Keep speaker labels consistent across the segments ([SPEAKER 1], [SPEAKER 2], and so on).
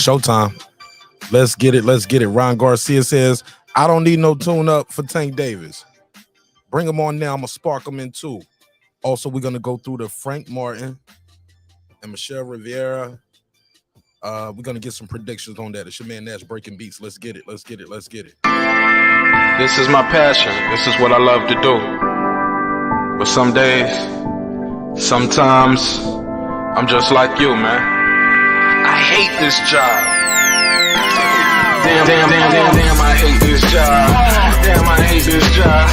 [SPEAKER 1] Showtime. Let's get it. Let's get it. Ron Garcia says, I don't need no tune-up for Tank Davis. Bring him on now. I'm going to spark him in two. Also, we're going to go through the Frank Martin and Michel Rivera. We're going to get some predictions on that. It's your man Nash breaking beats. Let's get it. Let's get it. Let's get it.
[SPEAKER 2] This is my passion. This is what I love to do. But some days, sometimes, I'm just like you, man. I hate this job. Damn, I hate this job. Damn, I hate this job.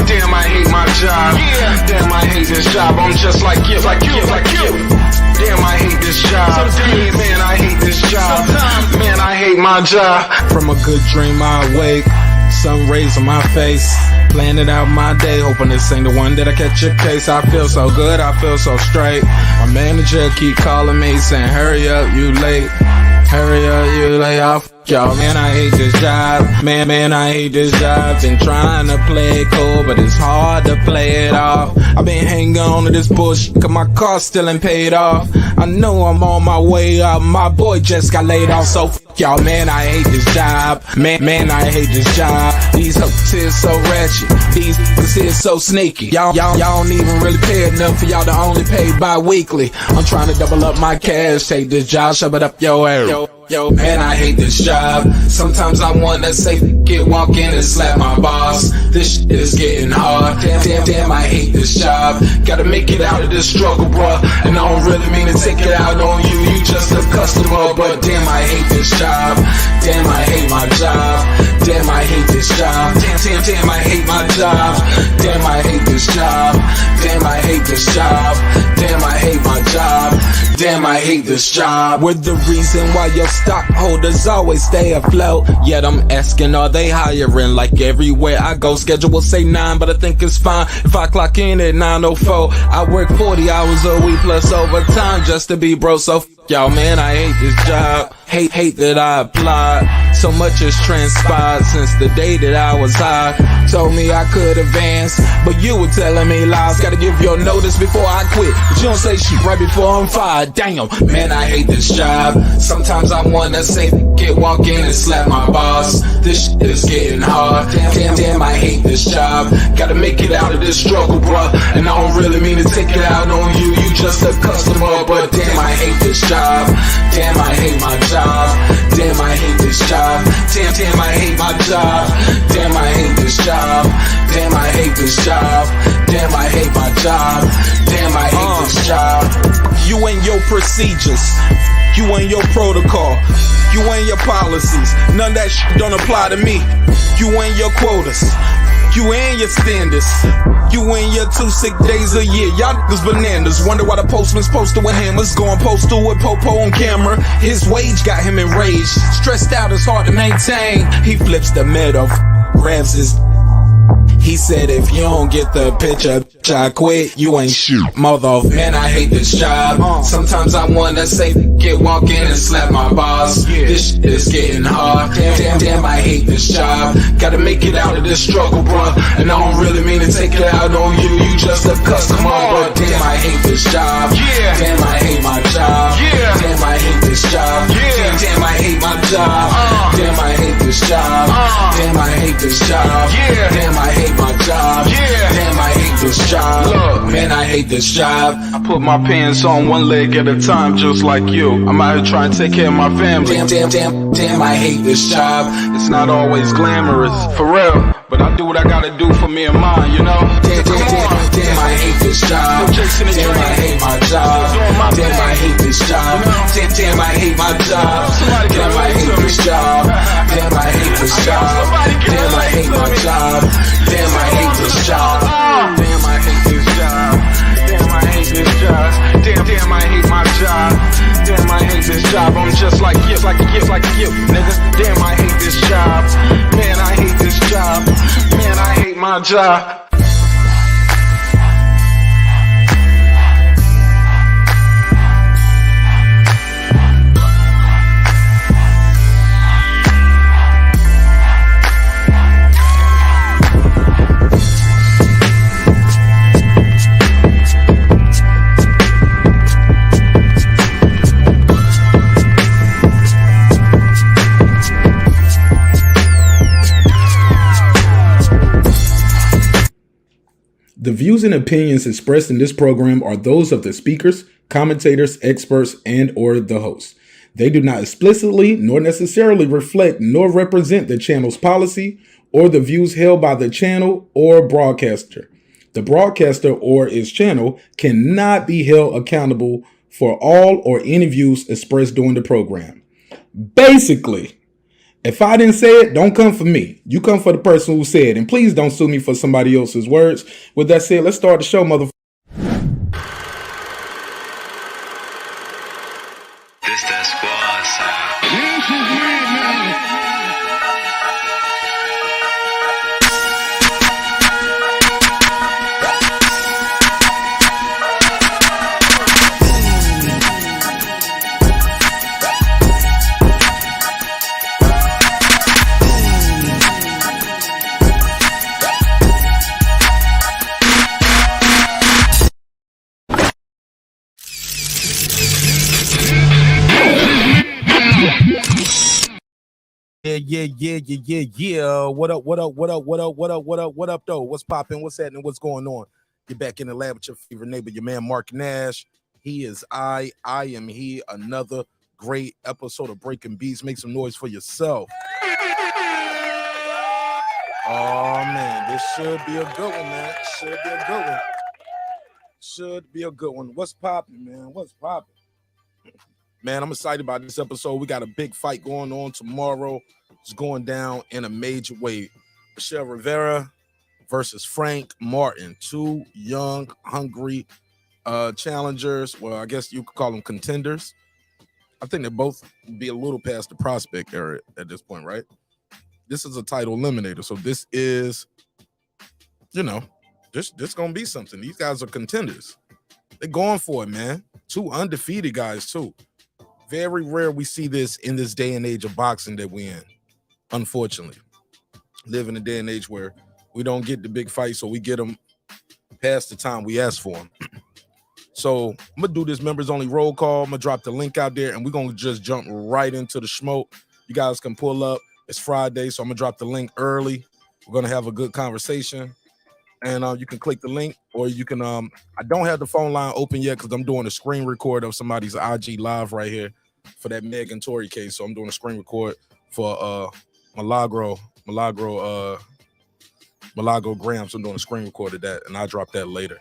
[SPEAKER 2] Damn, I hate my job. Damn, I hate this job. I'm just like you. Damn, I hate this job. Man, I hate this job. Man, I hate my job. From a good dream I wake, sun rays on my face, planning out my day, hoping this ain't the one that I catch a case. I feel so good, I feel so straight. My manager keep calling me saying, hurry up, you late. Hurry up, you lay off. Y'all, man, I hate this job. Man, I hate this job. Been trying to play it cool, but it's hard to play it off. I've been hanging on to this bullshit, cause my car still ain't paid off. I know I'm on my way up. My boy just got laid off, so y'all, man, I hate this job. Man, I hate this job. These hoes here so ratchet. These niggas here so sneaky. Y'all don't even really pay enough for y'all to only pay bi-weekly. I'm trying to double up my cash. Take this job, shove it up your ass. Yo, man, I hate this job. Sometimes I wanna say, walk in and slap my boss. This shit is getting hard. Damn, I hate this job. Gotta make it out of this struggle, bruh. And I don't really mean to take it out on you. You just a customer, but damn, I hate this job. Damn, I hate my job. Damn, I hate this job. Damn, I hate my job. Damn, I hate this job. Damn, I hate this job. Damn, I hate my job. Damn, I hate this job. We're the reason why your stockholders always stay afloat. Yet I'm asking, are they hiring? Like everywhere I go, schedule will say 9, but I think it's fine if I clock in at 9:04. I work 40 hours a week plus overtime just to be bro. So y'all, man, I hate this job. Hate that I applied. So much has transpired since the day that I was high. Told me I could advance, but you were telling me lies. Gotta give your notice before I quit, but you don't say shit right before I'm fired. Damn, man, I hate this job. Sometimes I wanna say, walk in and slap my boss. This shit is getting hard. Damn, I hate this job. Gotta make it out of this struggle, bruh. And I don't really mean to take it out on you. You just a customer, but damn, I hate this job. Damn, I hate my job. Damn, I hate this job. Damn, I hate my job. Damn, I hate this job. Damn, I hate this job. Damn, I hate my job. Damn, I hate this job. You and your procedures, you and your protocol, you and your policies, none of that shit don't apply to me. You and your quotas, you and your standards, you and your 2 sick days a year. Y'all niggas bananas. Wonder why the postman's posted with hammers, going postal with Popo on camera. His wage got him enraged, stressed out, it's hard to maintain. He flips the middle, grabs his. He said, if you don't get the picture, I quit, you ain't shoot. Mother, man, I hate this job. Sometimes I wanna say, walk in and slap my boss. This shit is getting hard. Damn, I hate this job. Gotta make it out of this struggle, bruh. And I don't really mean to take it out on you. You just a customer, but damn, I hate this job. Damn, I hate my job. Damn, I hate this job. Damn, I hate my job. Damn, I hate this job. Damn, I hate this job. Damn, I hate my job. Damn, I hate this job. Look, man, I hate this job. I put my pants on one leg at a time, just like you. I'm out here trying to take care of my family. Damn, I hate this job. It's not always glamorous, for real, but I do what I gotta do for me and mine, you know? Damn, I hate this job. Damn, I hate my job. Damn, I hate this job. Damn, I hate my job. Damn, I hate this job. Damn, I hate this job. Damn, I hate my job. Damn, I hate this job. Damn, I hate this job. Damn, I hate this job. Damn, I hate my job. Damn, I hate this job. I'm just like you, nigga. Damn, I hate this job. Man, I hate this job. Man, I hate my job.
[SPEAKER 3] The views and opinions expressed in this program are those of the speakers, commentators, experts, and or the host. They do not explicitly nor necessarily reflect nor represent the channel's policy or the views held by the channel or broadcaster. The broadcaster or its channel cannot be held accountable for all or any views expressed during the program. Basically, if I didn't say it, don't come for me. You come for the person who said it. And please don't sue me for somebody else's words. With that said, let's start the show, motherfucker.
[SPEAKER 4] This that squad sound.
[SPEAKER 5] This is madness.
[SPEAKER 1] Yeah. What up, though? What's popping? What's happening? What's going on? You're back in the lab with your favorite neighbor, your man, Mark Nash. He is I am he. Another great episode of Breaking Beats. Make some noise for yourself. Oh, man. This should be a good one, man. Should be a good one. What's popping, man? What's popping? Man, I'm excited about this episode. We got a big fight going on tomorrow. It's going down in a major way. Michel Rivera versus Frank Martin. Two young, hungry challengers. Well, I guess you could call them contenders. I think they both be a little past the prospect area at this point, right? This is a title eliminator. So this is, this going to be something. These guys are contenders. They're going for it, man. Two undefeated guys, too. Very rare we see this in this day and age of boxing that we're in. Unfortunately, live in a day and age where we don't get the big fights, so we get them past the time we ask for them. So I'm gonna do this members only roll call. I'm gonna drop the link out there, and we're gonna just jump right into the smoke. You guys can pull up. It's Friday, so I'm gonna drop the link early. We're gonna have a good conversation, and you can click the link, or you can. I don't have the phone line open yet because I'm doing a screen record of somebody's IG live right here for that Megan Tory case. So I'm doing a screen record for Milagro Graham. So I'm doing a screen record of that, and I'll drop that later.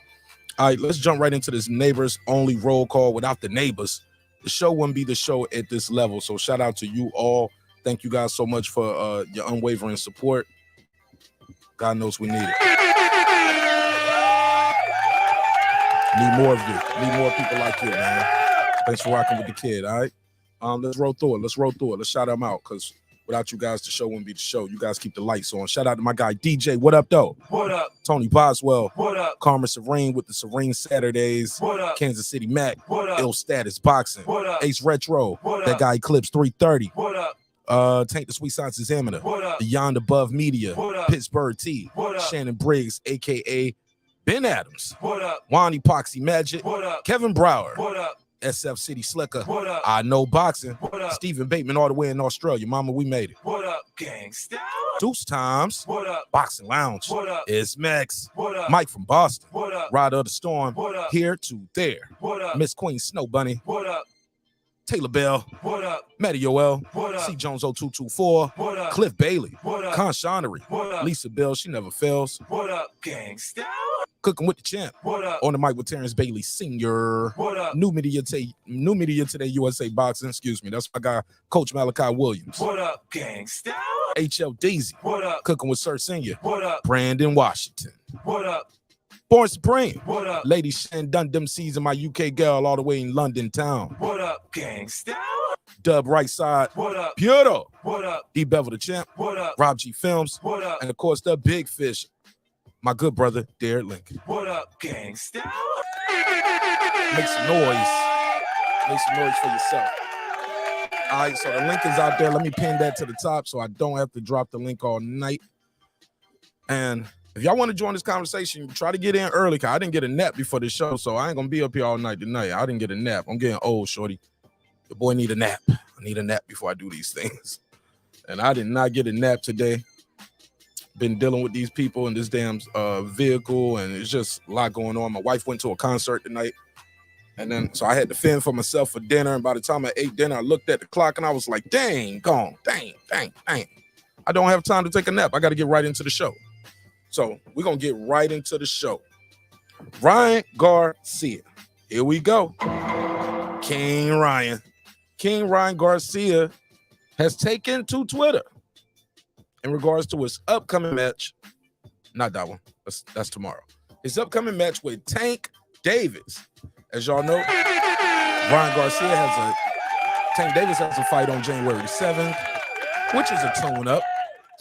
[SPEAKER 1] All right, let's jump right into this neighbors only roll call. Without the neighbors, the show wouldn't be the show at this level. So shout out to you all. Thank you guys so much for your unwavering support. God knows we need it. Need more of you. Need more people like you, man. Thanks for rocking with the kid, all right? Let's roll through it. Let's shout them out, because without you guys, the show wouldn't be the show. You guys keep the lights on. Shout out to my guy, DJ. What up, though?
[SPEAKER 6] What up?
[SPEAKER 1] Tony Boswell.
[SPEAKER 6] What up?
[SPEAKER 1] Karma Serene with the Serene Saturdays.
[SPEAKER 6] What up?
[SPEAKER 1] Kansas City Mac.
[SPEAKER 6] What up?
[SPEAKER 1] Ill Status Boxing.
[SPEAKER 6] What up?
[SPEAKER 1] Ace Retro.
[SPEAKER 6] What
[SPEAKER 1] That
[SPEAKER 6] up?
[SPEAKER 1] guy Eclipse 330.
[SPEAKER 6] What up?
[SPEAKER 1] Tank the Sweet Science Examiner.
[SPEAKER 6] What up?
[SPEAKER 1] Beyond Above Media.
[SPEAKER 6] What up?
[SPEAKER 1] Pittsburgh T.
[SPEAKER 6] What up?
[SPEAKER 1] Shannon Briggs, a.k.a. Ben Adams.
[SPEAKER 6] What up?
[SPEAKER 1] Juan Epoxy Magic.
[SPEAKER 6] What up?
[SPEAKER 1] Kevin Brower.
[SPEAKER 6] What up?
[SPEAKER 1] SF City Slicker.
[SPEAKER 6] What up?
[SPEAKER 1] I Know Boxing.
[SPEAKER 6] What up?
[SPEAKER 1] Stephen Bateman all the way in Australia. Mama, we made it.
[SPEAKER 6] What up, gangsta?
[SPEAKER 1] Deuce Times.
[SPEAKER 6] What up?
[SPEAKER 1] Boxing Lounge.
[SPEAKER 6] What up?
[SPEAKER 1] It's Max.
[SPEAKER 6] What up?
[SPEAKER 1] Mike from Boston.
[SPEAKER 6] What up?
[SPEAKER 1] Rider of the Storm.
[SPEAKER 6] What up?
[SPEAKER 1] Here to there.
[SPEAKER 6] What up?
[SPEAKER 1] Miss Queen Snow Bunny.
[SPEAKER 6] What up?
[SPEAKER 1] Taylor Bell.
[SPEAKER 6] What up?
[SPEAKER 1] Matty Yoel.
[SPEAKER 6] What up?
[SPEAKER 1] C. Jones 0224.
[SPEAKER 6] What up?
[SPEAKER 1] Cliff Bailey.
[SPEAKER 6] What up?
[SPEAKER 1] Con Shonery.
[SPEAKER 6] What up?
[SPEAKER 1] Lisa Bell. She never fails.
[SPEAKER 6] What up, gangsta?
[SPEAKER 1] Cooking with the champ.
[SPEAKER 6] What up?
[SPEAKER 1] On the mic with Terrence Bailey Sr.
[SPEAKER 6] What up?
[SPEAKER 1] New Media Today USA Boxing. Excuse me. That's my guy, Coach Malachi Williams.
[SPEAKER 6] What up, gangsta?
[SPEAKER 1] HL Daisy.
[SPEAKER 6] What up?
[SPEAKER 1] Cooking with Sir Senior.
[SPEAKER 6] What up?
[SPEAKER 1] Brandon Washington.
[SPEAKER 6] What up?
[SPEAKER 1] Born Supreme.
[SPEAKER 6] What up?
[SPEAKER 1] Lady Shan done them season, my UK girl all the way in London town.
[SPEAKER 6] What up, gangsta?
[SPEAKER 1] Dub right side.
[SPEAKER 6] What up?
[SPEAKER 1] Puro.
[SPEAKER 6] What up?
[SPEAKER 1] D Bevel the champ.
[SPEAKER 6] What up?
[SPEAKER 1] Rob G Films.
[SPEAKER 6] What up?
[SPEAKER 1] And of course the big fish, my good brother, Derek Lincoln.
[SPEAKER 6] What up, gangsta?
[SPEAKER 1] Make some noise. Make some noise for yourself. All right, so the link is out there. Let me pin that to the top so I don't have to drop the link all night. And if y'all want to join this conversation, try to get in early, because I didn't get a nap before the show, so I ain't going to be up here all night tonight. I didn't get a nap. I'm getting old, shorty. The boy need a nap. I need a nap before I do these things. And I did not get a nap today. been dealing with these people in this damn vehicle, and it's just a lot going on. My wife went to a concert tonight, and then so I had to fend for myself for dinner. And by the time I ate dinner, I looked at the clock and I was like, dang, gone, dang. I don't have time to take a nap. I got to get right into the show. So we're going to get right into the show. Ryan Garcia. Here we go. King Ryan Garcia has taken to Twitter in regards to his upcoming match. Not that one. That's tomorrow. His upcoming match with Tank Davis. As y'all know, Tank Davis has a fight on January 7th, which is a tune-up.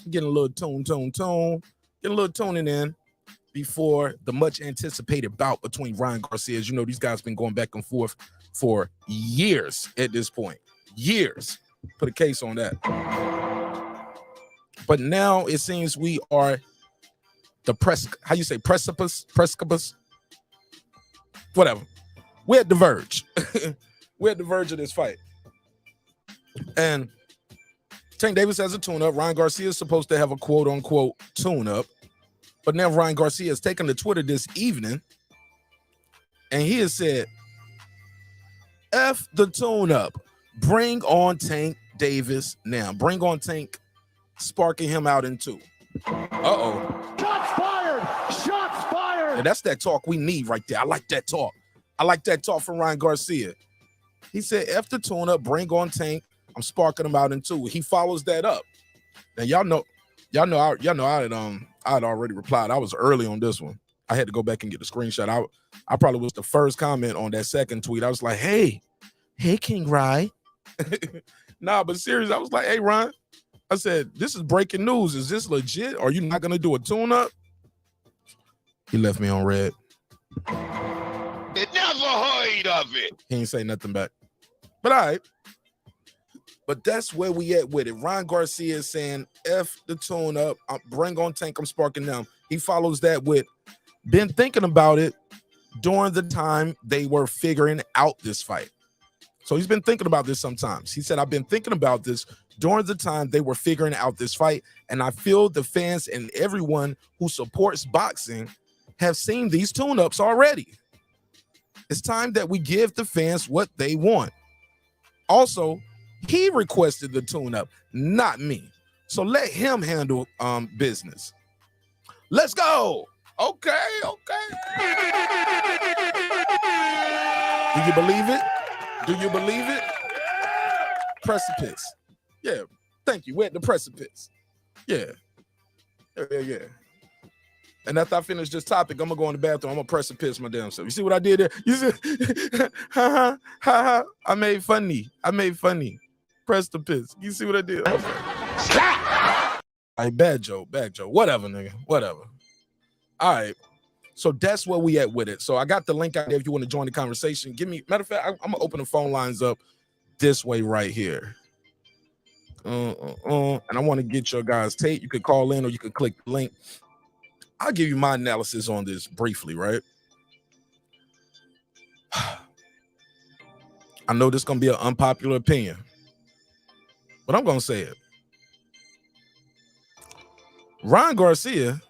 [SPEAKER 1] Getting a little getting a little tuning in before the much anticipated bout between Ryan Garcia. As you know, these guys been going back and forth for years at this point. Years. Put a case on that. But now it seems we are the precipice? Whatever. We're at the verge. We're at the verge of this fight. And Tank Davis has a tune-up. Ryan Garcia is supposed to have a quote-unquote tune-up. But now Ryan Garcia has taken to Twitter this evening, and he has said, F the tune-up. Bring on Tank Davis now. Bring on Tank, sparking him out in two. Uh-oh.
[SPEAKER 5] Shots fired! Shots fired!
[SPEAKER 1] And that's that talk we need right there. I like that talk. I like that talk from Ryan Garcia. He said, F the tune-up, bring on Tank. I'm sparking him out in two. He follows that up. Now y'all know I had already replied. I was early on this one. I had to go back and get the screenshot. I probably was the first comment on that second tweet. I was like, hey King Ryan. Nah, but seriously, I was like, hey Ryan. I said, this is breaking news. Is this legit? Are you not gonna do a tune-up? He left me on red.
[SPEAKER 7] Never heard of it.
[SPEAKER 1] He ain't say nothing back. But all right. But that's where we at with it. Ryan Garcia is saying, F the tune up. Bring on Tank. I'm sparking them. He follows that with, been thinking about it during the time they were figuring out this fight. So he's been thinking about this sometimes. He said, I've been thinking about this during the time they were figuring out this fight. And I feel the fans and everyone who supports boxing have seen these tune-ups already. It's time that we give the fans what they want. Also, he requested the tune-up, not me. So let him handle business. Let's go. Okay. Do you believe it? Precipice. Yeah. Thank you. We're at the precipice. Yeah. And after I finish this topic, I'm gonna go in the bathroom. I'm gonna precipice my damn self. You see what I did there? You see? Ha. I made funny. Precipice. You see what I did? Okay. All right, bad joke. Whatever, nigga. Whatever. All right. So that's where we at with it. So I got the link out there if you want to join the conversation. Matter of fact, I'm gonna open the phone lines up this way right here. And I want to get your guys' tape. You could call in or you could click the link. I'll give you my analysis on this briefly, right? I know this is going to be an unpopular opinion, but I'm going to say it. Ryan Garcia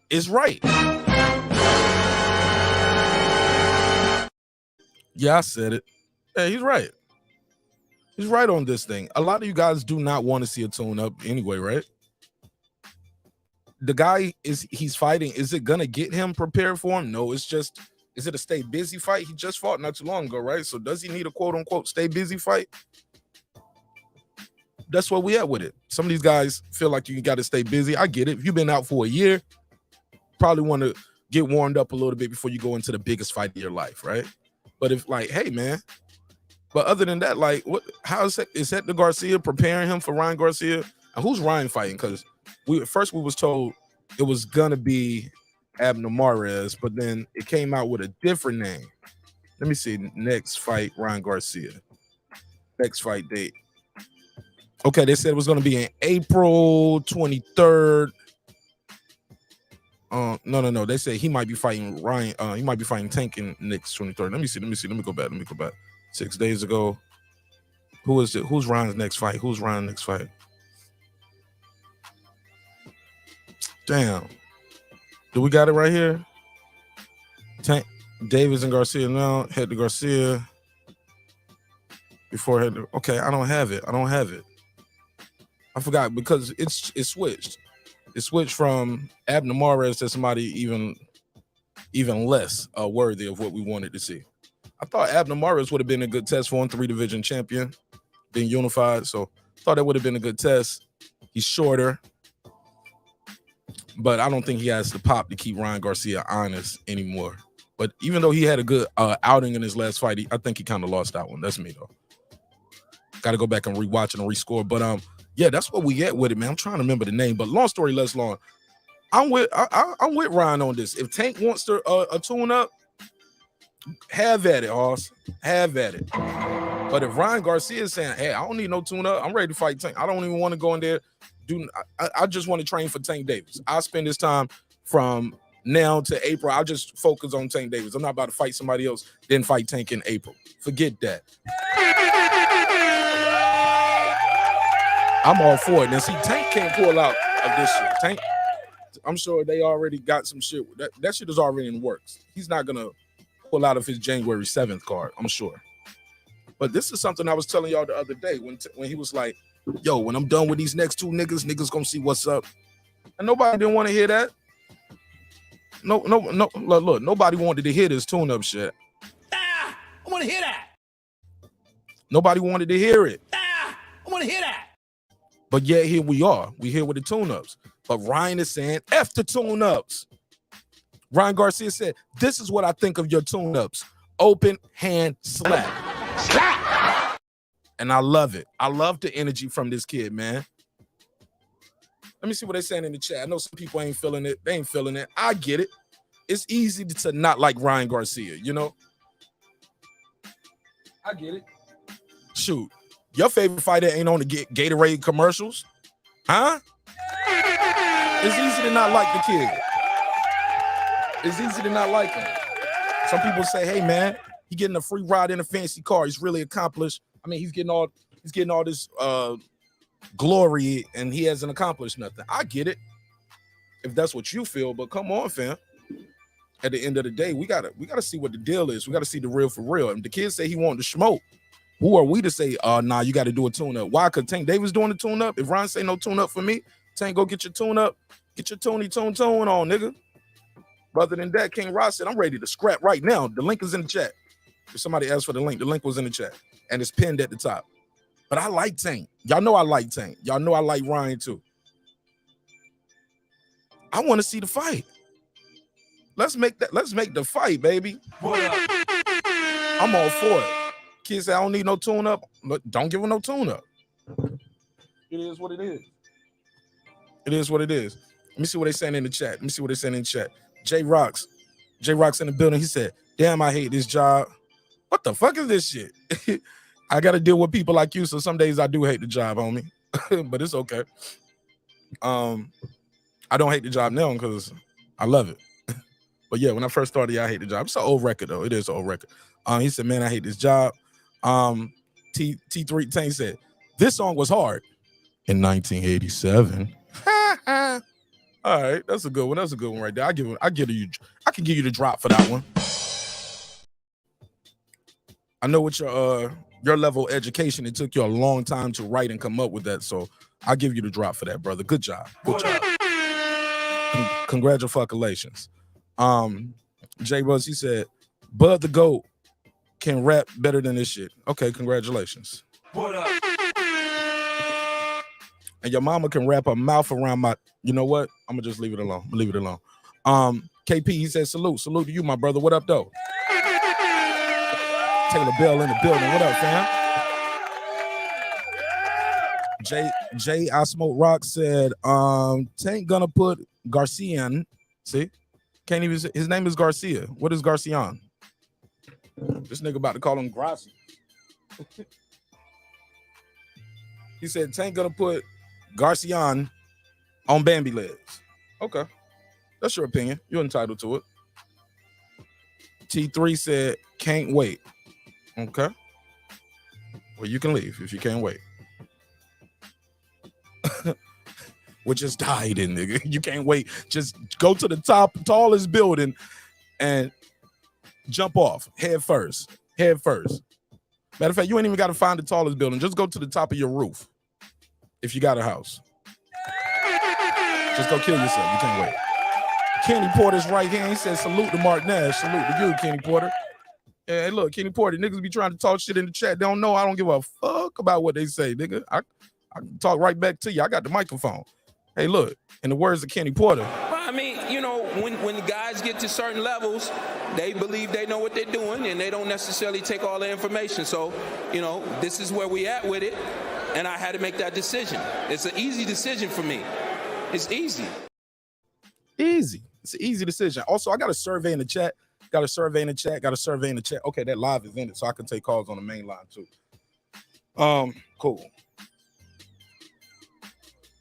[SPEAKER 1] is right. Yeah, I said it. Yeah, he's right. He's right on this thing. A lot of you guys do not want to see a tune-up anyway, right? The guy he's fighting, is it gonna get him prepared for him? No, is it a stay busy fight? He just fought not too long ago, right? So does he need a quote unquote stay busy fight? That's where we at with it. Some of these guys feel like you got to stay busy. I get it. If you've been out for a year, probably want to get warmed up a little bit before you go into the biggest fight of your life, right? But if like, hey man, but other than that, like, what? How is that the Garcia preparing him for Ryan Garcia? And who's Ryan fighting? Because we was told it was gonna be Abner Mares, but then it came out with a different name. Let me see. Next fight, Ryan Garcia. Next fight date. Okay, they said it was gonna be in April 23rd. No. They said he might be fighting Ryan. He might be fighting Tank in next 23rd. Let me see. Let me go back. 6 days ago. Who is it? Who's Ryan's next fight? Damn. Do we got it right here? Tank Davis and Garcia now. Head to Garcia. Before head to, okay, I don't have it. I forgot because it switched. It switched from Abner Mares to somebody even less worthy of what we wanted to see. I thought Abner Mares would have been a good test for him, 3-division champion, being unified. So thought that would have been a good test. He's shorter, but I don't think he has the pop to keep Ryan Garcia honest anymore. But even though he had a good outing in his last fight, I think he kind of lost that one. That's me though. Got to go back and rewatch and rescore. But yeah, that's what we get with it, man. I'm trying to remember the name, but long story less long. I'm with Ryan on this. If Tank wants to a tune up, have at it, Hoss. Have at it. But if Ryan Garcia is saying, hey, I don't need no tune up, I'm ready to fight Tank. I don't even want to go in there. I just want to train for Tank Davis. I'll spend this time from now to April. I'll just focus on Tank Davis. I'm not about to fight somebody else, then fight Tank in April. Forget that. I'm all for it. Now, see, Tank can't pull out of this shit. Tank, I'm sure they already got some shit. That shit is already in the works. He's not going to pull out of his January 7th card, I'm sure. But this is something I was telling y'all the other day when he was like, yo, when I'm done with these next two niggas going to see what's up. And nobody didn't want to hear that. No, look, nobody wanted to hear this tune-up shit.
[SPEAKER 6] I want to hear that.
[SPEAKER 1] Nobody wanted to hear it.
[SPEAKER 6] I want to hear that.
[SPEAKER 1] But yet here we are. We here with the tune-ups. But Ryan is saying, F the tune-ups. Ryan Garcia said, this is what I think of your tune-ups. Open hand slap. Slap! And I love it. I love the energy from this kid, man. Let me see what they're saying in the chat. I know some people ain't feeling it. They ain't feeling it. I get it. It's easy to not like Ryan Garcia, you know? I get it. Shoot. Your favorite fighter ain't on the Gatorade commercials? Huh? It's easy to not like the kid. It's easy to not like him. Some people say, hey, man, he getting a free ride in a fancy car. He's really accomplished. I mean, he's getting all this glory and he hasn't accomplished nothing. I get it. If that's what you feel, but come on, fam. At the end of the day, we gotta see what the deal is. We gotta see the real for real. And the kid say he wanted to smoke. Who are we to say, nah, you got to do a tune-up? Why? Because Tank Davis doing the tune-up. If Ryan say no tune-up for me, Tank, go get your tune-up. Get your tune on, nigga. Other than that, King Ross said, I'm ready to scrap right now. The link is in the chat. If somebody asked for the link was in the chat. And it's pinned at the top. But I like Tank. Y'all know I like Tank. Y'all know I like Ryan too. I want to see the fight. Let's make the fight, baby. I'm all for it. Kids say I don't need no tune-up. Don't give him no tune-up. It is what it is. It is what it is. Let me see what they're saying in the chat. J Rocks in the building. He said, damn, I hate this job. What the fuck is this shit? I got to deal with people like you, so some days I do hate the job, homie. But it's okay. I don't hate the job now because I love it. But yeah, when I first started, I hate the job. It's an old record, though. It is an old record. He said, man, I hate this job. T3 Tank said, this song was hard in 1987. All right, that's a good one. That's a good one right there. I can give you the drop for that one. I know with your level of education, it took you a long time to write and come up with that. So I'll give you the drop for that, brother. Good job. Good job. Congratulations. Jay Buzz, he said, Bud the GOAT can rap better than this shit. Okay, congratulations.
[SPEAKER 6] What up?
[SPEAKER 1] And your mama can wrap her mouth around my, you know what? I'm gonna just leave it alone. KP, he said, salute to you, my brother. What up, though? Taylor Bell in the building. What up, fam? Jay I Smoke Rock said, Tank gonna put Garcia in. See? Can't even say his name is Garcia. What is Garcia? This nigga about to call him Gracia. He said Tank gonna put Garcia on Bambi legs. Okay. That's your opinion. You're entitled to it. T3 said, can't wait. Okay. Well, you can leave if you can't wait. with just hiding, nigga. You can't wait. Just go to the tallest building and jump off head first. Head first. Matter of fact, you ain't even got to find the tallest building. Just go to the top of your roof if you got a house. Just go kill yourself. You can't wait. Kenny Porter's right here. He says, salute to Mark Nash. Salute to you, Kenny Porter. Hey, look, Kenny Porter, niggas be trying to talk shit in the chat. They don't know. I don't give a fuck about what they say, nigga. I can talk right back to you. I got the microphone. Hey, look, in the words of Kenny Porter.
[SPEAKER 8] Well, I mean, you know, when the guys get to certain levels, they believe they know what they're doing, and they don't necessarily take all the information. So, you know, this is where we at with it, and I had to make that decision. It's an easy decision for me. It's easy.
[SPEAKER 1] Easy. It's an easy decision. Also, I got a survey in the chat. Got a survey in the chat. Okay, that live is in it, so I can take calls on the main line too. Cool.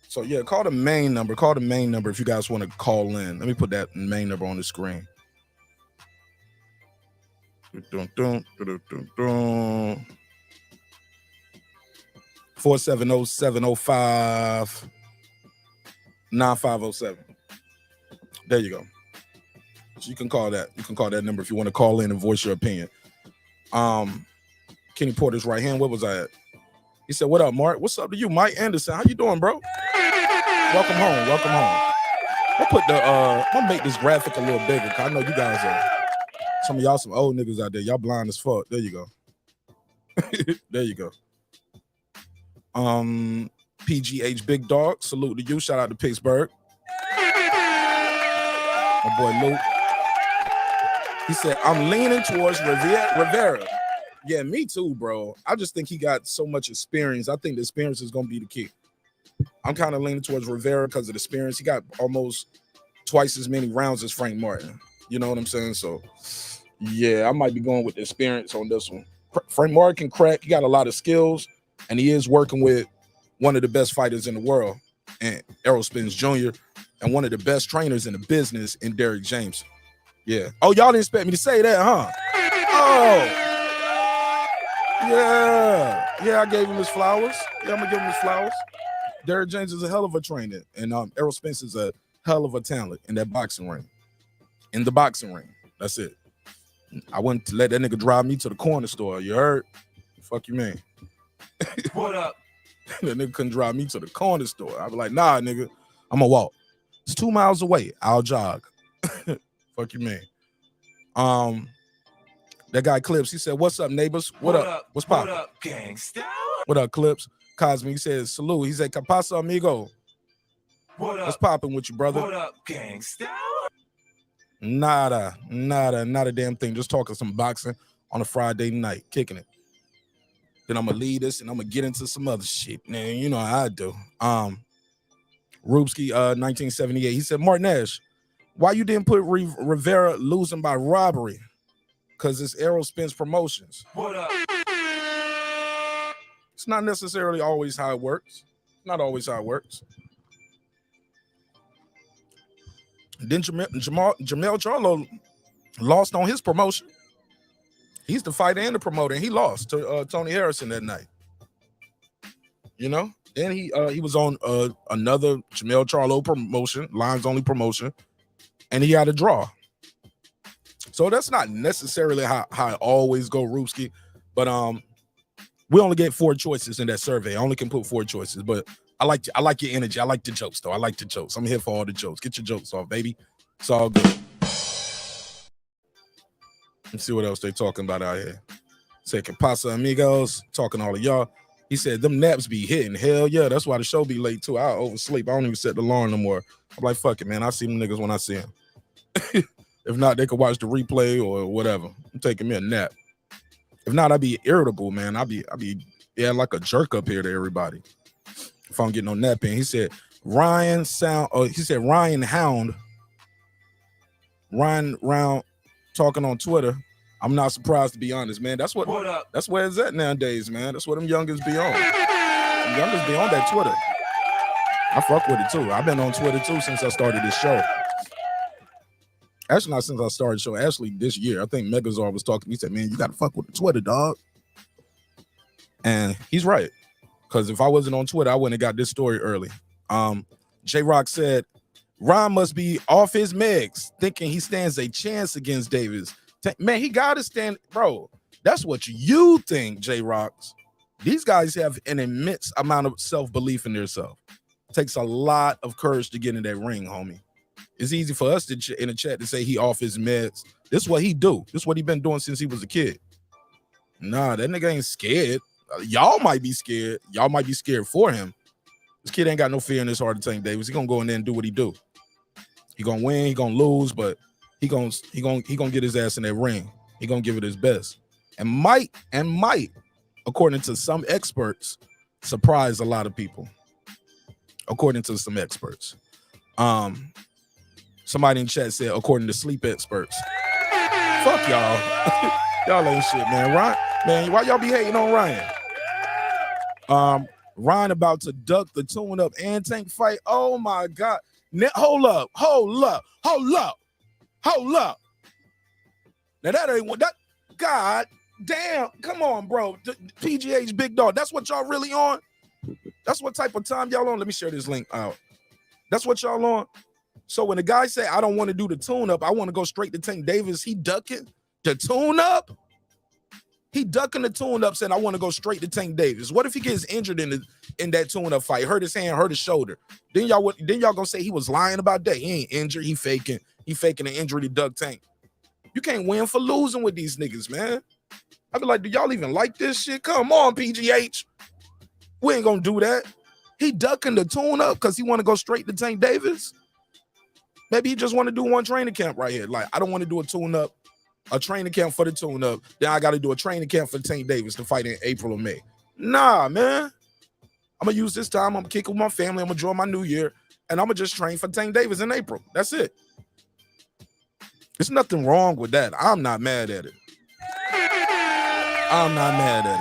[SPEAKER 1] So yeah, call the main number. Call the main number if you guys want to call in. Let me put that main number on the screen. 470-705-9507. There you go. So you can call that. You can call that number if you want to call in and voice your opinion. Kenny Porter's right hand. Where was I at? He said, "What up, Mark? What's up to you, Mike Anderson? How you doing, bro? Welcome home. Welcome home." I'm gonna make this graphic a little bigger because I know you guys are some of y'all some old niggas out there. Y'all blind as fuck. There you go. There you go. PGH Big Dog. Salute to you. Shout out to Pittsburgh. My boy Luke. He said, I'm leaning towards Rivera. Yeah, me too, bro. I just think he got so much experience. I think the experience is going to be the key. I'm kind of leaning towards Rivera because of the experience. He got almost twice as many rounds as Frank Martin. You know what I'm saying? So, yeah, I might be going with the experience on this one. Frank Martin can crack. He got a lot of skills, and he is working with one of the best fighters in the world, and Errol Spence Jr., and one of the best trainers in the business in Derrick James. Yeah. Oh, y'all didn't expect me to say that, huh? Oh. Yeah. Yeah, I gave him his flowers. Yeah, I'm going to give him his flowers. Derrick James is a hell of a trainer, and Errol Spence is a hell of a talent in that boxing ring. In the boxing ring. That's it. I wouldn't let that nigga drive me to the corner store. You heard? Fuck you, man.
[SPEAKER 8] What up?
[SPEAKER 1] That nigga couldn't drive me to the corner store. I'd be like, nah, nigga, I'm going to walk. It's 2 miles away. I'll jog. Fuck you, man. That guy Clips, he said, what's up, neighbors? What up? What's poppin'?
[SPEAKER 8] What up, gangsta?
[SPEAKER 1] What up, Clips? Cosme, he says, salute. He said, ¿Qué pasa, amigo?
[SPEAKER 8] What up?
[SPEAKER 1] What's popping with you, brother?
[SPEAKER 8] What up, gangsta?
[SPEAKER 1] Nada, not a damn thing. Just talking some boxing on a Friday night, kicking it. Then I'm gonna lead this and I'm gonna get into some other shit. Man, you know how I do. Rubsky, 1978. He said, Mark Nash, why you didn't put Rivera losing by robbery? Because it's Errol Spence Promotions.
[SPEAKER 8] What up?
[SPEAKER 1] It's not necessarily always how it works. Not always how it works. Then Jamel Charlo lost on his promotion. He's the fighter and the promoter, and he lost to Tony Harrison that night. You know? Then he was on another Jamel Charlo promotion, Lions Only promotion, and he had a draw. So that's not necessarily how I always go, Rubsky. But we only get 4 choices in that survey. I only can put 4 choices, but I like your energy. I like the jokes, though. I like the jokes. I'm here for all the jokes. Get your jokes off, baby. It's all good. Let's see what else they talking about out here. Say, que pasa, amigos? Talking to all of y'all. He said, them naps be hitting. Hell yeah, that's why the show be late, too. I oversleep. I don't even set the alarm no more. I'm like, fuck it, man. I see them niggas when I see them. If not, they could watch the replay or whatever. I'm taking me a nap. If not, I'd be irritable, man. I'd be like a jerk up here to everybody if I don't get no nap in. He said, Ryan Hound. Ryan Round talking on Twitter. I'm not surprised, to be honest, man. That's where it's at nowadays, man. That's what them youngers be on. Them youngers be on that Twitter. I fuck with it too. I've been on Twitter too since I started this show. Actually, not since I started the show. Actually, this year, I think Megazord was talking to me. He said, man, you got to fuck with the Twitter, dog. And he's right. Because if I wasn't on Twitter, I wouldn't have got this story early. J-Rock said, Ron must be off his megs, thinking he stands a chance against Davis. Man, he got to stand, bro. That's what you think, J-Rocks. These guys have an immense amount of self-belief in themselves. Takes a lot of courage to get in that ring, homie. It's easy for us to in the chat to say he off his meds. This is what he do. This is what he been doing since he was a kid. Nah, that nigga ain't scared. Y'all might be scared. Y'all might be scared for him. This kid ain't got no fear in his heart to Tank Davis. He gonna go in there and do what he do. He gonna win. He gonna lose, but he gonna get his ass in that ring. He gonna give it his best, and might, according to some experts, surprise a lot of people. According to some experts, somebody in chat said, according to sleep experts. Fuck y'all. Y'all ain't shit, man. Ryan, man, why y'all be hating on Ryan? Ryan about to duck the tune-up and Tank fight. Oh my God. Hold up. Now that ain't what that. God damn. Come on, bro. PGH Big Dog. That's what y'all really on? That's what type of time y'all on? Let me share this link out. That's what y'all on? So when the guy say, I don't want to do the tune-up, I want to go straight to Tank Davis, he ducking the tune-up? He ducking the tune-up saying, I want to go straight to Tank Davis. What if he gets injured in that tune-up fight, hurt his hand, hurt his shoulder? Then y'all gonna say he was lying about that. He ain't injured, he faking an injury to duck Tank. You can't win for losing with these niggas, man. I be like, do y'all even like this shit? Come on, PGH. We ain't gonna do that. He ducking the tune-up because he want to go straight to Tank Davis. Maybe he just want to do one training camp right here. Like, I don't want to do a tune-up, a training camp for the tune-up. Then I got to do a training camp for Tank Davis to fight in April or May. Nah, man. I'm going to use this time. I'm going to kick with my family. I'm going to enjoy my new year. And I'm going to just train for Tank Davis in April. That's it. There's nothing wrong with that. I'm not mad at it. I'm not mad at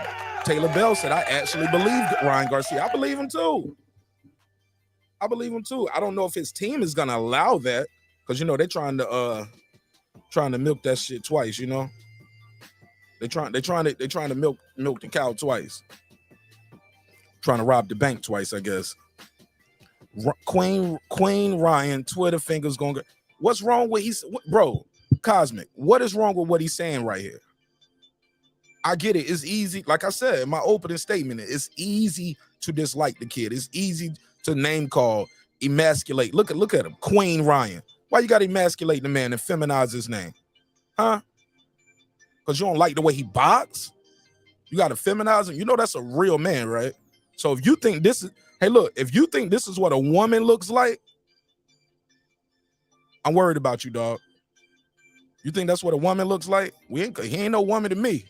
[SPEAKER 1] it. Taylor Bell said, I actually believed Ryan Garcia. I believe him too. I don't know if his team is gonna allow that because they're trying to milk that shit twice. They're trying to milk the cow twice. Trying to rob the bank twice, I guess. Queen Ryan Twitter fingers going. What's wrong with bro? Cosmic. What is wrong with what he's saying right here? I get it. It's easy. Like I said in my opening statement, it's easy to dislike the kid. It's easy to name call, emasculate. Look at him, Queen Ryan. Why you got to emasculate the man and feminize his name? Huh? Because you don't like the way he box? You got to feminize him? That's a real man, right? So if you think this is, hey, look, if you think this is what a woman looks like, I'm worried about you, dog. You think that's what a woman looks like? He ain't no woman to me.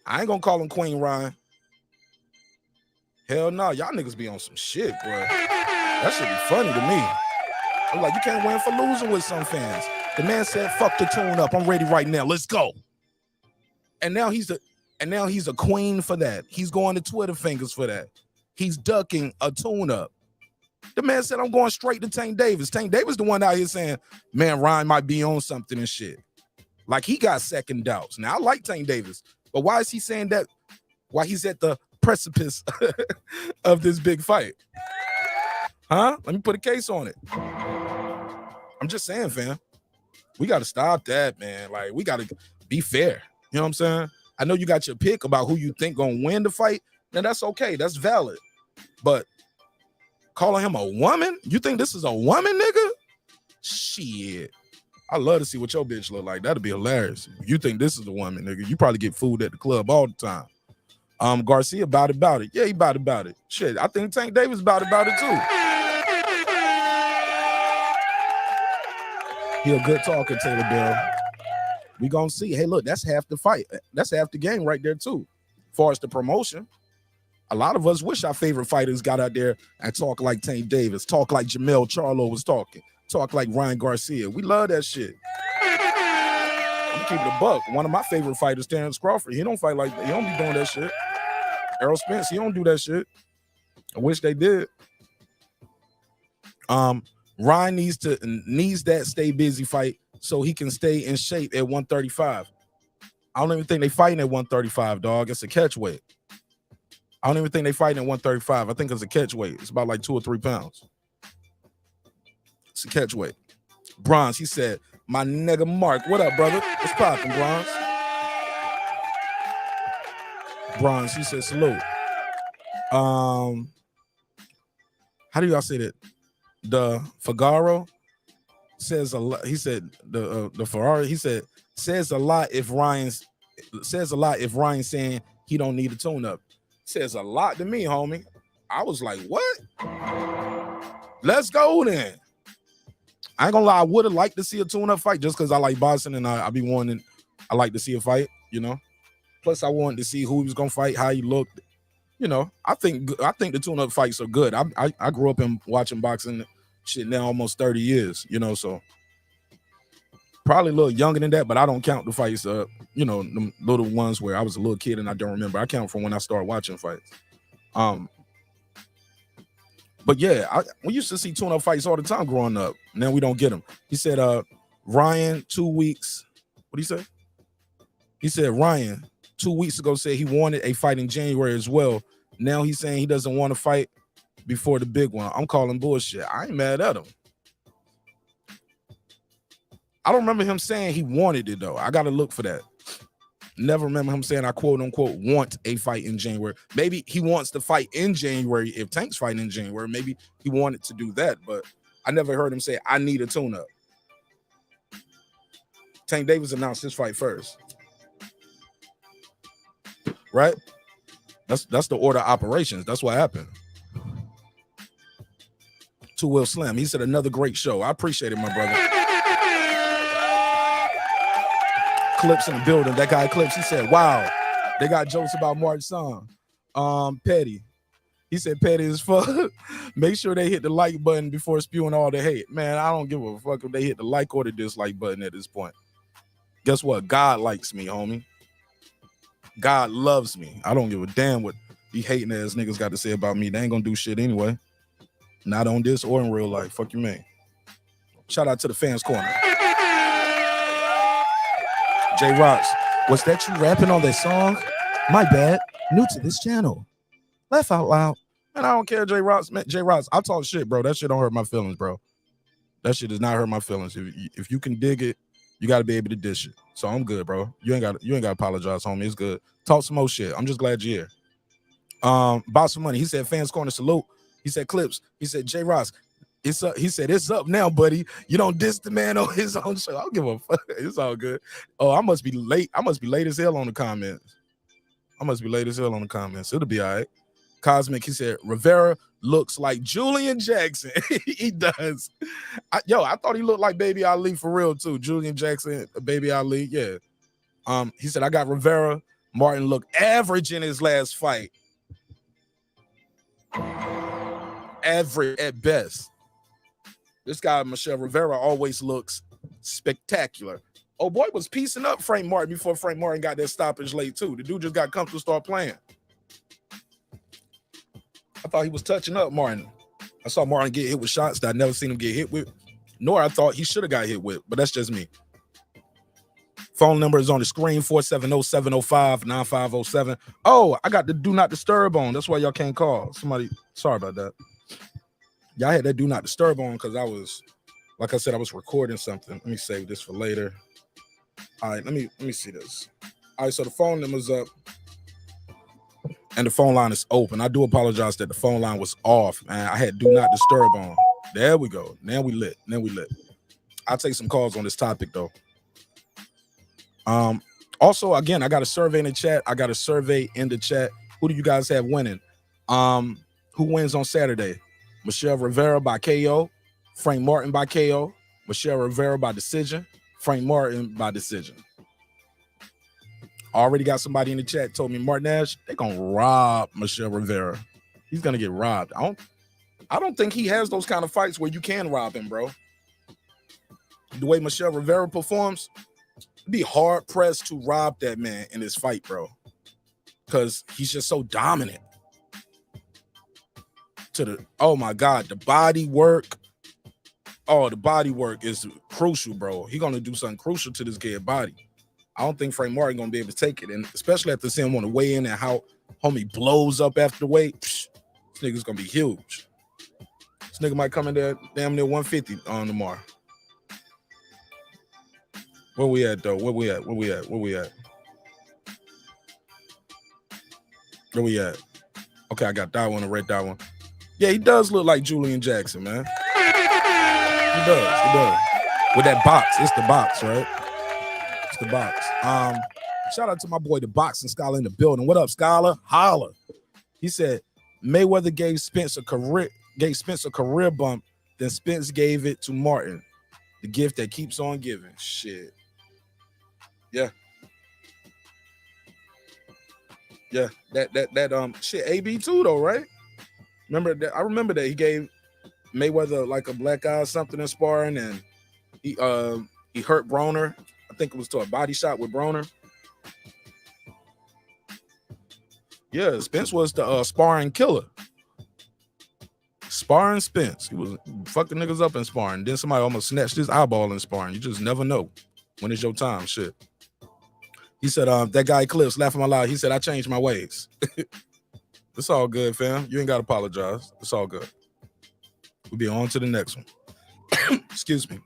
[SPEAKER 1] I ain't gonna call him Queen Ryan. Hell no, y'all niggas be on some shit, bro. That should be funny to me. I'm like, you can't win for losing with some fans. The man said, fuck the tune up. I'm ready right now. Let's go. And now he's a queen for that. He's going to Twitter fingers for that. He's ducking a tune up. The man said, I'm going straight to Tank Davis. Tank Davis the one out here saying, man, Ryan might be on something and shit. Like he got second doubts. Now I like Tank Davis, but why is he saying that? Why he's at the precipice of this big fight? Huh? Let me put a case on it. I'm just saying, fam. We got to stop that, man. Like, we got to be fair. You know what I'm saying? I know you got your pick about who you think gonna win the fight. Now that's okay. That's valid. But calling him a woman? You think this is a woman, nigga? Shit. I love to see what your bitch look like. That'd be hilarious. You think this is a woman, nigga? You probably get food at the club all the time. Garcia about it. Yeah, he about it. Shit, I think Tank Davis about it too. He a good talker, Taylor Bell. We gonna see. Hey, look, that's half the fight. That's half the game right there too. As far as the promotion, a lot of us wish our favorite fighters got out there and talk like Tank Davis, talk like Jamel Charlo was talking, talk like Ryan Garcia. We love that shit. I'm keeping it a buck. One of my favorite fighters, Terrence Crawford, he don't fight like that. He don't be doing that shit. Errol Spence, he don't do that shit. I wish they did. Ryan needs that stay busy fight so he can stay in shape at 135. I don't even think they fighting at 135, dog. It's a catch weight. I don't even think they fighting at 135. I think it's a catch weight. It's about like 2 or 3 pounds. It's a catch weight. Bronze, he said, my nigga Mark. What up, brother? What's poppin', Bronze? Bronze, he said, salute. How do y'all say that? The Figaro says a lot. He said the Ferrari. He said says a lot if Ryan's saying he don't need a tune-up. Says a lot to me, homie. I was like, what? Let's go then. I ain't gonna lie, I would have liked to see a tune-up fight just because I like boxing and I be wanting. I like to see a fight, you know. Plus, I wanted to see who he was gonna fight, how he looked. You know, I think the tune-up fights are good. I grew up in watching boxing shit now almost 30 years, you know, so probably a little younger than that, but I don't count the fights, you know, the little ones where I was a little kid and I don't remember. I count from when I started watching fights. But yeah, we used to see tune-up fights all the time growing up. Now we don't get them. He said, Ryan, 2 weeks. What did he say? He said, Ryan, 2 weeks ago said he wanted a fight in January as well. Now he's saying he doesn't want to fight before the big one. I'm calling bullshit. I ain't mad at him. I don't remember him saying he wanted it, though. I got to look for that. Never remember him saying I quote unquote want a fight in January. Maybe he wants to fight in January. If Tank's fighting in January, maybe he wanted to do that, but I never heard him say I need a tune-up. Tank Davis announced his fight first. Right? That's the order of operations. That's what happened. To Will Slim. He said another great show. I appreciate it, my brother. Clips in the building. That guy Clips, he said, wow, they got jokes about Mark's song. Petty. He said petty as fuck. Make sure they hit the like button before spewing all the hate. Man, I don't give a fuck if they hit the like or the dislike button at this point. Guess what? God likes me, homie. God loves me. I don't give a damn what these hating ass niggas got to say about me. They ain't gonna do shit anyway. Not on this or in real life. Fuck you, man. Shout out to the fans corner. J Rocks, was that you rapping on that song? My bad. New to this channel. Laugh out loud. Man, I don't care, J Rocks. Man, J Rocks, I talk shit, bro. That shit don't hurt my feelings, bro. That shit does not hurt my feelings. If you can dig it, you got to be able to dish it. So I'm good, bro. You ain't got to apologize, homie. It's good. Talk some more shit. I'm just glad you're here. Boss of Money. He said fans corner salute. He said Clips. He said J Rocks. It's up. He said it's up now, buddy. You don't diss the man on his own show. I don't give a fuck. It's all good. Oh, I must be late. I must be late as hell on the comments. It'll be all right. Cosmic. He said Rivera looks like Julian Jackson. He does. I thought he looked like Baby Ali for real too. Julian Jackson, Baby Ali. Yeah. He said I got Rivera. Martin looked average in his last fight. Average at best. This guy, Michel Rivera, always looks spectacular. Oh, boy was piecing up Frank Martin before Frank Martin got that stoppage late, too. The dude just got comfortable to start playing. I thought he was touching up Martin. I saw Martin get hit with shots that I never seen him get hit with, nor I thought he should have got hit with, but that's just me. Phone number is on the screen, 470-705-9507. Oh, I got the do not disturb on. That's why y'all can't call. Somebody, sorry about that. Y'all had that do not disturb on because I was, like I said, I was recording something. Let me save this for later. All right, let me see this. All right, so the phone number's up and the phone line is open. I do apologize that the phone line was off, man. I had do not disturb on. There we go. Now we lit. I'll take some calls on this topic though. Also, again, I got a survey in the chat. Who do you guys have winning? Who wins on Saturday? Michel Rivera by KO, Frank Martin by KO, Michel Rivera by decision, Frank Martin by decision. Already got somebody in the chat told me Martin Nash, they're gonna rob Michel Rivera. He's gonna get robbed. I don't think he has those kind of fights where you can rob him, bro. The way Michel Rivera performs, it'd be hard pressed to rob that man in this fight, bro. Because he's just so dominant. Oh my God, the body work. Oh, the body work is crucial, bro. He's gonna do something crucial to this kid's body. I don't think Frank Martin gonna be able to take it, and especially after seeing him on the weigh in and how Homie blows up after the weight. Psh, this nigga's gonna be huge. This nigga might come in there damn near 150 on tomorrow. Where we at though? Where we at? Okay, I got that one. I read that one. Yeah, he does look like Julian Jackson, man. He does. With that box. It's the box, right? It's the box. Shout out to my boy, the boxing scholar in the building. What up, scholar? Holla. He said Mayweather gave Spence a career bump, then Spence gave it to Martin. The gift that keeps on giving. Shit. Yeah. Yeah. That shit. AB too though, right? Remember that? I remember that he gave Mayweather like a black eye or something in sparring, and he hurt Broner. I think it was to a body shot with Broner. Yeah, Spence was the sparring killer. Sparring Spence. He was fucking niggas up in sparring. Then somebody almost snatched his eyeball in sparring. You just never know when it's your time. Shit. He said, that guy Clips laughing out loud. He said, I changed my ways. It's all good, fam. You ain't got to apologize. It's all good. We'll be on to the next one. Excuse me.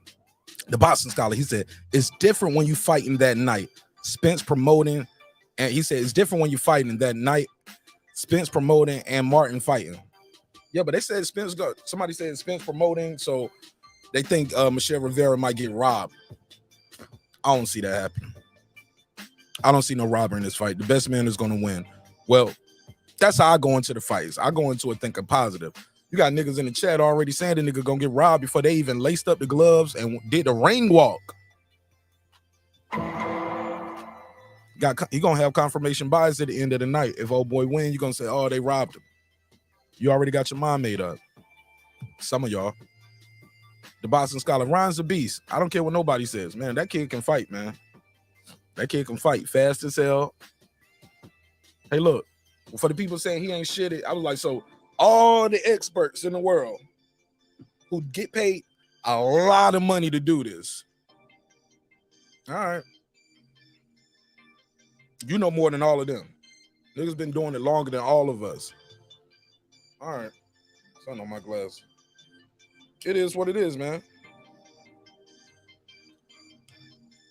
[SPEAKER 1] The boxing scholar, he said, it's different when you fighting that night. Spence promoting, and he said, it's different when you fighting that night. Spence promoting and Martin fighting. Yeah, but they said somebody said Spence promoting, so they think Michel Rivera might get robbed. I don't see that happening. I don't see no robber in this fight. The best man is going to win. Well, that's how I go into the fights. I go into it thinking positive. You got niggas in the chat already saying the nigga gonna get robbed before they even laced up the gloves and did the ring walk. You gonna have confirmation bias at the end of the night. If old boy win, you're gonna say, oh, they robbed him. You already got your mind made up. Some of y'all. The boxing scholar, Ryan's a beast. I don't care what nobody says. Man, that kid can fight, man. That kid can fight fast as hell. Hey, look, for the people saying he ain't shit, I was like, so all the experts in the world who get paid a lot of money to do this. All right. You know more than all of them. Niggas been doing it longer than all of us. All right. Sun on my glass. It is what it is, man.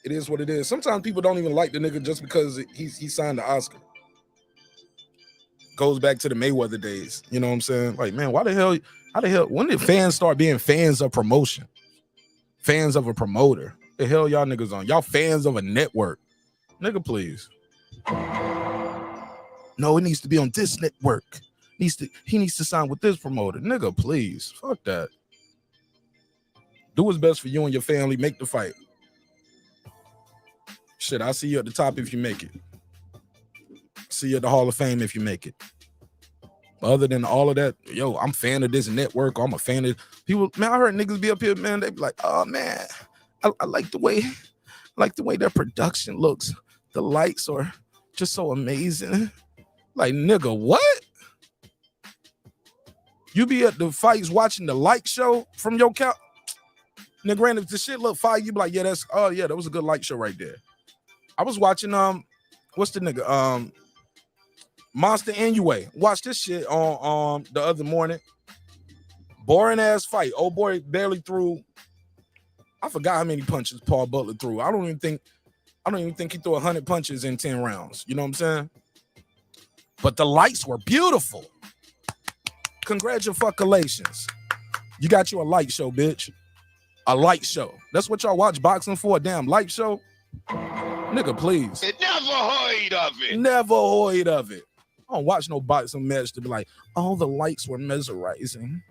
[SPEAKER 1] It is what it is. Sometimes people don't even like the nigga just because he signed the Oscar. Goes back to the Mayweather days. You know what I'm saying? Like, man, how the hell, when did fans start being fans of promotion? Fans of a promoter? The hell y'all niggas on? Y'all fans of a network? Nigga, please. No, it needs to be on this network. He needs to sign with this promoter. Nigga, please. Fuck that. Do what's best for you and your family. Make the fight. Shit, I'll see you at the top if you make it. See you at the Hall of Fame if you make it. Other than all of that, yo, I'm a fan of this network. I'm a fan of people. Man, I heard niggas be up here, man. They be like, oh man, I like the way their production looks. The lights are just so amazing. Like, nigga, what? You be at the fights watching the light show from your couch? Nigga, granted, if the shit look fire, you be like, yeah, that was a good light show right there. I was watching what's the nigga? Monster Inoue. Watch this shit on the other morning. Boring ass fight. Old boy barely threw. I forgot how many punches Paul Butler threw. I don't even think he threw 100 punches in 10 rounds. You know what I'm saying? But the lights were beautiful. Congratulations. You got you a light show, bitch. A light show. That's what y'all watch boxing for, a damn light show? Nigga, please.
[SPEAKER 7] Never heard of it.
[SPEAKER 1] Never heard of it. I don't watch no boxing match to be like, oh, the lights were mesmerizing.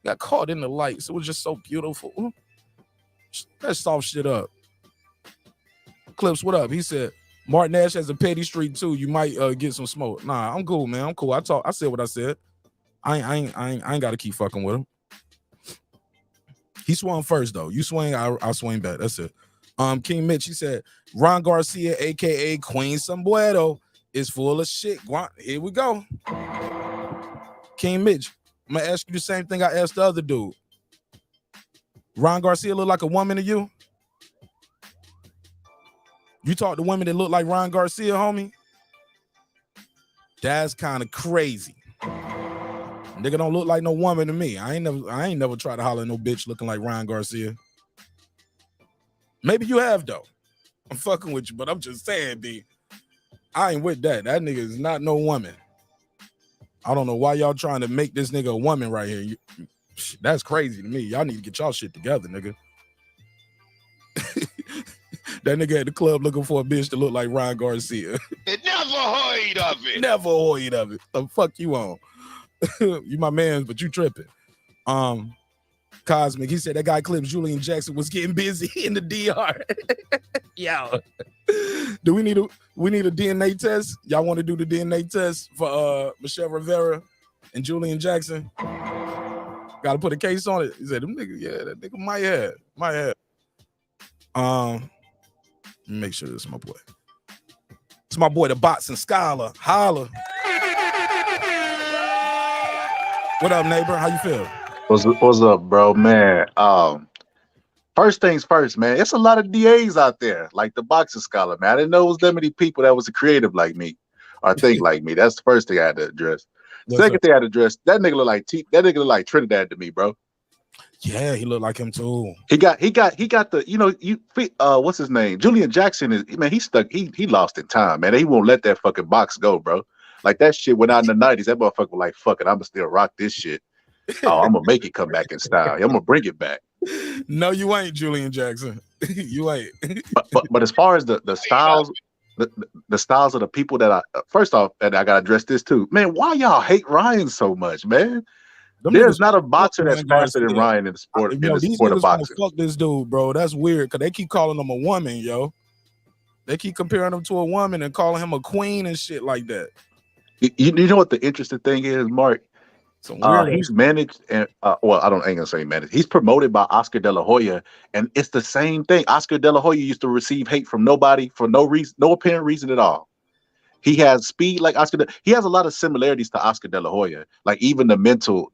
[SPEAKER 1] Got caught in the lights. It was just so beautiful. Let's soft shit up. Clips, what up? He said, Martin Nash has a petty streak too. You might get some smoke. Nah, I'm cool, man. I'm cool. I said what I said. I ain't got to keep fucking with him. He swung first though. You swing, I swing back. That's it. King Mitch, he said, Ron Garcia, aka Queen Sombuero, is full of shit. Here we go. King Mitch, I'm gonna ask you the same thing I asked the other dude. Ron Garcia look like a woman to you? You talk to women that look like Ron Garcia, homie? That's kind of crazy. Nigga don't look like no woman to me. I ain't never tried to holler at no bitch looking like Ryan Garcia. Maybe you have though. I'm fucking with you, but I'm just saying, B. I ain't with that. That nigga is not no woman. I don't know why y'all trying to make this nigga a woman right here. That's crazy to me. Y'all need to get y'all shit together, nigga. That nigga at the club looking for a bitch to look like Ryan Garcia.
[SPEAKER 7] Never heard of it.
[SPEAKER 1] Never heard of it. The fuck you on? You my man, but you tripping. Cosmic, he said that guy clips Julian Jackson was getting busy in the DR. Yo. Do we need a DNA test? Y'all want to do the DNA test for Michel Rivera and Julian Jackson? Gotta put a case on it. He said, them niggas, yeah, that nigga might have. Let me make sure this is my boy. It's my boy, the boxing scholar. Holla. What up, neighbor? How you feel?
[SPEAKER 9] What's up, bro, man? First things first, man. It's a lot of DAs out there, like the boxing scholar, man. I didn't know it was that many people that was creative like me or think like me. That's the first thing I had to address. Second thing I had to address, that nigga look like Trinidad to me, bro.
[SPEAKER 1] Yeah, he looked like him too.
[SPEAKER 9] He got the, what's his name? Julian Jackson is, man, he's stuck. He lost in time, man. He won't let that fucking box go, bro. Like that shit went out in the 90s. That motherfucker was like, fuck it, I'ma still rock this shit. Oh, I'm gonna make it come back in style. I'm gonna bring it back.
[SPEAKER 1] No, you ain't Julian Jackson. You ain't.
[SPEAKER 9] but as far as the styles, the styles of the people that first off, and I gotta address this too, man. Why y'all hate Ryan so much, man? There's not a boxer that's faster than Ryan in the sport.
[SPEAKER 1] These
[SPEAKER 9] sport of
[SPEAKER 1] niggas
[SPEAKER 9] boxing.
[SPEAKER 1] fuck this dude, bro. That's weird because they keep calling him a woman, yo. They keep comparing him to a woman and calling him a queen and shit like that.
[SPEAKER 9] You know what the interesting thing is, Mark? He's managed and well, I ain't gonna say managed. He's promoted by Oscar De La Hoya, and it's the same thing. Oscar De La Hoya used to receive hate from nobody for no reason, no apparent reason at all. He has speed like Oscar. He has a lot of similarities to Oscar De La Hoya. Like even the mental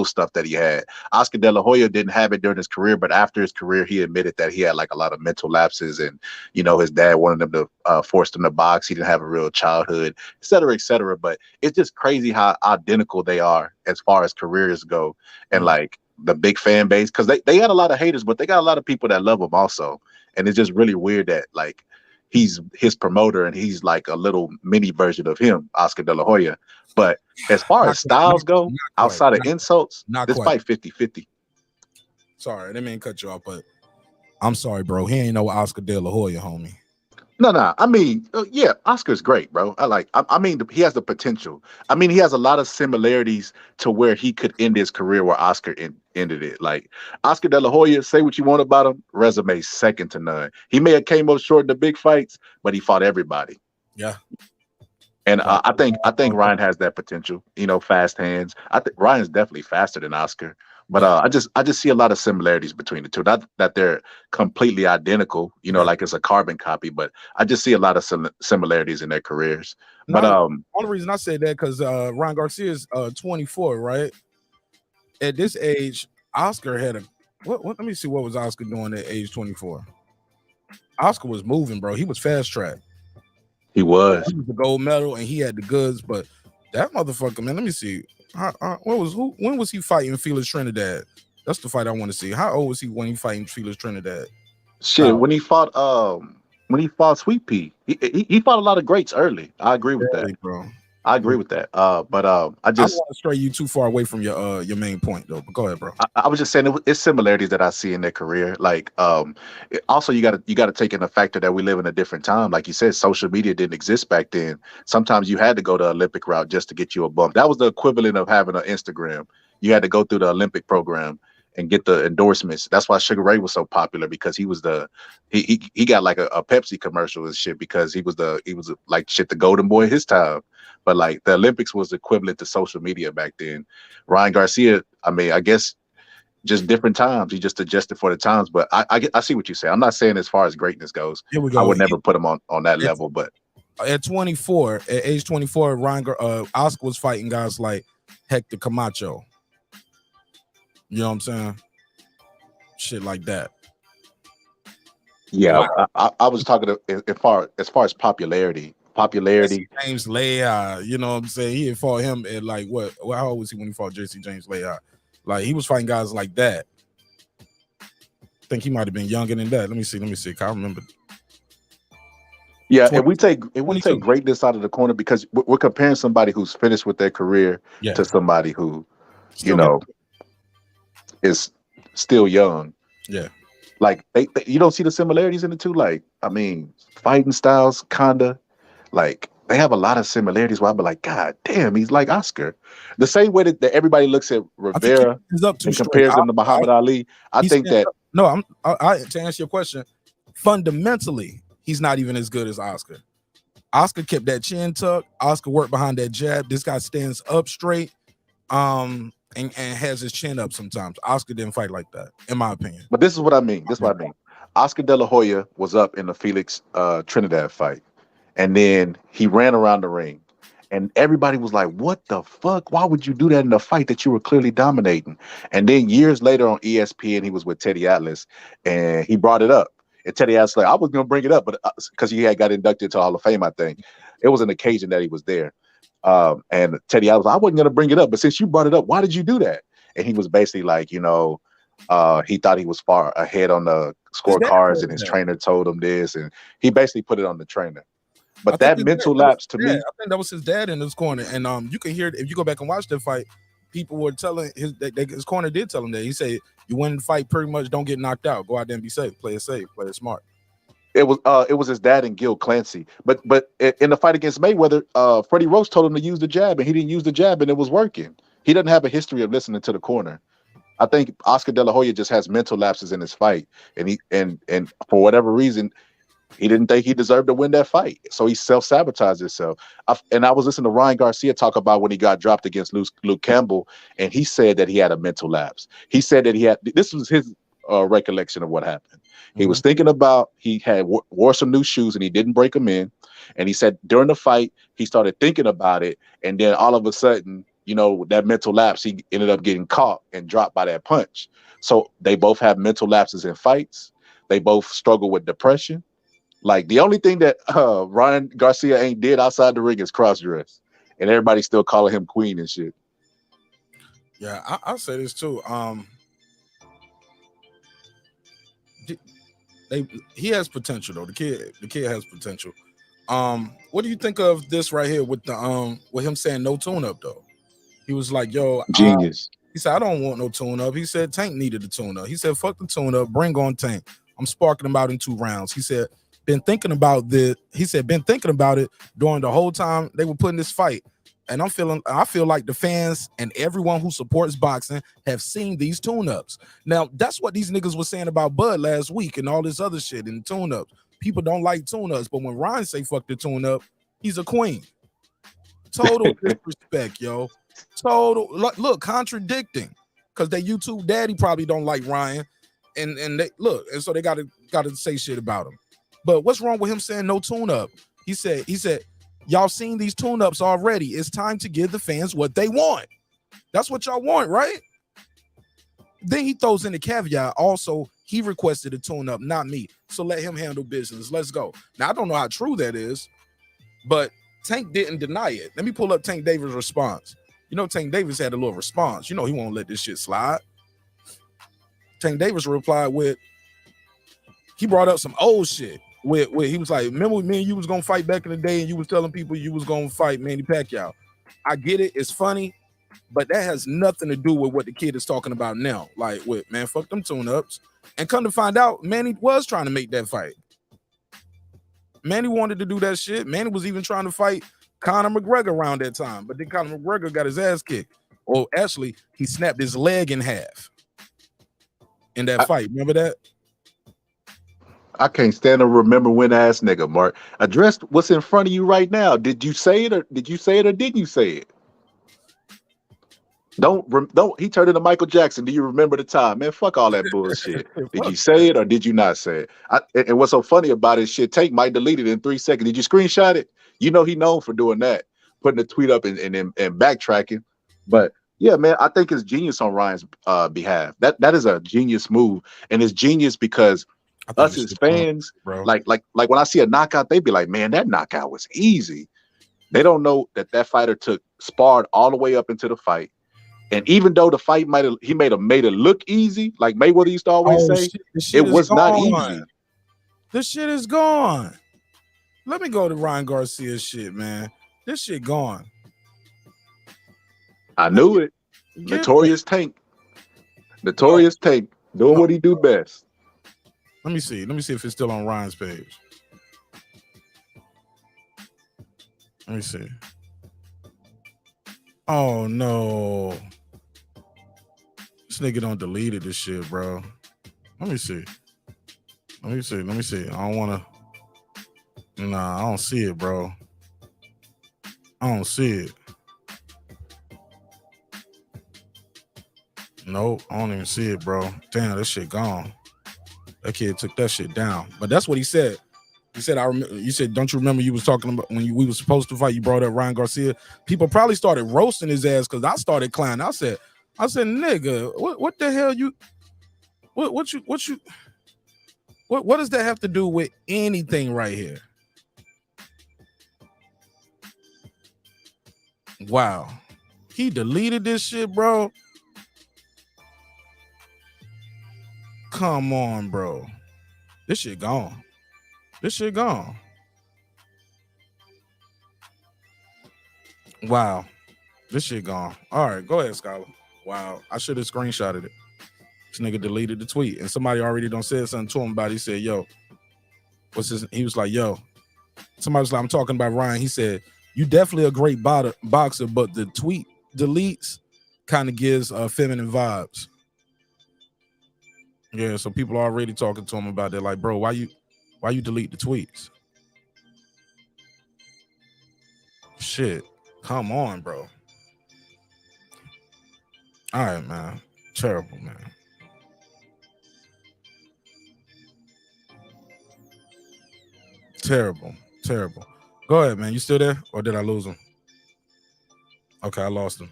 [SPEAKER 9] stuff that he had. Oscar De La Hoya didn't have it during his career, but after his career, he admitted that he had like a lot of mental lapses, and his dad wanted him to force him to box. He didn't have a real childhood, et cetera, et cetera. But it's just crazy how identical they are as far as careers go, and like the big fan base, because they got a lot of haters, but they got a lot of people that love him also. And it's just really weird that like he's his promoter and he's like a little mini version of him, Oscar De La Hoya. But as far as styles go, outside of insults, this fight 50-50.
[SPEAKER 1] Sorry, I didn't mean to cut you off, but I'm sorry, bro. He ain't no Oscar De La Hoya, homie.
[SPEAKER 9] No. I mean, yeah, Oscar's great, bro. I mean, he has the potential. I mean, he has a lot of similarities to where he could end his career where Oscar ended it. Like Oscar De La Hoya, say what you want about him, resume second to none. He may have came up short in the big fights, but he fought everybody.
[SPEAKER 1] Yeah.
[SPEAKER 9] And I think Ryan has that potential. Fast hands. I think Ryan's definitely faster than Oscar. But I just see a lot of similarities between the two. Not that they're completely identical, like it's a carbon copy, but I just see a lot of similarities in their careers. But
[SPEAKER 1] only reason I say that because Ryan Garcia is 24, right? At this age, Oscar had what? Let me see what was Oscar doing at age 24. Oscar was moving, bro. He was fast track.
[SPEAKER 9] He was
[SPEAKER 1] the gold medal, and he had the goods. But that motherfucker, man. Let me see. When was he fighting Felix Trinidad? That's the fight I want to see. How old was he when he fighting Felix Trinidad?
[SPEAKER 9] Shit, when he fought Sweet Pea, he fought a lot of greats early. I agree with that,
[SPEAKER 1] bro.
[SPEAKER 9] I agree with that. But I
[SPEAKER 1] don't want to stray you too far away from your main point though. But go ahead, bro.
[SPEAKER 9] I was just saying it's similarities that I see in their career. Like also you got to take in the factor that we live in a different time. Like you said, social media didn't exist back then. Sometimes you had to go the Olympic route just to get you a bump. That was the equivalent of having an Instagram. You had to go through the Olympic program and get the endorsements. That's why Sugar Ray was so popular, because he was he got like a Pepsi commercial and shit, because he was like shit the golden boy his time. But like the Olympics was equivalent to social media back then. Ryan Garcia, I mean, I guess just different times. He just adjusted for the times. But I see what you say. I'm not saying as far as greatness goes,
[SPEAKER 1] Here we go.
[SPEAKER 9] I would never put him on that level. But
[SPEAKER 1] at age 24, Oscar was fighting guys like Hector Camacho. You know what I'm saying? Shit like that.
[SPEAKER 9] Yeah, wow. I was talking as far as popularity. popularity.
[SPEAKER 1] James Leah, you know what I'm saying? He had fought him at like what? How old was he when he fought Jesse James Leah? Like he was fighting guys like that. I think he might have been younger than that. Let me see. I can't remember.
[SPEAKER 9] Yeah, if we take greatness out of the corner, because we're comparing somebody who's finished with their career to somebody who, is still young.
[SPEAKER 1] Yeah.
[SPEAKER 9] Like they you don't see the similarities in the two. Like, I mean, fighting styles, kinda. Like they have a lot of similarities where I'd be like, God damn, he's like Oscar. The same way that everybody looks at Rivera and compares him to Muhammad Ali. I think that
[SPEAKER 1] to answer your question, fundamentally, he's not even as good as Oscar. Oscar kept that chin tucked. Oscar worked behind that jab. This guy stands up straight, and has his chin up sometimes. Oscar didn't fight like that, in my opinion.
[SPEAKER 9] But this is what I mean. Oscar De La Hoya was up in the Felix Trinidad fight, and then he ran around the ring, and everybody was like, "What the fuck? Why would you do that in a fight that you were clearly dominating?" And then years later on ESPN, he was with Teddy Atlas, and he brought it up. And Teddy Atlas like, I was gonna bring it up, but because he had got inducted to Hall of Fame, I think it was an occasion that he was there. And Teddy Atlas, I wasn't gonna bring it up, but since you brought it up, why did you do that? And he was basically like, he thought he was far ahead on the scorecards, and his trainer told him this, and he basically put it on the trainer. But that mental lapse to me,
[SPEAKER 1] I think that was his dad in his corner, and you can hear it if you go back and watch that fight. People were telling his corner did tell him that. He said, "You win the fight, pretty much don't get knocked out. Go out there and be safe. Play it smart."
[SPEAKER 9] It was his dad and Gil Clancy. But in the fight against Mayweather, Freddie Roach told him to use the jab, and he didn't use the jab, and it was working. He doesn't have a history of listening to the corner. I think Oscar De La Hoya just has mental lapses in his fight, and for whatever reason, he didn't think he deserved to win that fight, so he self-sabotaged himself. I was listening to Ryan Garcia talk about when he got dropped against Luke Campbell, and he said that he had a mental lapse. He said that this was his recollection of what happened. He was thinking about, he had wore some new shoes and he didn't break them in, and he said during the fight he started thinking about it, and then all of a sudden, that mental lapse, he ended up getting caught and dropped by that punch. So they both have mental lapses in fights. They both struggle with depression. Like the only thing that Ryan Garcia ain't did outside the ring is cross dress, and everybody's still calling him queen and shit.
[SPEAKER 1] Yeah, I'll say this too. He has potential though. The kid has potential. What do you think of this right here with the with him saying no tune up though? He was like, "Yo,
[SPEAKER 9] genius."
[SPEAKER 1] He said, "I don't want no tune up." He said, "Tank needed a tune up." He said, "Fuck the tune up. Bring on Tank. I'm sparking him out in 2 rounds." He said, been thinking about it during the whole time they were putting this fight. And I feel like the fans and everyone who supports boxing have seen these tune-ups. Now, that's what these niggas were saying about Bud last week and all this other shit and tune-ups. People don't like tune-ups, but when Ryan say fuck the tune-up, he's a queen. Total disrespect, yo. Total, look, contradicting. Because they YouTube daddy probably don't like Ryan. And they look, and so they gotta say shit about him. But what's wrong with him saying no tune-up? He said, y'all seen these tune-ups already. It's time to give the fans what they want. That's what y'all want, right? Then he throws in the caveat. Also, he requested a tune-up, not me. So let him handle business. Let's go. Now, I don't know how true that is, but Tank didn't deny it. Let me pull up Tank Davis' response. Tank Davis had a little response. He won't let this shit slide. Tank Davis replied with, he brought up some old shit. He was like, remember me and you was gonna fight back in the day and you was telling people you was gonna fight Manny Pacquiao. I get it, it's funny, but that has nothing to do with what the kid is talking about now. Like, man, fuck them tune-ups. And come to find out, Manny was trying to make that fight. Manny wanted to do that shit. Manny was even trying to fight Conor McGregor around that time, but then Conor McGregor got his ass kicked. Or actually, he snapped his leg in half in that fight. Remember that?
[SPEAKER 9] I can't stand a remember when ass nigga, Mark. Address what's in front of you right now. Did you say it or didn't you say it? Don't. He turned into Michael Jackson. Do you remember the time, man? Fuck all that bullshit. Did you say it or did you not say it? And what's so funny about it, shit, Tank might delete it in 3 seconds. Did you screenshot it? He known for doing that, putting the tweet up and backtracking. But yeah, man, I think it's genius on Ryan's behalf. That is a genius move, and it's genius because Us as fans,
[SPEAKER 1] bro.
[SPEAKER 9] like when I see a knockout, they be like, "Man, that knockout was easy." They don't know that fighter sparred all the way up into the fight, and even though the fight made it look easy, like Mayweather used to always say,
[SPEAKER 1] shit, this shit
[SPEAKER 9] it
[SPEAKER 1] is
[SPEAKER 9] was not
[SPEAKER 1] gone.
[SPEAKER 9] easy.
[SPEAKER 1] This shit is gone. Let me go to Ryan Garcia's shit, man. This shit gone.
[SPEAKER 9] I knew it. Notorious Tank. Notorious Tank doing what he do best.
[SPEAKER 1] Let me see. Let me see if it's still on Ryan's page. Let me see. Oh no. This nigga don't deleted this shit, bro. Let me see. Let me see. Let me see. I don't wanna. Nah, I don't see it, bro. I don't see it. Nope, I don't even see it, bro. Damn, that shit gone. That kid took that shit down. But that's what he said. He said, "I remember." You said, "Don't you remember you was talking about when we were supposed to fight? You brought up Ryan Garcia." People probably started roasting his ass because I started clowning. I said, "Nigga, what the hell you? What does that have to do with anything right here?" Wow, he deleted this shit, bro. Come on, bro. This shit gone. This shit gone. Wow. This shit gone. All right, go ahead, Scholar. Wow. I should have screenshotted it. This nigga deleted the tweet. And somebody already done said something to him about it. He said, "Yo, what's this?" He was like, "Yo." Somebody was like, "I'm talking about Ryan." He said, "You definitely a great boxer, but the tweet deletes kind of gives feminine vibes." Yeah, so people are already talking to him about that. Like, bro, why you delete the tweets? Shit. Come on, bro. All right, man. Terrible, man. Terrible. Terrible. Go ahead, man. You still there? Or did I lose him? Okay, I lost him.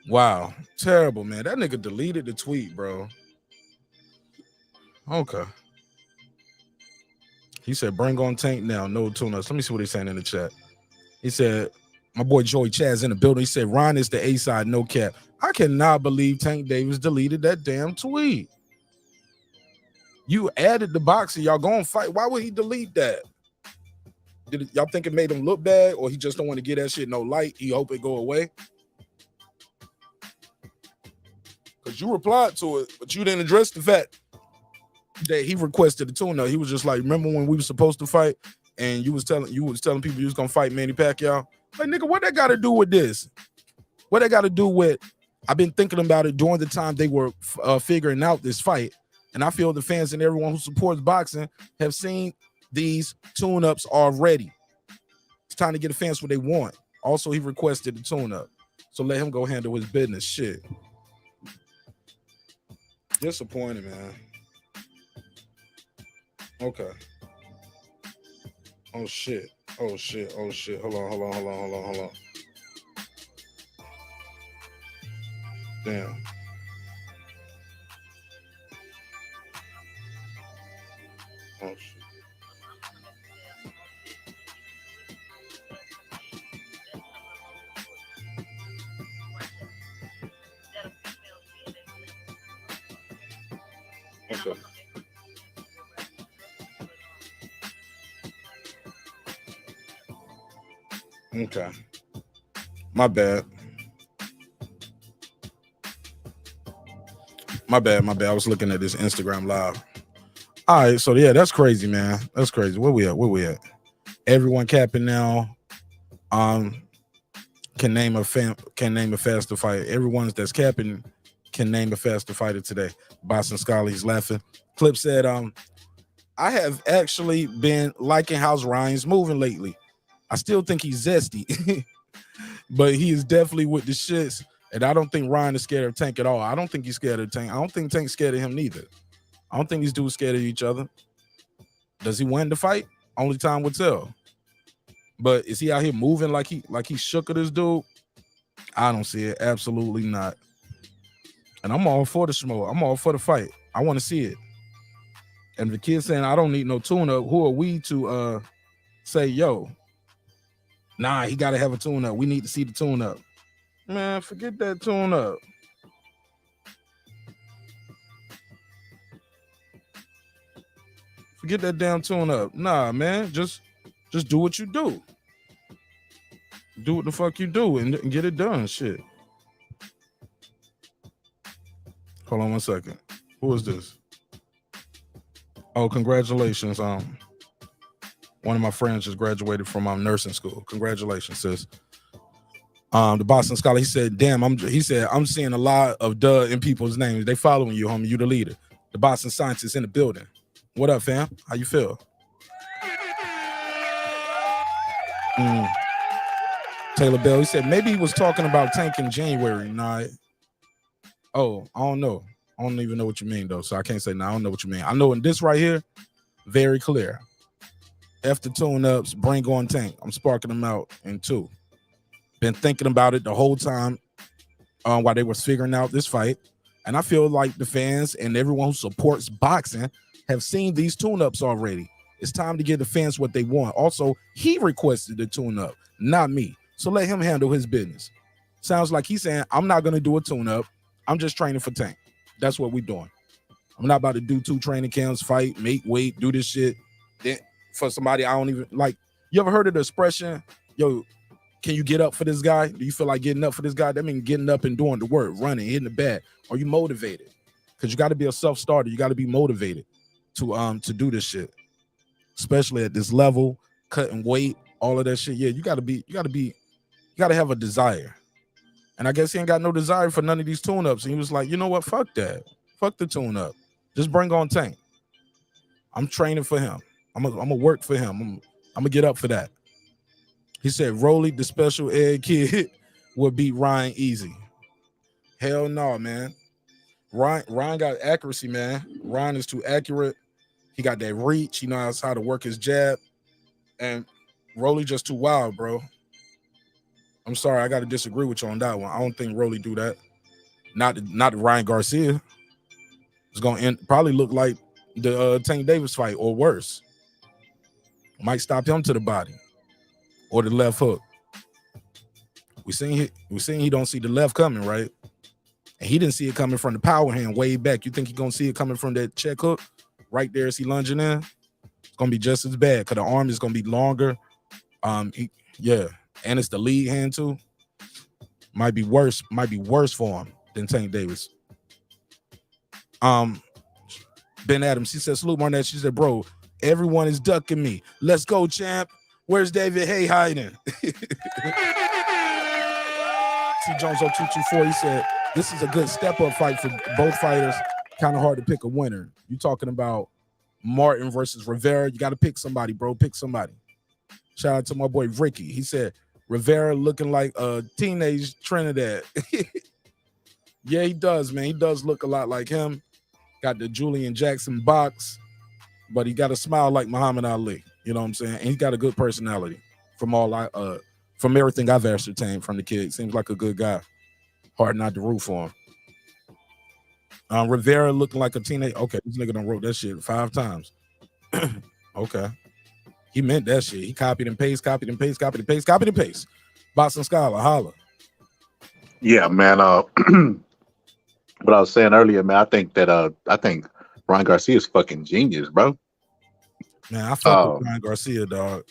[SPEAKER 1] Wow. Terrible, man. That nigga deleted the tweet, bro. Okay. He said, "Bring on Tank now. No tune-ups." Let me see what he's saying in the chat. He said, my boy Joey Chaz in the building. He said, "Ryan is the A-side, no cap." I cannot believe Tank Davis deleted that damn tweet. You added the boxer. Y'all going to fight. Why would he delete that? Y'all think it made him look bad, or he just don't want to get that shit no light? He hope it go away? Because you replied to it, but you didn't address the fact that he requested a tune-up. He was just like, "Remember when we were supposed to fight and you was telling people you was gonna fight Manny Pacquiao?" Like, nigga, what that got to do with this? What that got to do with? I've been thinking about it during the time they were figuring out this fight, and I feel the fans and everyone who supports boxing have seen these tune-ups already. It's time to get the fans what they want. Also, he requested a tune-up, so let him go handle his business. Shit. Disappointed, man. Okay. Oh shit. Oh shit. Oh shit. Hold on. Damn. Oh shit. Okay. Okay. My bad. I was looking at this Instagram live. All right, so yeah, that's crazy, man. That's crazy. Where we at? Everyone capping now. Can name a faster fighter. Everyone that's capping can name a faster fighter today. Boston Scholly's laughing. Clip said, "I have actually been liking how Ryan's moving lately. I still think he's zesty, but he is definitely with the shits. And I don't think Ryan is scared of Tank at all. I don't think he's scared of Tank. I don't think Tank's scared of him neither. I don't think these dudes scared of each other. Does he win the fight? Only time will tell. But is he out here moving like he shook at this dude? I don't see it. Absolutely not. And I'm all for the smoke. I'm all for the fight. I want to see it. And the kid saying, I don't need no tune-up. Who are we to say, yo, nah, he got to have a tune-up. We need to see the tune-up. Man, forget that tune-up. Forget that damn tune-up. Nah, man, just do what you do. Do what the fuck you do and get it done. Shit. Hold on one second. Who is this? Oh, congratulations. One of my friends just graduated from nursing school. Congratulations, sis. The Boston Scholar, he said, damn, I'm seeing a lot of duh in people's names. They following you, homie. You the leader. The Boston scientist in the building. What up, fam? How you feel? Taylor Bell, he said maybe he was talking about Tank in January. Nah. Oh, I don't know. I don't even know what you mean, though. So I can't say, I don't know what you mean. I know in this right here, very clear. F the tune-ups, bring on Tank. I'm sparking them out in 2. Been thinking about it the whole time while they were figuring out this fight. And I feel like the fans and everyone who supports boxing have seen these tune-ups already. It's time to give the fans what they want. Also, he requested the tune-up, not me. So let him handle his business. Sounds like he's saying, I'm not going to do a tune-up. I'm just training for Tank. That's what we're doing. I'm not about to do 2 training camps, fight, make weight, do this shit. Then for somebody I don't even like. You ever heard of the expression, yo, can you get up for this guy? Do you feel like getting up for this guy? That means getting up and doing the work, running, hitting the bat. Are you motivated? Because you got to be a self-starter. You got to be motivated to do this shit. Especially at this level, cutting weight, all of that shit. Yeah, you got to have a desire. And I guess he ain't got no desire for none of these tune-ups. And he was like, you know what? Fuck that. Fuck the tune-up. Just bring on Tank. I'm training for him. I'm gonna work for him. I'm gonna get up for that. He said, Rolly, the special ed kid, would beat Ryan easy. Hell no, man. Ryan got accuracy, man. Ryan is too accurate. He got that reach. He knows how to work his jab. And Rolly just too wild, bro. I'm sorry, I got to disagree with you on that one. I don't think Rolly do that. Not Ryan Garcia. It's going to probably look like the Tank Davis fight or worse. Might stop him to the body or the left hook. We seen he don't see the left coming, right? And he didn't see it coming from the power hand way back. You think he gonna see it coming from that check hook right there as he lunging in? It's gonna be just as bad because the arm is gonna be longer. Yeah, and it's the lead hand too. Might be worse for him than Tank Davis. Ben Adams, she said, salute Marnette. She said, bro, everyone is ducking me. Let's go, champ. Where's David Hay hiding? T. Jones 0224, he said, this is a good step-up fight for both fighters. Kind of hard to pick a winner. You talking about Martin versus Rivera. You got to pick somebody, bro. Pick somebody. Shout out to my boy Ricky. He said, Rivera looking like a teenage Trinidad. Yeah, he does, man. He does look a lot like him. Got the Julian Jackson box, but he got a smile like Muhammad Ali. You know what I'm saying? And he's got a good personality from everything I've ascertained from the kid. Seems like a good guy. Hard not to root for him. Rivera looking like a teenage. Okay, this nigga done wrote that shit 5 times. Okay. He meant that shit. He copied and pasted, copied and pasted, copied and pasted, copied and pasted. Boston Scholar, holla.
[SPEAKER 9] Yeah, man. What I was saying earlier, man, I think Ryan Garcia is fucking genius, bro.
[SPEAKER 1] Man, I fuck with Ryan Garcia, dog.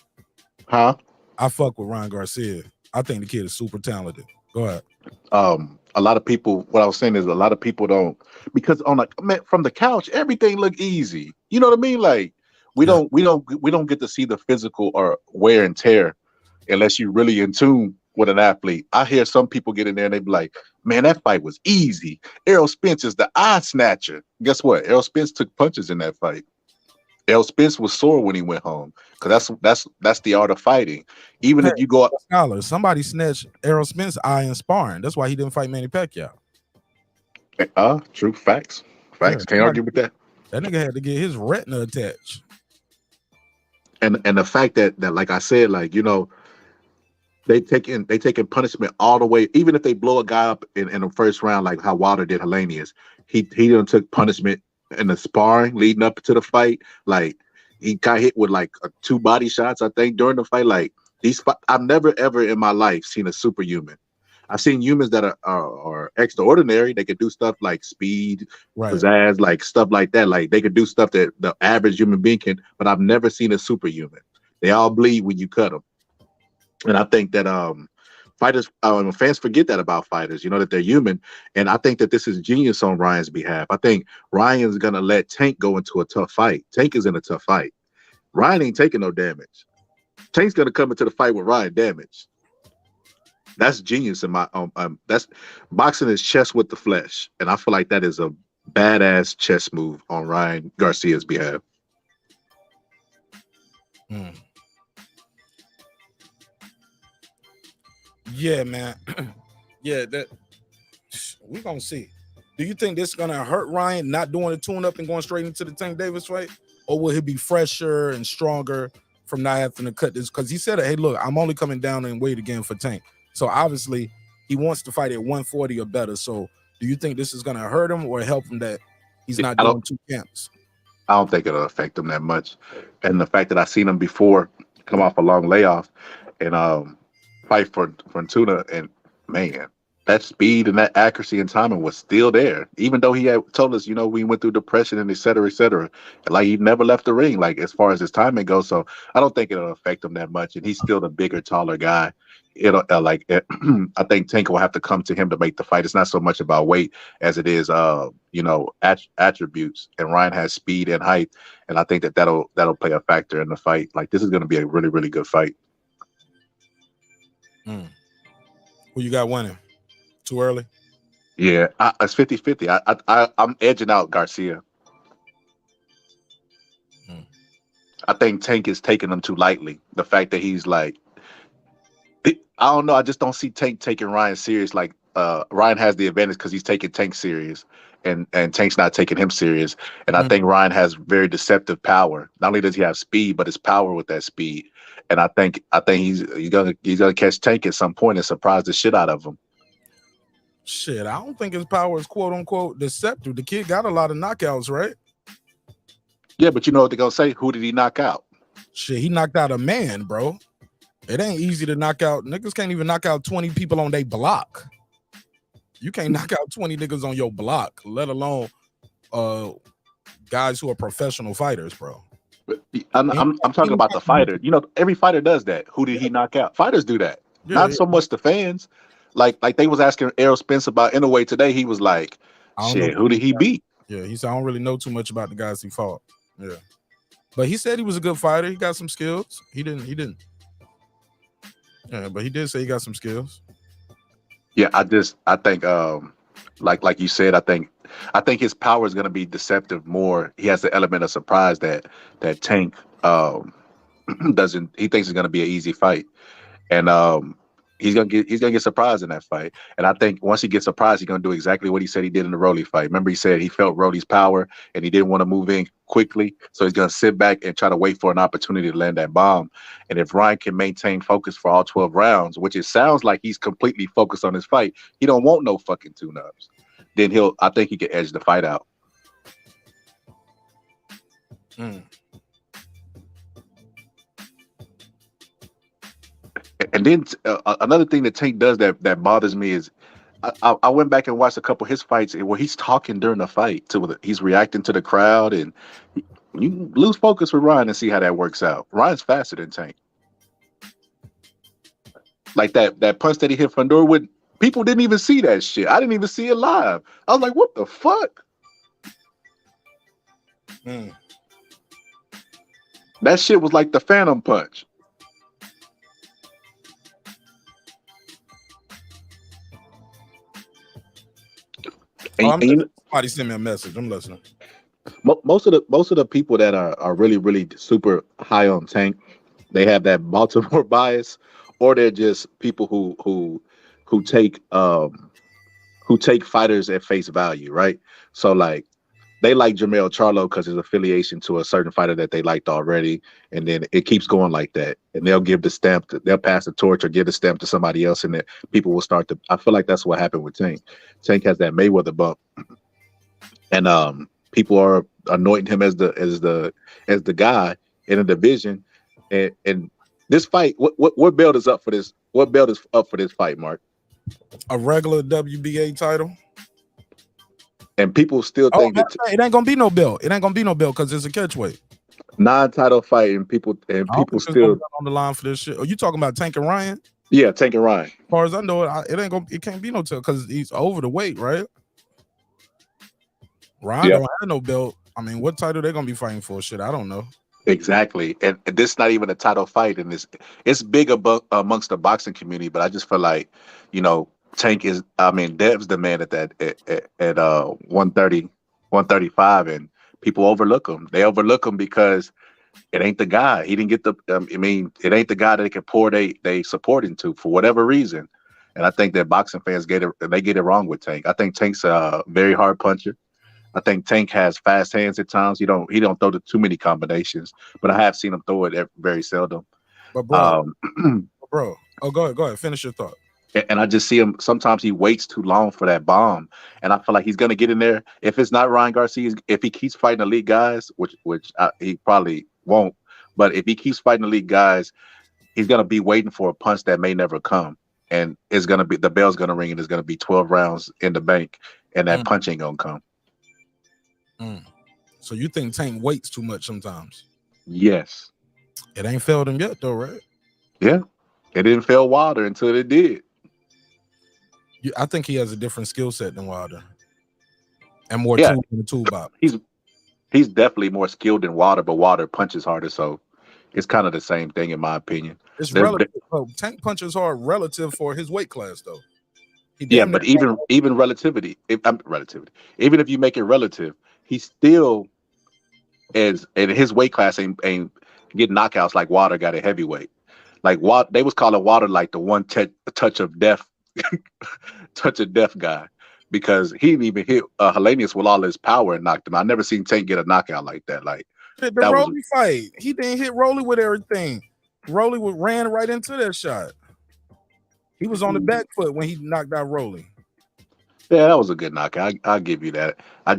[SPEAKER 9] Huh?
[SPEAKER 1] I fuck with Ryan Garcia. I think the kid is super talented. Go ahead.
[SPEAKER 9] A lot of people, what I was saying is a lot of people don't, because from the couch, everything look easy. You know what I mean? Like we don't get to see the physical or wear and tear unless you're really in tune with an athlete. I hear some people get in there and they be like, man, that fight was easy. Errol Spence is the eye snatcher. Guess what? Errol Spence took punches in that fight. Errol Spence was sore when he went home because that's the art of fighting. Even if you go up,
[SPEAKER 1] Scholar, somebody snatched Errol Spence's eye in sparring. That's why he didn't fight Manny Pacquiao.
[SPEAKER 9] True facts. Can't argue with that.
[SPEAKER 1] That nigga had to get his retina attached.
[SPEAKER 9] And the fact that like I said, like, you know, they taking punishment all the way. Even if they blow a guy up in the first round, like how Wilder did Hellenius, he done took punishment in the sparring leading up to the fight. Like he got hit with like 2 body shots, I think, during the fight. Like I've never ever in my life seen a superhuman. I've seen humans that are extraordinary. They could do stuff like speed, pizzazz, like stuff like that. Like they could do stuff that the average human being can. But I've never seen a superhuman. They all bleed when you cut them, and I think that fighters, fans forget that about fighters. You know that they're human, and I think that this is genius on Ryan's behalf. I think Ryan's gonna let Tank go into a tough fight. Tank is in a tough fight. Ryan ain't taking no damage. Tank's gonna come into the fight with Ryan damaged. That's genius in my that's boxing is chess with the flesh, and I feel like that is a badass chess move on Ryan Garcia's behalf.
[SPEAKER 1] Yeah, man. Yeah, that we gonna see. Do you think this is gonna hurt Ryan not doing the tune-up and going straight into the Tank Davis fight, or will he be fresher and stronger from not having to cut this? Because he said, "Hey, look, I'm only coming down in weight again for Tank." So obviously he wants to fight at 140 or better. So do you think this is going to hurt him or help him that he's not doing 2 camps?
[SPEAKER 9] I don't think it'll affect him that much. And the fact that I've seen him before come off a long layoff and fight for Tuna, and man, that speed and that accuracy and timing was still there, even though he had told us, we went through depression and et cetera, et cetera. And like he never left the ring, like as far as his timing goes. So I don't think it'll affect him that much. And he's still the bigger, taller guy. I think Tank will have to come to him to make the fight. It's not so much about weight as it is, attributes. And Ryan has speed and height, and I think that'll play a factor in the fight. Like this is going to be a really, really good fight.
[SPEAKER 1] Who you got winning? Too early?
[SPEAKER 9] Yeah, it's 50-50. I'm edging out Garcia. I think Tank is taking him too lightly. The fact that he's like, I don't know. I just don't see Tank taking Ryan serious. Like Ryan has the advantage because he's taking Tank serious, and Tank's not taking him serious. And I think Ryan has very deceptive power. Not only does he have speed, but his power with that speed. And I think he's gonna catch Tank at some point and surprise the shit out of him.
[SPEAKER 1] Shit, I don't think his power is quote unquote deceptive. The kid got a lot of knockouts, right?
[SPEAKER 9] Yeah, but you know what they're gonna say? Who did he knock out?
[SPEAKER 1] Shit, he knocked out a man, bro. It ain't easy to knock out. Niggas can't even knock out 20 people on their block. You can't knock out 20 niggas on your block, let alone guys who are professional fighters, bro.
[SPEAKER 9] I'm talking about the fighter. Every fighter does that. Who did he knock out? Fighters do that. Not so much the fans. Like they was asking Errol Spence about Inoue today. He was like, shit, who did he beat?
[SPEAKER 1] Yeah, he said, I don't really know too much about the guys he fought. Yeah. But he said he was a good fighter. He got some skills. He didn't. Yeah, but he did say he got some skills.
[SPEAKER 9] Yeah, I think like you said, I think his power is gonna be deceptive more. He has the element of surprise that Tank doesn't. He thinks it's gonna be an easy fight. And he's gonna get surprised in that fight. And I think once he gets surprised, he's gonna do exactly what he said he did in the Rolly fight. Remember, he said he felt Rolly's power and he didn't want to move in quickly, so he's gonna sit back and try to wait for an opportunity to land that bomb. And if Ryan can maintain focus for all 12 rounds, which it sounds like he's completely focused on his fight, he don't want no fucking tune-ups. Then I think he can edge the fight out. And then another thing that Tank does that bothers me is I went back and watched a couple of his fights where he's talking during the fight. He's reacting to the crowd, and you lose focus with Ryan and see how that works out. Ryan's faster than Tank. Like that punch that he hit Fundora with, people didn't even see that shit. I didn't even see it live. I was like, what the fuck? That shit was like the Phantom Punch.
[SPEAKER 1] Somebody send me a message. I'm listening.
[SPEAKER 9] Most of the people that are really, really super high on Tank, they have that Baltimore bias, or they're just people who take fighters at face value, right? So like they like Jermell Charlo because his affiliation to a certain fighter that they liked already, and then it keeps going like that. And they'll give the stamp, they'll pass the torch or give the stamp to somebody else, and then people will start to. I feel like that's what happened with Tank. Tank has that Mayweather bump, and People are anointing him as the guy in the division. And this fight, what belt is up for this? What belt is up for this fight, Mark?
[SPEAKER 1] A regular WBA title.
[SPEAKER 9] And people still think that
[SPEAKER 1] it ain't gonna be no belt. It ain't gonna be no belt because it's a catchweight.
[SPEAKER 9] Non-title fight, and people still
[SPEAKER 1] on the line for this shit. Are you talking about Tank and Ryan?
[SPEAKER 9] Yeah, Tank and Ryan.
[SPEAKER 1] As far as I know, it can't be no title because he's over the weight, right? Ryan don't have no belt. I mean, what title they gonna be fighting for? Shit, I don't know.
[SPEAKER 9] Exactly, and this not even a title fight, and it's big amongst the boxing community. But I just feel like, Tank is. I mean, Dev's the man at 130, 135, and people overlook him. They overlook him because it ain't the guy. He didn't get the. It ain't the guy that they can pour they support into for whatever reason. And I think that boxing fans get it wrong with Tank. I think Tank's a very hard puncher. I think Tank has fast hands at times. He don't throw too many combinations, but I have seen him throw it very seldom.
[SPEAKER 1] But bro, go ahead, finish your thought.
[SPEAKER 9] And I just see him. Sometimes he waits too long for that bomb, and I feel like he's gonna get in there. If it's not Ryan Garcia, if he keeps fighting elite guys, which he probably won't, but if he keeps fighting elite guys, he's gonna be waiting for a punch that may never come, and it's gonna be the bell's gonna ring, and it's gonna be 12 rounds in the bank, and that punch ain't gonna come.
[SPEAKER 1] So you think Tank waits too much sometimes?
[SPEAKER 9] Yes.
[SPEAKER 1] It ain't failed him yet, though, right?
[SPEAKER 9] Yeah, it didn't fail Wilder until it did.
[SPEAKER 1] I think he has a different skill set than Wilder, and more tools in the toolbox.
[SPEAKER 9] He's definitely more skilled than Wilder, but Wilder punches harder, so it's kind of the same thing in my opinion.
[SPEAKER 1] It's relative. Tank punches hard relative for his weight class, though.
[SPEAKER 9] But even relativity, even if you make it relative, he still is in his weight class ain't getting knockouts like Wilder got a heavyweight. Like they was calling Wilder like the one touch of death guy, because he didn't even hit Helenius with all his power and knocked him out. I never seen Tank get a knockout like that. Like
[SPEAKER 1] the Rolly fight, he didn't hit Rolly with everything. Rolly ran right into that shot. He was on the back foot when he knocked out Rolly.
[SPEAKER 9] Yeah, that was a good knockout. I'll give you that. I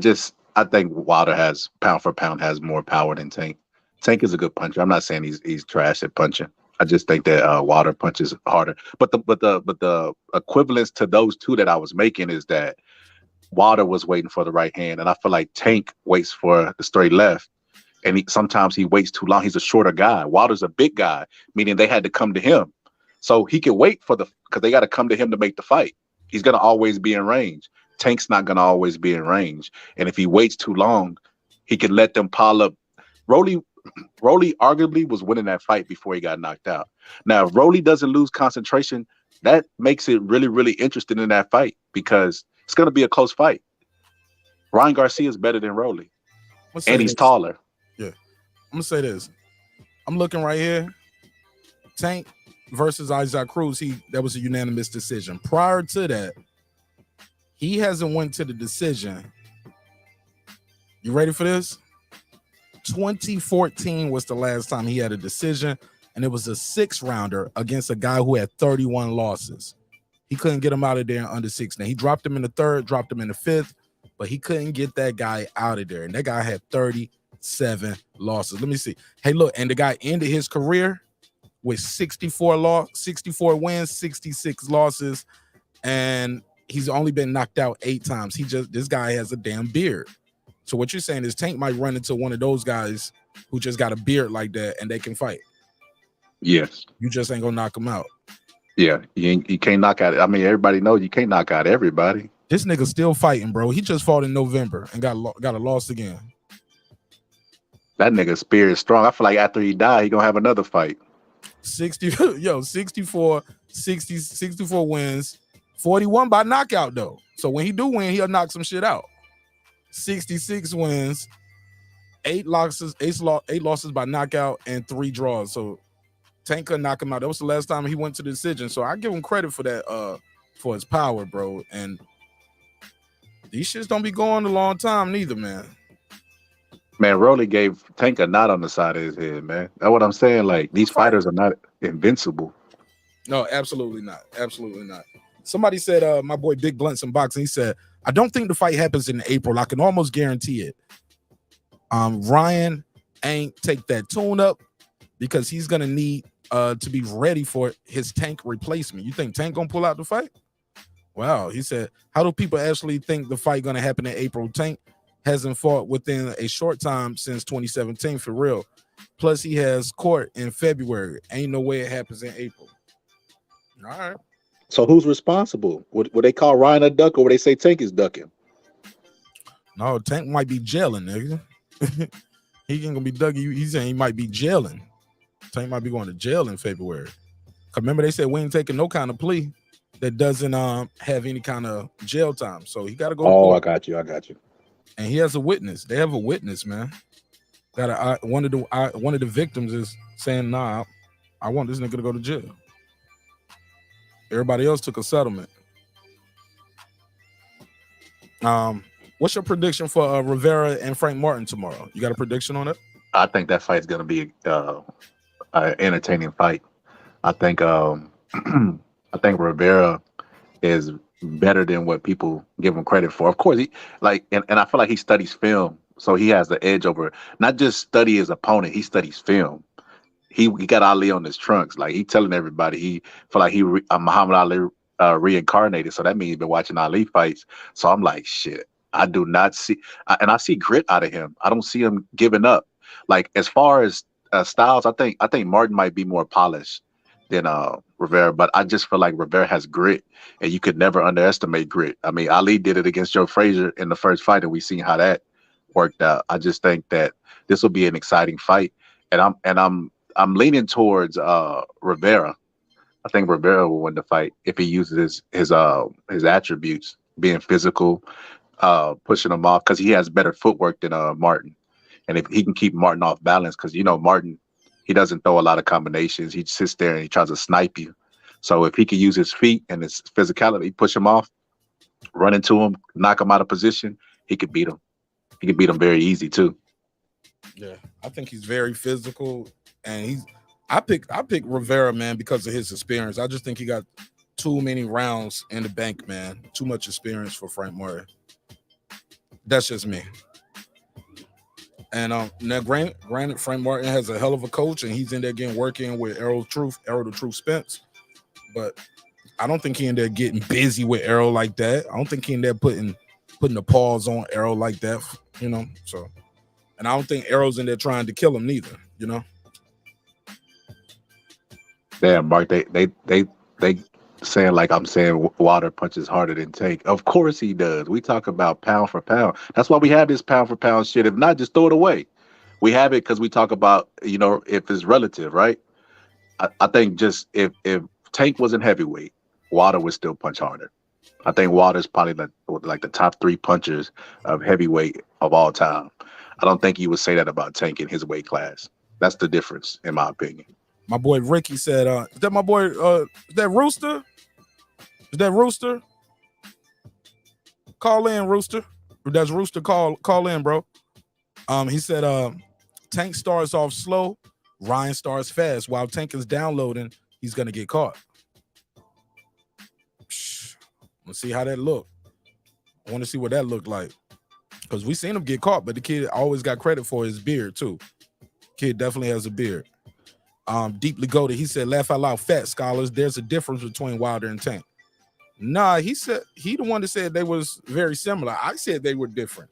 [SPEAKER 9] think Wilder has pound for pound has more power than Tank. Tank is a good puncher. I'm not saying he's trash at punching. I just think that Wilder punches harder. But the equivalence to those two that I was making is that Wilder was waiting for the right hand, and I feel like Tank waits for the straight left, and sometimes he waits too long. He's a shorter guy. Wilder's a big guy, meaning they had to come to him, so he can wait because they got to come to him to make the fight. He's gonna always be in range. Tank's not gonna always be in range, and if he waits too long, he can let them pile up. Rolly arguably was winning that fight before he got knocked out. Now, if Rolly doesn't lose concentration, that makes it really, really interesting in that fight, because it's going to be a close fight. Ryan Garcia is better than Rolly, and he's taller.
[SPEAKER 1] Yeah, I'm going to say this. I'm looking right here. Tank versus Isaac Cruz, that was a unanimous decision. Prior to that, he hasn't went to the decision. You ready for this? 2014 was the last time he had a decision, and it was a 6-rounder against a guy who had 31 losses. He couldn't get him out of there in under 6. Now, he dropped him in the 3rd, dropped him in the 5th, but he couldn't get that guy out of there, and that guy had 37 losses. Let me see. Hey, look, and the guy ended his career with 64 wins, 66 losses, and he's only been knocked out 8 times. This guy has a damn beard. So what you're saying is Tank might run into one of those guys who just got a beard like that and they can fight.
[SPEAKER 9] Yes.
[SPEAKER 1] You just ain't gonna knock him out.
[SPEAKER 9] Yeah, you can't knock out. I mean, everybody knows you can't knock out everybody.
[SPEAKER 1] This nigga still fighting, bro. He just fought in November and got a loss again.
[SPEAKER 9] That nigga's spirit is strong. I feel like after he died, he gonna have another fight.
[SPEAKER 1] 64 wins, 41 by knockout though. So when he do win, he'll knock some shit out. 66 wins, 8 losses by knockout, and 3 draws. So Tank couldn't knock him out. That was the last time he went to the decision. So I give him credit for that, for his power, bro. And these shits don't be going a long time neither, man.
[SPEAKER 9] Man, Rolly gave Tank a knot on the side of his head, man. That's what I'm saying. Like, these fighters are not invincible.
[SPEAKER 1] No, absolutely not. Absolutely not. Somebody said, my boy Big Blunt's in boxing, he said, I don't think the fight happens in April. I can almost guarantee it. Ryan ain't take that tune up because he's gonna need to be ready for his Tank replacement. You think Tank gonna pull out the fight? Wow, he said, how do people actually think the fight gonna happen in April? Tank hasn't fought within a short time since 2017 for real. Plus, he has court in February. Ain't no way it happens in April. All right.
[SPEAKER 9] So who's responsible? Would they call Ryan a duck, or would they say Tank is ducking?
[SPEAKER 1] No, Tank might be jailing, nigga. He ain't gonna be ducking. He's saying he might be jailing. Tank might be going to jail in February. Cause remember they said we ain't taking no kind of plea that doesn't have any kind of jail time. So he got to go.
[SPEAKER 9] Oh, I got you.
[SPEAKER 1] And he has a witness. They have a witness, man. That one of the victims is saying, "Nah, I want this nigga to go to jail." Everybody else took a settlement. What's your prediction for Rivera and Frank Martin tomorrow? You got a prediction on it?
[SPEAKER 9] I think that fight's gonna be an entertaining fight. I think I think Rivera is better than what people give him credit for. Of course, and I feel like he studies film, so he has the edge over not just study his opponent, he studies film. He got Ali on his trunks, like he telling everybody he feel like Muhammad Ali reincarnated. So that means he's been watching Ali fights. So I'm like, shit, I do not see, and I see grit out of him. I don't see him giving up. Like as far as styles, I think Martin might be more polished than Rivera, but I just feel like Rivera has grit, and you could never underestimate grit. I mean, Ali did it against Joe Frazier in the first fight, and we seen how that worked out. I just think that this will be an exciting fight, and I'm leaning towards Rivera. I think Rivera will win the fight if he uses his attributes, being physical, pushing him off, because he has better footwork than Martin, and if he can keep Martin off balance, because Martin, he doesn't throw a lot of combinations. He sits there and he tries to snipe you. So if he can use his feet and his physicality, push him off, run into him, knock him out of position, he could beat him. He could beat him very easy too.
[SPEAKER 1] Yeah, I think he's very physical, and I pick Rivera, man, because of his experience. I just think he got too many rounds in the bank, man. Too much experience for Frank Martin. That's just me. And now, granted, Frank Martin has a hell of a coach, and he's in there getting working with Errol the Truth Spence. But I don't think he in there getting busy with Errol like that. I don't think he in there putting the pause on Errol like that, So, and I don't think Errol's in there trying to kill him neither,
[SPEAKER 9] Damn, Mark, they saying like I'm saying Water punches harder than Tank. Of course he does. We talk about pound for pound. That's why we have this pound for pound shit. If not, just throw it away. We have it because we talk about, if it's relative, right? I think just if Tank wasn't heavyweight, Water would still punch harder. I think Water's probably like the top 3 punchers of heavyweight of all time. I don't think you would say that about Tank in his weight class. That's the difference, in my opinion.
[SPEAKER 1] My boy Ricky said, is that my boy, is that Rooster? Is that Rooster? Call in, Rooster. If that's Rooster, call in, bro. He said, Tank starts off slow, Ryan starts fast. While Tank is downloading, he's going to get caught. Let's see how that look. I want to see what that looked like. Because we seen him get caught, but the kid always got credit for his beard, too. Kid definitely has a beard. Deeply goated, he said, laugh out loud, fat scholars. There's a difference between Wilder and Tank. Nah, he said he the one that said they was very similar. I said they were different.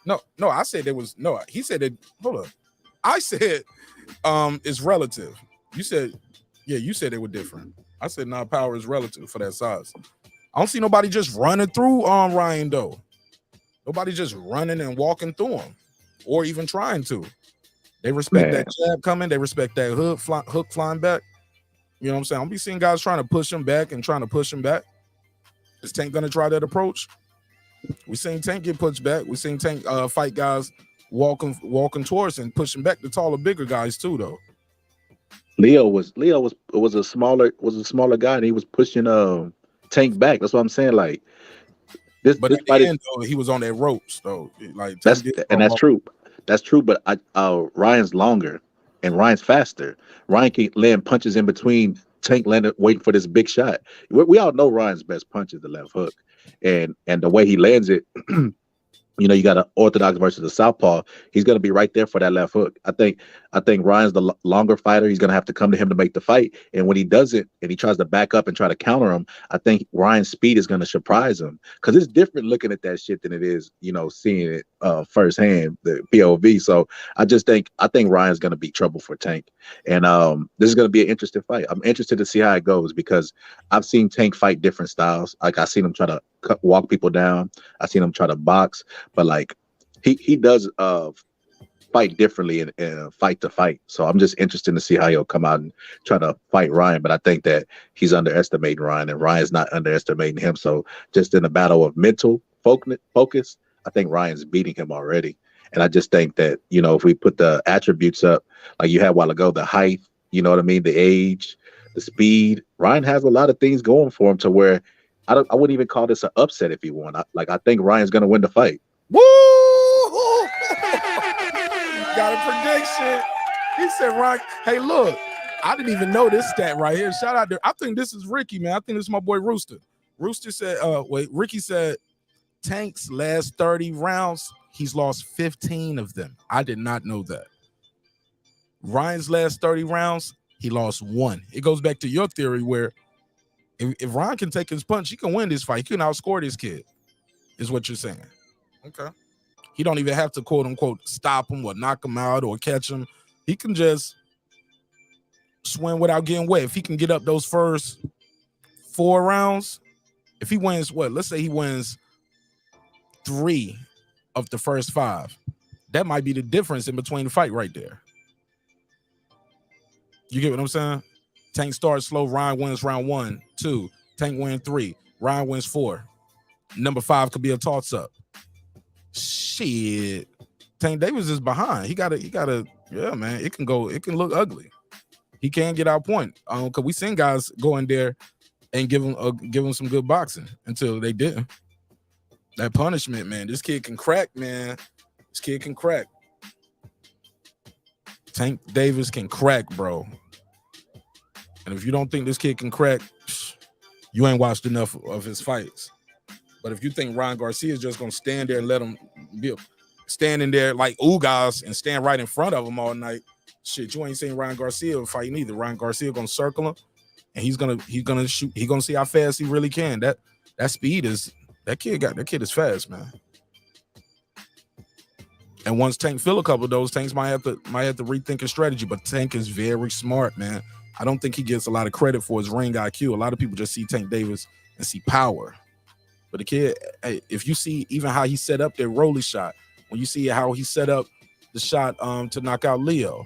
[SPEAKER 1] No, I said they was no. He said that. Hold up. I said it's relative. You said, yeah, you said they were different. I said nah, power is relative for that size. I don't see nobody just running through Ryan though. Nobody just running and walking through him, or even trying to. They respect that jab coming. They respect that hook flying back. You know what I'm saying? I'll be seeing guys trying to push him back. Is Tank going to try that approach? We seen Tank get pushed back. We seen Tank fight guys walking towards and pushing back the taller, bigger guys too, though.
[SPEAKER 9] Leo was a smaller guy, and he was pushing Tank back. That's what I'm saying. Like this,
[SPEAKER 1] but
[SPEAKER 9] this
[SPEAKER 1] at the end, though, he was on that ropes, though. Like
[SPEAKER 9] that's true. That's true, but Ryan's longer and Ryan's faster. Ryan can land punches in between. Tank landed waiting for this big shot. We all know Ryan's best punch is the left hook, and the way he lands it, You know, you got an orthodox versus a southpaw. He's going to be right there for that left hook. I think Ryan's the longer fighter. He's going to have to come to him to make the fight. And when he does it and he tries to back up and try to counter him, I think Ryan's speed is going to surprise him, because it's different looking at that shit than it is, seeing it firsthand, the POV. So I think Ryan's going to be trouble for Tank. And this is going to be an interesting fight. I'm interested to see how it goes, because I've seen Tank fight different styles. Like, I've seen him try to walk people down. I've seen him try to box. But like he does fight differently in fight to fight. So I'm just interested to see how he'll come out and try to fight Ryan. But I think that he's underestimating Ryan, and Ryan's not underestimating him. So just in a battle of mental focus, I think Ryan's beating him already. And I just think that, if we put the attributes up like you had a while ago, the height, you know what I mean, the age, the speed, Ryan has a lot of things going for him to where I wouldn't even call this an upset if he won. I think Ryan's going to win the fight.
[SPEAKER 1] Woo! Got a prediction. He said, Ryan, hey, look, I didn't even know this stat right here. Shout out to, I think this is Ricky, man. I think this is my boy Rooster. Rooster said, Ricky said, Tank's last 30 rounds, he's lost 15 of them. I did not know that. Ryan's last 30 rounds, he lost 1. It goes back to your theory where if Ryan can take his punch, he can win this fight. He can outscore this kid, is what you're saying. Okay. He don't even have to, quote unquote, stop him or knock him out or catch him. He can just swing without getting wet. If he can get up those first 4 rounds, if he wins, let's say he wins 3 of the first 5, that might be the difference in between the fight right there. You get what I'm saying? Tank starts slow, Ryan wins round 1, 2. Tank wins 3, Ryan wins 4. Number 5 could be a toss-up. Shit, Tank Davis is behind. He gotta, yeah, man. It can look ugly. He can get out point. Because we seen guys go in there and give him some good boxing until they didn't. That punishment, man. This kid can crack, man. This kid can crack. Tank Davis can crack, bro. And if you don't think this kid can crack, you ain't watched enough of his fights. But if you think Ryan Garcia is just going to stand there and let him be standing there like Ugas and stand right in front of him all night, shit, you ain't seen Ryan Garcia fight neither. Ryan Garcia going to circle him, and he's gonna shoot. He's gonna see how fast he really can. That speed is that kid is fast, man. And once Tank feel a couple of those, Tanks might have to rethink his strategy. But Tank is very smart, man. I don't think he gets a lot of credit for his ring IQ. A lot of people just see Tank Davis and see power. But the kid, hey, if you see even how he set up their Rolly shot, when you see how he set up the shot to knock out Leo,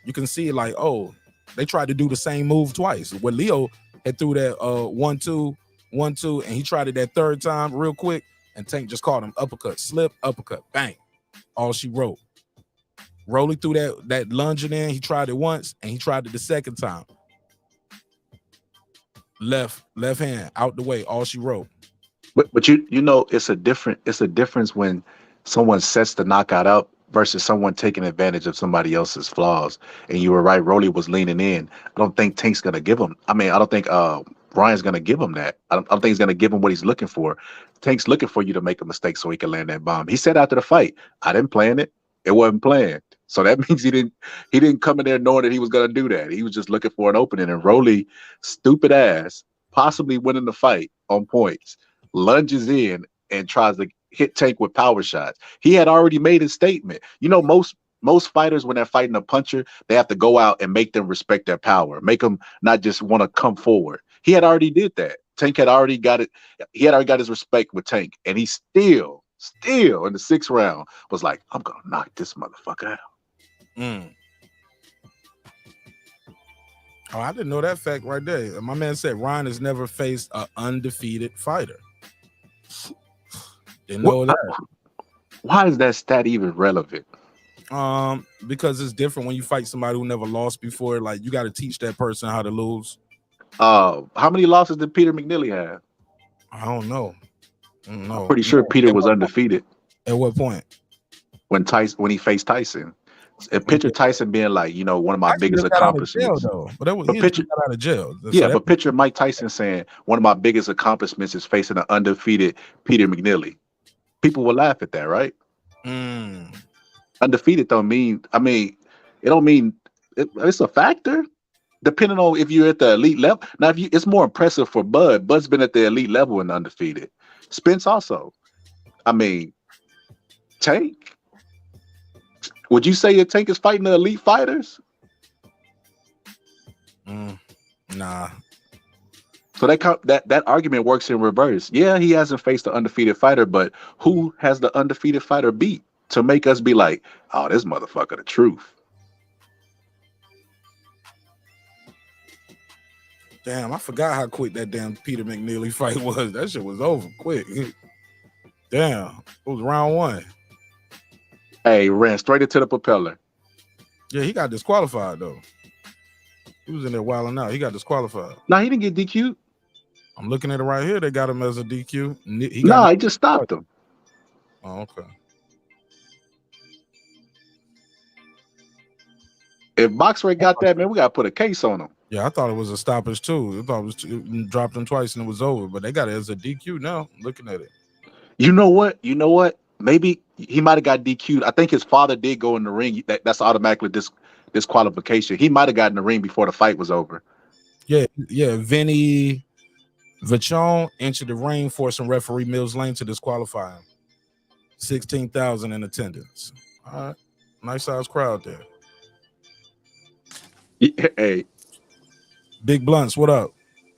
[SPEAKER 1] you can see like, oh, they tried to do the same move twice. When Leo had threw that 1-2, 1-2, and he tried it that third time real quick, and Tank just caught him uppercut, slip, uppercut, bang. All she wrote. Rolly threw that lunging in. He tried it once, and he tried it the second time. Left hand out the way. All she wrote.
[SPEAKER 9] But you know it's a difference when someone sets the knockout up versus someone taking advantage of somebody else's flaws. And you were right, Rolly was leaning in. I don't think Tank's gonna give him. I don't think Ryan's gonna give him that. I don't think he's gonna give him what he's looking for. Tank's looking for you to make a mistake so he can land that bomb. He said after the fight, I didn't plan it. It wasn't planned. So that means he didn't come in there knowing that he was gonna do that. He was just looking for an opening. And Rolly, stupid ass, possibly winning the fight on points, lunges in and tries to hit Tank with power shots. He had already made his statement. You know, most fighters, when they're fighting a puncher, they have to go out and make them respect their power, make them not just want to come forward. He had already did that. Tank had already got it. He had already got his respect with Tank, and he still in the 6th round was like, I'm gonna knock this motherfucker out.
[SPEAKER 1] Oh, I didn't know that fact right there. My man said Ryan has never faced an undefeated fighter. Didn't know that.
[SPEAKER 9] Why is that stat even relevant?
[SPEAKER 1] Because it's different when you fight somebody who never lost before. Like, you got to teach that person how to lose.
[SPEAKER 9] How many losses did Peter McNeely have?
[SPEAKER 1] I don't know.
[SPEAKER 9] I'm pretty sure Peter was undefeated.
[SPEAKER 1] At what point?
[SPEAKER 9] When he faced Tyson. And picture Tyson being like, one of my biggest accomplishments. But picture Mike Tyson saying one of my biggest accomplishments is facing an undefeated Peter McNeely. People will laugh at that, right? Undefeated don't mean. I mean, it don't mean it's a factor. Depending on if you're at the elite level. Now, if you, it's more impressive for Bud. Bud's been at the elite level and undefeated. Spence also. I mean, Tank. Would you say your Tank is fighting the elite fighters?
[SPEAKER 1] Nah.
[SPEAKER 9] So that argument works in reverse. Yeah, he hasn't faced an undefeated fighter, but who has the undefeated fighter beat to make us be like, oh, this motherfucker the truth?
[SPEAKER 1] Damn, I forgot how quick that damn Peter McNeely fight was. That shit was over quick. Damn, it was round 1.
[SPEAKER 9] Hey, ran straight into the propeller.
[SPEAKER 1] Yeah, he got disqualified though. He was in there wilding out. He got disqualified.
[SPEAKER 9] No, he didn't get DQ'd.
[SPEAKER 1] I'm looking at it right here. They got him as a DQ.
[SPEAKER 9] He just stopped him.
[SPEAKER 1] Oh, okay.
[SPEAKER 9] If Boxray got that, man, we gotta put a case on him.
[SPEAKER 1] Yeah, I thought it was a stoppage too. I thought it dropped him twice and it was over. But they got it as a DQ now. Looking at it.
[SPEAKER 9] You know what? Maybe he might have got DQ'd. I think his father did go in the ring. That's automatically disqualification. He might have gotten in the ring before the fight was over.
[SPEAKER 1] Yeah. Vinny Vachon entered the ring, forcing referee Mills Lane to disqualify him. 16,000 in attendance. All right. Nice size crowd there.
[SPEAKER 9] Hey.
[SPEAKER 1] Big Blunts, what up?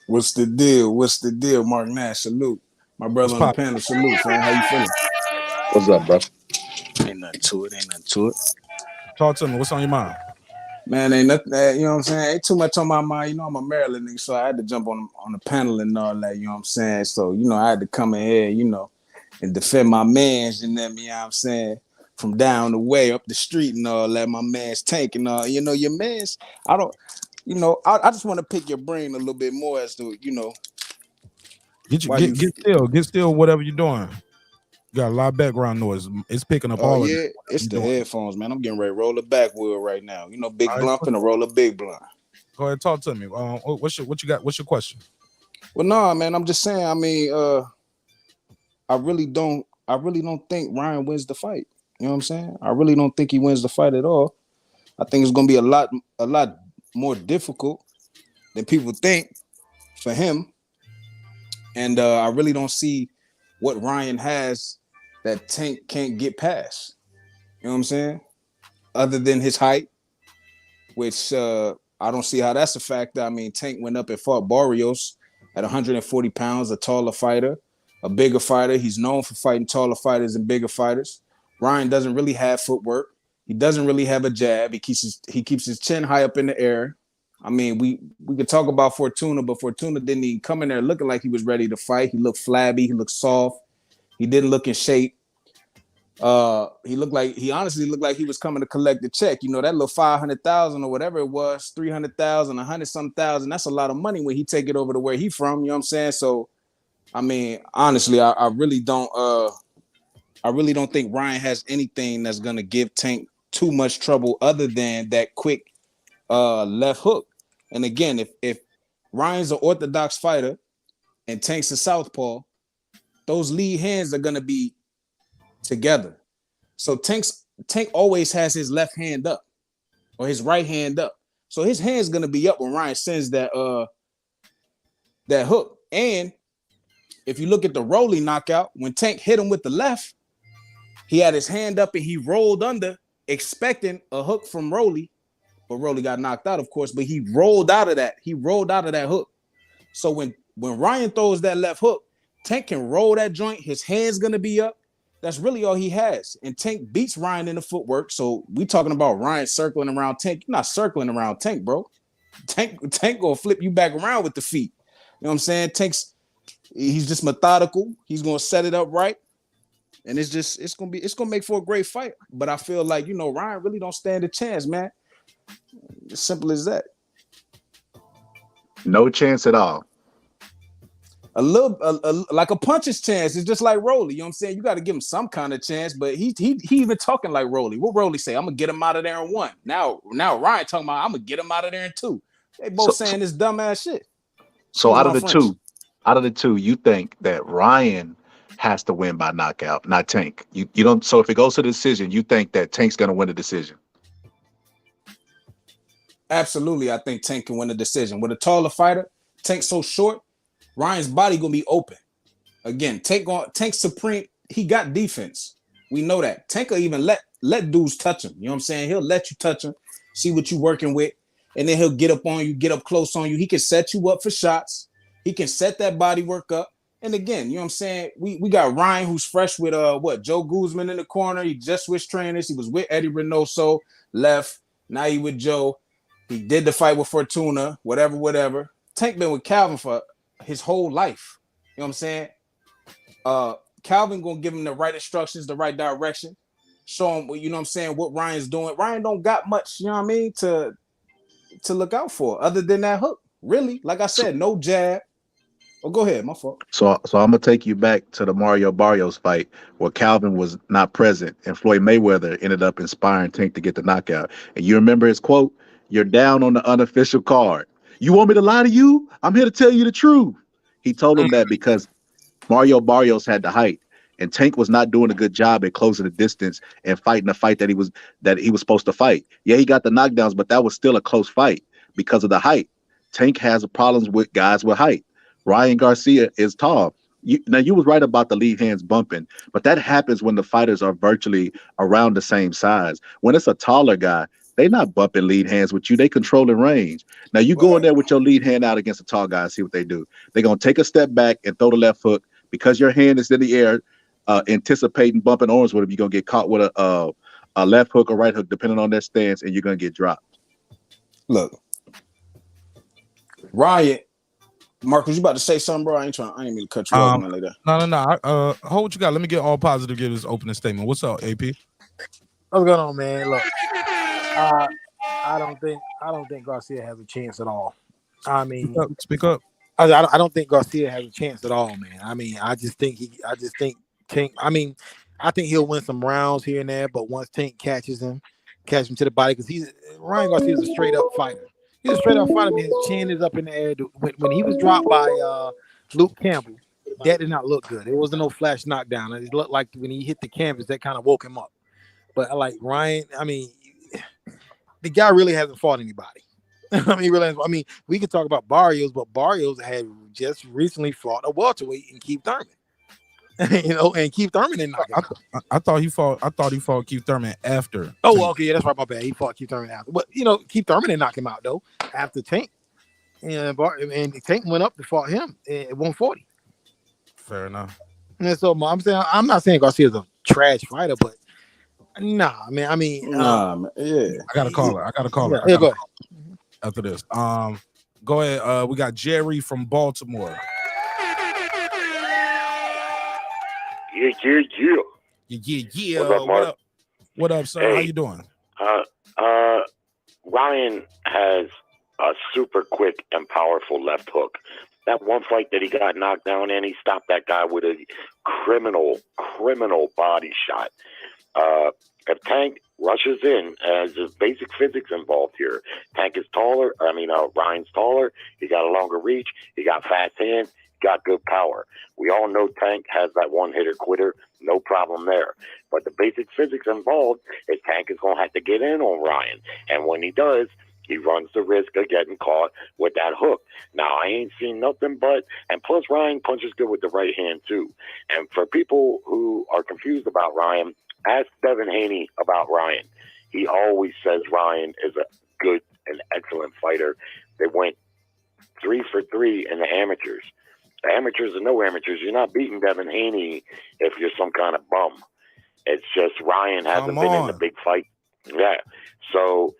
[SPEAKER 10] What's the deal? Mark Nash, salute. My brother on the panel, salute, friend. How you feeling?
[SPEAKER 9] What's up, bro?
[SPEAKER 10] Ain't nothing to it.
[SPEAKER 1] Talk to me. What's on your mind?
[SPEAKER 10] Man, ain't nothing, you know what I'm saying? Ain't too much on my mind. You know, I'm a Maryland nigga, so I had to jump on the panel and all that, you know what I'm saying? So, you know, I had to come in here, you know, and defend my mans, and then, you know what I'm saying? From down the way, up the street and all that, my man's Tank and all, you know, your mans, I just want to pick your brain a little bit more as to, you know.
[SPEAKER 1] Get still, whatever you're doing. You got a lot of background noise. It's picking up all of it.
[SPEAKER 10] It's the headphones, man. I'm getting ready to roll the back wheel right now. You know, big blunt and roll a big blunt.
[SPEAKER 1] Go ahead, talk to me. What you got? What's your question?
[SPEAKER 10] Well, no, man. I'm just saying. I mean, I really don't think Ryan wins the fight. You know what I'm saying? I really don't think he wins the fight at all. I think it's gonna be a lot more difficult than people think for him. And I really don't see what Ryan has that Tank can't get past. You know what I'm saying? Other than his height, which I don't see how that's a factor. I mean, Tank went up and fought Barrios at 140 pounds, a taller fighter, a bigger fighter. He's known for fighting taller fighters and bigger fighters. Ryan doesn't really have footwork. He doesn't really have a jab. He keeps his chin high up in the air. I mean, we could talk about Fortuna, but Fortuna didn't even come in there looking like he was ready to fight. He looked flabby. He looked soft. He didn't look in shape. He honestly looked like he was coming to collect the check. You know, that little 500,000 or whatever it was, 300,000, 100-some thousand. That's a lot of money when he take it over to where he from. You know what I'm saying? So, I mean, honestly, I really don't think Ryan has anything that's gonna give Tank too much trouble other than that quick left hook. And again, if Ryan's an orthodox fighter and Tank's a southpaw, those lead hands are gonna be together. So Tank always has his left hand up or his right hand up. So his hand's gonna be up when Ryan sends that hook. And if you look at the Rolly knockout, when Tank hit him with the left, he had his hand up and he rolled under, expecting a hook from Rolly. But Rolly got knocked out, of course, but he rolled out of that. He rolled out of that hook. So when Ryan throws that left hook, Tank can roll that joint. His hand's going to be up. That's really all he has. And Tank beats Ryan in the footwork. So we talking about Ryan circling around Tank. You're not circling around Tank, bro. Tank going to flip you back around with the feet. You know what I'm saying? He's just methodical. He's going to set it up right. And it's going to make for a great fight. But I feel like, you know, Ryan really don't stand a chance, man. As simple as that.
[SPEAKER 9] No chance at all.
[SPEAKER 10] Like a puncher's chance. It's just like Rolly. You know what I'm saying? You got to give him some kind of chance, but he even talking like Rolly. What Rolly say? I'm gonna get him out of there in 1. Now Ryan talking about I'm gonna get him out of there in 2. They both saying this dumbass shit.
[SPEAKER 9] So out of the two, you think that Ryan has to win by knockout, not Tank. You don't. So if it goes to the decision, you think that Tank's going to win the decision?
[SPEAKER 10] Absolutely, I think Tank can win the decision. With a taller fighter, Tank's so short, Ryan's body gonna be open. Again, Tank supreme. He got defense. We know that. Tank will even let dudes touch him. You know what I'm saying? He'll let you touch him, see what you're working with, and then he'll get up on you, get up close on you. He can set you up for shots. He can set that body work up. And again, you know what I'm saying? We got Ryan, who's fresh with Joe Guzman in the corner. He just switched trainers. He was with Eddie Reynoso, left. Now he with Joe. He did the fight with Fortuna, whatever. Tank been with Calvin for his whole life. You know what I'm saying? Calvin gonna give him the right instructions, the right direction, show him, you know what I'm saying, what Ryan's doing. Ryan don't got much, you know what I mean, to look out for other than that hook. Really, like I said, no jab. Oh, go ahead, my fault.
[SPEAKER 9] So I'm gonna take you back to the Mario Barrios fight where Calvin was not present and Floyd Mayweather ended up inspiring Tank to get the knockout. And you remember his quote, "You're down on the unofficial card. You want me to lie to you? I'm here to tell you the truth." He told him that because Mario Barrios had the height, and Tank was not doing a good job at closing the distance and fighting the fight that he was supposed to fight. Yeah, he got the knockdowns, but that was still a close fight because of the height. Tank has problems with guys with height. Ryan Garcia is tall. You was right about the lead hands bumping, but that happens when the fighters are virtually around the same size. When it's a taller guy, they not bumping lead hands with you. They controlling range. Now you go in there with your lead hand out against a tall guy and see what they do. They're going to take a step back and throw the left hook because your hand is in the air, anticipating bumping arms with him. You're going to get caught with a left hook or right hook, depending on their stance, and you're going to get dropped.
[SPEAKER 10] Look, Ryan, Marcus, you about to say something, bro? I ain't mean to cut you off, man, like that.
[SPEAKER 1] No. Hold what you got. Let me get all positive. Give his opening statement. What's up, AP?
[SPEAKER 11] What's going on, man? Look, I don't think Garcia has a chance at all. I mean,
[SPEAKER 1] speak up.
[SPEAKER 11] I don't think Garcia has a chance at all, man. I mean, I just think Tank. I mean, I think he'll win some rounds here and there, but once Tank catches him to the body, because Ryan Garcia is a straight up fighter. He's a straight up fighter. I mean, his chin is up in the air. When he was dropped by Luke Campbell, that did not look good. It wasn't no flash knockdown. It looked like when he hit the canvas, that kind of woke him up. But like Ryan, I mean, the guy really hasn't fought anybody. I mean, we can talk about Barrios, but Barrios had just recently fought a welterweight in Keith Thurman. And Keith Thurman didn't knock him out.
[SPEAKER 1] I thought he fought Keith Thurman after.
[SPEAKER 11] Oh, well, okay, yeah, that's right. My bad. He fought Keith Thurman after, but Keith Thurman didn't knock him out though. After Tank, and Tank went up to fight him at 140.
[SPEAKER 1] Fair enough.
[SPEAKER 11] And so I'm not saying Garcia's a trash fighter, but nah, man. I mean,
[SPEAKER 10] yeah.
[SPEAKER 1] I got a caller.
[SPEAKER 11] Yeah, go ahead.
[SPEAKER 1] After this, go ahead. We got Jerry from Baltimore.
[SPEAKER 12] Yeah. What's up, Mark?
[SPEAKER 1] What up, sir?
[SPEAKER 12] Hey,
[SPEAKER 1] how you doing?
[SPEAKER 12] Ryan has a super quick and powerful left hook. That one fight that he got knocked down in, he stopped that guy with a criminal body shot. If Tank rushes in, as there's basic physics involved here. Tank is taller. Ryan's taller. He got a longer reach. He got fast hands. Got good power. We all know Tank has that one-hitter quitter. No problem there. But the basic physics involved is Tank is going to have to get in on Ryan. And when he does, he runs the risk of getting caught with that hook. Now, I ain't seen nothing but, and plus Ryan punches good with the right hand too. And for people who are confused about Ryan, ask Devin Haney about Ryan. He always says Ryan is a good and excellent fighter. They went 3 for 3 in the amateurs. The amateurs and no amateurs, you're not beating Devin Haney if you're some kind of bum. It's just Ryan hasn't been in the big fight. Yeah. So,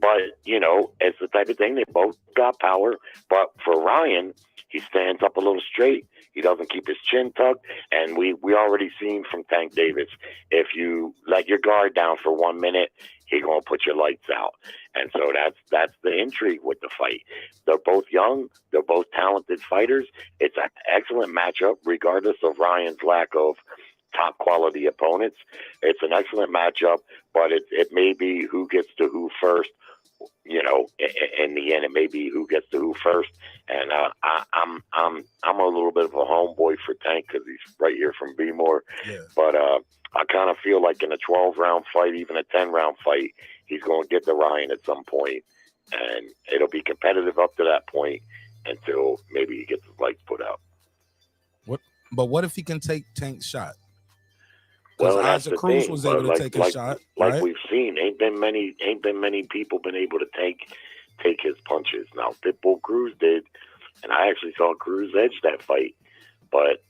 [SPEAKER 12] but, it's the type of thing. They both got power. But for Ryan, he stands up a little straight. He doesn't keep his chin tucked. And we already seen from Tank Davis, if you let your guard down for 1 minute, he going to put your lights out. And so that's the intrigue with the fight. They're both young. They're both talented fighters. It's an excellent matchup, regardless of Ryan's lack of top quality opponents. It's an excellent matchup, but it may be who gets to who first. You know, in the end, it may be who gets to who first. And I'm a little bit of a homeboy for Tank because he's right here from Bmore.
[SPEAKER 1] Yeah.
[SPEAKER 12] But I kind of feel like in a 12-round fight, even a 10-round fight, he's going to get to Ryan at some point, and it'll be competitive up to that point until maybe he gets his lights put out.
[SPEAKER 1] But what if he can take Tank's shot?
[SPEAKER 12] Well,
[SPEAKER 1] Because
[SPEAKER 12] that's
[SPEAKER 1] Isaac
[SPEAKER 12] the
[SPEAKER 1] Cruz
[SPEAKER 12] thing.
[SPEAKER 1] was able to take a shot, right?
[SPEAKER 12] Like we've seen, ain't been many people been able to take his punches. Now Pitbull Cruz did, and I actually saw Cruz edge that fight, but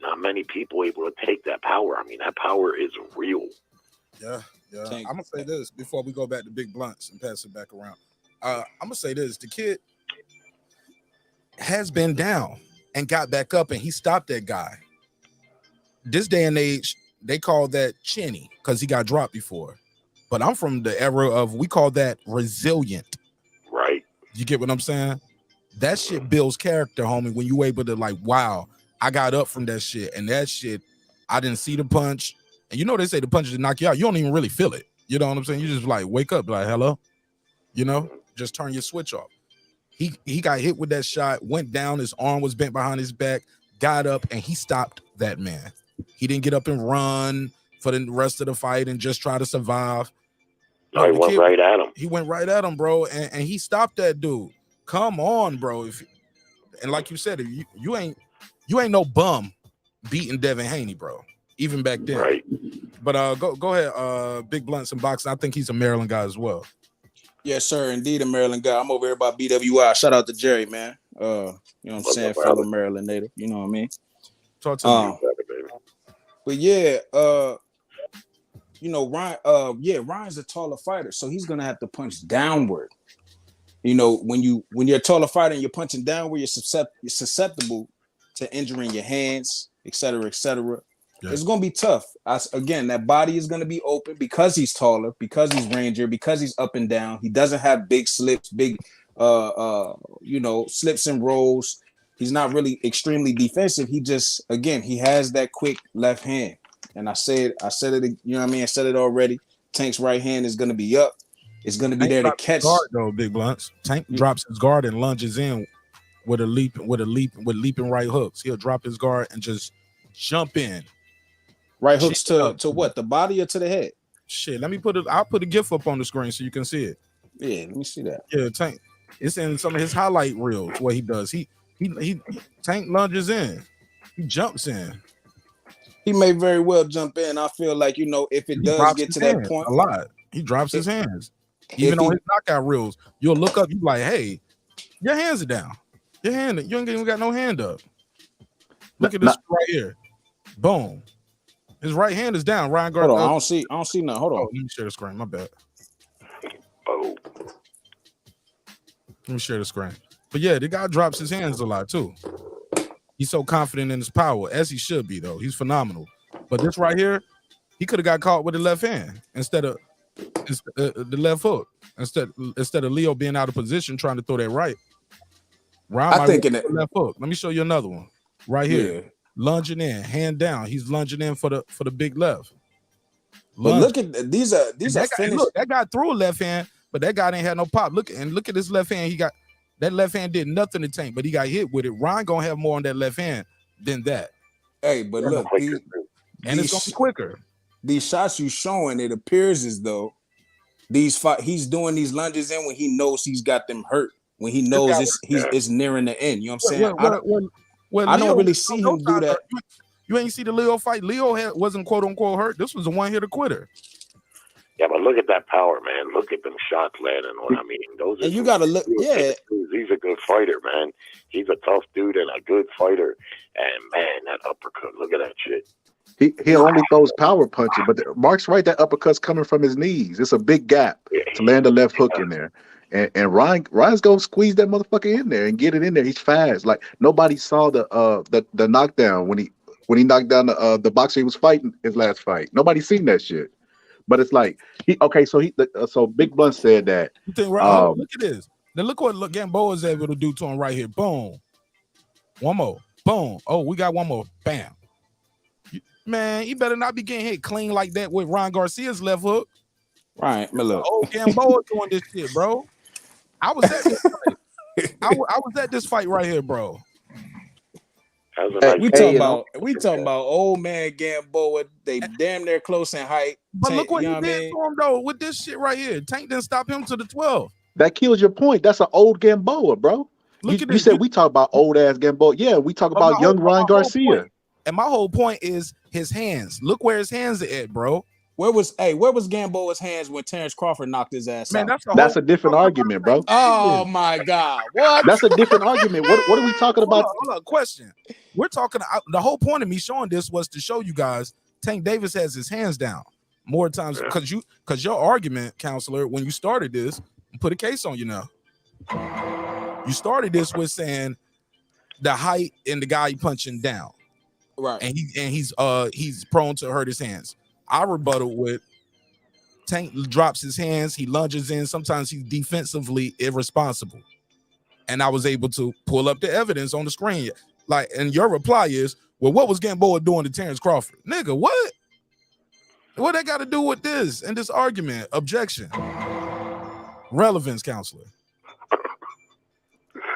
[SPEAKER 12] not many people able to take that power. I mean, that power is real.
[SPEAKER 1] Yeah. I'm gonna say this before we go back to Big Blunts and pass it back around. I'm gonna say this: the kid has been down and got back up, and he stopped that guy. This day and age, they call that chinny because he got dropped before. But I'm from the era of, we call that resilient.
[SPEAKER 12] Right.
[SPEAKER 1] You get what I'm saying? That shit builds character, homie, when you able to like, wow, I got up from that shit. And that shit, I didn't see the punch. And you know they say the punch to knock you out. You don't even really feel it. You know what I'm saying? You just like wake up like, hello? You know? Just turn your switch off. He got hit with that shot, went down, his arm was bent behind his back, got up, and he stopped that man. He didn't get up and run for the rest of the fight and just try to survive.
[SPEAKER 12] No, he went right at him.
[SPEAKER 1] He went right at him, bro, and he stopped that dude. Come on, bro. And like you said, you ain't no bum beating Devin Haney, bro. Even back then.
[SPEAKER 12] Right.
[SPEAKER 1] But go ahead, Big Blunts and Boxing. I think he's a Maryland guy as well.
[SPEAKER 10] Yes, sir. Indeed, a Maryland guy. I'm over here by BWI. Shout out to Jerry, man. You know what I'm saying? Fellow Maryland native. You know what I mean?
[SPEAKER 1] Talk to me.
[SPEAKER 10] But yeah, you know, Ryan's a taller fighter, so he's gonna have to punch downward. You know, when you're a taller fighter and you're punching downward, you're susceptible to injuring your hands, et cetera, et cetera. Yeah. It's gonna be tough. Again, that body is gonna be open because he's taller, because he's rangier, because he's up and down. He doesn't have big slips, slips and rolls. He's not really extremely defensive. He just, again, he has that quick left hand. And I said it, you know what I mean? I said it already. Tank's right hand is gonna be up. It's gonna be there to catch.
[SPEAKER 1] Guard, though, Big Blunts. Tank drops his guard and lunges in with leaping right hooks. He'll drop his guard and just jump in.
[SPEAKER 10] Right hooks to what? The body or to the head?
[SPEAKER 1] Shit, I'll put a GIF up on the screen so you can see it.
[SPEAKER 10] Yeah, let me see that.
[SPEAKER 1] Yeah, Tank. It's in some of his highlight reels what he does. He Tank lunges in. He jumps in.
[SPEAKER 10] He may very well jump in. I feel like, you know, if it does get to that point.
[SPEAKER 1] A lot. He drops his hands. Even on his knockout reels, you'll look up, you like, hey, your hands are down. You ain't even got no hand up. Look at this right here. Boom. His right hand is down. Ryan Garcia.
[SPEAKER 10] Hold on, I don't see nothing. Hold on.
[SPEAKER 1] Let me share the screen. My bad.
[SPEAKER 12] Oh.
[SPEAKER 1] Let me share the screen. But yeah, the guy drops his hands a lot too. He's so confident in his power, as he should be, though. He's phenomenal. But this right here, he could have got caught with the left hand instead of the left hook. Instead of Leo being out of position trying to throw that right. Ryan, I think in that left hook. Let me show you another one right here. Yeah. Lunging in, hand down. He's lunging in for the big left.
[SPEAKER 10] But look at these are finished.
[SPEAKER 1] Look, that guy threw a left hand, but that guy didn't have no pop. Look at his left hand. He got that left hand did nothing to Tank, but he got hit with it. Ryan gonna have more on that left hand than that.
[SPEAKER 10] Hey, but look,
[SPEAKER 1] it's gonna be quicker.
[SPEAKER 10] These shots you showing, it appears as though he's doing these lunges in when he knows he's got them hurt. When he knows it's nearing the end. You know what I'm saying? I don't really see him do that.
[SPEAKER 1] You ain't see the Leo fight. Leo wasn't quote unquote hurt. This was a one-hitter quitter.
[SPEAKER 12] Yeah, but look at that power, man. Look at them shots landing on. I mean, those.
[SPEAKER 10] And you got to look. Yeah,
[SPEAKER 12] he's a good fighter, man. He's a tough dude and a good fighter. And man, that uppercut. Look at that shit.
[SPEAKER 9] He only throws power punches, but Mark's right. That uppercut's coming from his knees. It's a big gap to land a left hook in there. And Ryan's gonna squeeze that motherfucker in there and get it in there. He's fast. Like nobody saw the knockdown when he knocked down the boxer he was fighting his last fight. Nobody seen that shit. But it's like so Big Blunt said that.
[SPEAKER 1] Look at this. Now look what Gamboa is able to do to him right here. Boom. One more. Boom. Oh, we got one more. Bam. Man, you better not be getting hit clean like that with Ryan Garcia's left hook.
[SPEAKER 10] Right, but look,
[SPEAKER 1] old Gamboa doing this shit, bro. I was at this fight. I was at this fight right here, bro.
[SPEAKER 10] We talking about old man Gamboa. They damn near close in height.
[SPEAKER 1] But look what he did to him though with this shit right here. Tank didn't stop him to the 12.
[SPEAKER 9] That kills your point. That's an old Gamboa, bro. You said we talk about old ass Gamboa. Yeah, we talk about young Ryan Garcia.
[SPEAKER 1] And my whole point is his hands. Look where his hands are at, bro.
[SPEAKER 10] Where was Gamboa's hands when Terrence Crawford knocked his ass out?
[SPEAKER 9] That's a different argument, bro.
[SPEAKER 10] Oh my God. What?
[SPEAKER 9] That's a different argument. What are we talking about?
[SPEAKER 1] Hold on, question. We're talking the whole point of me showing this was to show you guys Tank Davis has his hands down more times because your argument, counselor, when you started this, put a case on you now. You started this with saying the height and the guy punching down.
[SPEAKER 10] Right.
[SPEAKER 1] And he's prone to hurt his hands. I rebuttal with Tank drops his hands, he lunges in. Sometimes he's defensively irresponsible. And I was able to pull up the evidence on the screen. Like, and your reply is, well, what was Gamboa doing to Terrence Crawford? Nigga, what? What that got to do with this and this argument? Objection. Relevance, counselor.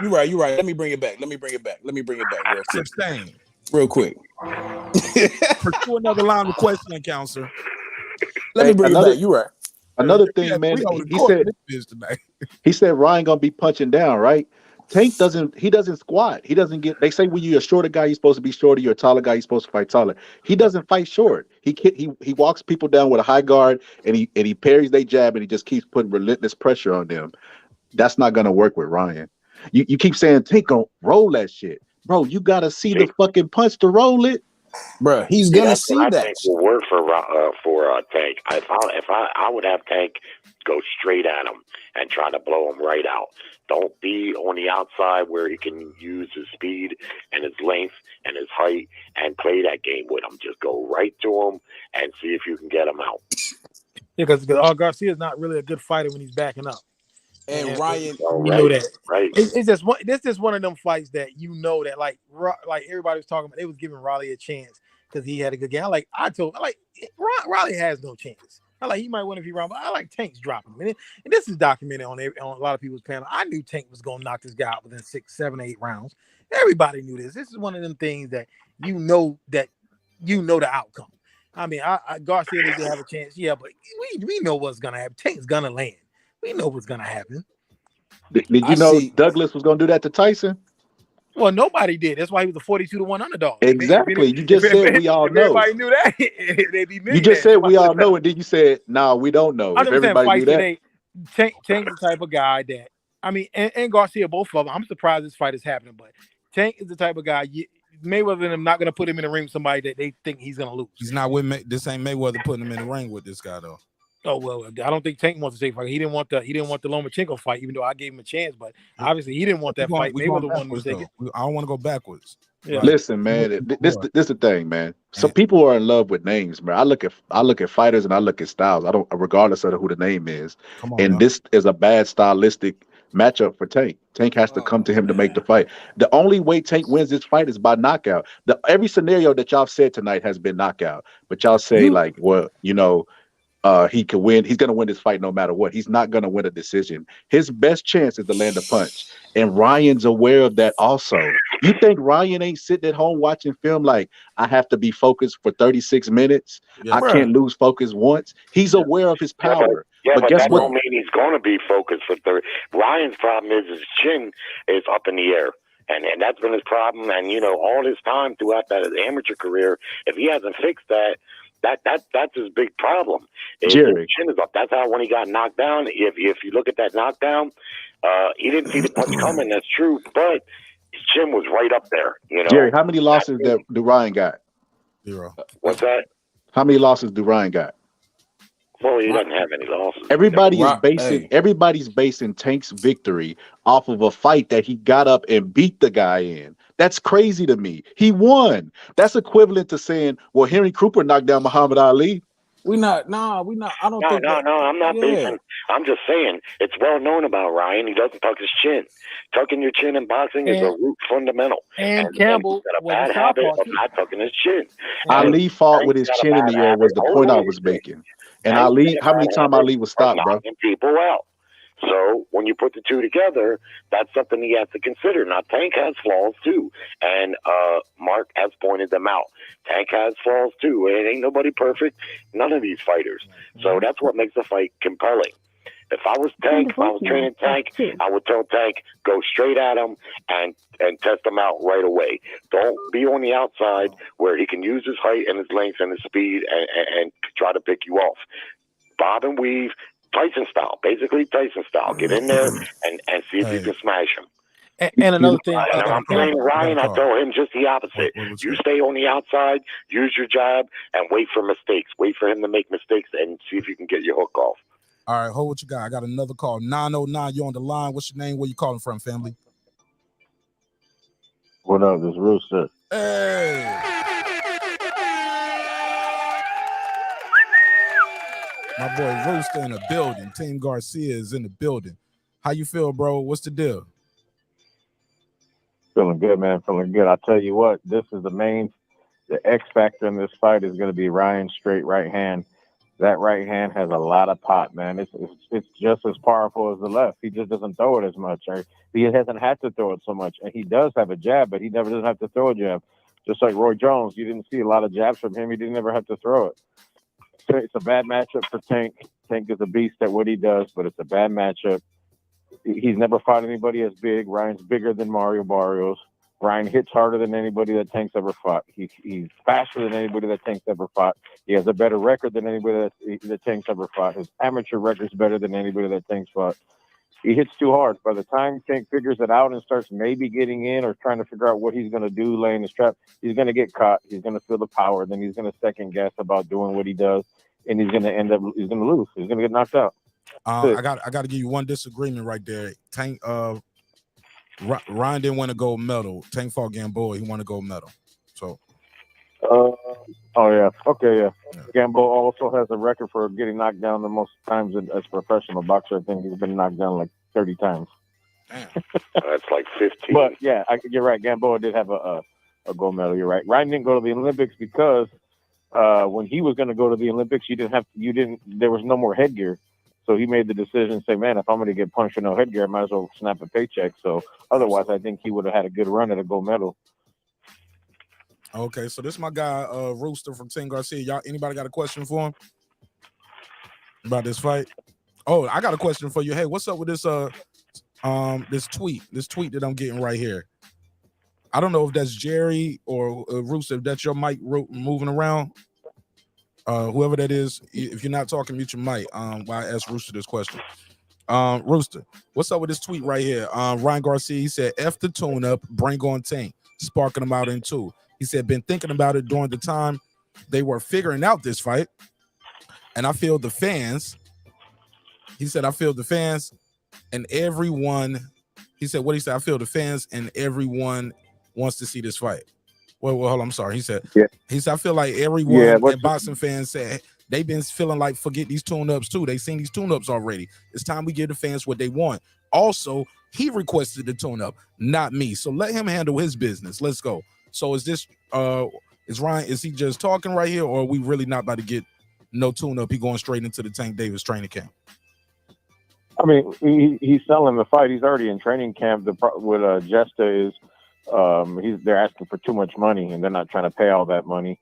[SPEAKER 10] You're right. Let me bring it back real quick.
[SPEAKER 1] Sustain.
[SPEAKER 10] Real quick.
[SPEAKER 1] Pursue another line of questioning, counselor.
[SPEAKER 10] Let me bring it back. You're right.
[SPEAKER 9] Another thing, man. He said Ryan gonna be punching down, right? Tank doesn't squat. He doesn't get. They say when you're a shorter guy, you're supposed to be shorter. You're a taller guy, you're supposed to fight taller. He doesn't fight short. He walks people down with a high guard, and he parries their jab, and he just keeps putting relentless pressure on them. That's not gonna work with Ryan. You keep saying Tank gonna roll that shit. Bro, you gotta see the fucking punch to roll it,
[SPEAKER 10] bro. He's gonna see that.
[SPEAKER 12] I think will work for Tank. If I would have Tank go straight at him and try to blow him right out. Don't be on the outside where he can use his speed and his length and his height and play that game with him. Just go right to him and see if you can get him out.
[SPEAKER 11] Yeah, because Garcia is not really a good fighter when he's backing up.
[SPEAKER 10] And Ryan,
[SPEAKER 11] you know that.
[SPEAKER 12] Right.
[SPEAKER 11] It's just one. This is one of them fights that you know that like everybody was talking about. They was giving Raleigh a chance because he had a good game. Raleigh has no chance. He might win if he run, but I like Tank's dropping him. And this is documented on a lot of people's panel. I knew Tank was gonna knock this guy out within 6, 7, 8 rounds. Everybody knew this. This is one of them things that you know the outcome. I mean, Garcia didn't have a chance, yeah, but we know what's gonna happen. Tank's gonna land. We know what's gonna happen.
[SPEAKER 9] Did you know Douglas was gonna do that to Tyson?
[SPEAKER 11] Well, nobody did. That's why he was a 42-1 underdog.
[SPEAKER 9] Exactly. You just said we all know.
[SPEAKER 11] Everybody knew that. They'd be
[SPEAKER 9] you just said we all know, and then you said, "Nah, we don't know." If everybody knew that,
[SPEAKER 11] Tank is the type of guy that and Garcia, both of them. I'm surprised this fight is happening, but Tank is the type of guy. Mayweather and them not gonna put him in the ring with somebody that they think he's gonna lose.
[SPEAKER 1] He's not with this. Ain't Mayweather putting him in the ring with this guy though.
[SPEAKER 11] Oh well, I don't think Tank wants to take a fight. He didn't want the Lomachenko fight, even though I gave him a chance. But obviously, he didn't want that fight. Mayweather wanted to take it.
[SPEAKER 1] I don't want to go backwards.
[SPEAKER 9] Yeah. Listen, man, this the thing, man. So people are in love with names, man. I look at fighters and I look at styles. I don't, regardless of who the name is. And this is a bad stylistic matchup for Tank. Tank has to come to him to make the fight. The only way Tank wins this fight is by knockout. Every scenario that y'all said tonight has been knockout, but y'all say he could win. He's going to win this fight no matter what. He's not going to win a decision. His best chance is to land a punch. And Ryan's aware of that also. You think Ryan ain't sitting at home watching film like, I have to be focused for 36 minutes? Yeah, I can't lose focus once. He's aware of his power.
[SPEAKER 12] But guess what? Don't mean he's going to be focused for 30. Ryan's problem is his chin is up in the air. And that's been his problem. And, all his time throughout that amateur career, if he hasn't fixed that, that's his big problem.
[SPEAKER 9] Jerry.
[SPEAKER 12] His chin is up. That's how when he got knocked down, if you look at that knockdown, he didn't see the punch coming. That's true, but his chin was right up there.
[SPEAKER 9] Jerry, how many losses do Ryan got?
[SPEAKER 1] 0.
[SPEAKER 12] What's that?
[SPEAKER 9] How many losses do Ryan got?
[SPEAKER 12] Well, he doesn't have any losses.
[SPEAKER 9] Everybody's basing Tank's victory off of a fight that he got up and beat the guy in. That's crazy to me. He won. That's equivalent to saying, well, Henry Cooper knocked down Muhammad Ali.
[SPEAKER 11] We not. I don't
[SPEAKER 12] No,
[SPEAKER 11] think that.
[SPEAKER 12] I'm not
[SPEAKER 11] Yeah.
[SPEAKER 12] beefing. I'm just saying it's well known about Ryan. He doesn't tuck his chin. Tucking your chin in boxing is a root fundamental.
[SPEAKER 11] And
[SPEAKER 12] he's
[SPEAKER 11] Campbell
[SPEAKER 12] got a
[SPEAKER 11] was
[SPEAKER 12] bad
[SPEAKER 11] a
[SPEAKER 12] habit
[SPEAKER 11] southpaw
[SPEAKER 12] of
[SPEAKER 11] too.
[SPEAKER 12] not tucking his chin.
[SPEAKER 9] Ali fought with
[SPEAKER 12] Tank's
[SPEAKER 9] his
[SPEAKER 12] got a
[SPEAKER 9] chin in
[SPEAKER 12] bad
[SPEAKER 9] the air was
[SPEAKER 12] habit.
[SPEAKER 9] the
[SPEAKER 12] Hold
[SPEAKER 9] point I
[SPEAKER 12] on,
[SPEAKER 9] was
[SPEAKER 12] Tank.
[SPEAKER 9] making. And
[SPEAKER 12] Tank's
[SPEAKER 9] Ali,
[SPEAKER 12] got a
[SPEAKER 9] how many
[SPEAKER 12] bad
[SPEAKER 9] times
[SPEAKER 12] habit
[SPEAKER 9] Ali was
[SPEAKER 12] of
[SPEAKER 9] stopped, bro?
[SPEAKER 12] knocking people out. So when you put the two together, that's something he has to consider. Now, Tank has flaws too, and Mark has pointed them out. Tank has flaws too. It ain't nobody perfect. None of these fighters. So that's what makes the fight compelling. If I was Tank, if I was training Tank, I would tell Tank, go straight at him and test him out right away. Don't be on the outside where he can use his height and his length and his speed and try to pick you off. Bob and weave, Tyson style, basically Tyson style. Get in there and see if you can smash him.
[SPEAKER 11] And another thing,
[SPEAKER 12] And I'm training Ryan, I tell him just the opposite. You stay on the outside, use your jab, and wait for mistakes. Wait for him to make mistakes and see if you can get your hook off.
[SPEAKER 1] All right, hold what you got. I got another call. 909, you on the line. What's your name? Where you calling from, family?
[SPEAKER 13] What up, this Rooster?
[SPEAKER 1] Hey. My boy Rooster in the building. Team Garcia is in the building. How you feel, bro? What's the deal?
[SPEAKER 13] Feeling good, man. Feeling good. I tell you what, this is the X factor in this fight is going to be Ryan's straight right hand. That right hand has a lot of pop, man. It's just as powerful as the left. He just doesn't throw it as much. Or he hasn't had to throw it so much. And he does have a jab, but he never doesn't have to throw a jab. Just like Roy Jones, you didn't see a lot of jabs from him. He didn't ever have to throw it. So it's a bad matchup for Tank. Tank is a beast at what he does, but it's a bad matchup. He's never fought anybody as big. Ryan's bigger than Mario Barrios. Ryan hits harder than anybody that Tank's ever fought. He's faster than anybody that Tank's ever fought. He has a better record than anybody that Tank's ever fought. His amateur record's better than anybody that Tank's fought. He hits too hard. By the time Tank figures it out and starts maybe getting in or trying to figure out what he's going to do, laying his trap, he's going to get caught. He's going to feel the power. Then he's going to second guess about doing what he does, and he's going to he's going to lose. He's going to get knocked out.
[SPEAKER 1] I got to give you one disagreement right there. Tank Ryan didn't want a gold medal. Tank fought Gamboa. He won a gold medal. So.
[SPEAKER 13] Oh yeah. Okay. Yeah. Gamboa also has a record for getting knocked down the most times as a professional boxer. I think he's been knocked down like 30 times.
[SPEAKER 1] Damn.
[SPEAKER 12] That's like 15.
[SPEAKER 13] But yeah, you're right. Gamboa did have a gold medal. You're right. Ryan didn't go to the Olympics because when he was going to go to the Olympics, there was no more headgear. So he made the decision to say, man, if I'm going to get punched with no headgear, I might as well snap a paycheck. So otherwise, I think he would have had a good run at a gold medal.
[SPEAKER 1] Okay, so this is my guy, Rooster from Team Garcia. Y'all, anybody got a question for him about this fight? Oh, I got a question for you. Hey, what's up with this this tweet that I'm getting right here? I don't know if that's Jerry or Rooster, if that's your mic moving around. Whoever that is, if you're not talking, mute your mic. While I ask Rooster this question. Rooster, what's up with this tweet right here? Ryan Garcia, he said, F the tune up, bring on Tank, sparking them out in two. He said, been thinking about it during the time they were figuring out this fight. And I feel the fans. He said, I feel the fans and everyone. He said, what he said, I feel the fans and everyone wants to see this fight. Well, hold on, I'm sorry. He said, I feel like everyone and boxing fans said they've been feeling like forget these tune-ups too. They've seen these tune-ups already. It's time we give the fans what they want. Also, he requested the tune-up, not me. So let him handle his business. Let's go. So is this is Ryan, is he just talking right here, or are we really not about to get no tune-up? He going straight into the Tank Davis training camp?
[SPEAKER 13] I mean, he's selling the fight. He's already in training camp. With Jesta is they're asking for too much money, and they're not trying to pay all that money.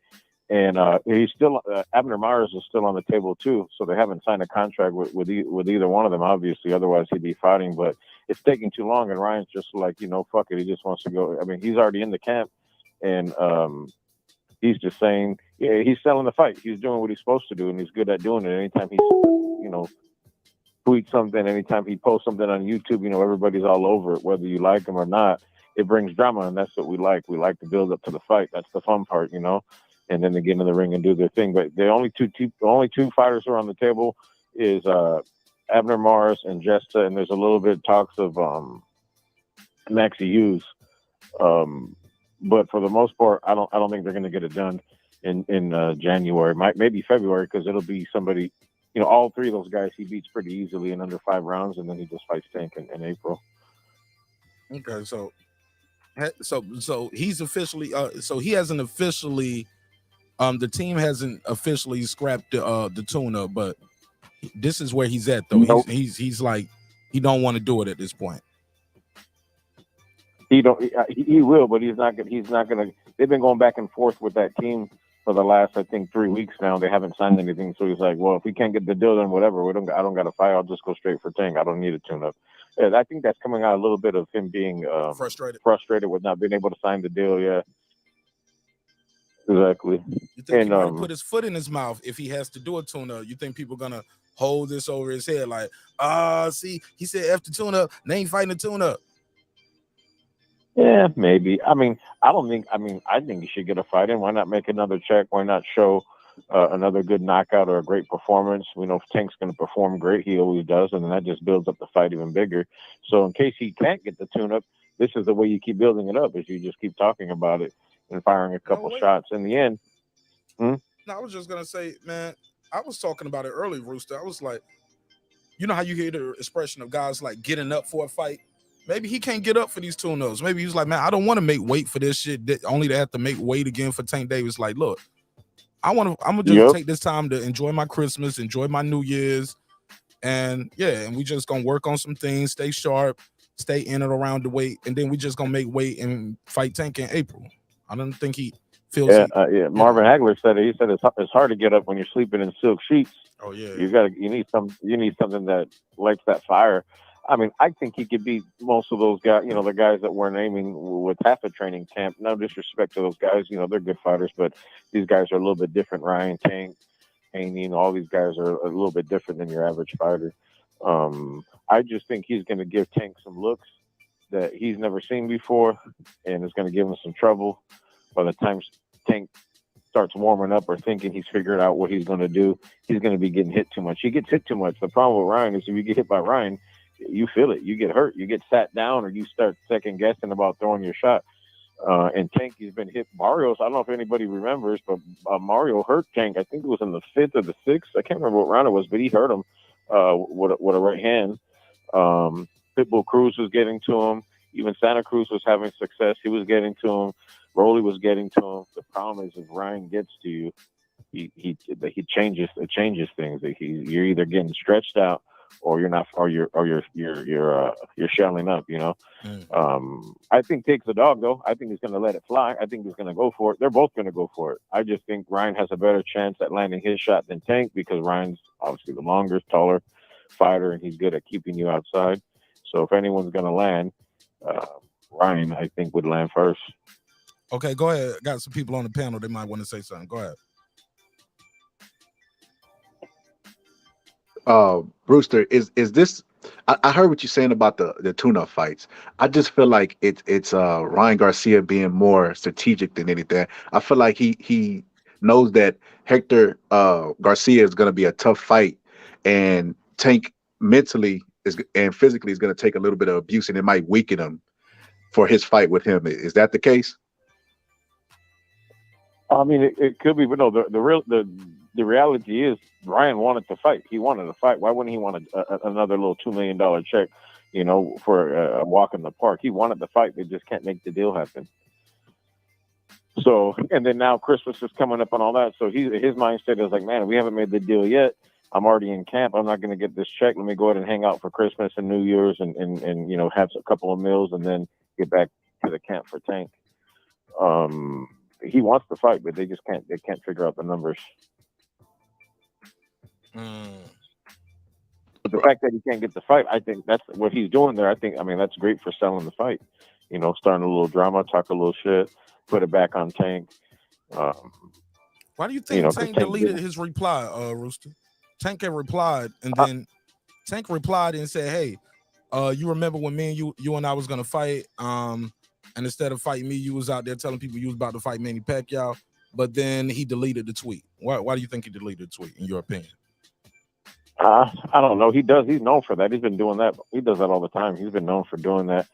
[SPEAKER 13] And he's still Abner Myers is still on the table too, so they haven't signed a contract with either one of them. Obviously, otherwise he'd be fighting. But it's taking too long, and Ryan's just like, fuck it. He just wants to go. I mean, he's already in the camp, and he's just saying, he's selling the fight. He's doing what he's supposed to do, and he's good at doing it. Anytime he's tweet something, anytime he posts something on YouTube, everybody's all over it, whether you like him or not. It brings drama, and that's what we like. We like to build up to the fight. That's the fun part, and then they get in the ring and do their thing. But the only two fighters who are on the table is Abner Mars and Jesta, and there's a little bit talks of Maxie Hughes. But for the most part, I don't think they're going to get it done. in January, maybe February, because it'll be somebody. All three of those guys he beats pretty easily in under 5 rounds, and then he just fights Tank in April.
[SPEAKER 1] Okay, so he's officially so he hasn't officially the team hasn't officially scrapped the tuna, but this is where he's at though.
[SPEAKER 13] Nope.
[SPEAKER 1] He's like he don't want to do it at this point.
[SPEAKER 13] He will, but he's not gonna. They've been going back and forth with that team for the last, I think, 3 weeks now. They haven't signed anything, so he's like, well, if we can't get the deal, then whatever. I don't got to fight. I'll just go straight for Tank. I don't need a tune-up. Yeah, I think that's coming out a little bit of him being frustrated with not being able to sign the deal. Yeah, exactly.
[SPEAKER 1] You think he might put his foot in his mouth if he has to do a tune-up? You think people gonna hold this over his head like, see, he said F the tune-up, they ain't fighting the tune-up?
[SPEAKER 13] Yeah, maybe. I think he should get a fight in. Why not make another check? Why not show another good knockout or a great performance? We know if Tank's going to perform great. He always does, and then that just builds up the fight even bigger. So in case he can't get the tune-up, this is the way you keep building it up, is you just keep talking about it and firing a couple shots. In the end.
[SPEAKER 1] No, I was just going to say, man, I was talking about it early, Rooster. I was like, you know how you hear the expression of guys like getting up for a fight? Maybe he can't get up for these tune-ups. Maybe he's like, man, I don't want to make weight for this shit. Only to have to make weight again for Tank Davis. Like, look, I'm gonna just take this time to enjoy my Christmas, enjoy my New Year's, and we just gonna work on some things, stay sharp, stay in and around the weight, and then we just gonna make weight and fight Tank in April. I don't think he feels.
[SPEAKER 13] Marvin Hagler said it. He said it's hard to get up when you're sleeping in silk sheets.
[SPEAKER 1] Oh yeah,
[SPEAKER 13] you need something that lights that fire. I mean, I think he could beat most of those guys, the guys that we're naming with half a training camp. No disrespect to those guys, they're good fighters, but these guys are a little bit different. Ryan, Tank, Haney, all these guys are a little bit different than your average fighter. I just think he's going to give Tank some looks that he's never seen before, and it's going to give him some trouble. By the time Tank starts warming up or thinking he's figured out what he's going to do, he's going to be getting hit too much. He gets hit too much. The problem with Ryan is if you get hit by Ryan, you feel it. You get hurt. You get sat down, or you start second guessing about throwing your shot. And Tank, he's been hit. Mario's, I don't know if anybody remembers, but Mario hurt Tank. I think it was in the 5th or the 6th. I can't remember what round it was, but he hurt him with a right hand. Pitbull Cruz was getting to him. Even Santa Cruz was having success. He was getting to him. Rolly was getting to him. The problem is if Ryan gets to you, he changes things. You're either getting stretched out, or you're not, or you're shelling up. I think Take's a dog though. I think he's going to let it fly. I think he's going to go for it. They're both going to go for it. I just think Ryan has a better chance at landing his shot than Tank, because Ryan's obviously the longer, taller fighter, and he's good at keeping you outside. So if anyone's going to land, Ryan, I think, would land first.
[SPEAKER 1] Okay, go ahead. Got some people on the panel. They might want to say something. Go ahead.
[SPEAKER 9] Brewster, is this? I heard what you're saying about the tune-up fights. I just feel like it's Ryan Garcia being more strategic than anything. I feel like he knows that Hector Garcia is going to be a tough fight, and Tank mentally and physically is going to take a little bit of abuse, and it might weaken him for his fight with him. Is that the case?
[SPEAKER 13] I mean, it could be, but no. The reality is Ryan wanted to fight. He wanted to fight. Why wouldn't he want another little $2 million check, for a walk in the park? He wanted to fight. They just can't make the deal happen. So, and then now Christmas is coming up and all that. So his mindset is like, man, we haven't made the deal yet. I'm already in camp. I'm not going to get this check. Let me go ahead and hang out for Christmas and New Year's and have a couple of meals and then get back to the camp for Tank. He wants to fight, but they can't figure out the numbers. But the fact that he can't get the fight, I think that's what he's doing there. I mean, that's great for selling the fight. Starting a little drama, talk a little shit, put it back on Tank.
[SPEAKER 1] Why do you think Tank deleted his reply, Rooster? Tank had replied, and then Tank replied and said, "Hey, you remember when me and you and I was gonna fight? And instead of fighting me, you was out there telling people you was about to fight Manny Pacquiao." But then he deleted the tweet. Why do you think he deleted the tweet, in your opinion?
[SPEAKER 13] I don't know. He does. He's known for that. He's been doing that. He does that all the time. He's been known for doing that.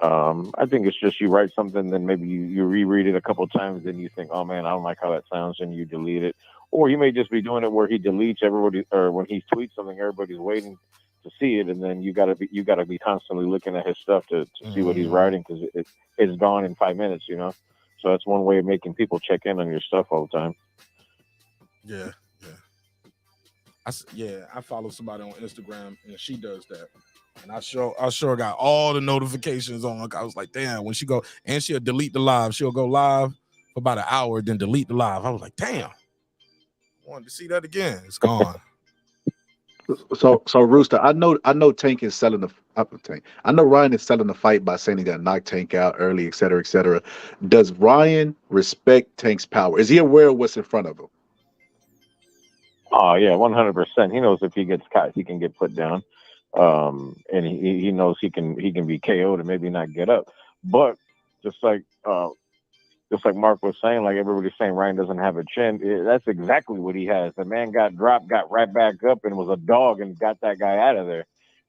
[SPEAKER 13] I think it's just you write something, then maybe you reread it a couple times, then you think, oh man, I don't like how that sounds, and you delete it. Or you may just be doing it where he deletes everybody, or when he tweets something, everybody's waiting to see it, and then you gotta be constantly looking at his stuff to see what he's writing, because it's gone in 5 minutes, you know. So that's one way of making people check in on your stuff all the time.
[SPEAKER 1] Yeah. I follow somebody on Instagram and she does that. And I sure got all the notifications on. I was like, damn, when she go, and she'll delete the live. She'll go live for about an hour, then delete the live. I was like, damn, I wanted to see that again. It's gone.
[SPEAKER 9] So Rooster, I know Tank is selling the Tank. I know Ryan is selling the fight by saying he got knocked Tank out early, et cetera, et cetera. Does Ryan respect Tank's power? Is he aware of what's in front of him?
[SPEAKER 13] Oh yeah, 100%. He knows if he gets caught, he can get put down, and he knows he can be KO'd and maybe not get up. But just like Mark was saying, like everybody's saying, Ryan doesn't have a chin. That's exactly what he has. The man got dropped, got right back up, and was a dog and got that guy out of there.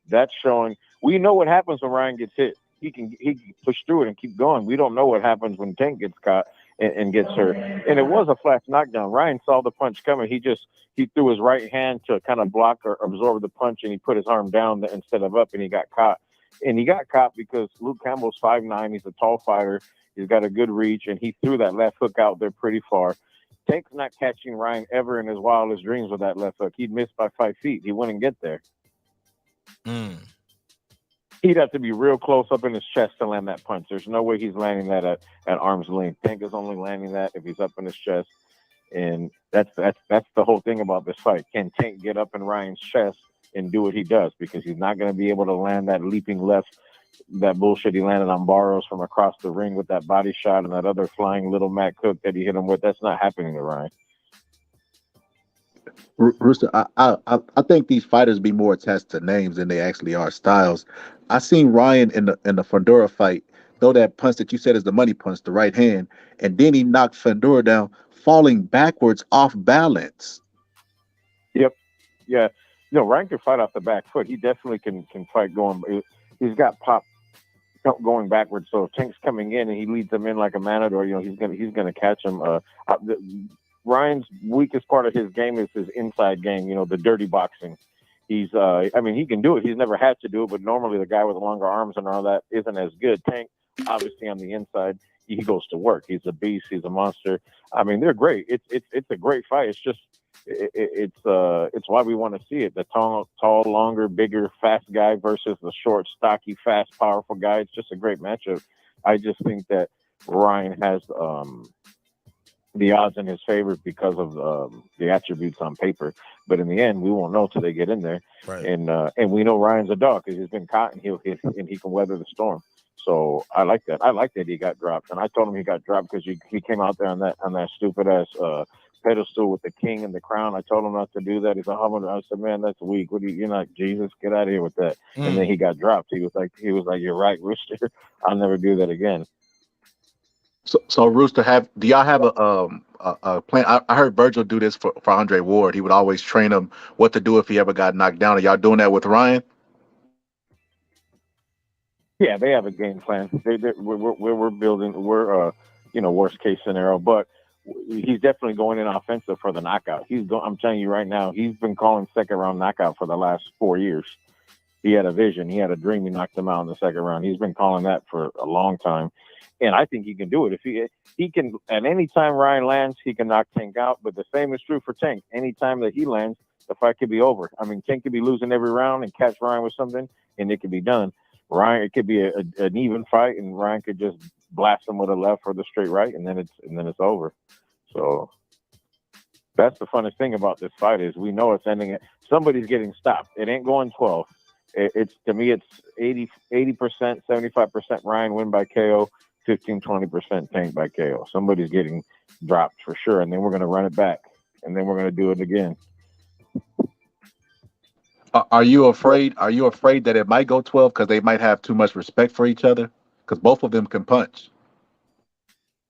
[SPEAKER 13] That's showing. We know what happens when Ryan gets hit. He can push through it and keep going. We don't know what happens when Tank gets caught and gets hurt. And it was a flash knockdown. Ryan saw the punch coming. He threw his right hand to kind of block or absorb the punch, and he put his arm down instead of up, and he got caught. And he got caught because Luke Campbell's 5'9". He's a tall fighter. He's got a good reach, and he threw that left hook out there pretty far. Tank's not catching Ryan ever in his wildest dreams with that left hook. He'd miss by 5 feet. He wouldn't get there. He'd have to be real close up in his chest to land that punch. There's no way he's landing that at arm's length. Tank is only landing that if he's up in his chest. And that's the whole thing about this fight. Can Tank get up in Ryan's chest and do what he does? Because he's not going to be able to land that leaping left, that bullshit he landed on Barros from across the ring with that body shot and that other flying little Matt Cook that he hit him with. That's not happening to Ryan.
[SPEAKER 9] Rooster, I think these fighters be more attached to names than they actually are styles. I seen Ryan in the Fandora fight throw that punch that you said is the money punch, the right hand, and then he knocked Fandora down, falling backwards off balance.
[SPEAKER 13] Yep. Yeah. Ryan can fight off the back foot. He definitely can fight going. He's got pop going backwards. So if Tank's coming in and he leads him in like a matador, he's gonna catch him. Ryan's weakest part of his game is his inside game. The dirty boxing. He can do it. He's never had to do it, but normally the guy with the longer arms and all that isn't as good. Tank, obviously on the inside, he goes to work. He's a beast. He's a monster. I mean, they're great. It's a great fight. It's just it's why we want to see it. The tall, longer, bigger, fast guy versus the short, stocky, fast, powerful guy. It's just a great matchup. I just think that Ryan has the odds in his favor because of the attributes on paper. But in the end, we won't know till they get in there.
[SPEAKER 1] Right.
[SPEAKER 13] And we know Ryan's a dog because he's been caught and he can weather the storm. So I like that. I like that he got dropped. And I told him he got dropped because he came out there on that stupid ass pedestal with the king and the crown. I told him not to do that. He's like, I said, man, that's weak. You're not Jesus. Get out of here with that. And then he got dropped. He was like, you're right, Rooster. I'll never do that again.
[SPEAKER 9] So Rooster, do y'all have a plan? I heard Virgil do this for Andre Ward. He would always train him what to do if he ever got knocked down. Are y'all doing that with Ryan?
[SPEAKER 13] Yeah, they have a game plan. We're building. We're worst case scenario, but he's definitely going in offensive for the knockout. I'm telling you right now, he's been calling second round knockout for the last 4 years. He had a vision. He had a dream. He knocked him out in the second round. He's been calling that for a long time. And I think he can do it. If he can, at any time Ryan lands, he can knock Tank out. But the same is true for Tank. Any time that he lands, the fight could be over. I mean, Tank could be losing every round and catch Ryan with something, and it could be done. Ryan, it could be an even fight, and Ryan could just blast him with a left or the straight right, and then it's over. So that's the funnest thing about this fight is we know it's ending. Somebody's getting stopped. It ain't going 12. It's to me, it's 80%, 75% Ryan win by KO. 15-20% Tank by KO. Somebody's getting dropped for sure, and then we're going to run it back, and then we're going to do it again.
[SPEAKER 9] Are you afraid? Are you afraid that it might go 12 because they might have too much respect for each other? Because both of them can punch.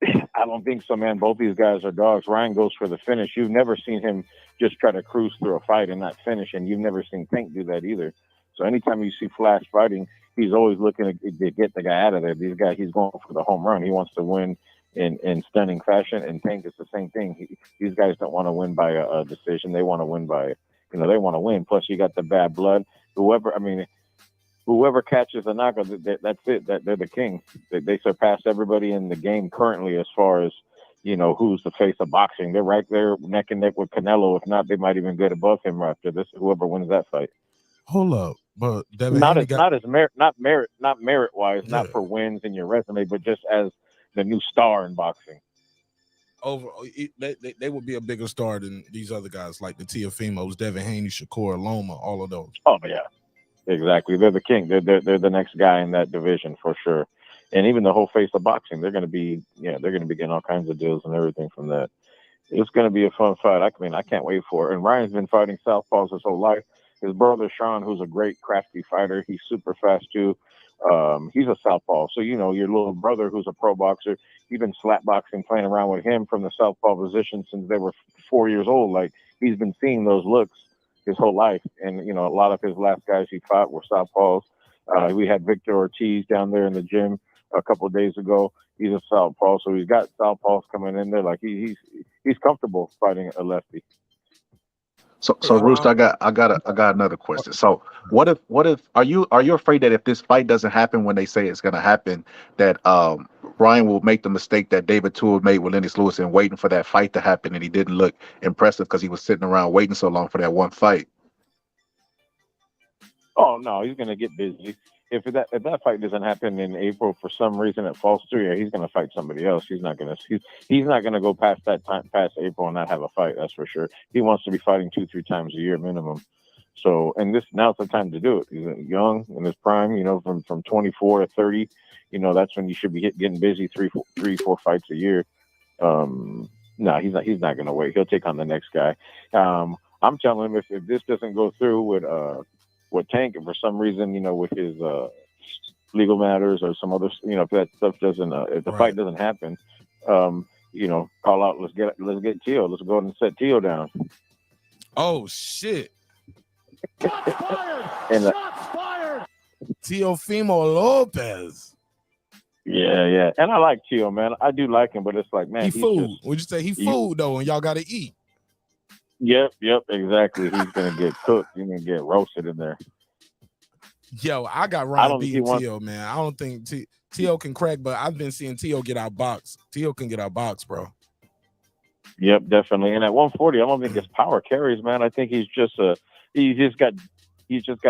[SPEAKER 13] I don't think so, man. Both these guys are dogs. Ryan goes for the finish. You've never seen him just try to cruise through a fight and not finish, and you've never seen Tank do that either. So anytime you see flash fighting, he's always looking to get the guy out of there. These guys, he's going for the home run. He wants to win in stunning fashion. And Tank is the same thing. These guys don't want to win by a decision. They want to win by, they want to win. Plus, you got the bad blood. Whoever catches the knockout, that's it. They're the king. They surpass everybody in the game currently as far as, who's the face of boxing. They're right there neck and neck with Canelo. If not, they might even get above him after this. Whoever wins that fight.
[SPEAKER 1] Hold up, but Devin
[SPEAKER 13] not merit wise,
[SPEAKER 1] Yeah.
[SPEAKER 13] not for wins in your resume, but just as the new star in boxing.
[SPEAKER 1] They would be a bigger star than these other guys like the Teofimos, Devin Haney, Shakur, Loma, all of those.
[SPEAKER 13] Oh yeah, exactly. They're the king. They're the next guy in that division for sure. And even the whole face of boxing, they're going to be getting all kinds of deals and everything from that. It's going to be a fun fight. I can't wait for it. And Ryan's been fighting southpaws his whole life. His brother Sean, who's a great crafty fighter, he's super fast too. He's a southpaw. So your little brother, who's a pro boxer, you've been slap boxing, playing around with him from the southpaw position since they were 4 years old. Like, he's been seeing those looks his whole life. And a lot of his last guys he fought were southpaws. We had Victor Ortiz down there in the gym a couple of days ago. He's a southpaw, so he's got southpaws coming in there. Like, he's comfortable fighting a lefty.
[SPEAKER 9] So Rooster, I got another question. So what if are you afraid that if this fight doesn't happen when they say it's gonna happen, that Ryan will make the mistake that David Toole made with Lennox Lewis and waiting for that fight to happen, and he didn't look impressive because he was sitting around waiting so long for that one fight?
[SPEAKER 13] Oh no, he's gonna get busy. If that fight doesn't happen in April for some reason it falls through, he's gonna fight somebody else. He's not gonna go past that time, past April, and not have a fight. That's for sure. He wants to be fighting 2-3 times a year minimum. So, and now's the time to do it. He's young in his prime. From 24 to 30. That's when you should be getting busy. 3-4 fights a year. No, he's not gonna wait. He'll take on the next guy. I'm telling him if this doesn't go through with Tank, and for some reason, with his legal matters or some other, if that stuff doesn't, if the fight doesn't happen, call out. Let's get Teo. Let's go ahead and set Teo down.
[SPEAKER 1] Oh shit!
[SPEAKER 5] Shots fired!
[SPEAKER 13] And
[SPEAKER 5] Shots fired!
[SPEAKER 1] Teofimo Lopez.
[SPEAKER 13] Yeah, and I like Teo, man. I do like him, but it's like, man,
[SPEAKER 1] he's food. Would you say he food though, and y'all got to eat?
[SPEAKER 13] Yep, exactly. He's gonna get cooked. He's gonna get roasted in there.
[SPEAKER 1] Yo, I got Ryan beating Teo, man. I don't think Teo can crack, but I've been seeing Teo get outboxed. Teo can get outboxed, bro.
[SPEAKER 13] Yep, definitely. And at 140, I don't think his power carries, man. I think he's just got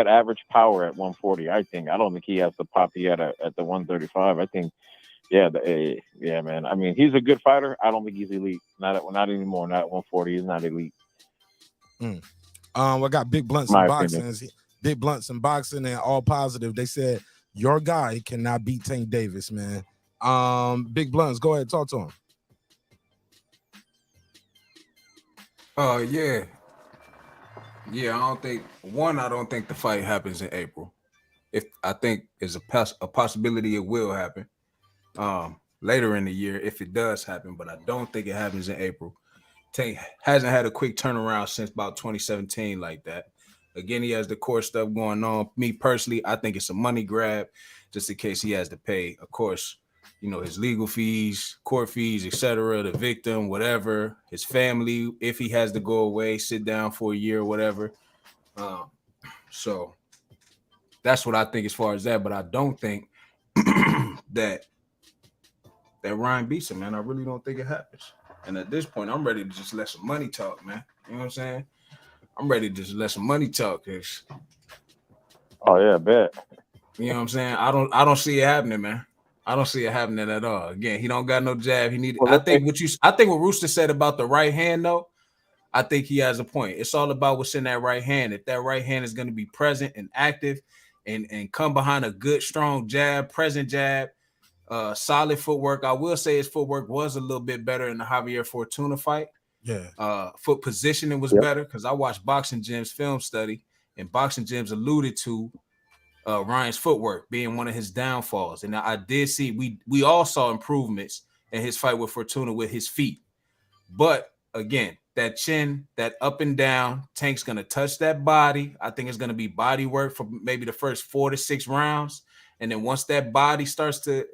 [SPEAKER 13] average power at 140. I don't think he has the pop he had at the 135. I think, yeah, man. I mean, he's a good fighter. I don't think he's elite. Not anymore. Not at 140. He's not elite.
[SPEAKER 1] I got Big Blunts in boxing. Big Blunts in boxing and all positive. They said your guy cannot beat Tank Davis, man. Big Blunts, go ahead, talk to him.
[SPEAKER 14] Yeah. I don't think the fight happens in April. I think there's a possibility it will happen later in the year if it does happen, but I don't think it happens in April. Tank hasn't had a quick turnaround since about 2017 like that. Again, he has the core stuff going on. Me personally, I think it's a money grab just in case he has to pay, of course, his legal fees, court fees, etc., the victim, whatever, his family, if he has to go away, sit down for a year or whatever. So that's what I think as far as that, but I don't think that Ryan beats him, man. I really don't think it happens. And at this point, I'm ready to just let some money talk, man. You know what I'm saying? I'm ready to just let some money talk.
[SPEAKER 13] Oh yeah, I bet.
[SPEAKER 14] You know what I'm saying? I don't see it happening, man. I don't see it happening at all. Again, he don't got no jab. He needed. I think what Rooster said about the right hand, though, I think he has a point. It's all about what's in that right hand. If that right hand is going to be present and active, and come behind a good, strong jab, present jab. Solid footwork. I will say his footwork was a little bit better in the Javier Fortuna fight.
[SPEAKER 1] Yeah.
[SPEAKER 14] Foot positioning was better because I watched Boxing Gym's film study, and Boxing Gyms alluded to Ryan's footwork being one of his downfalls. And I did see we all saw improvements in his fight with Fortuna with his feet. But again, that chin, that up and down, Tank's gonna touch that body. I think it's gonna be body work for maybe the first 4 to 6 rounds. And then once that body starts to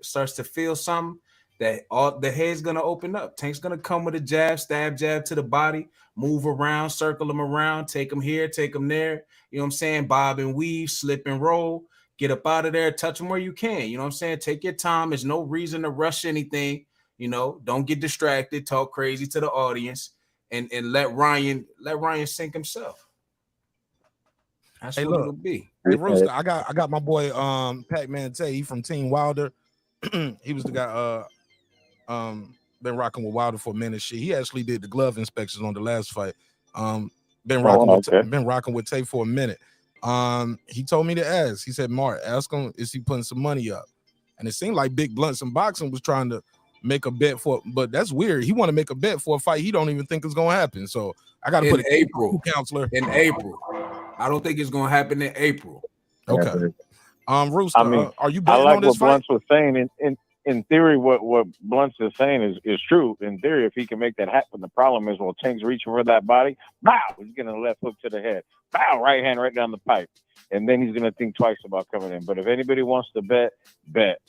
[SPEAKER 14] feel something, that all the head's gonna open up. Tank's gonna come with a jab to the body, move around, circle him around, take him here, take him there. You know what I'm saying? Bob and weave, slip and roll, get up out of there, touch him where you can. You know what I'm saying? Take your time. There's no reason to rush anything. You know, don't get distracted, talk crazy to the audience, and let Ryan sink himself. That's
[SPEAKER 1] Hey,
[SPEAKER 14] what
[SPEAKER 1] look,
[SPEAKER 14] it'll be.
[SPEAKER 1] hey, Rooster, I got my boy Pac-Man Tay. He from Team Wilder. He was the guy been rocking with Wilder for a minute. Shit, he actually did the glove inspections on the last fight. Been rocking with Tay for a minute. He told me to ask. He said, Mark, ask him, is he putting some money up? And it seemed like Big Blunts and Boxing was trying to make a bet for, but that's weird. He want to make a bet for a fight he don't even think is gonna happen. So I gotta put
[SPEAKER 14] April,
[SPEAKER 1] counselor.
[SPEAKER 14] In April. I don't think it's gonna happen in April.
[SPEAKER 1] Okay. Rooster,
[SPEAKER 13] I mean,
[SPEAKER 1] are you
[SPEAKER 13] I
[SPEAKER 1] betting
[SPEAKER 13] like
[SPEAKER 1] on this
[SPEAKER 13] what
[SPEAKER 1] fight?
[SPEAKER 13] Blunt's was saying. In theory, what Blunt's is saying is true. In theory, if he can make that happen, the problem is, well, Tank's reaching for that body. Bow! He's getting a left hook to the head. Bow! Right hand right down the pipe. And then he's going to think twice about coming in. But if anybody wants to bet.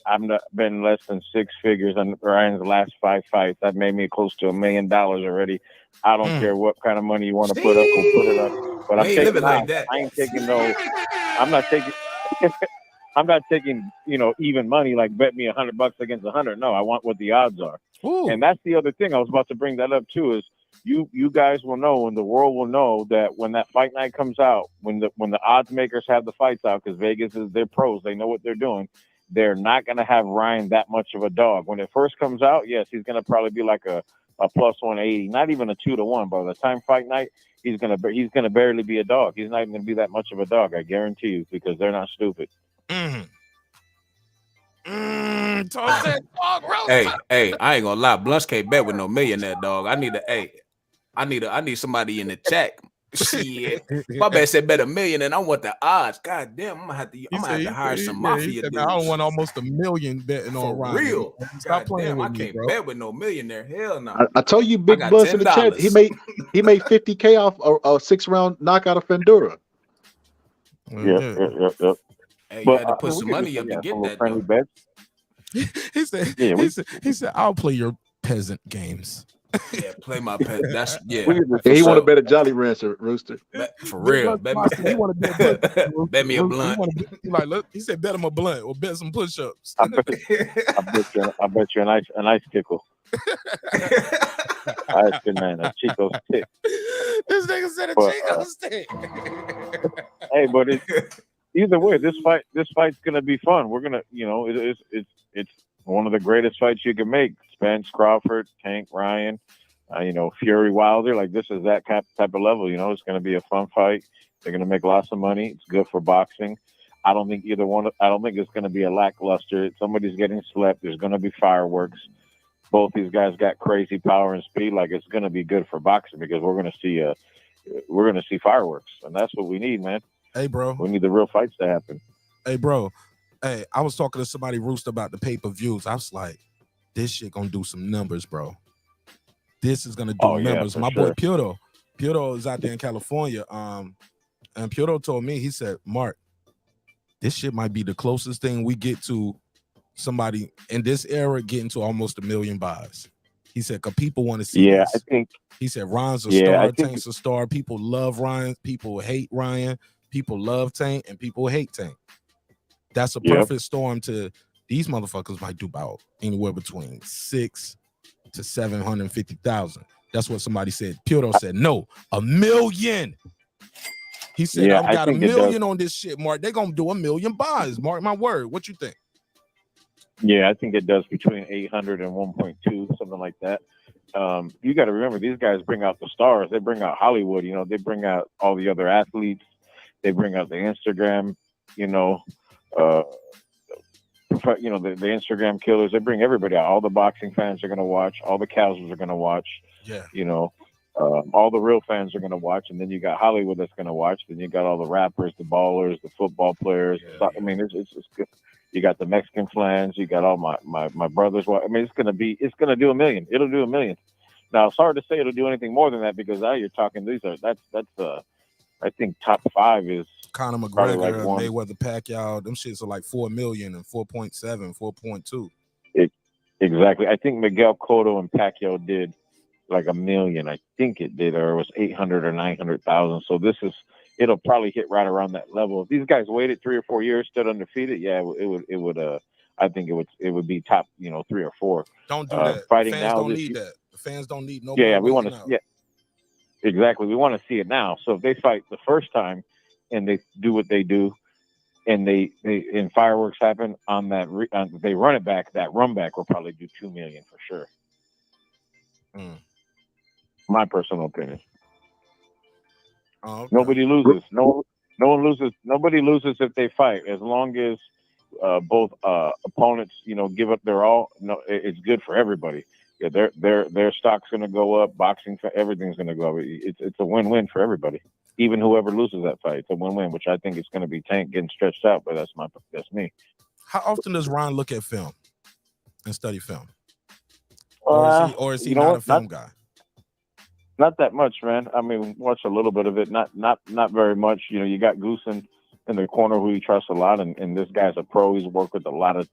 [SPEAKER 13] I've not been less than six figures on Ryan's last 5 fights. That made me close to $1 million already. I don't care what kind of money you want to put up. We'll put it up. But I'm taking
[SPEAKER 14] like that.
[SPEAKER 13] I ain't taking no. I'm not taking. I'm not taking, even money, like bet me $100 against 100. No, I want what the odds are.
[SPEAKER 1] Ooh.
[SPEAKER 13] And that's the other thing I was about to bring that up too, is you guys will know, and the world will know, that when that fight night comes out, when the odds makers have the fights out, because Vegas they're pros, they know what they're doing. They're not going to have Ryan that much of a dog. When it first comes out, yes, he's going to probably be like a plus 180, not even a 2-1. By the time fight night, he's gonna barely be a dog. He's not even going to be that much of a dog, I guarantee you, because they're not stupid.
[SPEAKER 14] Hey, I ain't gonna lie. Blunts can't bet with no millionaire, dog. I need somebody in the chat. Shit, my bad said bet $1 million, and I want the odds. God damn, I'm gonna have to hire some mafia dudes.
[SPEAKER 1] I don't want almost $1 million betting on Ryan.
[SPEAKER 14] Real.
[SPEAKER 1] Stop
[SPEAKER 14] God
[SPEAKER 1] playing
[SPEAKER 14] damn,
[SPEAKER 1] with
[SPEAKER 14] I
[SPEAKER 1] me,
[SPEAKER 14] can't
[SPEAKER 1] bro.
[SPEAKER 14] bet with no millionaire. Hell no.
[SPEAKER 9] I told you, Big Blunts in the chat. He made $50K off a 6-round knockout of Fendura.
[SPEAKER 13] Yep.
[SPEAKER 14] Hey, you had to put some money up to get that, though.
[SPEAKER 13] Bets.
[SPEAKER 1] He said, I'll play your peasant games.
[SPEAKER 14] Yeah, play my pet. That's
[SPEAKER 9] He want to bet a Jolly Rancher, Rooster.
[SPEAKER 14] For real. Bet me a blunt.
[SPEAKER 1] He said, bet him a blunt or bet some push-ups.
[SPEAKER 13] I bet you a nice tickle. Ice cream man, a Chico stick.
[SPEAKER 1] This nigga said a Chico stick.
[SPEAKER 13] Hey, but either way, this fight's gonna be fun. We're gonna, it's one of the greatest fights you can make. Spence, Crawford, Tank, Ryan, Fury, Wilder. Like, this is that type of level. It's gonna be a fun fight. They're gonna make lots of money. It's good for boxing. I don't think it's gonna be a lackluster. Somebody's getting slept. There's gonna be fireworks. Both these guys got crazy power and speed. Like, it's gonna be good for boxing, because we're gonna see fireworks, and that's what we need, man.
[SPEAKER 1] Hey, bro.
[SPEAKER 13] We need the real fights to happen.
[SPEAKER 1] Hey, bro. Hey, I was talking to somebody, Rooster, about the pay-per-views. I was like, this shit gonna do some numbers, bro. This is gonna do numbers. My boy Piotr is out there in California. And Piotr told me, he said, Mark, this shit might be the closest thing we get to somebody in this era getting to almost 1 million buys. He said, because people want to see this.
[SPEAKER 13] I think.
[SPEAKER 1] He said, Ryan's a star, Tank's a star. People love Ryan. People hate Ryan. People love Tank, and people hate Tank. That's a perfect storm to these motherfuckers might do about anywhere between 6 to 750,000. That's what somebody said. Piotr said, no, 1 million. He said, I've got 1 million on this shit, Mark. They're gonna do 1 million buys. Mark my word. What you think?
[SPEAKER 13] Yeah, I think it does between 800 and 1.2, something like that. You got to remember, these guys bring out the stars. They bring out Hollywood. They bring out all the other athletes. They bring out the Instagram. The Instagram killers. They bring everybody out. All the boxing fans are going to watch. All the casuals are going to watch.
[SPEAKER 1] Yeah.
[SPEAKER 13] All the real fans are going to watch. And then you got Hollywood that's going to watch. Then you got all the rappers, the ballers, the football players. Yeah. I mean, it's good. You got the Mexican fans. You got all my brothers. I mean, it's going to do 1 million. It'll do 1 million. Now, it's hard to say it'll do anything more than that, because now you're talking, that's I think top 5 is
[SPEAKER 1] Conor
[SPEAKER 13] Probably like
[SPEAKER 1] McGregor,
[SPEAKER 13] one.
[SPEAKER 1] Mayweather, Pacquiao, them shits are like 4 million and 4.7, 4.2.
[SPEAKER 13] Exactly. I think Miguel Cotto and Pacquiao did like $1 million. I think it did, or it was 800 or 900,000. So it'll probably hit right around that level. If these guys waited 3 or 4 years, stood undefeated, yeah, it would. I think it would be top, 3 or 4.
[SPEAKER 1] Don't do that.
[SPEAKER 13] Fighting
[SPEAKER 1] Fans
[SPEAKER 13] now,
[SPEAKER 1] don't need that. The fans don't need no
[SPEAKER 13] yeah,
[SPEAKER 1] more
[SPEAKER 13] we want
[SPEAKER 1] waiting
[SPEAKER 13] to.
[SPEAKER 1] out.
[SPEAKER 13] Yeah, exactly. We want to see it now. So if they fight the first time and they do what they do, and and fireworks happen on that, they run it back. That run back will probably do 2 million for sure. My personal opinion.
[SPEAKER 1] Oh, okay.
[SPEAKER 13] Nobody loses. No one loses. Nobody loses if they fight, as long as both opponents, give up their all. No, it's good for everybody. Yeah, their stock's going to go up. Boxing, everything's going to go up. It's a win-win for everybody. Even whoever loses that fight, it's a win-win. Which I think it's going to be Tank getting stretched out, but that's me.
[SPEAKER 1] How often does Ryan look at film and study film, or is he not a film guy?
[SPEAKER 13] Not that much, man. I mean, watch a little bit of it. Not very much. You got Goose in the corner who you trust a lot, and this guy's a pro. He's worked with a lot of,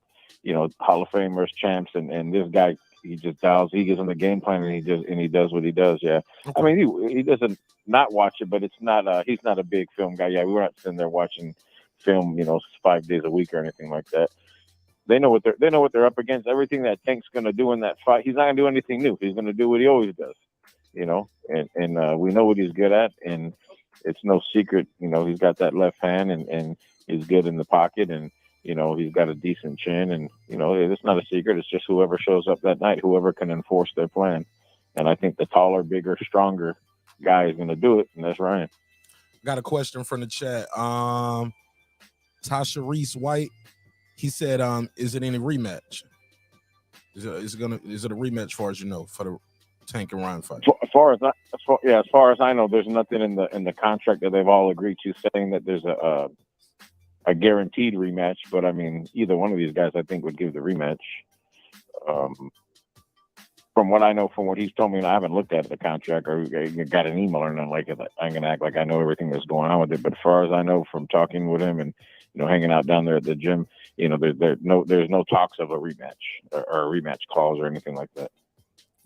[SPEAKER 13] Hall of Famers, champs, and this guy, he just dials. He gives him the game plan, and he does what he does. Yeah, okay. I mean, he doesn't not watch it, but it's not. He's not a big film guy. Yeah, we're not sitting there watching film, 5 days a week or anything like that. They know what they're up against. Everything that Tank's going to do in that fight, he's not going to do anything new. He's going to do what he always does. And we know what he's good at, and it's no secret. He's got that left hand, and he's good in the pocket, and he's got a decent chin, and it's not a secret. It's just whoever shows up that night, whoever can enforce their plan. And I think the taller, bigger, stronger guy is going to do it, and that's Ryan.
[SPEAKER 1] Got a question from the chat. Tasha Reese White, he said, is it any rematch? Is it a rematch, far as you know, for the Tank and Ryan fight?
[SPEAKER 13] As far as I know, there's nothing in the contract that they've all agreed to saying that there's a guaranteed rematch. But I mean, either one of these guys, I think, would give the rematch. From what I know, from what he's told me, and I haven't looked at the contract or got an email or nothing like it. I'm gonna act like I know everything that's going on with it. But as far as I know, from talking with him and hanging out down there at the gym, there's no talks of a rematch or a rematch clause or anything like that.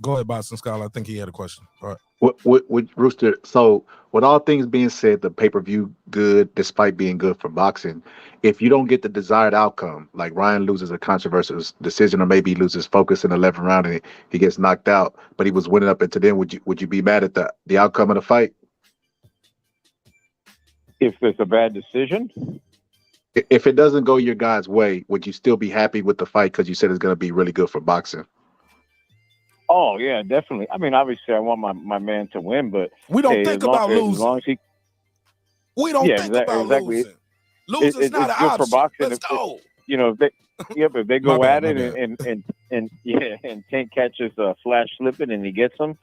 [SPEAKER 1] Go ahead, Boston Scholar. I think he had a question. All right.
[SPEAKER 9] With Rooster, so with all things being said, the pay-per-view good despite being good for boxing. If you don't get the desired outcome, like Ryan loses a controversial decision, or maybe he loses focus in the 11th round and he gets knocked out, but he was winning up into then, would you be mad at the outcome of the fight?
[SPEAKER 13] If it's a bad decision?
[SPEAKER 9] If it doesn't go your guy's way, would you still be happy with the fight because you said it's going to be really good for boxing?
[SPEAKER 13] Oh yeah, definitely. I mean, obviously, I want my man to win, but
[SPEAKER 1] we don't think about losing.
[SPEAKER 13] As long as
[SPEAKER 1] we don't think about losing. Losing's not an option. For boxing. Let's go.
[SPEAKER 13] If they go at it and Tank catches Flash slipping and he gets him,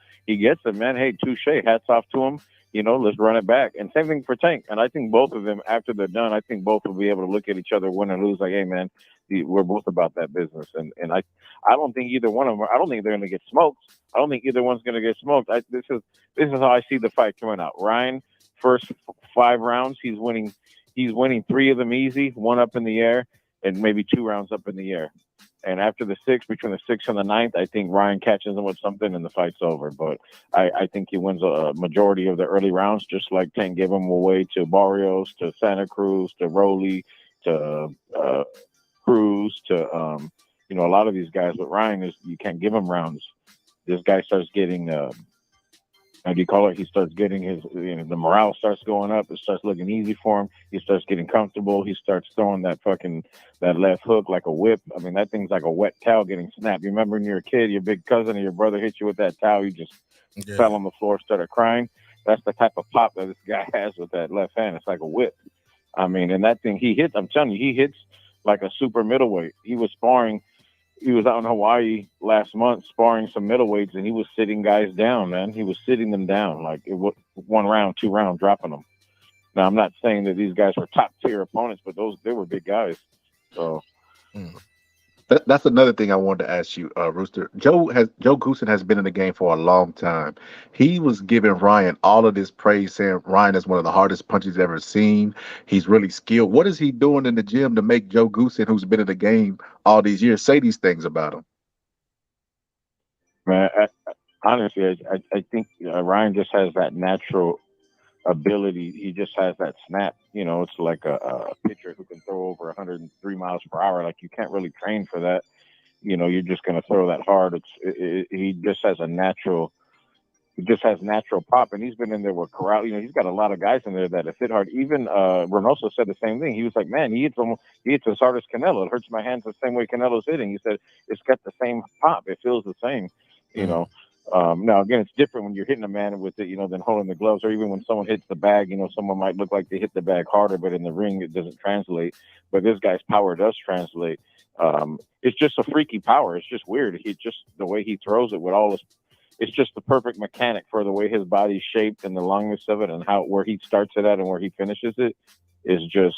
[SPEAKER 13] man. Hey, touche. Hats off to him. Let's run it back. And same thing for Tank. And I think both of them, after they're done, I think both will be able to look at each other, win and lose. Like, hey, man, we're both about that business. And I don't think either one of them. I don't think they're going to get smoked. I don't think either one's going to get smoked. This is how I see the fight coming out. Ryan, first 5 rounds, he's winning 3 of them easy, 1 up in the air, and maybe 2 rounds up in the air. And after between the 6th and the 9th, I think Ryan catches him with something and the fight's over. But I think he wins a majority of the early rounds, just like Tank gave him away to Barrios, to Santa Cruz, to Rowley, to Cruz, to a lot of these guys. But Ryan is, you can't give him rounds. This guy starts getting how do you call it? He starts getting his, the morale starts going up. It starts looking easy for him. He starts getting comfortable. He starts throwing that left hook like a whip. I mean, that thing's like a wet towel getting snapped. You remember when you were a kid, your big cousin or your brother hit you with that towel, you just fell on the floor, started crying. That's the type of pop that this guy has with that left hand. It's like a whip. I mean, and that thing he hits, I'm telling you, he hits like a super middleweight. He was out in Hawaii last month sparring some middleweights, and he was sitting guys down, man. He was sitting them down, like it was 1 round, 2 round, dropping them. Now, I'm not saying that these guys were top tier opponents, but they were big guys. So
[SPEAKER 9] That's another thing I wanted to ask you, Rooster. Joe Goosen has been in the game for a long time. He was giving Ryan all of this praise, saying Ryan is one of the hardest punches he's ever seen. He's really skilled. What is he doing in the gym to make Joe Goosen, who's been in the game all these years, say these things about him?
[SPEAKER 13] Man, honestly, I think Ryan just has that natural ability. He just has that snap. You know, it's like a pitcher who can throw over 103 miles per hour. Like, you can't really train for that. You know, you're just going to throw that hard. He just has a natural. He just has natural pop, and he's been in there with Corral. You know, he's got a lot of guys in there that have hit hard. Even Reynoso said the same thing. He was like, "Man, he hits as hard as Canelo. It hurts my hands the same way Canelo's hitting." He said it's got the same pop. It feels the same. You know. Now again, it's different when you're hitting a man with it, you know, than holding the gloves, or even when someone hits the bag. You know, someone might look like they hit the bag harder, but in the ring it doesn't translate. But this guy's power does translate. It's just a freaky power. It's just weird. He just the way he throws it with all this. It's just the perfect mechanic for the way his body's shaped and the longness of it, and where he starts it at and where he finishes it is just.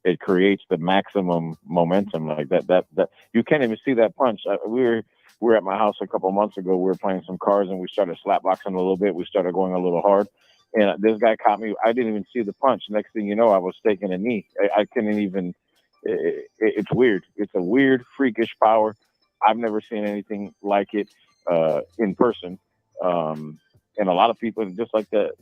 [SPEAKER 13] It creates the maximum momentum like that you can't even see that punch. We were at my house a couple months ago. We were playing some cards and we started slapboxing a little bit. We started going a little hard, and this guy caught me. I didn't even see the punch. Next thing you know, I was taking a knee. I couldn't even. It's weird. It's a weird, freakish power. I've never seen anything like it in person. And a lot of people, just like the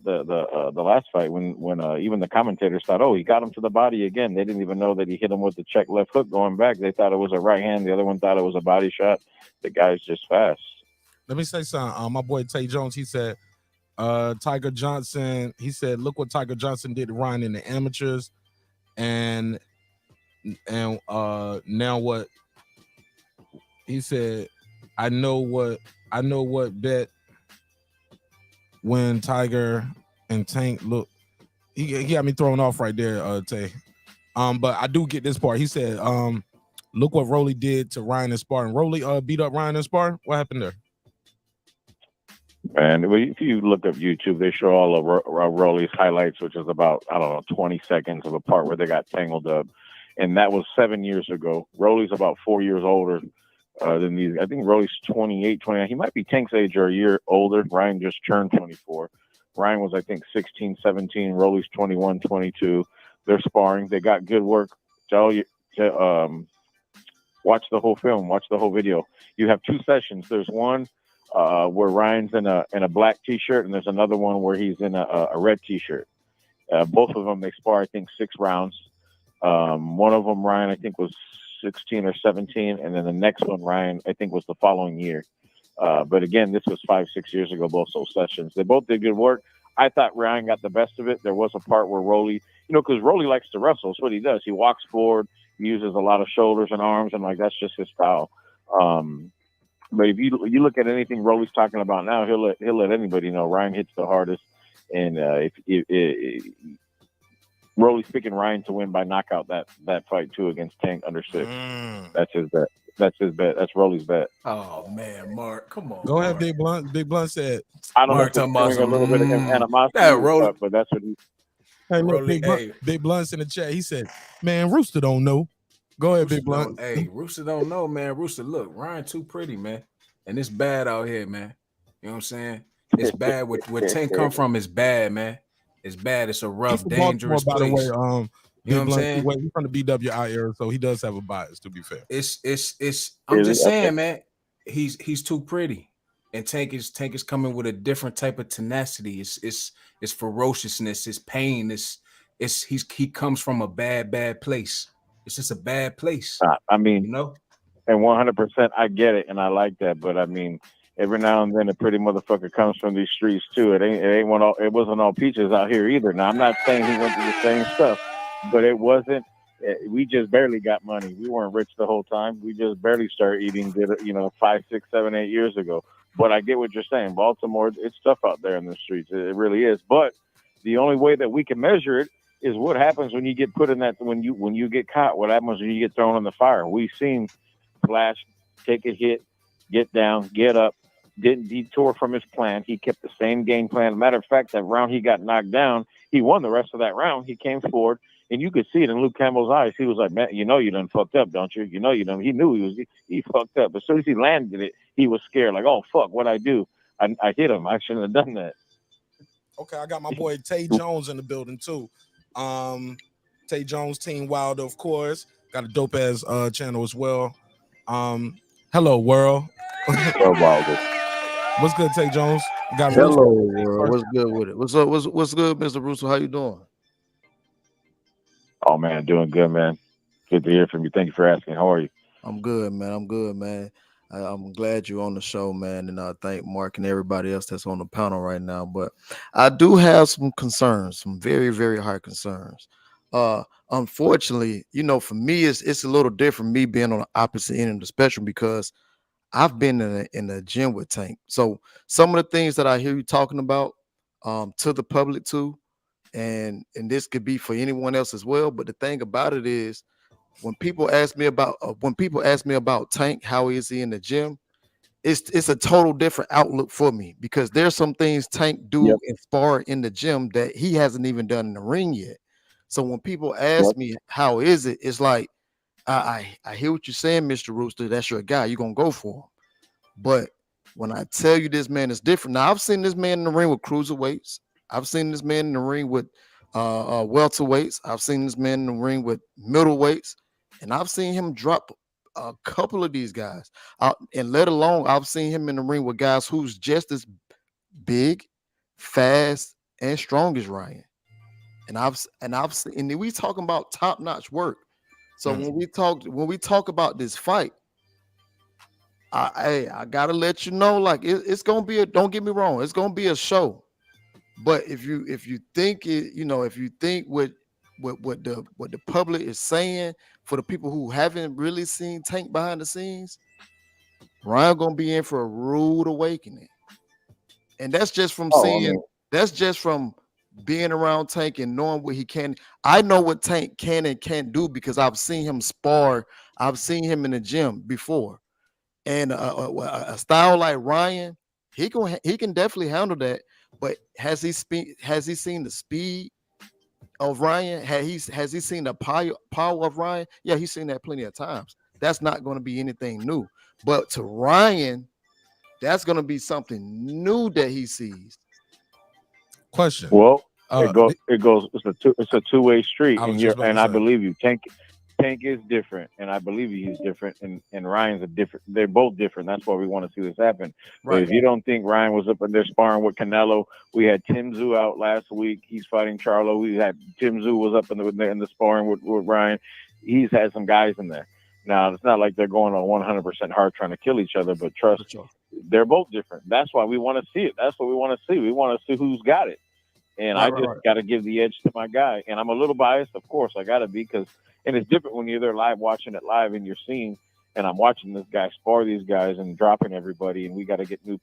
[SPEAKER 13] last fight, when even the commentators thought, oh, he got him to the body again. They didn't even know that he hit him with the check left hook going back. They thought it was a right hand. The other one thought it was a body shot. The guy's just fast.
[SPEAKER 1] Let me say something. My boy Tay Jones, he said, Tiger Johnson, he said, look what Tiger Johnson did to Ryan in the amateurs. And now what he said, I know what bet when Tiger and Tank look, he got me thrown off right there, Tay. But I do get this part. He said, look what Rolly did to Ryan in sparring. Rolly beat up Ryan in sparring. What happened there?
[SPEAKER 13] And if you look up YouTube, they show all of Rolly's highlights, which is about, 20 seconds of a part where they got tangled up. And that was 7 years ago. Rolly's about 4 years older than these. I think Rolly's 28, 29. He might be Tank's age or a year older. Ryan just turned 24. Ryan was, I think, 16, 17. Rolly's 21, 22. They're sparring. They got good work. Watch the whole film. Watch the whole video. You have two sessions. There's one where Ryan's in a black T-shirt, and there's another one where he's in a red T-shirt. Both of them, they spar, I think, 6 rounds. One of them, Ryan, I think, was 16 or 17, and then the next one, Ryan, I think, was the following year. But again, this was 5-6 years ago, both those sessions. They both did good work. I thought Ryan got the best of it. There was a part where Rolly, because Rolly likes to wrestle. That's what he does. He walks forward, he uses a lot of shoulders and arms, and that's just his style. But if you look at anything Rolly's talking about now, he'll let anybody know Ryan hits the hardest. And if Rolly's picking Ryan to win by knockout that fight too against Tank under 6. That's his bet. That's his bet. That's Rolly's bet.
[SPEAKER 14] Oh man, Mark, come on.
[SPEAKER 1] Go ahead, Big Blunt. Big Blunt said.
[SPEAKER 13] I don't know if it's a little bit of animosity, but that's what he.
[SPEAKER 1] Hey, look, Big Blunt's in the chat. He said, "Man, Rooster don't know." Go ahead, Big Blunt.
[SPEAKER 14] Hey, Rooster don't know, man. Rooster, look, Ryan too pretty, man, and it's bad out here, man. You know what I'm saying? It's bad. Where Tank come from is bad, man. It's bad. It's a rough, dangerous place. By the way,
[SPEAKER 1] you know what I'm saying? He's from the BWI era, so he does have a bias. To be fair,
[SPEAKER 14] it's. I'm just saying, man. He's too pretty, and Tank is coming with a different type of tenacity. It's ferociousness. It's pain. He comes from a bad place. It's just a bad place.
[SPEAKER 13] I mean, and 100%, I get it, and I like that. But I mean, every now and then, a pretty motherfucker comes from these streets too. It wasn't all peaches out here either. Now, I'm not saying he went through the same stuff, but it wasn't. We just barely got money. We weren't rich the whole time. We just barely started eating good, 5, 6, 7, 8 years ago. But I get what you're saying. Baltimore, it's tough out there in the streets. It really is. But the only way that we can measure it is what happens when you get put in that, when you get caught. What happens when you get thrown in the fire? We've seen Flash take a hit, get down, get up, didn't detour from his plan. He kept the same game plan. Matter of fact, that round he got knocked down, he won the rest of that round. He came forward And you could see it in Luke Campbell's eyes. He was like, man, you done fucked up, don't you? You done. He knew he fucked up. As soon as he landed it, he was scared. Like, oh fuck, what'd I do? I hit him. I shouldn't have done that.
[SPEAKER 1] Okay, I got my boy Tay Jones in the building too. Tay Jones, Team Wilder, of course. Got a dope ass channel as well. Hello world.
[SPEAKER 13] Wilder.
[SPEAKER 1] What's good, Tay Jones? Got
[SPEAKER 15] Hello world. What's good with it? What's up? What's good, Mr. Russo? How you doing?
[SPEAKER 13] Oh man, doing good, man. Good to hear from you. Thank you for asking. How are you?
[SPEAKER 15] I'm good, man. I'm glad you're on the show, man, and I thank Mark and everybody else that's on the panel right now. But I do have some concerns, some very, very high concerns. Unfortunately, for me, it's a little different. Me being on the opposite end of the spectrum because I've been in the gym with Tank. So some of the things that I hear you talking about, to the public too, and this could be for anyone else as well. But the thing about it is, when people ask me about Tank, how is he in the gym? It's a total different outlook for me because there's some things Tank do and spar in the gym that he hasn't even done in the ring yet. So when people ask me how is it, it's like I hear what you're saying, Mr. Rooster. That's your guy. You're gonna go for him. But when I tell you this man is different, now I've seen this man in the ring with cruiserweights. I've seen this man in the ring with welterweights. I've seen this man in the ring with middleweights, and I've seen him drop a couple of these guys. And let alone I've seen him in the ring with guys who's just as big, fast, and strong as Ryan. And we talking about top-notch work. So when we talk about this fight, I gotta let you know, like it's gonna be don't get me wrong, it's gonna be a show. But if you think it, if you think what the public is saying, for the people who haven't really seen Tank behind the scenes, Ryan gonna be in for a rude awakening. And that's just from that's just from being around Tank and knowing what he can. I know what Tank can and can't do because I've seen him spar. I've seen him in the gym before. And a style like Ryan, he can definitely handle that. But has he seen the speed of Ryan? Has he seen the power of Ryan? Yeah, he's seen that plenty of times. That's not going to be anything new. But to Ryan, that's going to be something new that he sees.
[SPEAKER 1] Question.
[SPEAKER 13] Well, it goes. It's a two-way street, and I believe you. Tank is different, and I believe he's different, and Ryan's a different. They're both different. That's why we want to see this happen. Right. But if you don't think Ryan was up in there sparring with Canelo, we had Tim Tszyu out last week. He's fighting Charlo. We had Tim Tszyu was up in the sparring with Ryan. He's had some guys in there. Now it's not like they're going on 100% hard trying to kill each other, but trust, they're both different. That's why we want to see it. That's what we want to see. We want to see who's got it. And I just got to give the edge to my guy. And I'm a little biased, of course. I got to be and it's different when you're there live, watching it live and you're seeing, and I'm watching this guy spar these guys and dropping everybody. And we got to get we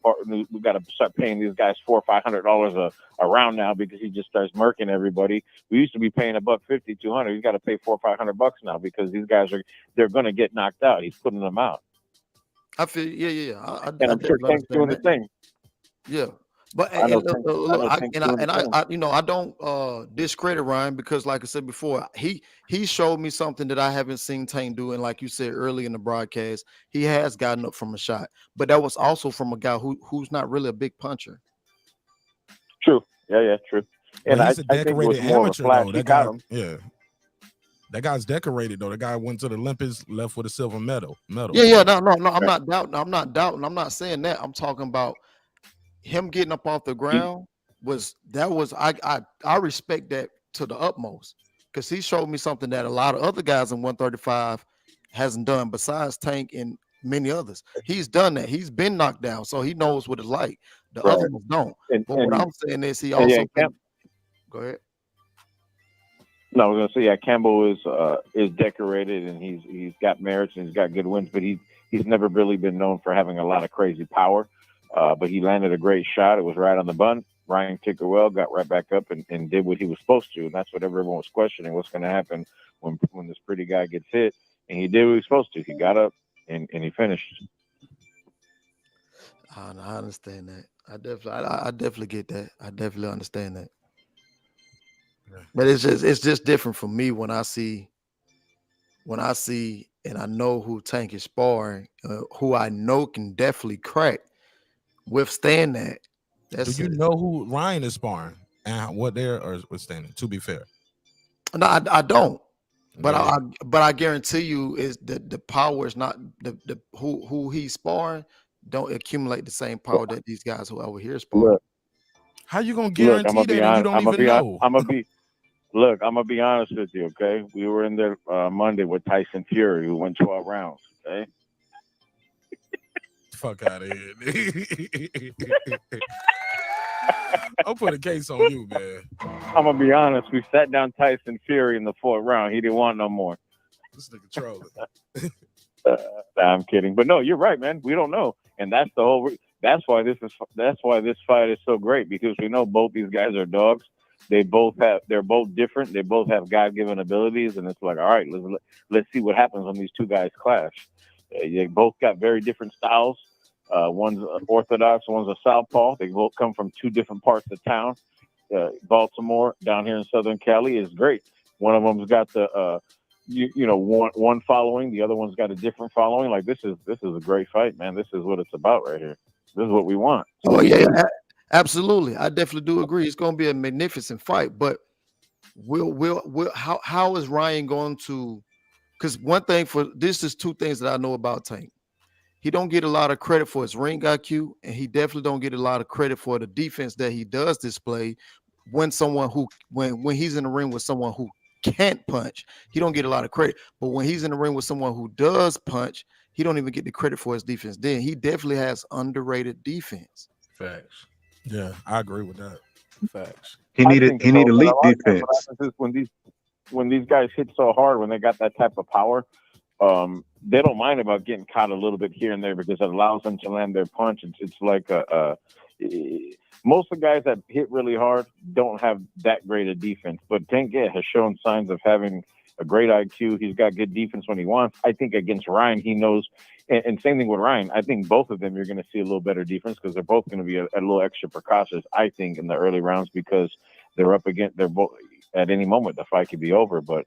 [SPEAKER 13] got to start paying these guys $400 or $500 a round now because he just starts murking everybody. We used to be paying $150, $200. You got to pay $400 or $500 now because these guys they're going to get knocked out. He's putting them out.
[SPEAKER 15] I feel, yeah.
[SPEAKER 13] And I'm sure Tank's doing the thing.
[SPEAKER 15] Yeah. But I don't discredit Ryan because, like I said before, he showed me something that I haven't seen Tank do, and like you said early in the broadcast, he has gotten up from a shot, but that was also from a guy who's not really a big puncher.
[SPEAKER 13] True. Yeah, true.
[SPEAKER 1] And he's a decorated amateur though.
[SPEAKER 13] That guy,
[SPEAKER 1] that guy's decorated though. The guy went to the Olympics, left with a silver medal.
[SPEAKER 15] Yeah. No. I'm not doubting. I'm not saying that. I'm talking about him getting up off the ground. I respect that to the utmost because he showed me something that a lot of other guys in 135 hasn't done besides Tank and many others. He's done that. He's been knocked down, so he knows what it's like. The other ones don't. But what I'm saying is he also go ahead.
[SPEAKER 13] No, I was gonna say Campbell is decorated and he's got merits and he's got good wins, but he's never really been known for having a lot of crazy power. But he landed a great shot. It was right on the bun. Ryan took it well, got right back up and did what he was supposed to. And that's what everyone was questioning. What's going to happen when this pretty guy gets hit? And he did what he was supposed to. He got up and he finished.
[SPEAKER 15] I understand that. I definitely get that. I definitely understand that.
[SPEAKER 1] Yeah.
[SPEAKER 15] But it's just different for me when I see and I know who Tank is sparring, who I know can definitely withstand that.
[SPEAKER 1] Do you know who Ryan is sparring and what they're withstanding? To be fair,
[SPEAKER 15] no, I don't. But
[SPEAKER 1] Yeah.
[SPEAKER 15] I guarantee you is the power is not the who he's sparring don't accumulate the same power that these guys who over here sparring.
[SPEAKER 13] Look,
[SPEAKER 1] How you gonna
[SPEAKER 13] I'm
[SPEAKER 1] guarantee
[SPEAKER 13] gonna be
[SPEAKER 1] that and you
[SPEAKER 13] honest.
[SPEAKER 1] don't even know?
[SPEAKER 13] Look, I'm gonna be honest with you. Okay, we were in there Monday with Tyson Fury, who went 12 rounds. Okay.
[SPEAKER 1] Fuck out of here. I'll put a case on you, man.
[SPEAKER 13] I'm gonna be honest. We sat down Tyson Fury in the 4th round. He didn't want no more.
[SPEAKER 1] This nigga trolling.
[SPEAKER 13] I'm kidding, but no, you're right, man. We don't know, and that's the whole. That's why this fight is so great, because we know both these guys are dogs. They're both different. They both have God-given abilities, and it's like, all right, let's see what happens when these two guys clash. They both got very different styles. One's orthodox, one's a southpaw. They both come from two different parts of town. Baltimore down here in Southern Cali is great. One of them's got the one following, the other one's got a different following. Like this is a great fight, man. This is what it's about right here. This is what we want.
[SPEAKER 15] Oh yeah, absolutely. I definitely do agree. It's going to be a magnificent fight, but how is Ryan going to? Because one thing this is two things that I know about Tank. He don't get a lot of credit for his ring IQ, and he definitely don't get a lot of credit for the defense that he does display when he's in the ring with someone who can't punch. He don't get a lot of credit, but when he's in the ring with someone who does punch, he don't even get the credit for his defense. Then he definitely has underrated defense.
[SPEAKER 14] Facts.
[SPEAKER 1] Yeah, I agree with that.
[SPEAKER 14] Facts.
[SPEAKER 9] He needed elite defense.
[SPEAKER 13] What happens is when these guys hit so hard, when they got that type of power, they don't mind about getting caught a little bit here and there, because it allows them to land their punch. It's like most of the guys that hit really hard don't have that great a defense, but Tank has shown signs of having a great IQ. He's got good defense when he wants. I think against Ryan, he knows, and same thing with Ryan. I think both of them, you're going to see a little better defense, because they're both going to be a little extra precautious, I think, in the early rounds, because they're both at any moment the fight could be over. But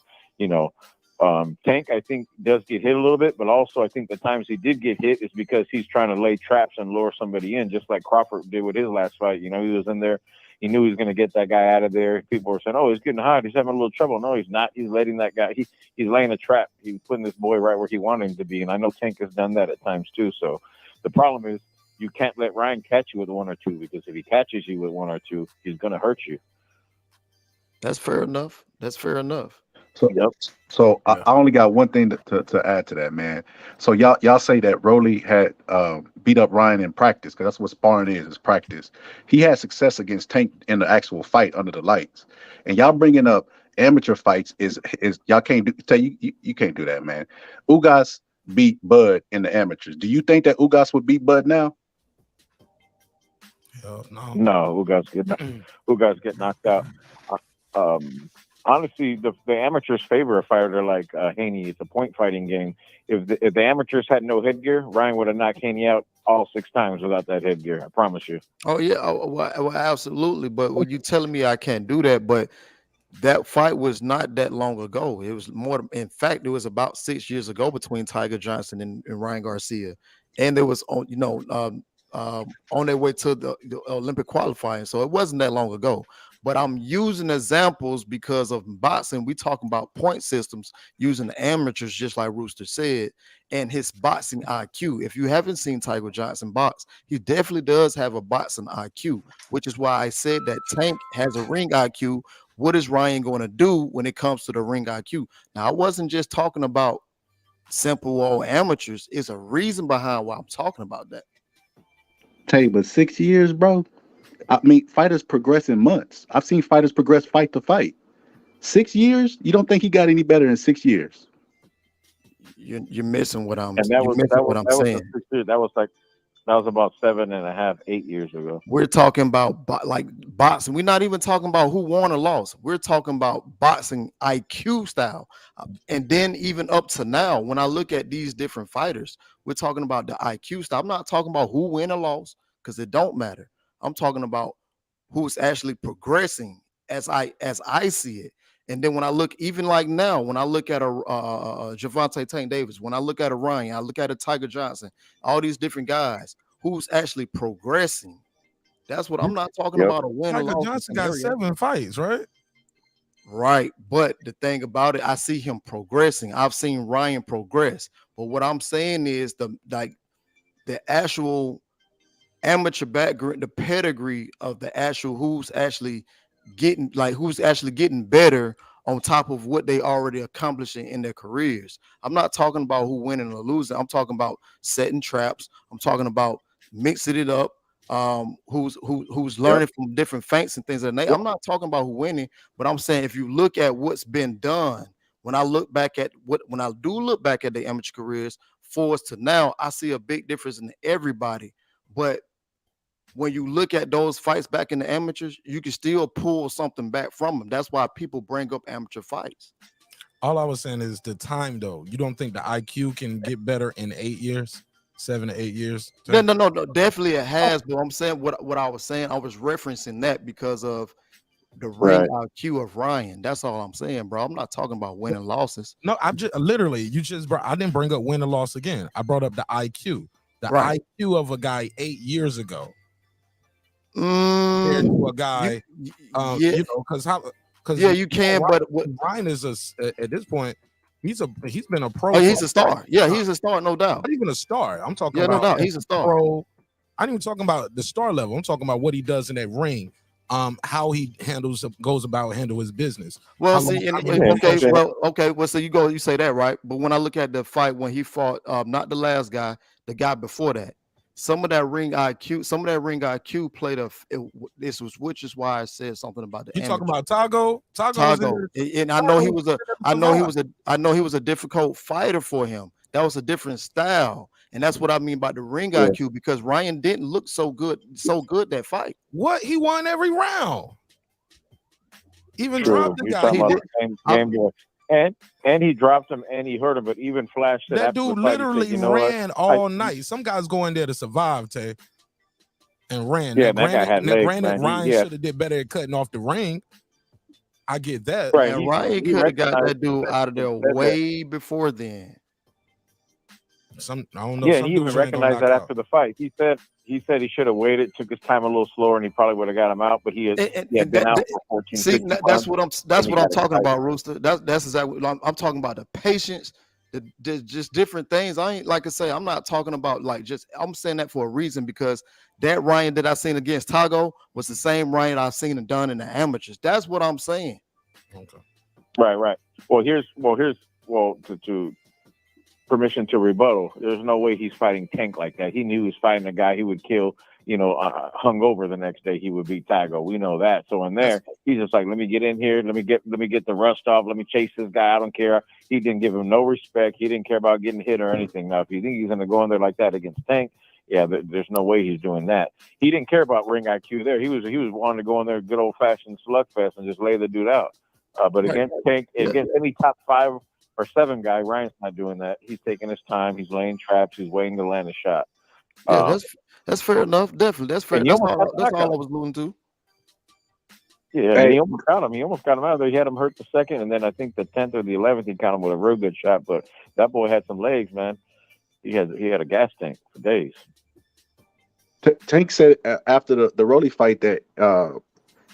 [SPEAKER 13] Tank, I think, does get hit a little bit, but also I think the times he did get hit is because he's trying to lay traps and lure somebody in, just like Crawford did with his last fight. He was in there. He knew he was going to get that guy out of there. People were saying, oh, he's getting hot. He's having a little trouble. No, he's not. He's letting that guy. He's laying a trap. He's putting this boy right where he wanted him to be, and I know Tank has done that at times too. So the problem is you can't let Ryan catch you with one or two, because if he catches you with one or two, he's going to hurt you.
[SPEAKER 15] That's fair enough.
[SPEAKER 9] So I only got one thing to add to that, man. So y'all say that Rolly had beat up Ryan in practice, because that's what sparring is practice. He had success against Tank in the actual fight under the lights, and y'all bringing up amateur fights is y'all can't do. You can't do that, man. Ugas beat Bud in the amateurs. Do you think that Ugas would beat Bud now?
[SPEAKER 1] Hell no.
[SPEAKER 13] No, Ugas get knocked out. Honestly, the amateurs favor a fighter like Haney. It's a point fighting game. If the amateurs had no headgear, Ryan would have knocked Haney out all 6 times without that headgear. I promise you.
[SPEAKER 15] Oh yeah, well, absolutely. But when you telling me I can't do that, but that fight was not that long ago. It was more. In fact, it was about 6 years ago between Tiger Johnson and Ryan Garcia, and there was on their way to the Olympic qualifying. So it wasn't that long ago. But I'm using examples because of boxing. We talking about point systems using the amateurs, just like Rooster said, and his boxing IQ. If you haven't seen Tiger Johnson box, he definitely does have a boxing IQ, which is why I said that Tank has a ring IQ. What is Ryan going to do when it comes to the ring IQ? Now, I wasn't just talking about simple old amateurs. It's a reason behind why I'm talking about that.
[SPEAKER 9] But 6 years, bro. I mean, fighters progress in months. I've seen fighters progress fight to fight. 6 years? You don't think he got any better in 6 years?
[SPEAKER 15] You're missing what I'm.
[SPEAKER 13] And that was
[SPEAKER 15] saying.
[SPEAKER 13] That was about 7.5, 8 years ago.
[SPEAKER 15] We're talking about like boxing. We're not even talking about who won or lost. We're talking about boxing IQ style. And then even up to now, when I look at these different fighters, we're talking about the IQ style. I'm not talking about who win or lost, because it don't matter. I'm talking about who's actually progressing as I see it. And then when I look, even like now, when I look at a Gervonta Tank Davis, when I look at a Ryan, I look at a Tiger Johnson, all these different guys, who's actually progressing. That's what I'm not talking about a win or
[SPEAKER 1] Tiger
[SPEAKER 15] loss
[SPEAKER 1] Johnson got
[SPEAKER 15] scenario.
[SPEAKER 1] 7 fights, right?
[SPEAKER 15] Right. But the thing about it, I see him progressing. I've seen Ryan progress. But what I'm saying is the actual amateur background, the pedigree of the actual who's actually getting better on top of what they already accomplishing in their careers. I'm not talking about who winning or losing. I'm talking about setting traps. I'm talking about mixing it up. Who's learning from different feints and things of that nature. I'm not talking about who winning, but I'm saying if you look at what's been done, when I do look back at the amateur careers, for us to now, I see a big difference in everybody. But when you look at those fights back in the amateurs, you can still pull something back from them. That's why people bring up amateur fights.
[SPEAKER 1] All I was saying is the time, though. You don't think the IQ can get better in 8 years, 7 to 8 years?
[SPEAKER 15] No, definitely it has. But I'm saying what I was saying, I was referencing that because of the ring IQ of Ryan. That's all I'm saying, bro. I'm not talking about winning losses.
[SPEAKER 1] No, I'm just literally, I didn't bring up win or loss again. I brought up the IQ. The IQ of a guy 8 years ago. Compared to a guy,
[SPEAKER 15] you can, but
[SPEAKER 1] Ryan is at this point, he's been a pro.
[SPEAKER 15] Oh, he's a star. Yeah, he's a star, no doubt.
[SPEAKER 1] Not even a star. I'm talking
[SPEAKER 15] about
[SPEAKER 1] no doubt.
[SPEAKER 15] He's a star.
[SPEAKER 1] Pro. I ain't even talking about the star level. I'm talking about what he does in that ring. How he goes about handle his business.
[SPEAKER 15] Well, so you say that, right? But when I look at the fight when he fought, not the last guy, the guy before that, some of that ring IQ played which is why I said something about the.
[SPEAKER 1] You talking about Tago?
[SPEAKER 15] Tago, and I know he was a difficult fighter for him. That was a different style, and that's what I mean by the ring IQ, because Ryan didn't look so good that fight.
[SPEAKER 1] What, he won every round. Even dropped the guy.
[SPEAKER 13] And he dropped him and he hurt him, but even flashed it.
[SPEAKER 1] That dude literally ran all night. Some guys go in there to survive, Tay, and ran.
[SPEAKER 13] Yeah, that guy had legs, man.
[SPEAKER 1] Ryan should have did better at cutting off the ring. I get that.
[SPEAKER 15] Right, and Ryan could have got that dude out of there way before then.
[SPEAKER 1] I don't know.
[SPEAKER 13] Yeah, and he even recognized that after the fight. He said he should have waited, took his time a little slower, and he probably would have got him out. But he had been out for 14.
[SPEAKER 15] See, that's what I'm talking about, Rooster. That's exactly what I'm talking about. The patience, just different things. I ain't, like I say, I'm not talking about I'm saying that for a reason, because that Ryan that I seen against Tago was the same Ryan I've seen and done in the amateurs. That's what I'm saying.
[SPEAKER 1] Okay.
[SPEAKER 13] Right. Well, here's to permission to rebuttal. There's no way he's fighting Tank like that. He knew he was fighting a guy he would kill, hung over the next day. He would beat Tago. We know that. So in there, he's just like, let me get in here. Let me get the rust off. Let me chase this guy. I don't care. He didn't give him no respect. He didn't care about getting hit or anything. Now, if you think he's going to go in there like that against Tank, yeah, there's no way he's doing that. He didn't care about ring IQ there. He was wanting to go in there good old fashioned slugfest and just lay the dude out. But against Tank, against any top 5 or 7 guy, Ryan's not doing that. He's taking his time. He's laying traps. He's waiting to land a shot.
[SPEAKER 15] Yeah, that's fair enough. Definitely, that's fair. That's all I was alluding to.
[SPEAKER 13] Yeah, and he almost got him. He almost got him out of there. He had him hurt the second, and then I think the 10th or the 11th, he caught him with a real good shot. But that boy had some legs, man. He had a gas tank for days.
[SPEAKER 9] Tank said after the Rolly fight that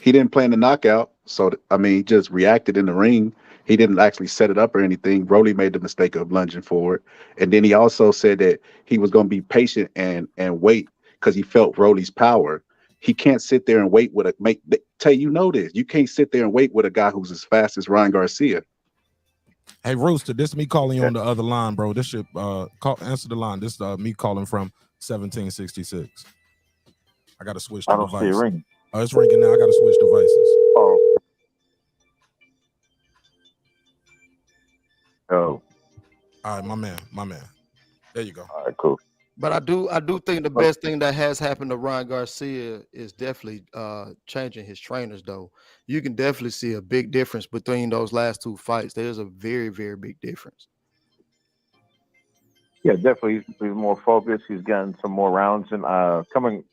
[SPEAKER 9] he didn't plan the knockout. So, he just reacted in the ring. He didn't actually set it up or anything. Rolly made the mistake of lunging forward. And then he also said that he was going to be patient and wait because he felt Rolly's power. He can't sit there and wait with this. You can't sit there and wait with a guy who's as fast as Ryan Garcia.
[SPEAKER 1] Hey, Rooster, this is me calling you on the other line, bro. This should answer the line. This is me calling from 1766. I got to switch the device. I don't see it ringing. Oh, it's ringing now. I got to switch devices.
[SPEAKER 13] Oh.
[SPEAKER 1] All right, my man. There you go.
[SPEAKER 13] All right, cool.
[SPEAKER 15] But I do think the best thing that has happened to Ryan Garcia is definitely changing his trainers, though. You can definitely see a big difference between those last 2 fights. There's a very, very big difference.
[SPEAKER 13] Yeah, definitely. He's more focused. He's gotten some more rounds, and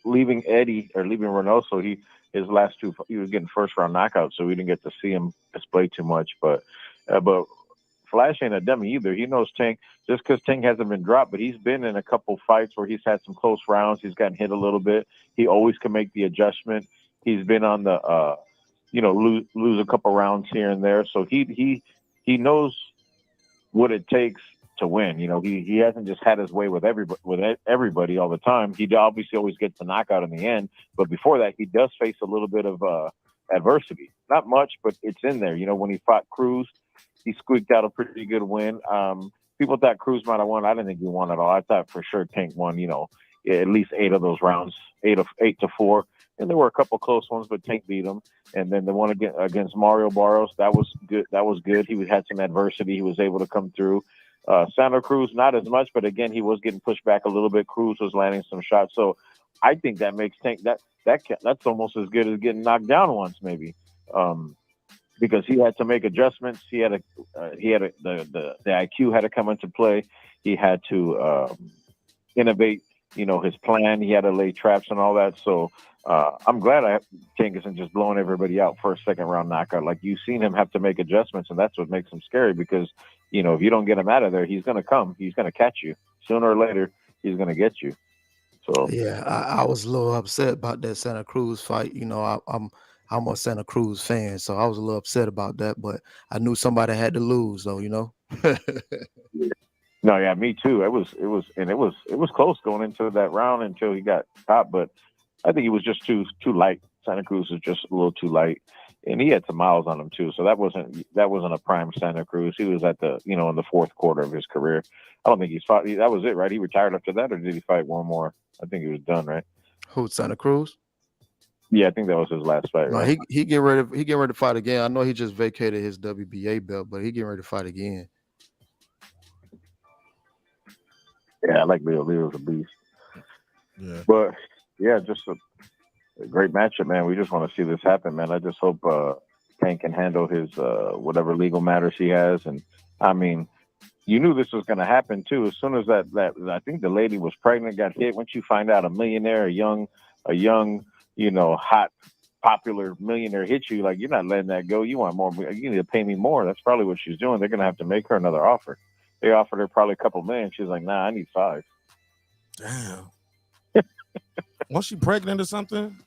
[SPEAKER 13] leaving Reynoso, his last two, he was getting first round knockouts, so we didn't get to see him display too much. But Flash ain't a dummy either. He knows Tank, just because Tank hasn't been dropped, but he's been in a couple fights where he's had some close rounds. He's gotten hit a little bit. He always can make the adjustment. He's been on the, lose a couple rounds here and there. So he knows what it takes to win. He hasn't just had his way with everybody all the time. He obviously always gets the knockout in the end, but before that, he does face a little bit of adversity. Not much, but it's in there. When he fought Cruz, he squeaked out a pretty good win. People thought Cruz might have won. I didn't think he won at all. I thought for sure Tank won, at least 8 of those rounds, 8-4. And there were a couple close ones, but Tank beat him. And then the one against Mario Barros, that was good. He had some adversity. He was able to come through. Santa Cruz, not as much, but again, he was getting pushed back a little bit. Cruz was landing some shots. So I think that makes Tank that's almost as good as getting knocked down once, maybe. Because he had to make adjustments. The IQ had to come into play. He had to innovate, his plan. He had to lay traps and all that. So I'm glad Tank isn't just blowing everybody out first, second round knockout. Like you've seen him have to make adjustments, and that's what makes him scary. Because if you don't get him out of there, he's going to come. He's going to catch you sooner or later. He's going to get you. So
[SPEAKER 15] yeah, I was a little upset about that Santa Cruz fight. I'm a Santa Cruz fan, so I was a little upset about that, but I knew somebody had to lose, though,
[SPEAKER 13] No, yeah, me too. It was close going into that round until he got stopped, but I think he was just too light. Santa Cruz was just a little too light, and he had some miles on him too. So that wasn't a prime Santa Cruz. He was at the in the fourth quarter of his career. I don't think he's fought. That was it, right? He retired after that, or did he fight one more? I think he was done, right?
[SPEAKER 15] Who, Santa Cruz?
[SPEAKER 13] Yeah, I think that was his last fight.
[SPEAKER 15] No,
[SPEAKER 13] right?
[SPEAKER 15] he getting ready to fight again. I know he just vacated his WBA belt, but he getting ready to fight again.
[SPEAKER 13] Yeah, I like Leo. Leo's a beast.
[SPEAKER 1] Yeah.
[SPEAKER 13] But yeah, just a great matchup, man. We just want to see this happen, man. I just hope Tank can handle his whatever legal matters he has. And I mean, you knew this was going to happen too. As soon as that I think the lady was pregnant, got hit. Once you find out a millionaire, a young, hot, popular millionaire hits you, like you're not letting that go. You want more? You need to pay me more. That's probably what she's doing. They're going to have to make her another offer. They offered her probably a couple million. She's like, nah, I need 5.
[SPEAKER 1] Damn. Was she pregnant or something?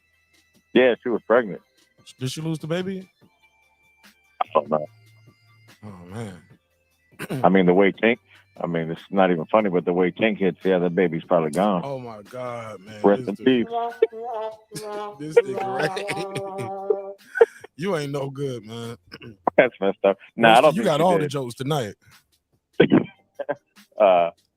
[SPEAKER 13] Yeah, she was pregnant.
[SPEAKER 1] Did she lose the baby?
[SPEAKER 13] I don't know.
[SPEAKER 1] Oh man.
[SPEAKER 13] I mean, the way Tank. I mean, it's not even funny, but the way Tank hits, yeah, the baby's probably gone.
[SPEAKER 1] Oh my God, man.
[SPEAKER 13] Rest in peace.
[SPEAKER 1] This nigga, right? You ain't no good, man.
[SPEAKER 13] That's messed up. Nah, I don't.
[SPEAKER 1] You
[SPEAKER 13] think
[SPEAKER 1] got
[SPEAKER 13] she
[SPEAKER 1] all
[SPEAKER 13] did.
[SPEAKER 1] the jokes tonight.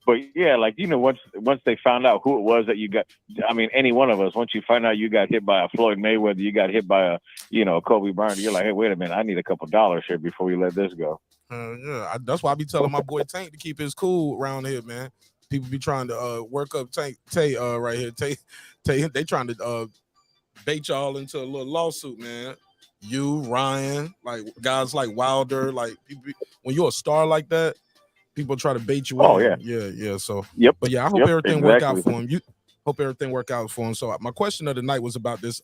[SPEAKER 13] But yeah, like once they found out who it was that you got, I mean, any one of us, once you find out you got hit by a Floyd Mayweather, you got hit by a Kobe Bryant, you're like, hey, wait a minute, I need a couple dollars here before we let this go.
[SPEAKER 1] Yeah, that's why I be telling my boy Tank to keep his cool around here, man. People be trying to work up Tay right here. Tay, they trying to bait y'all into a little lawsuit, man. You, Ryan, like guys like Wilder, like people when you're a star like that, people try to bait you in. Yeah. So
[SPEAKER 13] yep.
[SPEAKER 1] But yeah, I hope everything work out for him. You hope everything work out for him. So my question of the night was about this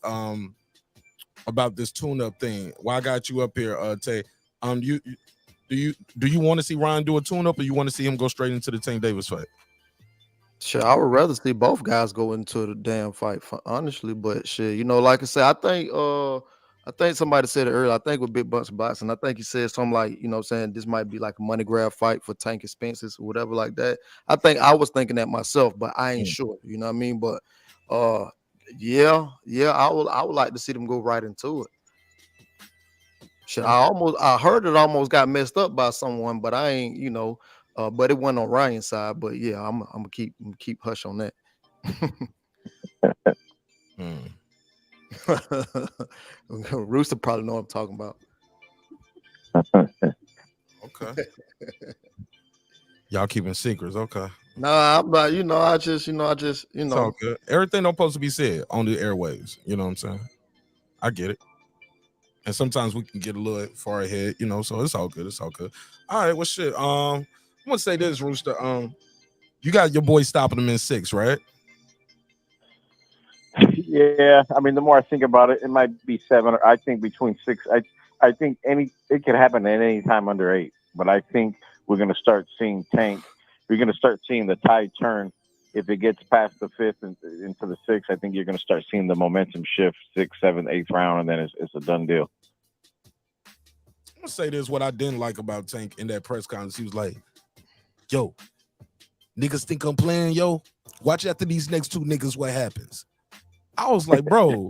[SPEAKER 1] tune-up thing. Why I got you up here, Tay? Do you want to see Ryan do a tune-up, or you want to see him go straight into the Tank Davis fight?
[SPEAKER 15] Sure, I would rather see both guys go into the damn fight, honestly. But shit, like I said, I think somebody said it earlier. I think with Big Bunch Boxing, I think he said something like, saying this might be like a money grab fight for Tank expenses or whatever like that. I think I was thinking that myself, but I ain't sure. You know what I mean? But yeah, I would like to see them go right into it. Shit, I heard it almost got messed up by someone, but I ain't, but it wasn't on Ryan's side. But yeah, I'm gonna keep hush on that. Rooster probably know what I'm talking about.
[SPEAKER 1] Okay. Y'all keeping secrets, okay?
[SPEAKER 15] Nah, I'm not. I just.
[SPEAKER 1] It's all good. Everything don't supposed to be said on the airwaves. You know what I'm saying? I get it. And sometimes we can get a little far ahead, so it's all good. It's all good. All right, well, shit. I'm gonna say this, Rooster. You got your boy stopping him in 6, right?
[SPEAKER 13] Yeah, I mean, the more I think about it, it might be 7, or I think between 6. I think it could happen at any time under 8. But I think we're going to start seeing Tank. We're going to start seeing the tide turn. If it gets past the 5th and into the 6th, I think you're going to start seeing the momentum shift 6th, 7th, 8th round, and then it's a done deal.
[SPEAKER 1] I'm gonna say this: what I didn't like about Tank in that press conference, he was like, "Yo, niggas think I'm playing, yo. Watch after these next 2 niggas what happens." I was like, bro,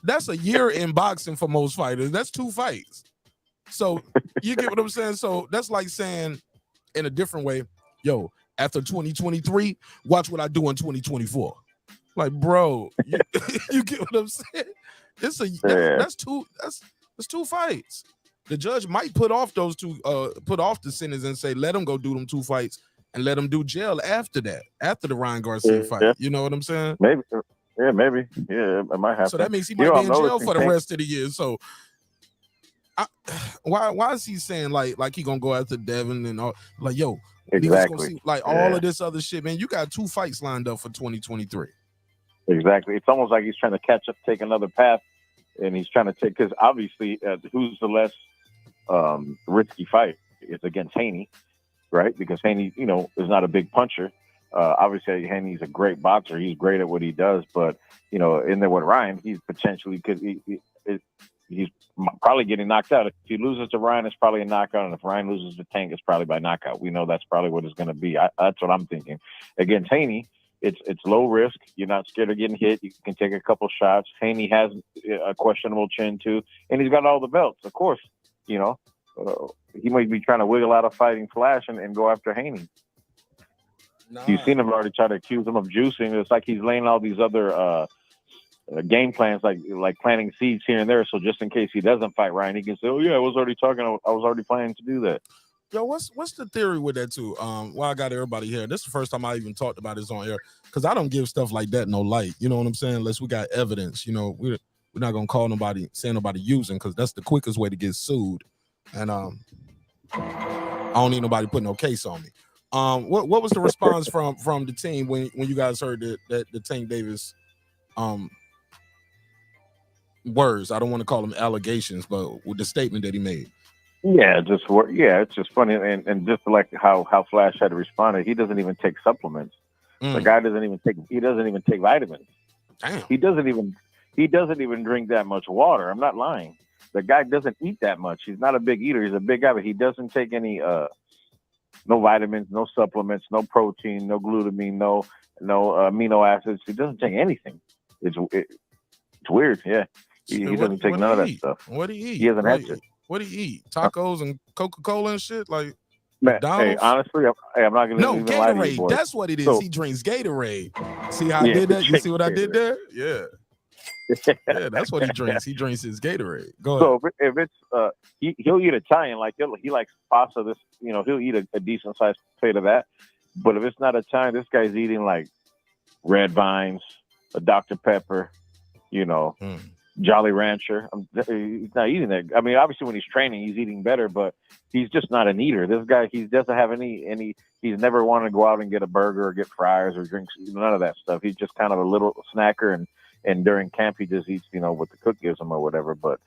[SPEAKER 1] that's a year in boxing for most fighters. That's 2 fights. So you get what I'm saying? So that's like saying in a different way, yo, after 2023, watch what I do in 2024. Like, bro, you get what I'm saying? That's 2 fights. The judge might put off those 2, put off the sentence and say, let him go do them 2 fights and let him do jail after that, after the Ryan Garcia fight. You know what I'm saying?
[SPEAKER 13] Maybe. Yeah, maybe. Yeah, it might happen.
[SPEAKER 1] So that means he might be in jail for the rest of the year. So why is he saying like he gonna go after Devin and all? Like, yo, niggas gonna see like all of this other shit, man. You got 2 fights lined up for 2023.
[SPEAKER 13] Exactly. It's almost like he's trying to catch up, take another path, and he's trying to take, because obviously, who's the less risky fight? It's against Haney, right? Because Haney, is not a big puncher. Obviously, Haney's a great boxer. He's great at what he does, but in there with Ryan, he's potentially he's probably getting knocked out. If he loses to Ryan, it's probably a knockout, and if Ryan loses to Tank, it's probably by knockout. We know that's probably what it's going to be. That's what I'm thinking. Against Haney, it's low risk. You're not scared of getting hit. You can take a couple shots. Haney has a questionable chin too, and he's got all the belts. Of course, he might be trying to wiggle out of Fighting Flash and go after Haney. You've seen him already try to accuse him of juicing. It's like he's laying all these other game plans, like planting seeds here and there. So just in case he doesn't fight Ryan, he can say, "Oh yeah, I was already planning to do that."
[SPEAKER 1] Yo, what's the theory with that too? Why I got everybody here. This is the first time I even talked about this on air, because I don't give stuff like that no light. You know what I'm saying? Unless we got evidence. We're not gonna call nobody, say nobody using, because that's the quickest way to get sued. And I don't need nobody putting no case on me. What was the response from the team when you guys heard that the Tank Davis words? I don't want to call them allegations, but with the statement that he made.
[SPEAKER 13] Yeah, it's just funny, and just like how Flash had responded. He doesn't even take supplements. The guy doesn't even take vitamins.
[SPEAKER 1] Damn.
[SPEAKER 13] He doesn't even drink that much water. I'm not lying. The guy doesn't eat that much. He's not a big eater. He's a big guy, but he doesn't take any no vitamins, no supplements, no protein, no glutamine, no amino acids. He doesn't take anything. It's weird. Yeah, he doesn't take none of that stuff.
[SPEAKER 1] What do he eat?
[SPEAKER 13] He hasn't had to.
[SPEAKER 1] What do you eat? Tacos and Coca-Cola and shit? Like,
[SPEAKER 13] man,
[SPEAKER 1] McDonald's? Hey,
[SPEAKER 13] honestly, I'm not going to even lie to you,
[SPEAKER 1] Gatorade.
[SPEAKER 13] boy.
[SPEAKER 1] That's what it is.
[SPEAKER 13] So,
[SPEAKER 1] he drinks Gatorade. See how I did that? You see what I did there? Yeah. Yeah, that's what he drinks. He drinks his Gatorade. Go ahead.
[SPEAKER 13] So if it's he'll eat Italian, like he likes pasta. He'll eat a decent sized plate of that. But if it's not Italian, this guy's eating like Red Vines, a Dr. Pepper, Jolly Rancher. He's not eating that. I mean, obviously when he's training, he's eating better, but he's just not an eater. This guy, he doesn't have any. He's never wanted to go out and get a burger or get fries or drinks. None of that stuff. He's just kind of a little snacker, and during camp he just eats, what the cook gives him or whatever. But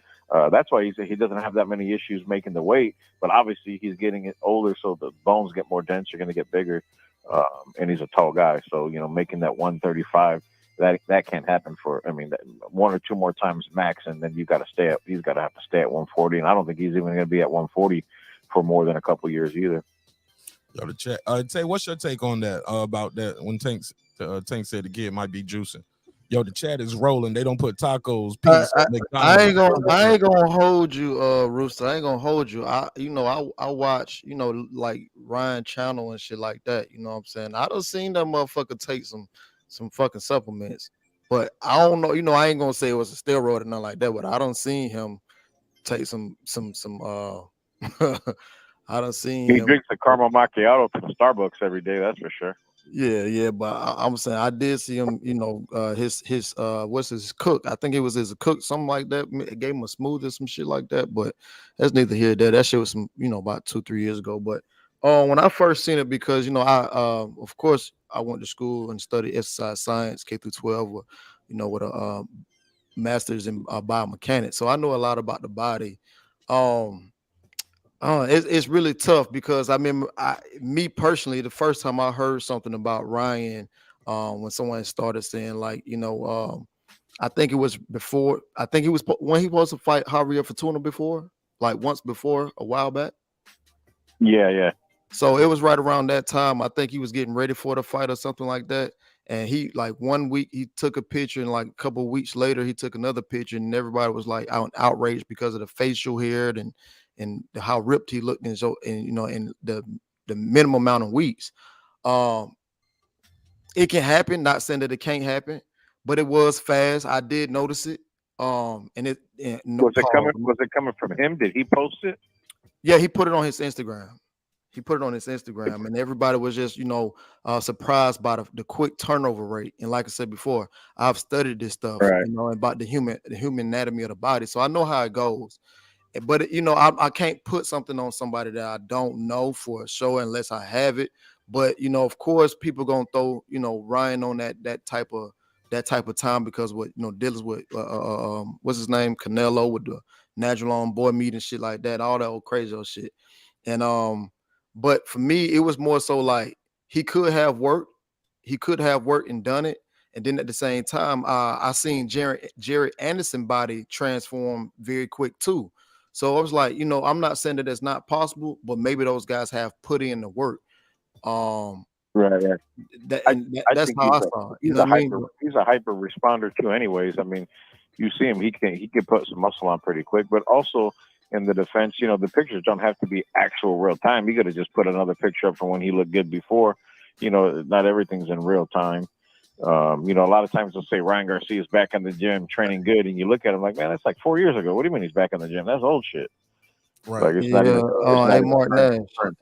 [SPEAKER 13] that's why he doesn't have that many issues making the weight. But obviously he's getting older, so the bones get more dense. You're going to get bigger, and he's a tall guy, so making that 135. That can't happen for, 1 or 2 more times max, and then he's got to have to stay at 140, and I don't think he's even going to be at 140 for more than a couple years either.
[SPEAKER 1] Yo, the chat. Tay, what's your take on that? About that when Tank said the kid might be juicing? Yo, the chat is rolling. They don't put tacos, pizza, McDonald's.
[SPEAKER 15] I ain't gonna hold you, Rooster. I ain't gonna hold you. I watch, like Ryan Channel and shit like that. You know what I'm saying? I done seen that motherfucker take some fucking supplements, but I don't know. I ain't gonna say it was a steroid or nothing like that, but I done seen him take some. I done seen
[SPEAKER 13] he
[SPEAKER 15] him.
[SPEAKER 13] drinks a caramel macchiato from Starbucks every day. That's for sure.
[SPEAKER 15] Yeah, but I'm saying I did see him. His what's his cook? I think it was his cook, something like that. It gave him a smoothie, some shit like that. But that's neither here nor there. That shit was about 2-3 years ago. But when I first seen it, because I of course I went to school and studied exercise science K through 12, with, with a master's in biomechanics. So I know a lot about the body. It's really tough because I remember me personally, the first time I heard something about Ryan, when someone started saying like, I think it was before. I think he was when he was to fight Javier Fortuna before, like once before, a while back.
[SPEAKER 13] Yeah.
[SPEAKER 15] So it was right around that time. I think he was getting ready for the fight or something like that. And he like 1 week he took a picture, and like a couple of weeks later he took another picture, and everybody was like outraged because of the facial hair and how ripped he looked, and so and the minimum amount of weeks. It can happen. Not saying that it can't happen, but it was fast. I did notice it. And
[SPEAKER 13] Was it coming from him? Did he post it?
[SPEAKER 15] Yeah, he put it on his Instagram. And everybody was just, surprised by the quick turnover rate. And like I said before, I've studied this stuff,
[SPEAKER 13] right,
[SPEAKER 15] about the human anatomy of the body, so I know how it goes. But I can't put something on somebody that I don't know for sure unless I have it. But of course, people gonna throw Ryan on that type of time because what dealers with what's his name, Canelo, with the natural on board meat and shit like that, all that old crazy old shit. And but for me, it was more so like he could have worked and done it. And then at the same time, I seen Jerry Anderson body transform very quick too. So I was like, I'm not saying that it's not possible, but maybe those guys have put in the work.
[SPEAKER 13] Right.
[SPEAKER 15] That's how I saw it.
[SPEAKER 13] He's a hyper responder too. Anyways, I mean, you see him, he can put some muscle on pretty quick, but also in the defense, the pictures don't have to be actual real time. You got to just put another picture up from when he looked good before. Not everything's in real time. A lot of times they'll say Ryan Garcia is back in the gym training good, and you look at him like, man, that's like 4 years ago. What do you mean he's back in the gym? That's old shit.
[SPEAKER 1] Right.
[SPEAKER 13] Like, it's not even,
[SPEAKER 15] hey,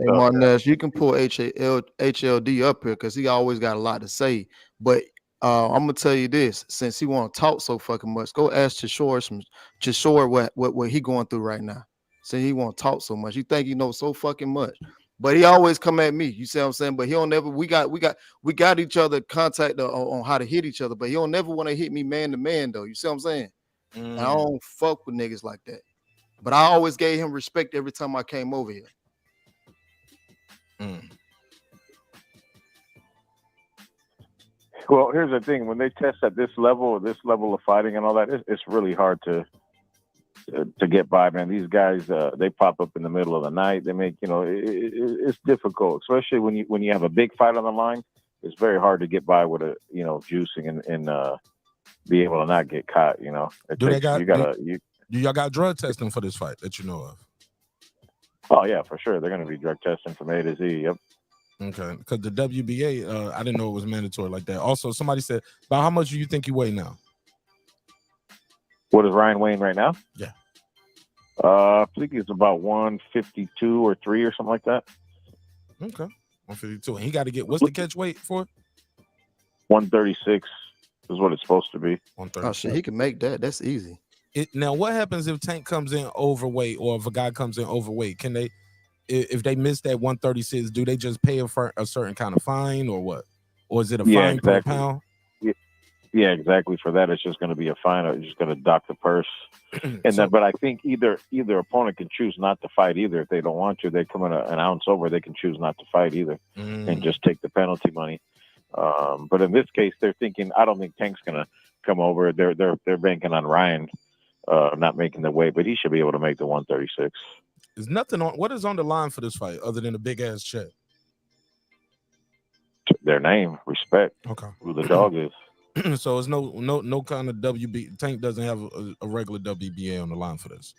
[SPEAKER 15] Mark Nash, you can pull HLD up here because he always got a lot to say. But I'm gonna tell you this: since he want to talk so fucking much, go ask Chisora what he going through right now. Since he want to talk so much, you think he knows so fucking much, but he always come at me. You see what I'm saying? But he don't never. We got each other contact on how to hit each other, but he don't never want to hit me man to man though. You see what I'm saying? And I don't fuck with niggas like that. But I always gave him respect every time I came over here.
[SPEAKER 13] Well, here's the thing: when they test at this level of fighting and all that, it's really hard to get by, man. These guys, they pop up in the middle of the night. They make, it's difficult, especially when you have a big fight on the line. It's very hard to get by with a, juicing and be able to not get caught.
[SPEAKER 1] Do y'all got drug testing for this fight that you know of?
[SPEAKER 13] Oh yeah, for sure. They're going to be drug testing from A to Z. Yep.
[SPEAKER 1] Okay, because the WBA, I didn't know it was mandatory like that. Also, somebody said, about how much do you think you weigh now?
[SPEAKER 13] What is Ryan weighing right now?
[SPEAKER 1] Yeah.
[SPEAKER 13] I think he's about 152 or 3 or something like that.
[SPEAKER 1] Okay, 152. And he got to get, what's the catch weight for?
[SPEAKER 13] 136 is what it's supposed to be.
[SPEAKER 15] Oh shit, he can make that. That's easy.
[SPEAKER 1] Now, what happens if Tank comes in overweight, or if a guy comes in overweight? Can they, if they miss that 136, do they just pay for a certain kind of fine, or what? Or is it a fine per pound?
[SPEAKER 13] Yeah, exactly. For that, it's just going to be a fine. Or just going to dock the purse. And but I think either opponent can choose not to fight either. If they don't want to, they come in an ounce over. They can choose not to fight either, and just take the penalty money. But in this case, they're thinking, I don't think Tank's going to come over. They're banking on Ryan not making the weight, but he should be able to make the 136.
[SPEAKER 1] There's nothing on. What is on the line for this fight other than a big ass check?
[SPEAKER 13] Their name, respect.
[SPEAKER 1] Okay.
[SPEAKER 13] Who the dog is.
[SPEAKER 1] So it's no kind of WB. Tank doesn't have a regular WBA on the line for this.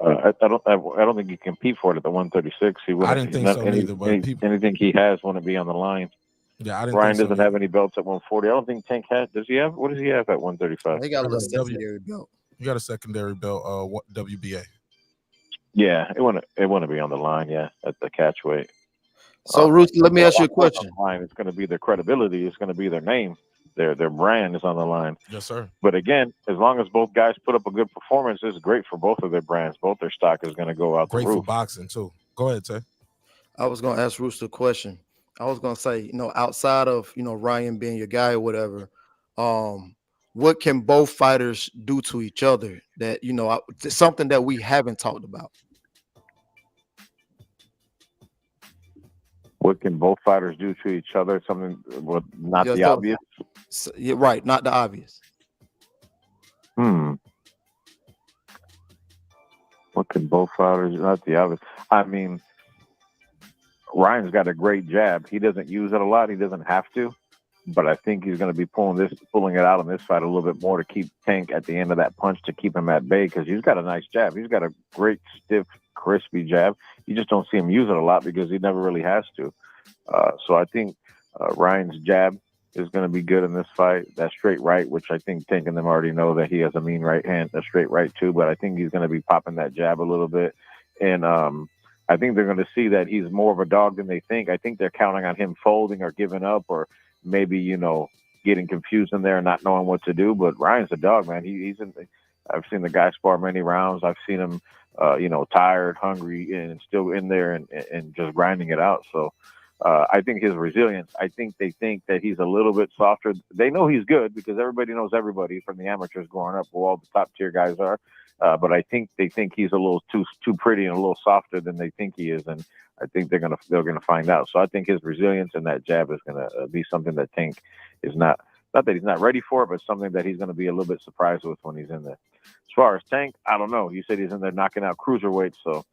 [SPEAKER 13] I don't think he can compete for it at the 136.
[SPEAKER 1] I didn't think so either. But
[SPEAKER 13] anything he has wouldn't be on the line.
[SPEAKER 1] Yeah, I didn't.
[SPEAKER 13] Ryan
[SPEAKER 1] think
[SPEAKER 13] doesn't have any belts at 140. I don't think Tank has. Does he have? What does he have at 135?
[SPEAKER 15] He got a secondary belt.
[SPEAKER 1] You got a secondary belt. WBA.
[SPEAKER 13] Yeah, it wouldn't be on the line. Yeah, at the catch weight.
[SPEAKER 15] So, Ruth, let me ask you a question.
[SPEAKER 13] It's going to be their credibility. It's going to be their name. Their brand is on the line.
[SPEAKER 1] Yes, sir.
[SPEAKER 13] But again, as long as both guys put up a good performance, it's great for both of their brands. Both their stock is going to go out
[SPEAKER 1] great
[SPEAKER 13] the roof.
[SPEAKER 1] For boxing too. Go ahead, Tay.
[SPEAKER 15] I was going to ask Rooster a question. I was gonna say, outside of Ryan being your guy or whatever, what can both fighters do to each other that something that we haven't talked about?
[SPEAKER 13] What can both fighters do to each other? Something not
[SPEAKER 15] Yeah,
[SPEAKER 13] the obvious.
[SPEAKER 15] So, yeah, right, not the obvious.
[SPEAKER 13] What can both fighters? Not the obvious. I mean, Ryan's got a great jab. He doesn't use it a lot. He doesn't have to, but I think he's going to be pulling it out in this fight a little bit more to keep Tank at the end of that punch, to keep him at bay, because he's got a nice jab. He's got a great, stiff, crispy jab. You just don't see him use it a lot because he never really has to. So I think Ryan's jab is going to be good in this fight. That straight right, which I think Tank and them already know that he has a mean right hand, a straight right too, but I think he's going to be popping that jab a little bit. And I think they're going to see that he's more of a dog than they think. I think they're counting on him folding or giving up, or maybe, getting confused in there and not knowing what to do. But Ryan's a dog, man. He's in. I've seen the guy spar many rounds. I've seen him, tired, hungry, and still in there and just grinding it out. So I think his resilience, I think they think that he's a little bit softer. They know he's good because everybody knows everybody from the amateurs growing up, who all the top tier guys are. But I think they think he's a little too pretty and a little softer than they think he is, and I think they're gonna find out. So I think his resilience and that jab is gonna be something that Tank is not that he's not ready for, but something that he's gonna be a little bit surprised with when he's in there. As far as Tank, I don't know. You said he's in there knocking out cruiserweights, so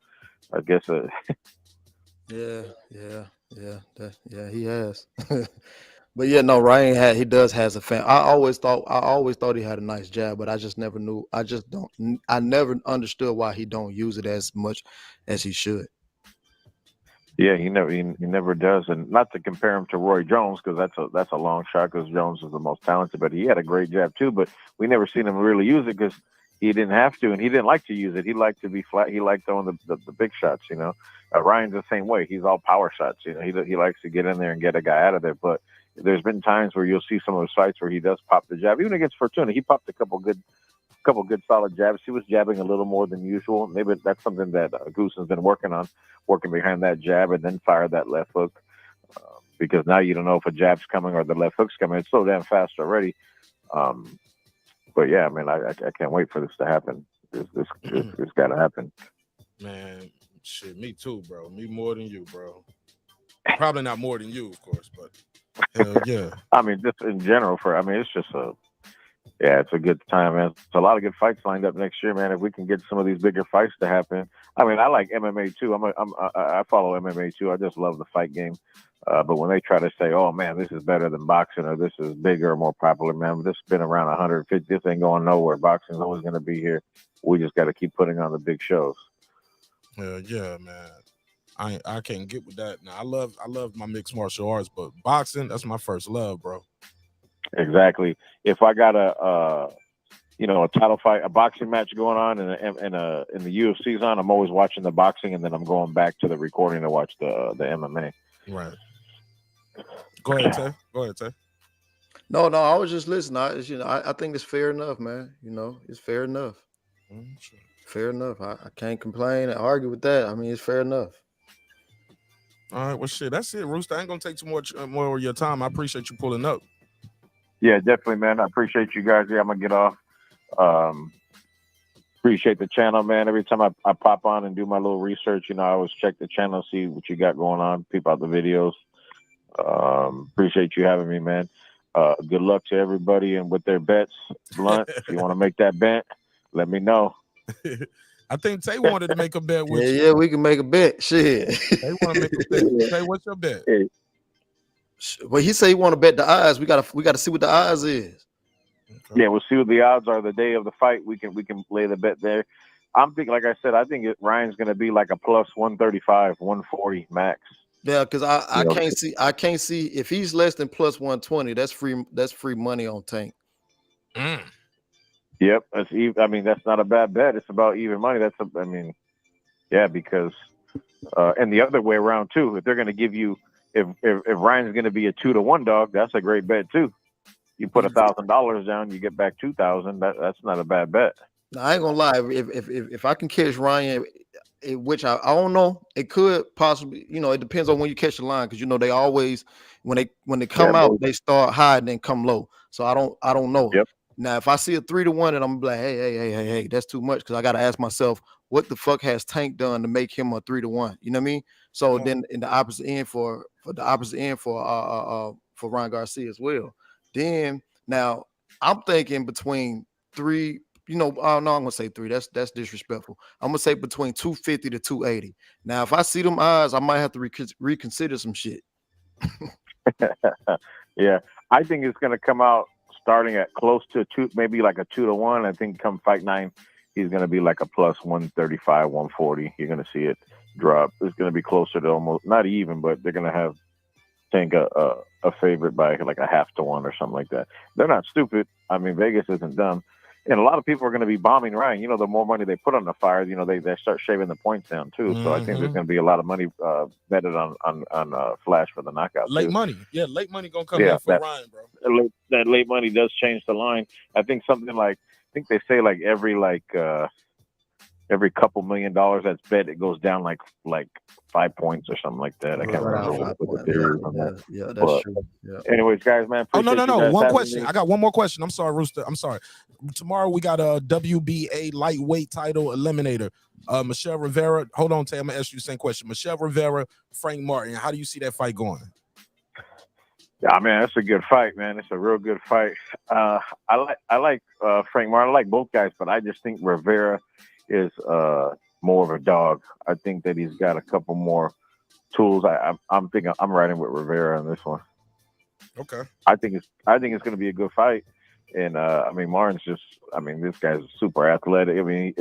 [SPEAKER 13] I guess.
[SPEAKER 15] Yeah, he has. But yeah, no, Ryan has a fan. I always thought he had a nice jab, but I just never knew. I never understood why he don't use it as much as he should.
[SPEAKER 13] Yeah, he never does, and not to compare him to Roy Jones, because that's a long shot, because Jones is the most talented, but he had a great jab too. But we never seen him really use it because he didn't have to, and he didn't like to use it. He liked to be flat. He liked throwing the big shots. Ryan's the same way. He's all power shots. He likes to get in there and get a guy out of there. But there's been times where you'll see some of his fights where he does pop the jab. Even against Fortuna, he popped a couple good solid jabs. He was jabbing a little more than usual. Maybe that's something that Gooson's been working behind that jab, and then fire that left hook, because now you don't know if a jab's coming or the left hook's coming. It's so damn fast already. But yeah, I mean, I can't wait for this to happen. This got to happen.
[SPEAKER 1] Man, shit, me too, bro. Me more than you, bro. Probably not more than you, of course, but hell yeah.
[SPEAKER 13] I mean, just in general, it's just it's a good time, man. There's a lot of good fights lined up next year, man. If we can get some of these bigger fights to happen. I mean, I like MMA too. I follow MMA too. I just love the fight game. But when they try to say, "Oh man, this is better than boxing," or "This is bigger or more popular," man, this has been around 150. This ain't going nowhere. Boxing's always going to be here. We just got to keep putting on the big shows.
[SPEAKER 1] Yeah, man. I can't get with that. Now I love my mixed martial arts, but boxing, that's my first love, bro.
[SPEAKER 13] Exactly. If I got a title fight, a boxing match going on, and the UFC's on, I'm always watching the boxing, and then I'm going back to the recording to watch the MMA.
[SPEAKER 1] Right. Go ahead, Tay.
[SPEAKER 15] No, I was just listening. I think it's fair enough, man. It's fair enough.
[SPEAKER 1] Sure.
[SPEAKER 15] Fair enough. I can't complain and argue with that. I mean, it's fair enough.
[SPEAKER 1] All right, well, shit, that's it, Rooster. I ain't gonna take too much more of your time. I appreciate you pulling up.
[SPEAKER 13] Yeah, definitely, man. I appreciate you guys. Yeah, I'm gonna get off. Appreciate the channel, man. Every time I pop on and do my little research, I always check the channel, see what you got going on, peep out the videos. Appreciate you having me, man. Good luck to everybody and with their bets. Blunt, if you want to make that bet, let me know.
[SPEAKER 1] I think Tay wanted to make a bet with you.
[SPEAKER 15] Yeah, we can make a bet. Shit.
[SPEAKER 1] They want to make a bet. Tay, what's your bet?
[SPEAKER 15] Well, he said he want to bet the odds. We gotta see what the odds is.
[SPEAKER 13] Okay. Yeah, we'll see what the odds are the day of the fight. We can lay the bet there. I'm thinking, like I said, I think Ryan's going to be like a plus 135, 140 max.
[SPEAKER 15] Yeah, because I can't see if he's less than plus 120. That's free money on Tank.
[SPEAKER 13] Yep, that's not a bad bet. It's about even money. Because and the other way around too. If they're going to give you, if Ryan's going to be a 2-to-1 dog, that's a great bet too. You put $1,000 down, you get back 2,000. That's not a bad bet.
[SPEAKER 15] Now, I ain't gonna lie. If I can catch Ryan, which I don't know. It could possibly, it depends on when you catch the line, because they always when they come out, they start high and then come low. So I don't know.
[SPEAKER 12] Yep.
[SPEAKER 15] Now, if I see a 3-1, and I'm like, hey, that's too much, because I got to ask myself, what the fuck has Tank done to make him a 3-1? You know what I mean? So then in the opposite end for Ryan Garcia as well. Then now I'm thinking between 3. No, I'm gonna say 3. That's disrespectful. I'm gonna say between 250 to 280. Now, if I see them eyes, I might have to reconsider some shit.
[SPEAKER 13] Yeah, I think it's gonna come out starting at close to 2, maybe like a 2-1. I think come fight 9, he's gonna be like a plus 135, 140. You're gonna see it drop. It's gonna be closer to almost not even, but they're gonna have Tank a favorite by like a 0.5 to 1 or something like that. They're not stupid. I mean, Vegas isn't dumb. And a lot of people are going to be bombing Ryan. The more money they put on the fire, they start shaving the points down too. So I think there's going to be a lot of money betted on Flash for the knockout.
[SPEAKER 1] Late money, late money gonna come in for Ryan, bro.
[SPEAKER 13] That late money does change the line. I think something like they say like every couple $1 million that's bet, it goes down like 5 points or something like that. I can't remember what the theory is on that.
[SPEAKER 15] Yeah, that's true. Yeah.
[SPEAKER 13] Anyways, guys, man.
[SPEAKER 1] Oh, no. One question. I got one more question. I'm sorry, Rooster. I'm sorry. Tomorrow we got a WBA lightweight title eliminator. Michel Rivera. Hold on, Tay. I'm gonna ask you the same question. Michel Rivera, Frank Martin. How do you see that fight going?
[SPEAKER 13] Yeah, man, that's a good fight, man. It's a real good fight. I like Frank Martin. I like both guys, but I just think Rivera is more of a dog. I think that he's got a couple more tools. I'm thinking I'm riding with Rivera on this one.
[SPEAKER 1] Okay.
[SPEAKER 13] I think it's going to be a good fight. And I mean, Martin's just, this guy's super athletic. I mean,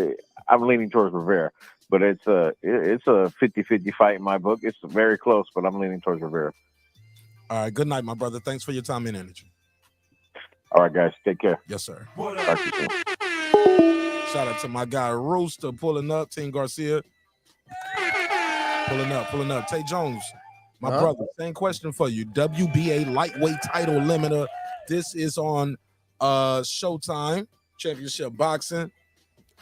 [SPEAKER 13] I'm leaning towards Rivera, but it's a 50-50 fight in my book. It's very close, but I'm leaning towards Rivera.
[SPEAKER 1] All right. Good night, my brother. Thanks for your time and energy.
[SPEAKER 13] All right, guys. Take care.
[SPEAKER 1] Yes, sir.
[SPEAKER 13] Talk to you soon.
[SPEAKER 1] Shout out to my guy Rooster pulling up. Team Garcia pulling up. Tay Jones, my brother. Same question for you. WBA lightweight title limiter. This is on Showtime Championship Boxing,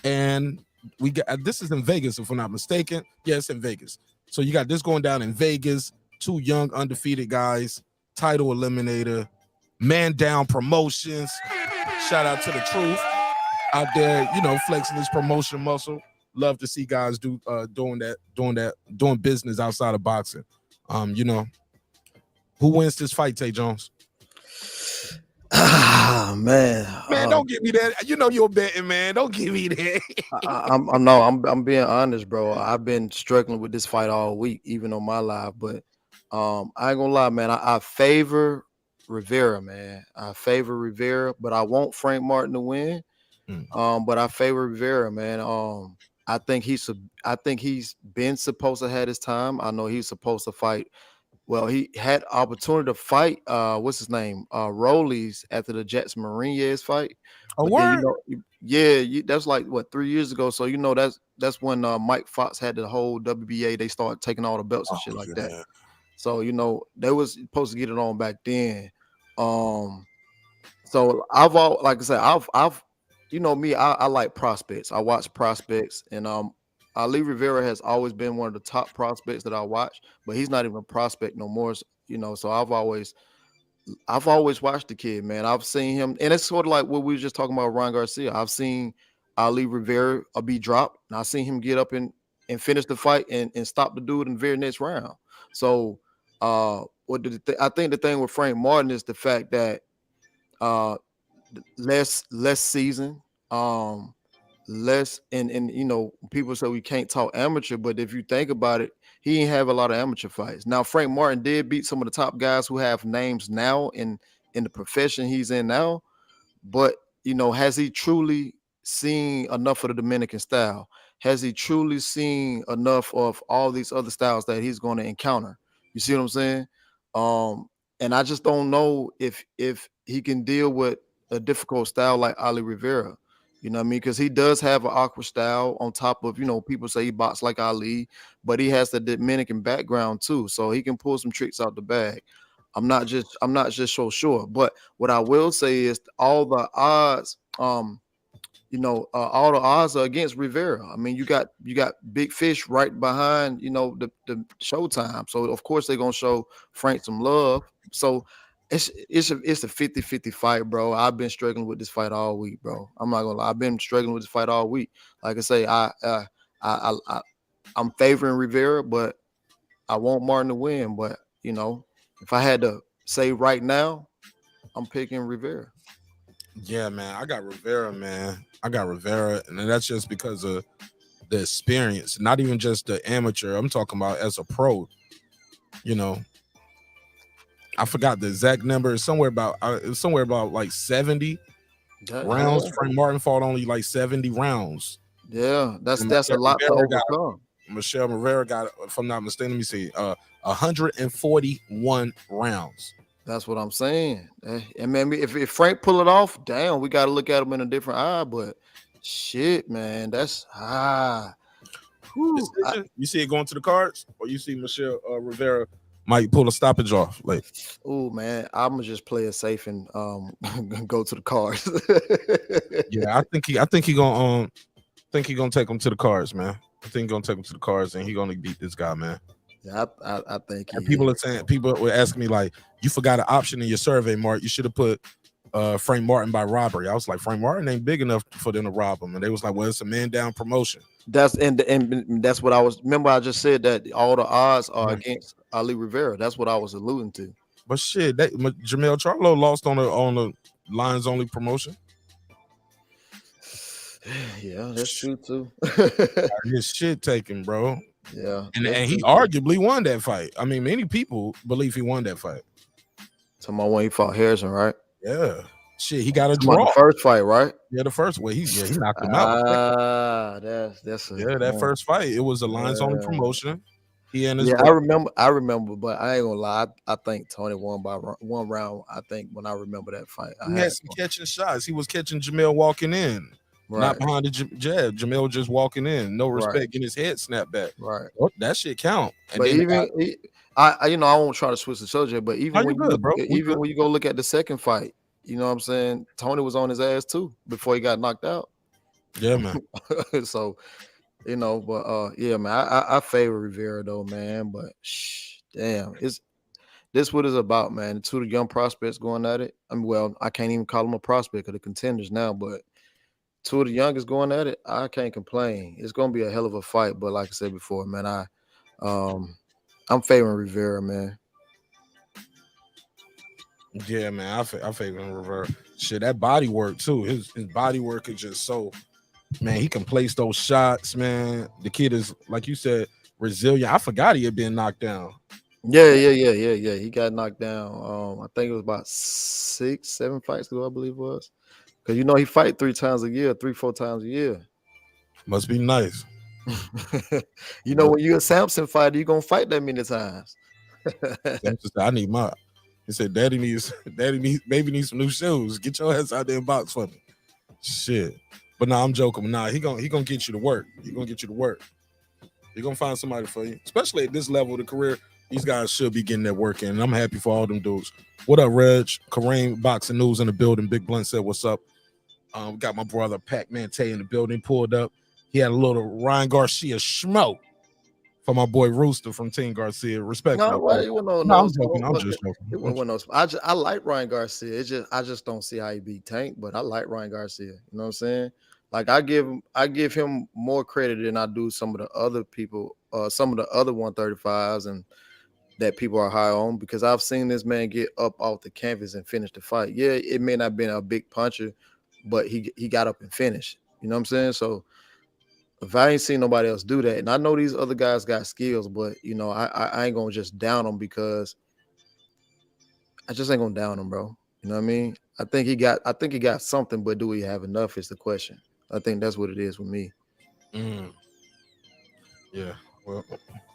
[SPEAKER 1] and we got this is in Vegas if I'm not mistaken. Yeah, it's in Vegas. So you got this going down in Vegas. 2 young undefeated guys. Title eliminator. Man Down Promotions. Shout out to the Truth. Out there, flexing his promotion muscle. Love to see guys doing business outside of boxing. Who wins this fight, Tay Jones?
[SPEAKER 15] Man,
[SPEAKER 1] don't give me that. You're betting, man. Don't give me that.
[SPEAKER 15] I'm being honest, bro. I've been struggling with this fight all week, even on my live. But I ain't gonna lie, man. I favor Rivera, man. I favor Rivera, but I want Frank Martin to win. But I favor Rivera, man. I think he's been supposed to have his time. I know he's supposed to fight. Well, he had opportunity to fight. What's his name? Rollies after the Jackson Mourinho's fight.
[SPEAKER 1] Oh, word?
[SPEAKER 15] That's like what 3 years ago. So that's when Mike Fox had the whole WBA. They started taking all the belts and shit like that. So they was supposed to get it on back then. So like I said, I've me, I like prospects. I watch prospects, and Ali Rivera has always been one of the top prospects that I watch, but he's not even a prospect no more. So I've always watched the kid, man. I've seen him, and it's sort of like what we were just talking about, Ryan Garcia. I've seen Ali Rivera be dropped, and I've seen him get up and finish the fight and stop the dude in the very next round. So I think the thing with Frank Martin is the fact that less season, less and people say we can't talk amateur, but if you think about it, he didn't have a lot of amateur fights. Now Frank Martin did beat some of the top guys who have names now in the profession he's in now, but has he truly seen enough of the Dominican style? Has he truly seen enough of all these other styles that he's going to encounter? You see what I'm saying? And I just don't know if he can deal with a difficult style like Ali Rivera. You know what I mean? Because he does have an awkward style on top of, people say he boxes like Ali, but he has the Dominican background too. So he can pull some tricks out the bag. I'm not just so sure. But what I will say is all the odds, all the odds are against Rivera. I mean, you got big fish right behind, the Showtime. So of course they're gonna show Frank some love. So it's a 50-50 fight, bro. I've been struggling with this fight all week, bro. I'm not gonna lie. I've been struggling with this fight all week. Like I say, I'm favoring Rivera, but I want Martin to win. But if I had to say right now, I'm picking Rivera.
[SPEAKER 1] Yeah, man. I got Rivera, man. And that's just because of the experience, not even just the amateur. I'm talking about as a pro. I forgot the exact number. It's somewhere about like 70 rounds. Frank Martin fought only like 70 rounds.
[SPEAKER 15] Yeah, that's a lot to overcome.
[SPEAKER 1] Michel Rivera got, if I'm not mistaken, let me see, 141 rounds.
[SPEAKER 15] That's what I'm saying. And man, if Frank pull it off, damn, we got to look at him in a different eye. But shit, man, that's
[SPEAKER 1] you see it going to the cards, or you see Michel Rivera might pull a stoppage off? Like,
[SPEAKER 15] oh man, I'm gonna just play it safe and go to the cards.
[SPEAKER 1] Yeah, I think he gonna take him to the cards, man. I think he's gonna take him to the cards, and he's gonna beat this guy, man.
[SPEAKER 15] Yeah, I think.
[SPEAKER 1] People were asking me like, you forgot an option in your survey, Mark. You should have put Frank Martin by robbery. I was like, Frank Martin ain't big enough for them to rob him, and they was like, well, it's a man down promotion.
[SPEAKER 15] That's that's what I was. Remember, I just said that all the odds are against Ali Rivera. That's what I was alluding to.
[SPEAKER 1] But shit, Jamel Charlo lost on the Lions only promotion.
[SPEAKER 15] Yeah, that's true too.
[SPEAKER 1] His shit taken, bro.
[SPEAKER 15] Yeah,
[SPEAKER 1] and he arguably won that fight. I mean, many people believe he won that fight.
[SPEAKER 15] Talking about when he fought Harrison, right?
[SPEAKER 1] Yeah. Shit, he got a draw.
[SPEAKER 15] The first fight, right?
[SPEAKER 1] Yeah, the first way. He knocked him out.
[SPEAKER 15] That
[SPEAKER 1] first fight. It was a Lions only promotion.
[SPEAKER 15] I remember, but I ain't gonna lie. I think Tony won by one round. I think when I remember that fight,
[SPEAKER 1] He had some catching shots. He was catching Jamel walking in. Right. Not behind the jab. Jamel just walking in. No respect, getting his head snapped back.
[SPEAKER 15] Right.
[SPEAKER 1] Oh, that shit count. And
[SPEAKER 15] but I won't try to switch the subject, but even when you go look at the second fight, you know what I'm saying? Tony was on his ass too before he got knocked out.
[SPEAKER 1] Yeah, man.
[SPEAKER 15] So, yeah, man. I favor Rivera though, man. But damn, this what it's about, man. The two of the young prospects going at it. I mean, well, I can't even call them a prospect of the contenders now, but two of the youngest going at it. I can't complain. It's gonna be a hell of a fight. But like I said before, man, I'm favoring Rivera, man.
[SPEAKER 1] Yeah, man, I favor Rivera. Shit, that body work too. His body work is just so, man. He can place those shots, man. The kid is, like you said, resilient. I forgot he had been knocked down.
[SPEAKER 15] Yeah. He got knocked down. I think it was about 6-7 fights ago, I believe it was. Because he fight 3 times a year, 3-4 times a year.
[SPEAKER 1] Must be nice.
[SPEAKER 15] When you're a Samson fighter, you're gonna fight that many times.
[SPEAKER 1] I need my. He said, baby needs some new shoes. Get your ass out there and box for me. Shit. But nah, I'm joking. Nah, he gonna get you to work. He gonna get you to work. He gonna find somebody for you. Especially at this level of the career, these guys should be getting that work in. And I'm happy for all them dudes. What up, Reg? Kareem Boxing News in the building. Big Blunt said, what's up? Got my brother Pac-Man Tay in the building, pulled up. He had a little Ryan Garcia schmo for my boy Rooster from Team Garcia. Respect.
[SPEAKER 15] I'm joking.
[SPEAKER 1] I'm just joking.
[SPEAKER 15] I like Ryan Garcia. I just don't see how he beat Tank, but I like Ryan Garcia. You know what I'm saying? Like I give him more credit than I do some of the other people, some of the other 135s and that people are high on, because I've seen this man get up off the canvas and finish the fight. Yeah, it may not have been a big puncher, but he got up and finished. You know what I'm saying? So if I ain't seen nobody else do that, and I know these other guys got skills, but I ain't gonna just down them, because I just ain't gonna down them, bro. You know what I mean? I think he got something, but do we have enough is the question. I think that's what it is with me.
[SPEAKER 1] Yeah. Well,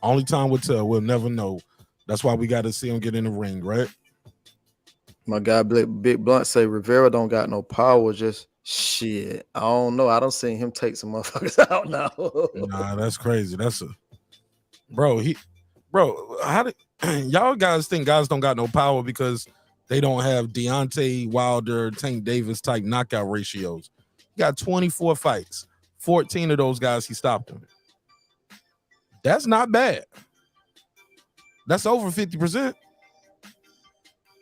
[SPEAKER 1] only time will tell. We'll never know. That's why we got to see him get in the ring, right?
[SPEAKER 15] My guy Big Blunt say Rivera don't got no power, just shit. I don't know. I don't see him take some motherfuckers out now.
[SPEAKER 1] Nah, that's crazy. That's how did y'all guys think guys don't got no power because they don't have Deontay Wilder, Tank Davis type knockout ratios? got 24 fights. 14 of those guys he stopped him. That's not bad. That's over 50%.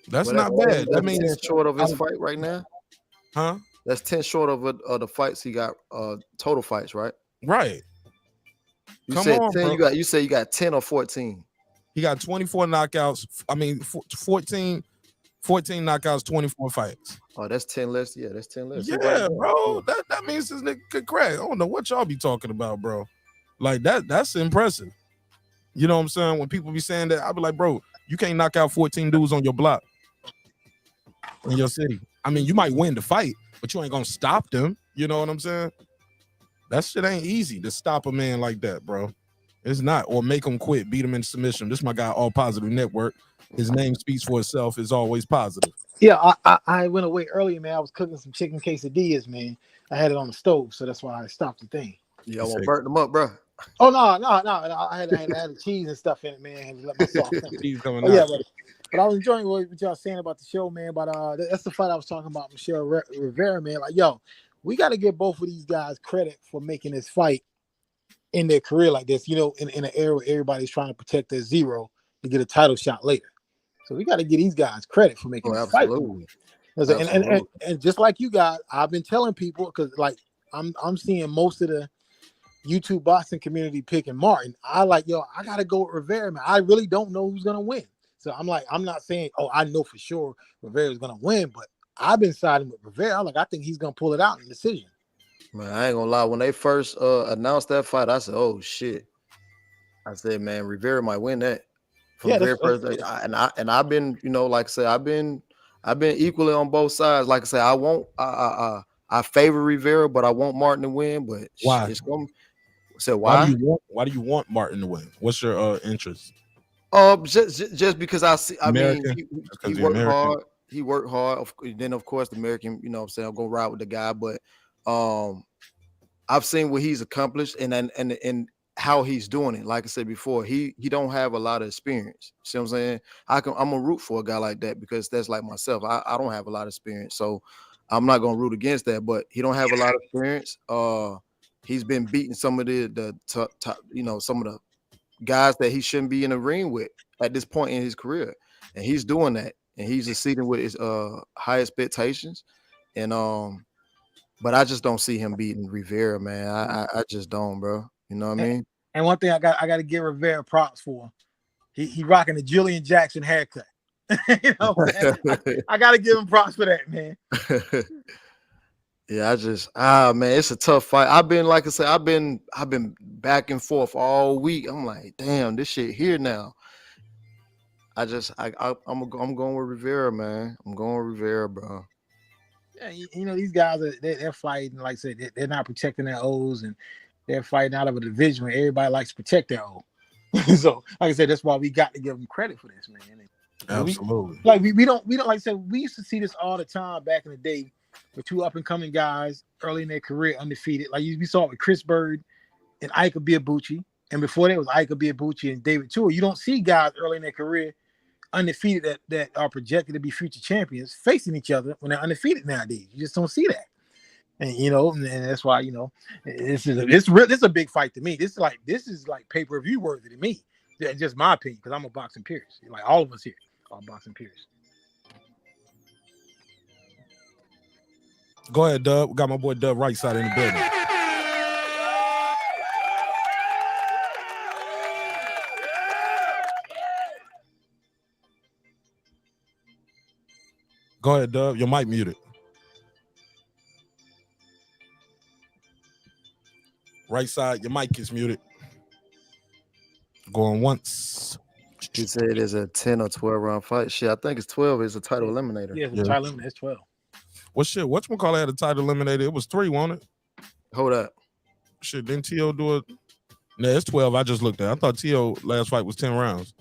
[SPEAKER 1] That's not bad. That means
[SPEAKER 15] 10 short of his fight right now.
[SPEAKER 1] Huh?
[SPEAKER 15] That's 10 short of the fights he got. Total fights, right?
[SPEAKER 1] Right.
[SPEAKER 15] You
[SPEAKER 1] Come
[SPEAKER 15] said
[SPEAKER 1] on,
[SPEAKER 15] 10.
[SPEAKER 1] bro.
[SPEAKER 15] You say you got 10 or 14.
[SPEAKER 1] He got 24 knockouts. 14 knockouts, 24 fights.
[SPEAKER 15] Oh, that's 10 less. Yeah, that's 10 less.
[SPEAKER 1] Yeah, bro. That means this nigga could crack. I don't know what y'all be talking about, bro. Like that's impressive. You know what I'm saying? When people be saying that, I be like, bro, you can't knock out 14 dudes on your block in your city. I mean, you might win the fight, but you ain't gonna stop them. You know what I'm saying? That shit ain't easy to stop a man like that, bro. It's not, or make him quit, beat him in submission. This is my guy, All Positive Network. His name speaks for itself. Is always positive.
[SPEAKER 11] Yeah, I went away earlier, man. I was cooking some chicken quesadillas, man. I had it on the stove, so that's why I stopped the thing.
[SPEAKER 15] Yeah, I want to burn them up, bro.
[SPEAKER 11] Oh no! I had the cheese and stuff in it, man. And let my sauce
[SPEAKER 1] coming
[SPEAKER 11] out. But I was enjoying what y'all saying about the show, man. But that's the fight I was talking about, Michel Rivera, man. Like, yo, we got to give both of these guys credit for making this fight in their career like this. You know, in an era where everybody's trying to protect their zero to get a title shot later. So we got to give these guys credit for making this fight. And just like you guys, I've been telling people, because like I'm seeing most of the YouTube boxing community picking Martin. I gotta go with Rivera, man. I really don't know who's gonna win. So I'm not saying, oh, I know for sure Rivera's gonna win, but I've been siding with Rivera. I think he's gonna pull it out in the decision.
[SPEAKER 15] Man, I ain't gonna lie. When they first announced that fight, I said, oh shit. I said, man, Rivera might win that. From the very first day. And I've been, like I said, I've been equally on both sides. Like I said, I favor Rivera, but I want Martin to win. But
[SPEAKER 1] why?
[SPEAKER 15] It's going. So why?
[SPEAKER 1] Why do you want Martin to win? What's your interest?
[SPEAKER 15] Just because I see. I mean, he worked hard. He worked hard. Then of course the American. You know what I'm saying, I'm gonna ride with the guy. But I've seen what he's accomplished and how he's doing it. Like I said before, he don't have a lot of experience. See what I'm saying? I'm gonna root for a guy like that because that's like myself. I don't have a lot of experience, so I'm not gonna root against that. But he don't have a lot of experience. He's been beating some of the top, some of the guys that he shouldn't be in the ring with at this point in his career, and he's doing that, and he's exceeding with his high expectations, and but I just don't see him beating Rivera, man. I just don't, bro. You know what I mean?
[SPEAKER 11] And one thing I got to give Rivera props for, he rocking the Julian Jackson haircut. You know, I got to give him props for that, man.
[SPEAKER 15] Yeah, man, it's a tough fight. I've been, like I said, I've been back and forth all week. I'm like, damn, this shit here now. I'm going with Rivera, man. I'm going with Rivera, bro.
[SPEAKER 11] Yeah, these guys they're fighting, like I said, they're not protecting their O's, and they're fighting out of a division where everybody likes to protect their O. So, like I said, that's why we got to give them credit for this, man.
[SPEAKER 1] Absolutely.
[SPEAKER 11] We don't like I said, we used to see this all the time back in the day with two up and coming guys early in their career undefeated. Like we saw it with Chris Bird and Ike Biabuchi, and before that was Ike Biabuchi and David Tua. You don't see guys early in their career undefeated that are projected to be future champions facing each other when they're undefeated nowadays. You just don't see that. And and that's why this is a big fight to me. This is like pay-per-view worthy to me. Just my opinion, because I'm a boxing purist. Like all of us here are boxing purists.
[SPEAKER 1] Go ahead, Dub. We got my boy Dub right side in the building. Go ahead, Dub. Your mic muted. Right side, your mic is muted. Going once.
[SPEAKER 15] He said it's a 10 or 12 round fight. Shit, I think it's 12. It's a title eliminator.
[SPEAKER 11] Yeah, it's a title eliminator. It's 12.
[SPEAKER 1] Well, shit, whatchamacallit had a title eliminator. It was 3, wasn't it?
[SPEAKER 15] Hold up.
[SPEAKER 1] Shit, didn't T.O. do it? No, it's 12. I just looked at it. I thought T.O. last fight was 10 rounds.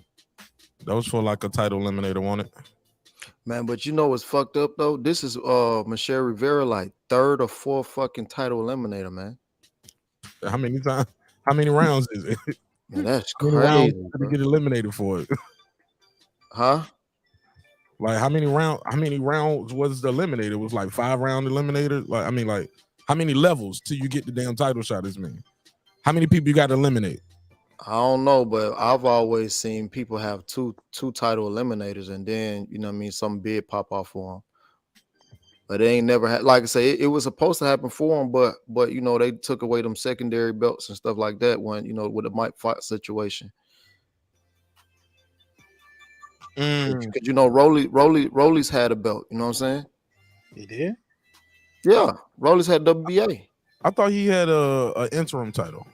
[SPEAKER 1] That was for like a title eliminator, wasn't it?
[SPEAKER 15] Man, but you know what's fucked up, though? This is Michel Rivera, like 3rd or 4th fucking title eliminator, man.
[SPEAKER 1] How many times? How many rounds is it?
[SPEAKER 15] Man, that's crazy.
[SPEAKER 1] To get eliminated for it.
[SPEAKER 15] Huh?
[SPEAKER 1] Like how many rounds was the eliminator? It was like 5 round eliminator. Like How many levels till you get the damn title shot? This mean? How many people you got to eliminate?
[SPEAKER 15] I don't know, but I've always seen people have two title eliminators, and then you know what I mean, something big pop off for them. But it ain't never had. Like I say, it was supposed to happen for them, but you know they took away them secondary belts and stuff like that when you know with the Mike fight situation. Because you know Rolly's had a belt. You know what I'm saying?
[SPEAKER 11] He did.
[SPEAKER 15] Yeah, Rolly's had WBA.
[SPEAKER 1] I thought he had a interim title.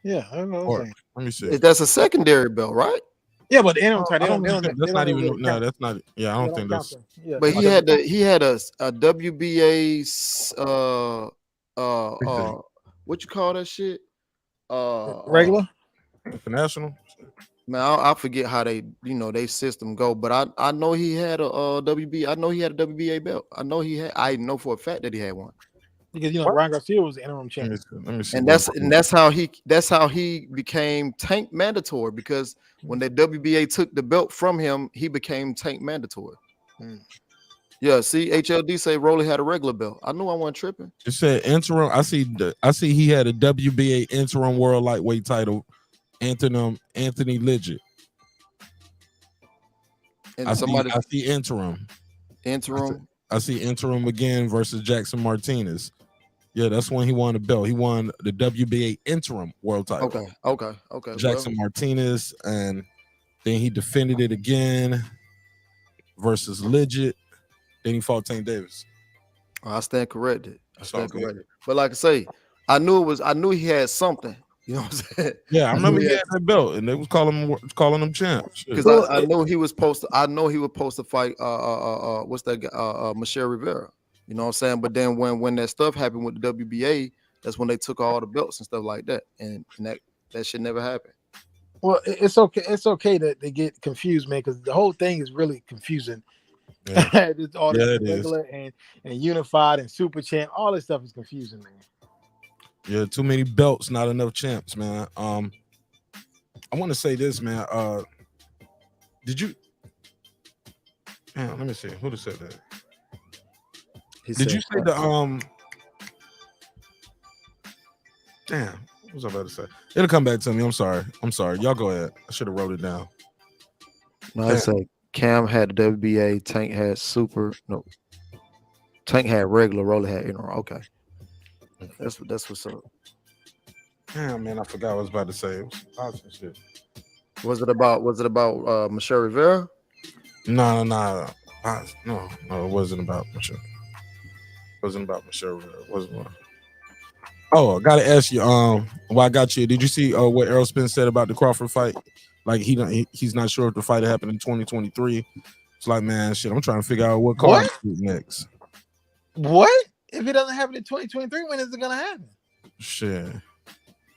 [SPEAKER 11] Yeah, I don't know what I'm saying.
[SPEAKER 1] Let me see.
[SPEAKER 15] That's a secondary belt, right?
[SPEAKER 11] Yeah, but the interim title,
[SPEAKER 1] that's not even. No, that's not. Yeah, I don't think that's.
[SPEAKER 11] Yeah,
[SPEAKER 15] but he had a WBA what you call that shit?
[SPEAKER 11] Regular
[SPEAKER 1] international.
[SPEAKER 15] Man, I forget how they they system go, but I know he had a WBA. I know he had a WBA belt. I know for a fact that he had one.
[SPEAKER 11] Because Ryan Garcia was the interim champion.
[SPEAKER 1] Let me see.
[SPEAKER 15] And that's how he became Tank mandatory, because when the WBA took the belt from him, he became Tank mandatory. Yeah, see, HLD say Rolly had a regular belt. I knew I wasn't tripping.
[SPEAKER 1] It said interim. I see he had a WBA interim world lightweight title. Anthony Legit.
[SPEAKER 15] And
[SPEAKER 1] I see interim. I see interim again versus Jackson Martinez. Yeah, that's when he won the belt. He won the WBA interim world title.
[SPEAKER 15] Okay.
[SPEAKER 1] Jackson Martinez, and then he defended it again versus Legit. Then he fought Tank Davis.
[SPEAKER 15] I stand corrected. But like I say, I knew he had something. You know what I'm saying?
[SPEAKER 1] Yeah, I remember he had that belt, and they was calling him champ.
[SPEAKER 15] Because I know he was supposed to. I know he was supposed to fight. What's that guy? Michel Rivera. You know what I'm saying? But then when that stuff happened with the WBA, that's when they took all the belts and stuff like that, and that should never happen.
[SPEAKER 11] Well, it's okay. It's okay that they get confused, man, because the whole thing is really confusing.
[SPEAKER 1] Yeah.
[SPEAKER 11] It's all this regular and unified and super champ. All this stuff is confusing, man.
[SPEAKER 1] Yeah, too many belts, not enough champs, man. I want to say this, man. Did you? Man, let me see. Who said that? Did you say the Damn, what was I about to say? It'll come back to me. I'm sorry. Y'all go ahead. I should have wrote it down.
[SPEAKER 15] No, I say Cam had the WBA, Tank had super. No, Tank had regular, Rolly had interim. Okay, that's what's up.
[SPEAKER 1] Damn, man, I forgot what I was about to say. It was awesome shit.
[SPEAKER 15] Was it about Michel Rivera?
[SPEAKER 1] No, it wasn't about Michel. It wasn't about Michel Rivera. It wasn't one. Oh, I gotta ask you. Well, I got you. Did you see what Errol Spence said about the Crawford fight? Like he's not sure if the fight happened in 2023. It's like, man, shit. I'm trying to figure out what card next.
[SPEAKER 11] What if it doesn't happen in 2023? When is it gonna happen?
[SPEAKER 1] Shit.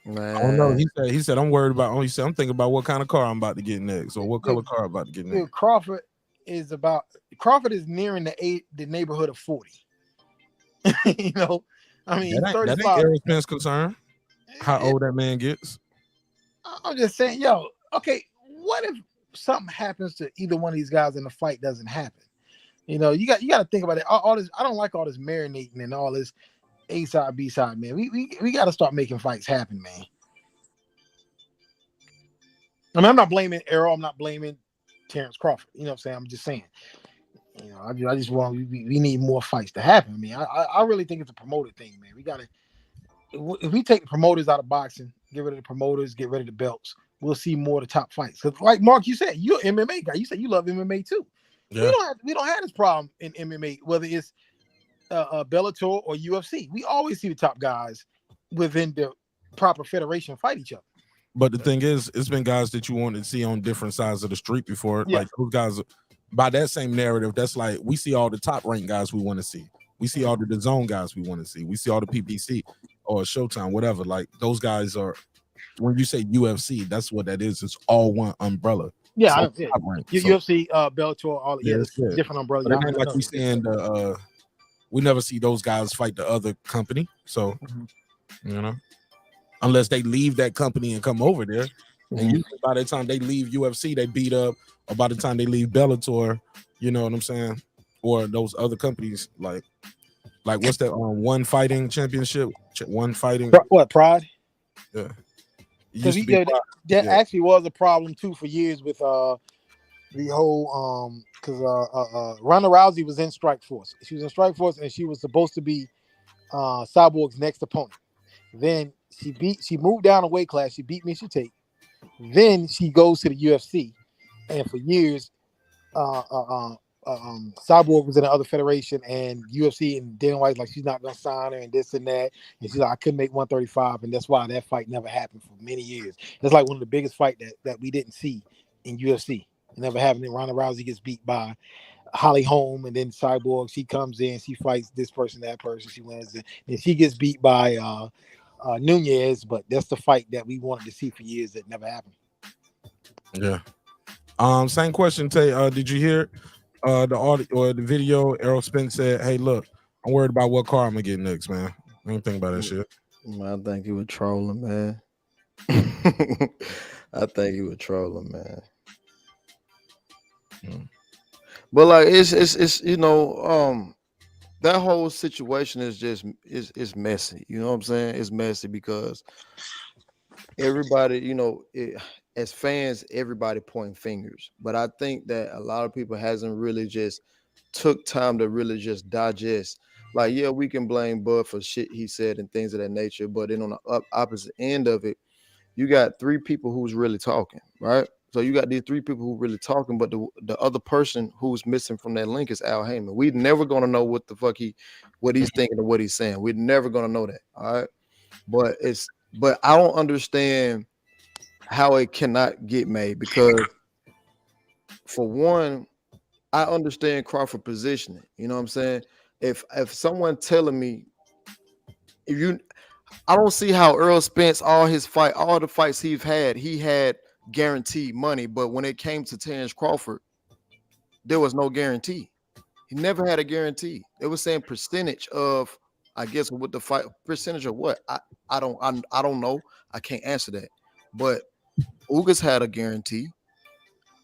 [SPEAKER 15] Man.
[SPEAKER 1] I don't know. He said I'm worried about. He said I'm thinking about what kind of car I'm about to get next, or what color car I'm about to get next.
[SPEAKER 11] Dude, Crawford is nearing the neighborhood of 40. You know, I mean, he's 35.
[SPEAKER 1] That ain't Errol Spence concern. How old that man gets.
[SPEAKER 11] I'm just saying, yo, okay, what if something happens to either one of these guys and the fight doesn't happen? You know, you got to think about it. All this, I don't like all this marinating and all this A side, B side, man. We got to start making fights happen, man. I mean, I'm not blaming Errol. I'm not blaming Terrence Crawford. You know what I'm saying? I'm just saying. You know, I just want we need more fights to happen. I mean, I really think it's a promoter thing, man. We gotta, if we take the promoters out of boxing, get rid of the promoters, get rid of the belts, we'll see more of the top fights. Because, like Mark, you said you're an MMA guy. You said you love MMA too. Yeah. We don't have this problem in MMA, whether it's Bellator or UFC. We always see the top guys within the proper federation fight each other.
[SPEAKER 1] But the thing is, it's been guys that you wanted to see on different sides of the street before. Yeah. Like those guys. By that same narrative, that's like we see all the top ranked guys we want to see. We see all the zone guys we want to see. We see all the PPC or Showtime, whatever. Like those guys are. When you say UFC, that's what that is. It's all one umbrella.
[SPEAKER 11] Yeah, UFC, Bellator, all it's different umbrella.
[SPEAKER 1] But it ain't like we saying we never see those guys fight the other company. So you know, unless they leave that company and come over there, and usually by the time they leave UFC, they beat up. Or by the time they leave Bellator, you know what I'm saying, or those other companies, like Like what's that? One fighting championship. One fighting.
[SPEAKER 11] What Pride?
[SPEAKER 1] Yeah. It
[SPEAKER 11] Because
[SPEAKER 1] used to be.
[SPEAKER 11] that
[SPEAKER 1] Yeah.
[SPEAKER 11] actually was a problem too for years with the whole because Ronda Rousey was in Strike Force. She was in Strike Force and she was supposed to be Cyborg's next opponent. Then she moved down a weight class. She beat Miesha Tate. Then she goes to the UFC, and for years, Cyborg was in the other federation, and UFC and Dana White's like she's not gonna sign her and this and that, and she's like I couldn't make 135, and that's why that fight never happened for many years. It's like one of the biggest fight that we didn't see in UFC. It never happened. And Ronda Rousey gets beat by Holly Holm, and then Cyborg, she comes in, she fights this person, that person, she wins, and she gets beat by Nunez. But that's the fight that we wanted to see for years that never happened.
[SPEAKER 1] Yeah. Same question, Tay. Did you hear the audio or the video? Errol Spence said, "Hey, look, I'm worried about what car I'm gonna get next, man. I don't think about that shit."
[SPEAKER 15] I think he was trolling, man. I think he was trolling, man. But like it's you know that whole situation is just is messy. You know what I'm saying? It's messy because everybody, you know, as fans, everybody pointing fingers. But I think that a lot of people hasn't really just took time to really just digest. Like, yeah, we can blame Bud for shit he said and things of that nature, but then on the opposite end of it, you got three people who's really talking, right? So you got these three people who really talking, but the other person who's missing from that link is Al Heyman. We're never gonna know what the fuck what he's thinking or what he's saying. We're never gonna know that. All right. But I don't understand how it cannot get made because for one, I understand Crawford positioning. You know what I'm saying? If someone telling me I don't see how Earl Spence, all the fights he had guaranteed money, but when it came to Terrence Crawford, there was no guarantee. He never had a guarantee. They were saying percentage of, I guess, with the fight percentage of what? I don't know. I can't answer that. But Ugas had a guarantee.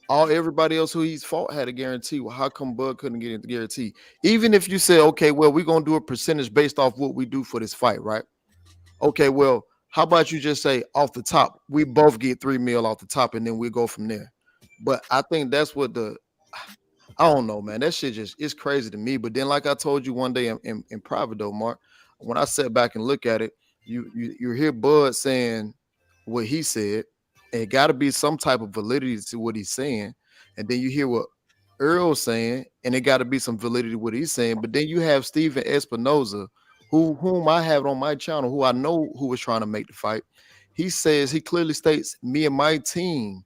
[SPEAKER 15] Everybody else who he's fought had a guarantee. Well, how come Bud couldn't get the guarantee? Even if you say, okay, well, we're gonna do a percentage based off what we do for this fight, right? Okay, well, how about you just say off the top, we both get $3 million off the top, and then we go from there. But I think that's what I don't know, man. That shit it's crazy to me. But then, like I told you one day in private though, Mark, when I sat back and look at it, you hear Bud saying what he said, and it got to be some type of validity to what he's saying, and then you hear what Earl's saying, and it got to be some validity to what he's saying. But then you have Steven Espinoza, whom I have on my channel, who I know who was trying to make the fight. He says, he clearly states, me and my team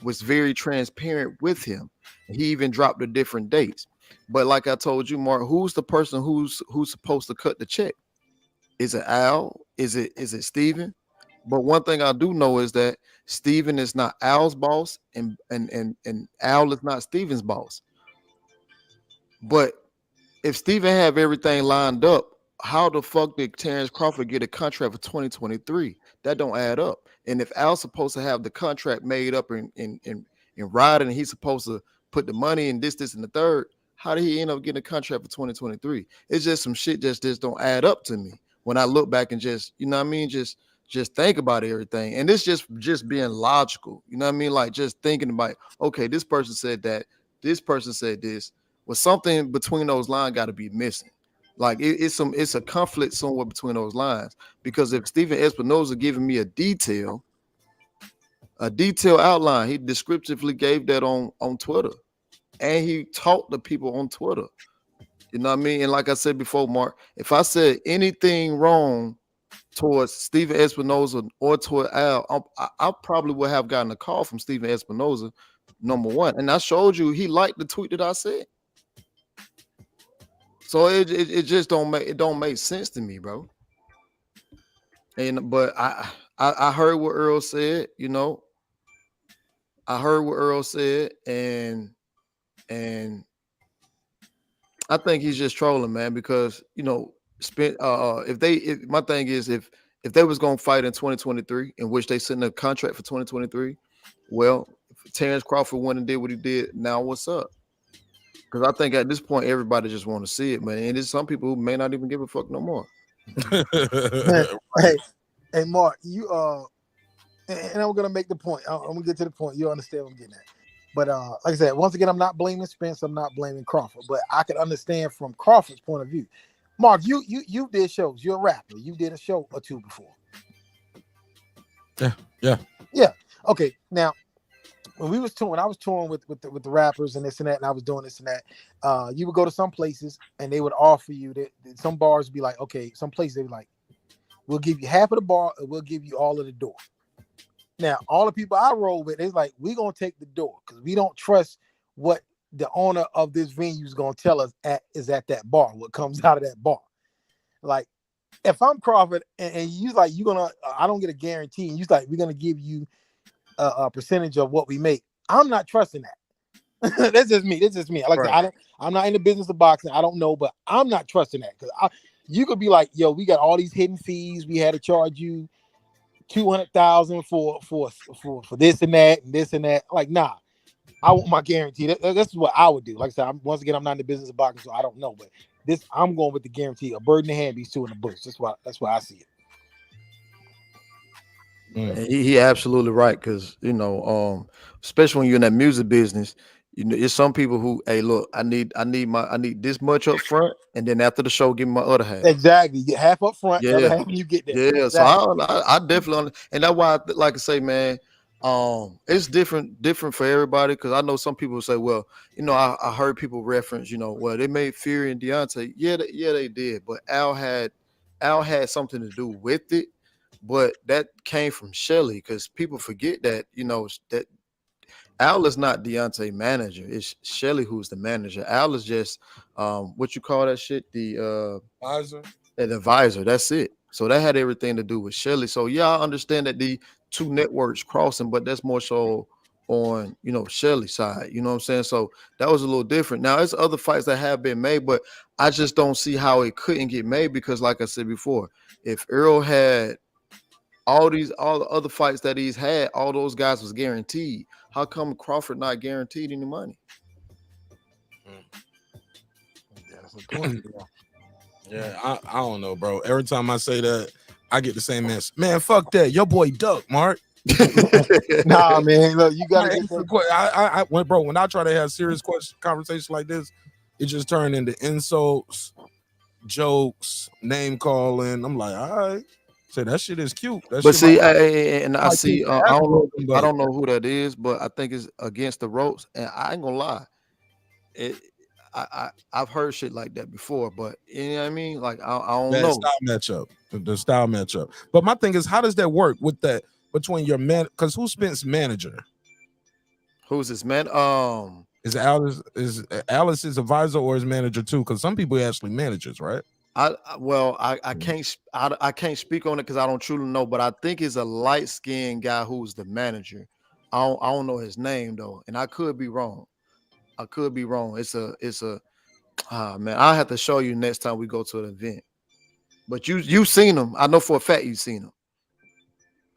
[SPEAKER 15] was very transparent with him. He even dropped the different dates. But like I told you, Mark, who's the person who's supposed to cut the check? Is it Al? Is it Steven? But one thing I do know is that Steven is not Al's boss, and Al is not Steven's boss. But if Steven have everything lined up, how the fuck did Terrence Crawford get a contract for 2023? That don't add up. And if Al's supposed to have the contract made up in writing, and he's supposed to put the money in this, and the third, how did he end up getting a contract for 2023? It's just some shit just don't add up to me when I look back and just, you know what I mean, just think about everything. And it's just being logical, you know what I mean? Like just thinking about, okay, this person said that, this person said this. Well, something between those lines got to be missing. Like it's a conflict somewhere between those lines. Because if Steven Espinoza giving me a detail outline, he descriptively gave that on Twitter, and he taught the people on Twitter. You know what I mean? And like I said before, Mark, if I said anything wrong towards Steven Espinoza or toward Al, I probably would have gotten a call from Steven Espinoza, number one. And I showed you he liked the tweet that I said. So it just don't make sense to me, bro. But I heard what Earl said, you know. I heard what Earl said, and I think he's just trolling, man, because you know, my thing is if they was gonna fight in 2023, in which they sent a contract for 2023, well, if Terrence Crawford went and did what he did, now what's up? Because I think at this point everybody just want to see it, man. And there's some people who may not even give a fuck no more.
[SPEAKER 11] Hey, Mark, you and I'm gonna make the point. I'm gonna get to the point. You understand what I'm getting at. But like I said, once again, I'm not blaming Spence. I'm not blaming Crawford. But I can understand from Crawford's point of view. Mark, you did shows. You're a rapper. You did a show or two before. Yeah. Okay. Now, when we was touring, I was touring with the rappers and this and that, and I was doing this and that. You would go to some places and they would offer you that. Some bars would be like, okay, some places they be like, we'll give you half of the bar, or we'll give you all of the door. Now, all the people I roll with, they're like, we're gonna take the door because we don't trust what the owner of this venue is gonna tell us is at that bar, what comes out of that bar. Like, if I'm Crawford and you like, you're gonna, I don't get a guarantee, and you like, we're gonna give you a percentage of what we make. I'm not trusting that. That's just me. Like I said, I'm not in the business of boxing. I don't know, but I'm not trusting that because you could be like, yo, we got all these hidden fees. We had to charge you $200,000 for this and that and this and that. Like, nah, I want my guarantee. That's what I would do. Like I said, once again, I'm not in the business of boxing, so I don't know. But I'm going with the guarantee. A bird in the hand beats two in the bush. That's why I see it.
[SPEAKER 15] He absolutely right, because especially when you're in that music business, it's some people who, hey, look, I need this much up front, and then after the show, give me my other half.
[SPEAKER 11] Exactly, you get half up front, the other half when you get there.
[SPEAKER 15] Yeah,
[SPEAKER 11] exactly.
[SPEAKER 15] So I definitely, and that's why I like to say, man, it's different for everybody, because I know some people say, well, I heard people reference, well, they made Fury and Deontay. Yeah, they did, but Al had something to do with it. But that came from Shelly, because people forget that, that Al is not Deontay's manager. It's Shelly who's the manager. Al is just what you call that shit? The
[SPEAKER 1] advisor.
[SPEAKER 15] An advisor. That's it. So that had everything to do with Shelly. So yeah, I understand that the two networks crossing, but that's more so on Shelly's side. You know what I'm saying? So that was a little different. Now there's other fights that have been made, but I just don't see how it couldn't get made, because like I said before, if Earl had all the other fights that he's had, all those guys was guaranteed. How come Crawford not guaranteed any money?
[SPEAKER 1] Yeah, I don't know, bro. Every time I say that, I get the same answer. Man, fuck that. Your boy Duck, Mark.
[SPEAKER 11] Nah, man. Look, you gotta get that.
[SPEAKER 1] Bro, when I try to have serious conversations like this, it just turned into insults, jokes, name calling. I'm like, all right. So that shit is cute.
[SPEAKER 15] But see, I don't know who that is, but I think it's against the ropes. And I ain't gonna lie, I've heard shit like that before, but you know what I mean? Like I don't know.
[SPEAKER 1] The style matchup. But my thing is, how does that work with that between your man? Because who's Spence's manager?
[SPEAKER 15] Who's his man?
[SPEAKER 1] Is Alice's advisor or his manager too? Because some people are actually managers, right?
[SPEAKER 15] I can't speak on it because I don't truly know, but I think it's a light-skinned guy who's the manager. I don't know his name though, and I could be wrong. It's a man, I'll have to show you next time we go to an event. But you've seen him. I know for a fact you've seen him.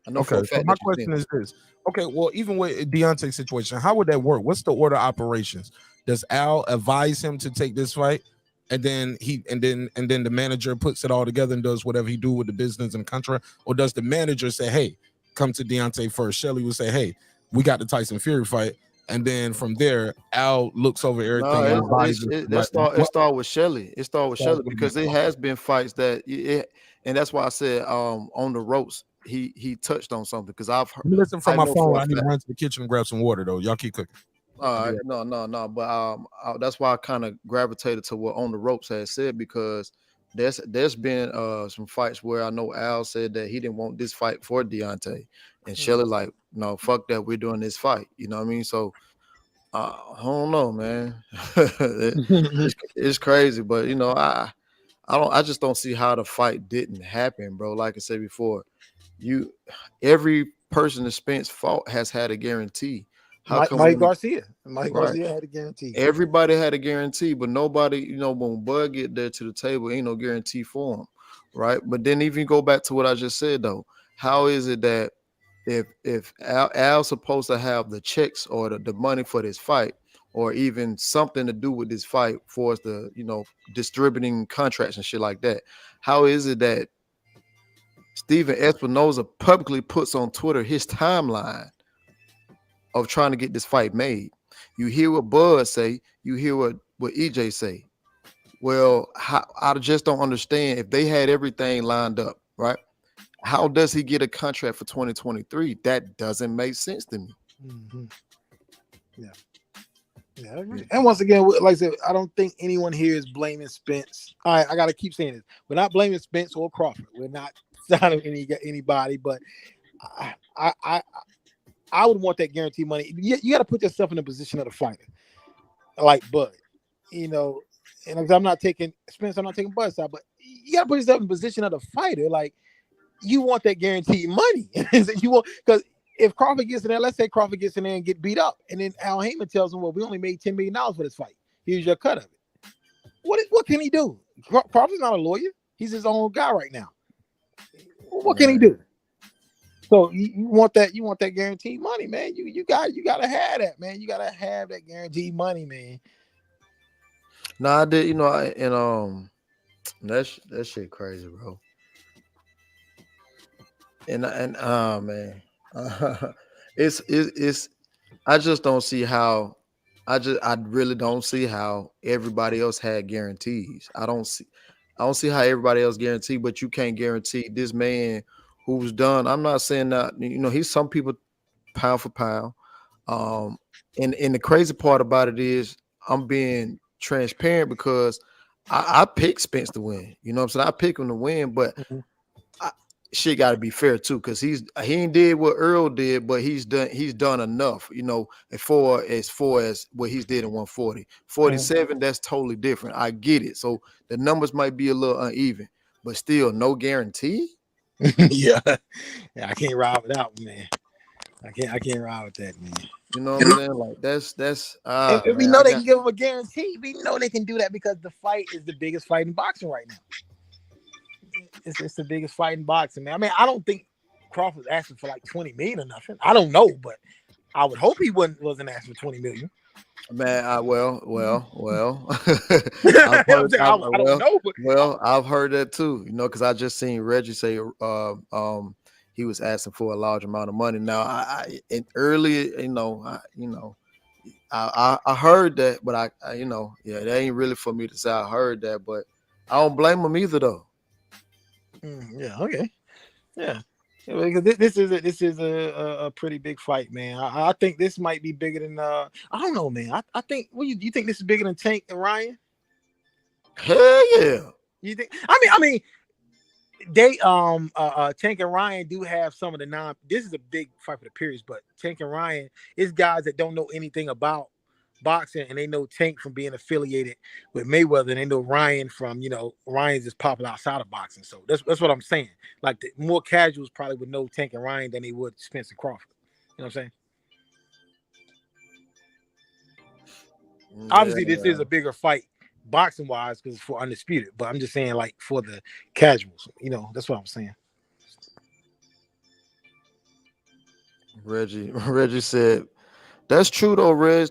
[SPEAKER 15] I know for a fact.
[SPEAKER 1] So my question is this. Okay, well, even with Deontay's situation, how would that work? What's the order of operations? Does Al advise him to take this fight? And then the manager puts it all together and does whatever he do with the business and contract, or does the manager say, "Hey, come to Deontay first"? Shelly would say, "Hey, we got the Tyson Fury fight," and then from there, Al looks over everything.
[SPEAKER 15] It started with Shelly. It started with Shelly because it has been fights that, and that's why I said on the ropes he touched on something, because I've heard.
[SPEAKER 1] Listen from my phone. I need to run to the kitchen and grab some water though. Y'all keep cooking.
[SPEAKER 15] No, but that's why I kind of gravitated to what On the Ropes had said, because there's been some fights where I know Al said that he didn't want this fight for Deontay, and Shelly like, no, fuck that, we're doing this fight. You know what I mean? So I don't know, man. It's crazy, but I just don't see how the fight didn't happen, bro. Like I said before, every person that Spence fought has had a guarantee.
[SPEAKER 11] Mike Garcia had a guarantee.
[SPEAKER 15] Everybody had a guarantee, but nobody, when Bud get there to the table, ain't no guarantee for him, right? But then even go back to what I just said though, how is it that if Al's supposed to have the checks or the money for this fight, or even something to do with this fight for us to, distributing contracts and shit like that. How is it that Steven Espinoza publicly puts on Twitter his timeline of trying to get this fight made? You hear what Bud say, you hear what EJ say. Well, I just don't understand if they had everything lined up, right? How does he get a contract for 2023? That doesn't make sense to me.
[SPEAKER 11] Mm-hmm. Yeah. And once again, like I said, I don't think anyone here is blaming Spence. All right, I gotta keep saying this. We're not blaming Spence or Crawford. We're not signing anybody, but I would want that guaranteed money. You got to put yourself in the position of the fighter, like Bud. And I'm not taking Spence, I'm not taking Bud's side, but you got to put yourself in the position of the fighter. Like, you want that guaranteed money. You want, because if Crawford gets in there, let's say Crawford gets in there and get beat up, and then Al Heyman tells him, well, we only made $10 million for this fight. Here's your cut of it. What can he do? Crawford's not a lawyer. He's his own guy right now. What can he do? So you want that guaranteed money, man. You gotta have that, man. You gotta have that guaranteed money, man.
[SPEAKER 15] No, I did, that shit crazy, bro. And man, it's I just don't see how. I really don't see how everybody else had guarantees. I don't see how everybody else guaranteed, but you can't guarantee this man who's done. I'm not saying that, he's some people pound for pound. And the crazy part about it is I'm being transparent because I picked Spence to win. You know what I'm saying? I picked him to win, but shit got to be fair too, because he ain't did what Earl did, but he's done enough, as far as what he's did in 140. 47, that's totally different. I get it. So the numbers might be a little uneven, but still no guarantee.
[SPEAKER 11] Yeah, I can't ride with that one, man. I can't ride with that, man.
[SPEAKER 15] You know what I'm saying? Like that's
[SPEAKER 11] and we know they can give him a guarantee. We know they can do that because the fight is the biggest fight in boxing right now. It's the biggest fight in boxing, man. I mean, I don't think Crawford's asking for like 20 million or nothing. I don't know, but I would hope he wasn't asking for 20 million.
[SPEAKER 15] Man, well.
[SPEAKER 11] I don't know, but
[SPEAKER 15] I've heard that too. Because I just seen Reggie say he was asking for a large amount of money. Now, I heard that, but I that ain't really for me to say I heard that, but I don't blame him either though.
[SPEAKER 11] Yeah. Okay. Yeah. Because this is a pretty big fight, man. I think this might be bigger than I don't know, man. I think you think this is bigger than Tank and Ryan?
[SPEAKER 15] Hell yeah.
[SPEAKER 11] You think? I mean, they Tank and Ryan do have some of the this is a big fight for the periods, but Tank and Ryan is guys that don't know anything about boxing, and they know Tank from being affiliated with Mayweather, and they know Ryan from Ryan's just popular outside of boxing. So that's what I'm saying. Like, the more casuals probably would know Tank and Ryan than they would Spence and Crawford. You know what I'm saying? Yeah. Obviously, this is a bigger fight boxing wise because it's for undisputed, but I'm just saying, like, for the casuals, that's what I'm saying.
[SPEAKER 15] Reggie said, that's true though, Reg.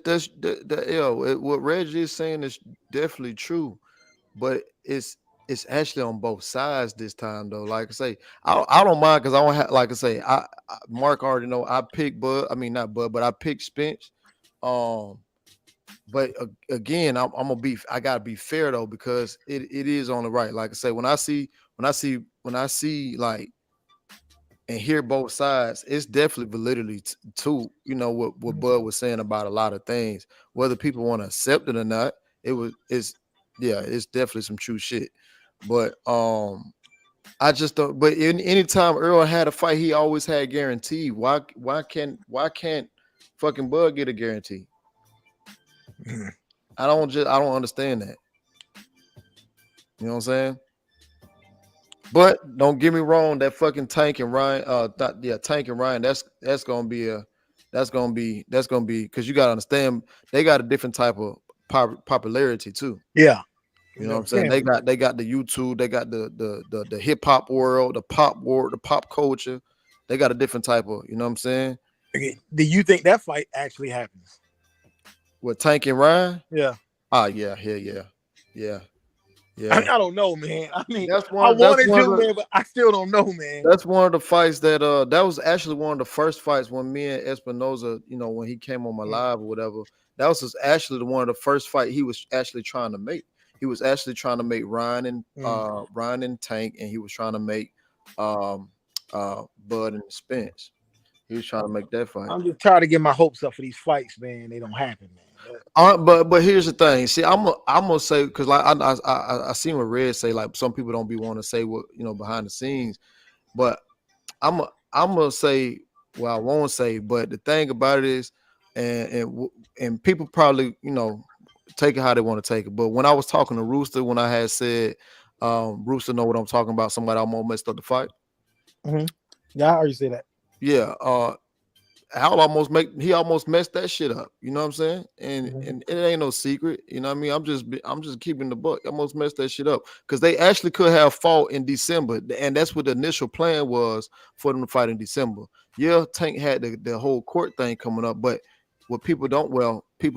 [SPEAKER 15] What Reggie is saying is definitely true, but it's actually on both sides this time though. Like I say, I don't mind because I don't have, like I say, Mark already know I picked Bud. I mean not Bud, but I picked Spence. But again, I gotta be fair though, because it is on the right. Like I say, when I see like and hear both sides, it's definitely validity to what Bud was saying about a lot of things. Whether people want to accept it or not, it's definitely some true shit. But I just don't. But anytime Earl had a fight, he always had guaranteed. Why can't fucking Bud get a guarantee? I don't understand that. You know what I'm saying? But don't get me wrong, that fucking Tank and Ryan, Tank and Ryan, that's gonna be because you gotta understand they got a different type of popularity too.
[SPEAKER 11] Yeah.
[SPEAKER 15] You know what I'm saying? They got the YouTube, they got the hip hop world, the pop world, the pop culture. They got a different type of, you know what I'm saying?
[SPEAKER 11] Okay. Do you think that fight actually happens?
[SPEAKER 15] With Tank and Ryan?
[SPEAKER 11] Yeah.
[SPEAKER 15] Yeah.
[SPEAKER 11] I don't know, man. I mean,
[SPEAKER 15] That's
[SPEAKER 11] I
[SPEAKER 15] one. That's
[SPEAKER 11] wanted
[SPEAKER 15] one of
[SPEAKER 11] to,
[SPEAKER 15] the.
[SPEAKER 11] man, but I still don't know, man.
[SPEAKER 15] That's one of the fights that that was actually one of the first fights when me and Espinoza, when he came on my live or whatever. That was actually one of the first fight he was actually trying to make. He was actually trying to make Ryan and Tank, and he was trying to make Bud and Spence. He was trying to make that fight.
[SPEAKER 11] I'm just tired of getting my hopes up for these fights, man. They don't happen, man.
[SPEAKER 15] But here's the thing. See, I'm gonna say, because like I seen what Red say, like some people don't be want to say what behind the scenes, but I'm gonna say well I won't say. But the thing about it is, and people probably take it how they want to take it. But when I was talking to Rooster, when I had said Rooster know what I'm talking about, somebody almost messed up the fight.
[SPEAKER 11] Mm-hmm. Yeah, I already say that.
[SPEAKER 15] Yeah, Al almost messed that shit up. You know what I'm saying? And it ain't no secret. You know what I mean? I'm just keeping the book. Almost messed that shit up because they actually could have fought in December, and that's what the initial plan was for them to fight in December. Yeah, Tank had the whole court thing coming up, but what people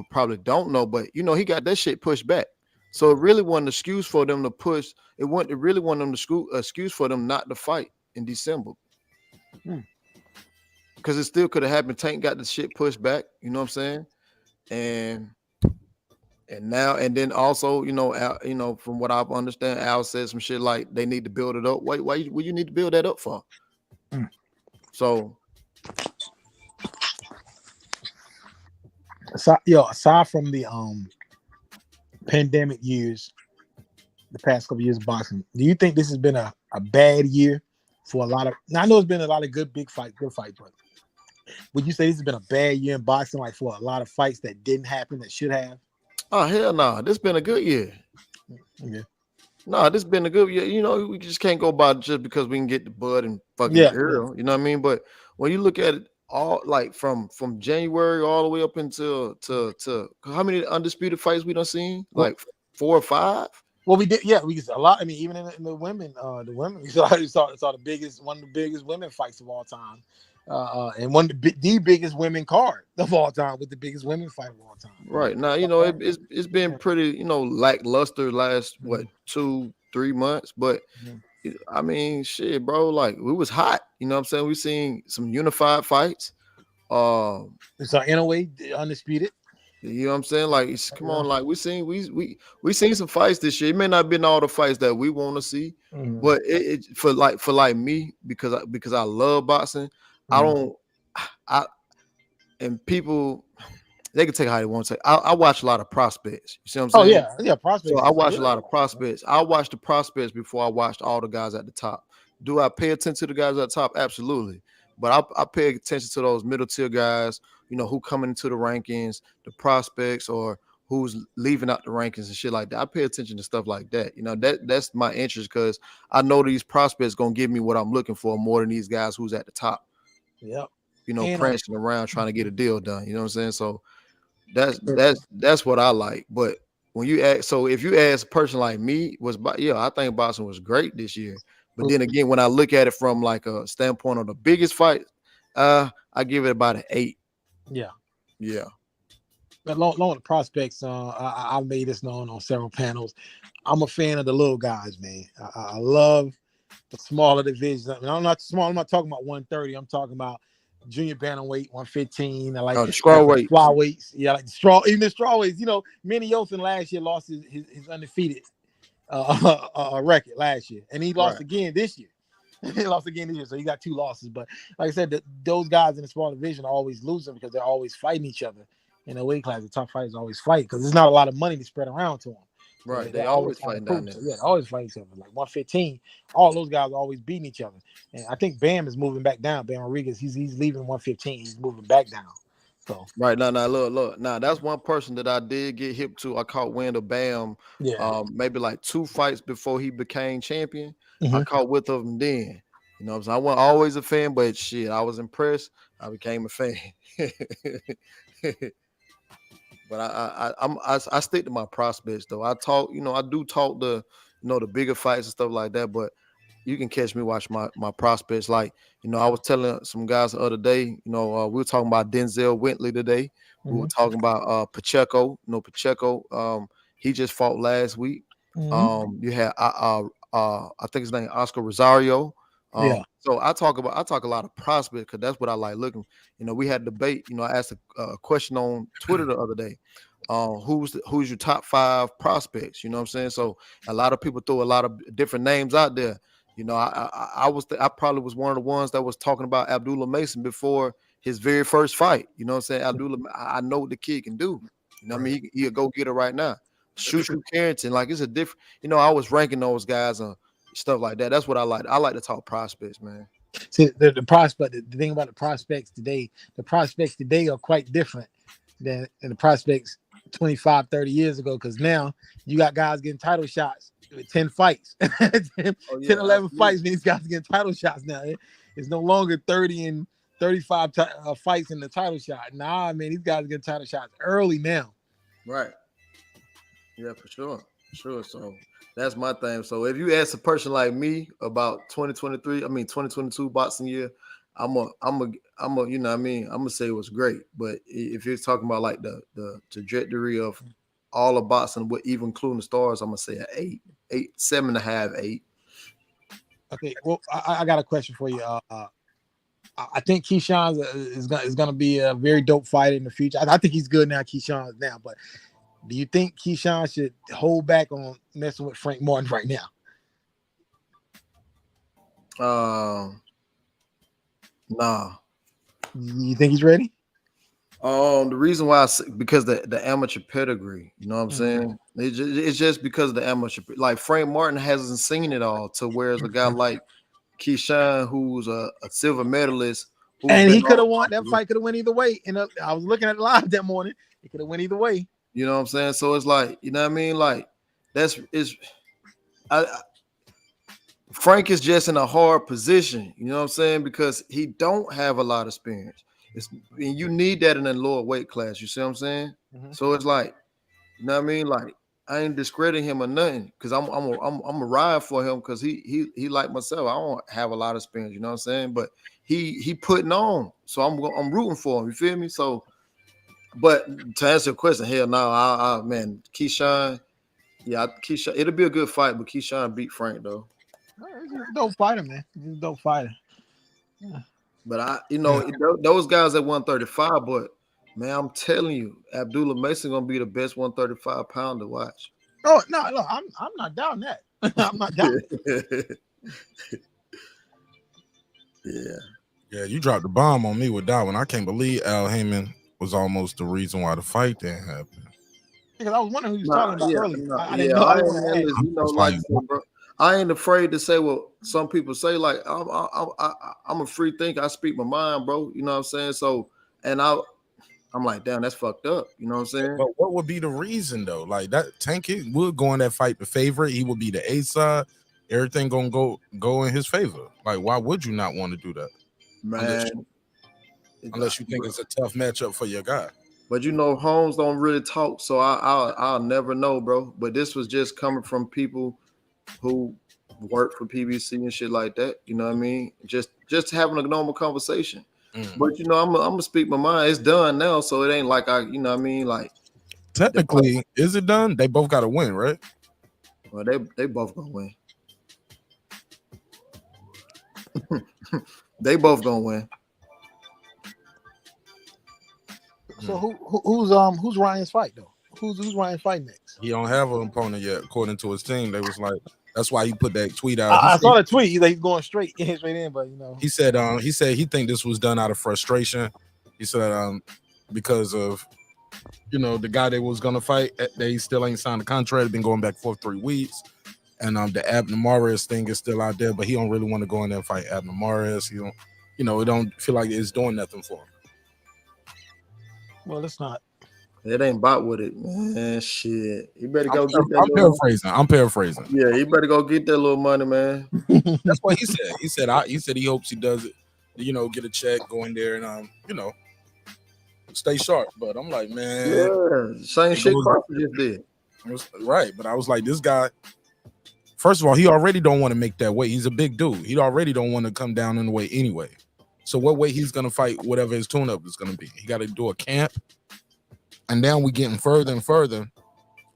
[SPEAKER 15] probably don't know, but he got that shit pushed back. So it really wasn't an excuse for them to push. It really wasn't an excuse for them not to fight in December. Because it still could have happened. Tank got the shit pushed back, you know what I'm saying? And now and then also, Al, from what I understand, Al said some shit like they need to build it up. Why you need to build that up for? So
[SPEAKER 11] aside from the pandemic years, the past couple years of boxing, do you think this has been a bad year for a lot of? Now I know it's been a lot of good fights, but would you say this has been a bad year in boxing, like for a lot of fights that didn't happen that should have?
[SPEAKER 15] Oh hell no, this been a good year.
[SPEAKER 11] Yeah.
[SPEAKER 15] No, this been a good year. We just can't go by just because we can get the Bud and fucking Earl. You know what I mean? But when you look at it all, like from January all the way up until to how many undisputed fights we done seen? Like 4 or 5.
[SPEAKER 11] Well, we did, we a lot. I mean, even in the women, we saw the biggest, one of the biggest women fights of all time, and one of the biggest women card of all time, with the biggest women fight of all time.
[SPEAKER 15] Right now, it's been pretty, lackluster last 2-3 months, but I mean, shit, bro, like we was hot. You know what I'm saying? We seen some unified fights.
[SPEAKER 11] It's our Inouye undisputed.
[SPEAKER 15] You know what I'm saying? Like, come on, like we seen some fights this year. It may not have been all the fights that we want to see, but it for me because I love boxing. And people they can take how they want to take. I watch a lot of prospects. You see what I'm saying?
[SPEAKER 11] Yeah, prospects.
[SPEAKER 15] So I watch a lot of prospects. I watched the prospects before I watched all the guys at the top. Do I pay attention to the guys at the top? Absolutely. But I pay attention to those middle tier guys, who coming into the rankings, the prospects, or who's leaving out the rankings and shit like that. I pay attention to stuff like that. That's my interest because I know these prospects gonna give me what I'm looking for more than these guys who's at the top.
[SPEAKER 11] Yep.
[SPEAKER 15] Prancing around trying to get a deal done. You know what I'm saying? So that's what I like. But when you ask, so if you ask a person like me, I think boxing was great this year. But then again, when I look at it from like a standpoint of the biggest fight, I give it about an 8. Yeah.
[SPEAKER 11] But along with the prospects, I made this known on several panels. I'm a fan of the little guys, man. I love the smaller divisions. I mean, I'm not small. I'm not talking about 130. I'm talking about junior bantamweight, 115. I like
[SPEAKER 15] the straw weights.
[SPEAKER 11] Flyweights. Yeah, like even the straw weights. Manny Yosin last year lost his undefeated record last year, and he lost again this year. He lost again this year, so he got 2 losses. But like I said, those guys in the small division are always losing because they're always fighting each other in a weight class. The top fighters always fight because there's not a lot of money to spread around to them.
[SPEAKER 15] Right, they always fighting down there.
[SPEAKER 11] Yeah, always fighting each other. Like 115, all those guys are always beating each other. And I think Bam is moving back down. Bam Rodriguez, he's leaving 115. He's moving back down. So
[SPEAKER 15] right now, look. Now that's one person that I did get hip to. I caught wind of Bam. Maybe like 2 fights before he became champion. I caught with him then. You know what I'm saying? I wasn't always a fan, but shit, I was impressed. I became a fan. But I stick to my prospects though. I do talk the the bigger fights and stuff like that. But you can catch me watch my prospects. Like, I was telling some guys the other day, we were talking about Denzel Wintley today. We were talking about Pacheco. Pacheco, he just fought last week. You had I think his name Oscar Rosario. So I talk a lot of prospects because that's what I like looking. We had debate. I asked a question on Twitter the other day. Who's your top 5 prospects? You know what I'm saying? So a lot of people throw a lot of different names out there. I probably was one of the ones that was talking about Abdullah Mason before his very first fight. You know what I'm saying? Abdullah, I know what the kid can do. I mean, he a go-getter right now. Shushu Carrington, like it's a different, I was ranking those guys and stuff like that. That's what I like. I like to talk prospects, man.
[SPEAKER 11] See, the prospect, the thing about the prospects today are quite different than the prospects 25, 30 years ago. Because now you got guys getting title shots with 10 fights, 10, 11 fights. These guys getting title shots now. It's no longer 30 and 35 fights in the title shot. Nah, man, these guys getting title shots early now.
[SPEAKER 15] Right. Yeah, for sure. So that's my thing. So if you ask a person like me about 2022 boxing year, I'm a, you know what I mean? I'm gonna say it was great. But if you're talking about like the trajectory of all of boxing, with even including the stars, I'm gonna say an 8, 7.5, 8.
[SPEAKER 11] Okay, well, I got a question for you. I think Keyshawn is gonna be a very dope fighter in the future. I think he's good now. Keyshawn now, but do you think Keyshawn should hold back on messing with Frank Martin right now?
[SPEAKER 15] Nah.
[SPEAKER 11] You think he's ready?
[SPEAKER 15] The reason why because the amateur pedigree, you know what I'm saying? It's just because of the amateur. Like Frank Martin hasn't seen it all, to whereas a guy like Keyshawn, who's a silver medalist,
[SPEAKER 11] and he could have won that fight. Could have went either way. And I was looking at it live that morning. It could have went either way.
[SPEAKER 15] You know what I'm saying? So it's like, you know what I mean? Like Frank is just in a hard position, you know what I'm saying? Because he don't have a lot of experience. And you need that in a lower weight class. You see what I'm saying? So it's like, you know what I mean? Like I ain't discrediting him or nothing, because I'm a ride for him because he like myself. I don't have a lot of experience, you know what I'm saying? But he putting on, so I'm rooting for him. You feel me? So, but to answer your question, hell no, man, Keyshawn, Keyshawn, it'll be a good fight, but Keyshawn beat Frank though.
[SPEAKER 11] He's a dope fighter, man. He's a dope fighter. Yeah.
[SPEAKER 15] But those guys at 135, but man, I'm telling you, Abdullah Mason gonna be the best 135 pounder to watch.
[SPEAKER 11] Oh no, I'm not down that. I'm not down.
[SPEAKER 1] Yeah, you dropped the bomb on me with that one. I can't believe Al Heyman was almost the reason why the fight didn't happen.
[SPEAKER 11] Because I was wondering who he was talking about earlier. I didn't know.
[SPEAKER 15] Bro, I ain't afraid to say what some people say. Like I'm a free thinker. I speak my mind, bro. You know what I'm saying? So, and I'm like, damn, that's fucked up. You know what I'm saying?
[SPEAKER 1] But what would be the reason though? Like that Tank would go in that fight the favorite. He would be the A side. Everything gonna go in his favor. Like, why would you not want to do that?
[SPEAKER 15] Man,
[SPEAKER 1] unless you think it's a tough matchup for your guy.
[SPEAKER 15] But Holmes don't really talk, so I'll never know, bro. But this was just coming from people who work for PBC and shit like that. You know what I mean? Just having a normal conversation. But I'm gonna speak my mind. It's done now, so it ain't like you know what I mean? Like
[SPEAKER 1] technically, is it done? They both got to win, right?
[SPEAKER 15] Well, they both gonna win. They both gonna win.
[SPEAKER 11] So who's Ryan's fight though? Who's Ryan's fight next?
[SPEAKER 1] He don't have an opponent yet, according to his team. They was like, that's why he put that tweet out.
[SPEAKER 11] I saw the tweet. He's going straight in, but
[SPEAKER 1] he said he think this was done out of frustration. He said because of the guy they was gonna fight, they still ain't signed the contract. Been going back for 3 weeks, and the Abner Mares thing is still out there, but he don't really want to go in there and fight Abner Mares. He don't, it don't feel like it's doing nothing for him.
[SPEAKER 11] Well, it's not.
[SPEAKER 15] It ain't about with it, man. Shit, you better go get
[SPEAKER 1] that. I'm paraphrasing.
[SPEAKER 15] Yeah, you better go get that little money, man.
[SPEAKER 1] That's what he said. He said he hopes he does it. Get a check, go in there, and stay sharp. But I'm like, man,
[SPEAKER 15] same shit Crawford just did.
[SPEAKER 1] Right, but I was like, this guy First of all, he already don't want to make that weight. He's a big dude. He already don't want to come down in the weight anyway. So what weight he's gonna fight? Whatever his tune-up is gonna be. He got to do a camp, and now we getting further and further.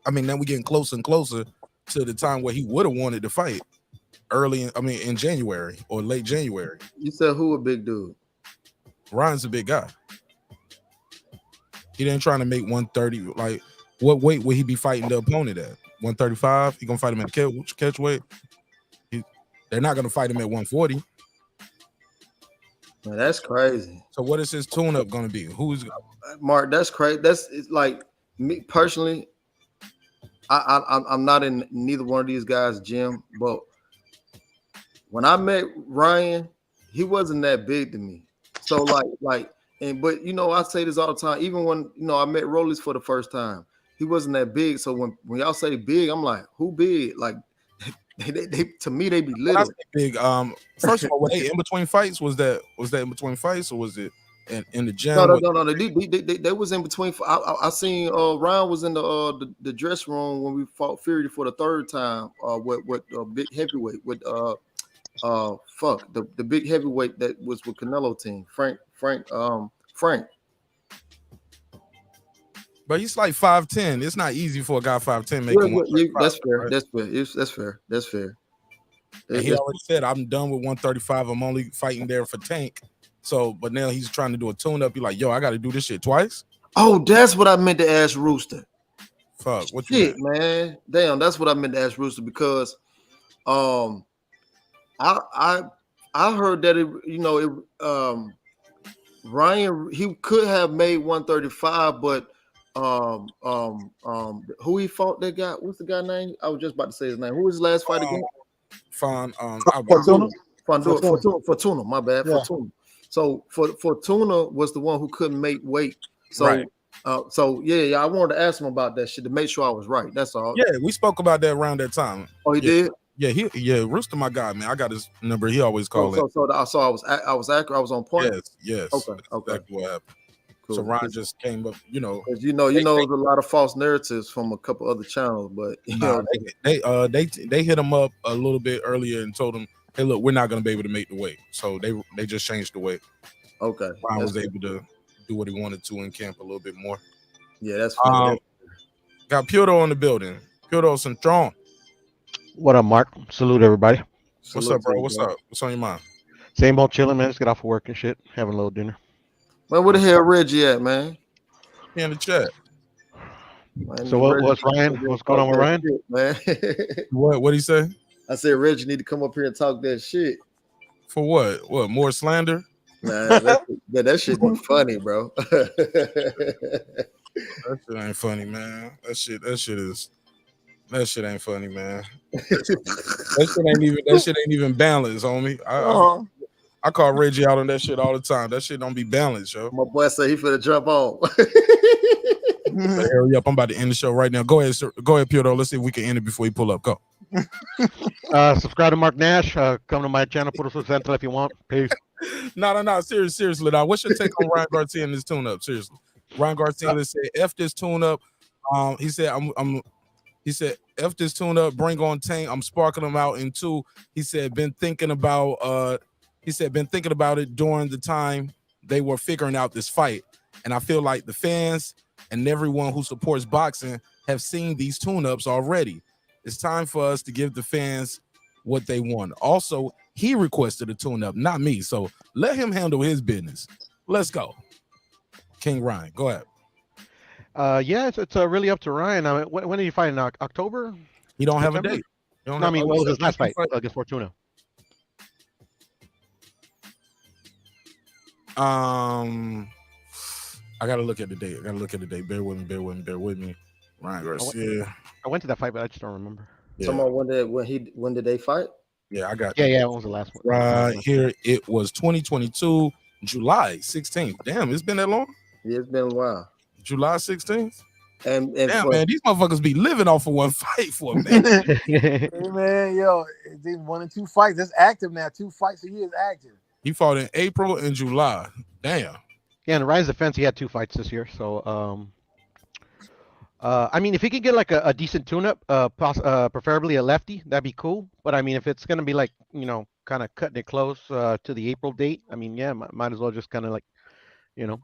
[SPEAKER 1] I mean, now we getting closer and closer to the time where he would have wanted to fight in January or late January.
[SPEAKER 15] You said who a big dude?
[SPEAKER 1] Ryan's a big guy. He didn't trying to make 130. Like, what weight would he be fighting the opponent at? 135? He gonna fight him at catch weight? They're not gonna fight him at 140.
[SPEAKER 15] Man, that's crazy.
[SPEAKER 1] So what is his tune-up gonna be? Who's
[SPEAKER 15] Mark? That's crazy. It's like me personally. I'm not in neither one of these guys' gym, but when I met Ryan, he wasn't that big to me. So but you know, I say this all the time. Even when I met Rollies for the first time, he wasn't that big. So when y'all say big, I'm like, who big? Like they to me they be little.
[SPEAKER 1] Big. First of all, were they in between fights? Was that in between fights, or was it in the gym?
[SPEAKER 15] No. They was in between. I seen Ryan was in the dressing room when we fought Fury for the third time. With big heavyweight with the big heavyweight that was with Canelo team, Frank.
[SPEAKER 1] But he's like 5'10". It's not easy for a guy 5'10" making
[SPEAKER 15] that's fair.
[SPEAKER 1] Right?
[SPEAKER 15] That's fair.
[SPEAKER 1] And he already said, "I'm done with 135. I'm only fighting there for Tank." So, but now he's trying to do a tune-up. He's like, "Yo, I got to do this shit twice."
[SPEAKER 15] Oh, that's what I meant to ask Rooster.
[SPEAKER 1] Fuck, what
[SPEAKER 15] you man? Damn, that's what I meant to ask Rooster because, I heard that Ryan, he could have made 135, but who he fought that guy? What's the guy name? I was just about to say his name. Who was his last fight again?
[SPEAKER 1] Fortuna.
[SPEAKER 15] My bad.
[SPEAKER 1] Yeah.
[SPEAKER 15] Fortuna. So Fortuna was the one who couldn't make weight. So
[SPEAKER 1] Right.
[SPEAKER 15] I wanted to ask him about that shit to make sure I was right. That's all.
[SPEAKER 1] Yeah, we spoke about that around that time.
[SPEAKER 15] Oh, he did?
[SPEAKER 1] Yeah, Rooster, my guy, man. I got his number. He always called it.
[SPEAKER 15] So I was accurate. I was on point.
[SPEAKER 1] Yes.
[SPEAKER 15] Okay.
[SPEAKER 1] Exactly what happened.
[SPEAKER 15] Cool.
[SPEAKER 1] So Ryan just came up,
[SPEAKER 15] there's a lot of false narratives from a couple other channels, but
[SPEAKER 1] they hit him up a little bit earlier and told him, "Hey, look, we're not going to be able to make the weight." So they just changed the weight.
[SPEAKER 15] Okay.
[SPEAKER 1] Ryan was able to do what he wanted to in camp a little bit more.
[SPEAKER 15] Yeah, that's fine.
[SPEAKER 1] Got Piotr on the building. Piotr Centron.
[SPEAKER 16] What up, Mark? Salute everybody.
[SPEAKER 1] What's up, bro? What's up? What's on your mind?
[SPEAKER 16] Same old chilling, man. Just get off of work and shit. Having a little dinner.
[SPEAKER 15] Man, where the hell Reggie at, man?
[SPEAKER 1] He in the chat.
[SPEAKER 15] Man,
[SPEAKER 16] So what's Ryan? What's going on with Ryan?
[SPEAKER 15] Shit, man.
[SPEAKER 1] What'd he say?
[SPEAKER 15] I said Reggie need to come up here and talk that shit.
[SPEAKER 1] For what? What, more slander?
[SPEAKER 15] Man, that shit be funny, bro.
[SPEAKER 1] That shit ain't funny, man. That shit ain't funny, man. That shit ain't even balanced, homie. I call Reggie out on that shit all the time. That shit don't be balanced, yo.
[SPEAKER 15] My boy said he finna jump on.
[SPEAKER 1] Hurry up! I'm about to end the show right now. Go ahead, sir. Go ahead, Piotr. Let's see if we can end it before he pull up. Go.
[SPEAKER 16] Subscribe to Mark Nash. Come to my channel. Put us with Central if you want. Peace.
[SPEAKER 1] No. Seriously, now, what's your take on Ryan Garcia and this tune-up? Seriously, Ryan Garcia said, "F this tune-up." He said, He said, "F this tune-up. Bring on Tank. I'm sparking him out in 2." He said, "Been thinking about." Been thinking about it during the time they were figuring out this fight, and I feel like the fans and everyone who supports boxing have seen these tune-ups already. It's time for us to give the fans what they want." Also, he requested a tune-up, not me. So let him handle his business. Let's go. King Ryan, go ahead.
[SPEAKER 16] Yeah, it's really up to Ryan. I mean, when are you fighting? October?
[SPEAKER 1] He don't have a
[SPEAKER 16] September?
[SPEAKER 1] date.
[SPEAKER 16] What was his last fight against Fortuna?
[SPEAKER 1] I gotta look at the date. Bear with me. Ryan Garcia.
[SPEAKER 16] I went to that fight, but I just don't remember.
[SPEAKER 1] Yeah.
[SPEAKER 15] Someone when did they fight?
[SPEAKER 1] Yeah, I got.
[SPEAKER 16] Yeah. When was the last one?
[SPEAKER 1] Right here, it was 2022, July 16th. Damn, it's been that long.
[SPEAKER 15] Yeah, it's been a while.
[SPEAKER 1] July 16th.
[SPEAKER 15] And
[SPEAKER 1] damn, man, these motherfuckers be living off of one fight for a minute.
[SPEAKER 11] Hey, man, yo, it's 1 and 2 fights. That's active now. 2 fights a year is active.
[SPEAKER 1] He fought in April and July. Damn.
[SPEAKER 16] Yeah, in Ryan's defense, he had 2 fights this year. So, I mean, if he could get like a decent tune-up, preferably a lefty, that'd be cool. But I mean, if it's gonna be like, kind of cutting it close to the April date, I mean, yeah, might as well just kind of like, you know,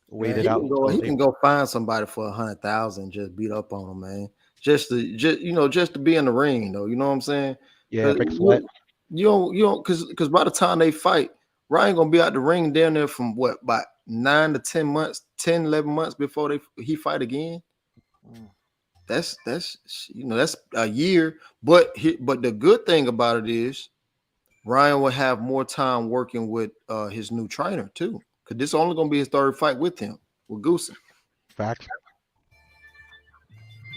[SPEAKER 16] wait
[SPEAKER 15] Man,
[SPEAKER 16] it out until
[SPEAKER 15] he can
[SPEAKER 16] April.
[SPEAKER 15] go find somebody for 100,000, just beat up on him, man. Just to be in the ring, though. You know what I'm saying?
[SPEAKER 16] Yeah, big sweat.
[SPEAKER 15] You don't, because by the time they fight, Ryan gonna be out the ring down there from what, about 9 to 10 months, 10, 11 months before he fight again. That's that's a year. But the good thing about it is Ryan will have more time working with his new trainer too, because this is only gonna be his third fight with him, with Goosen.
[SPEAKER 16] Facts.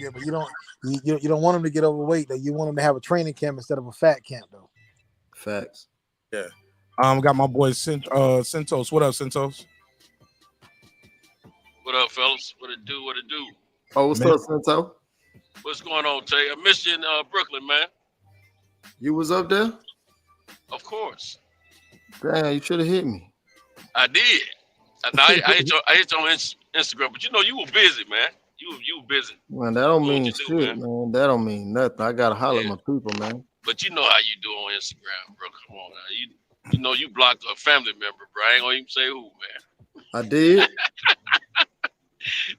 [SPEAKER 11] Yeah, but you don't want him to get overweight though. You want him to have a training camp instead of a fat camp though.
[SPEAKER 15] Facts.
[SPEAKER 1] Yeah. Got my boy Centos. What up, Centos?
[SPEAKER 17] What up, fellas? What it do? What it do?
[SPEAKER 15] Oh, what's up, Cento?
[SPEAKER 17] What's going on, Tay? I missed you in Brooklyn, man.
[SPEAKER 15] You was up there?
[SPEAKER 17] Of course.
[SPEAKER 15] Damn, you should have hit me.
[SPEAKER 17] I did. I hit you on Instagram, but you were busy, man. You were busy.
[SPEAKER 15] Man, that don't mean shit, man. That don't mean nothing. I gotta holler at my people, man.
[SPEAKER 17] But you know how you do on Instagram, bro. Come on now. You blocked a family member, bro. I ain't gonna even say who, man.
[SPEAKER 15] I did.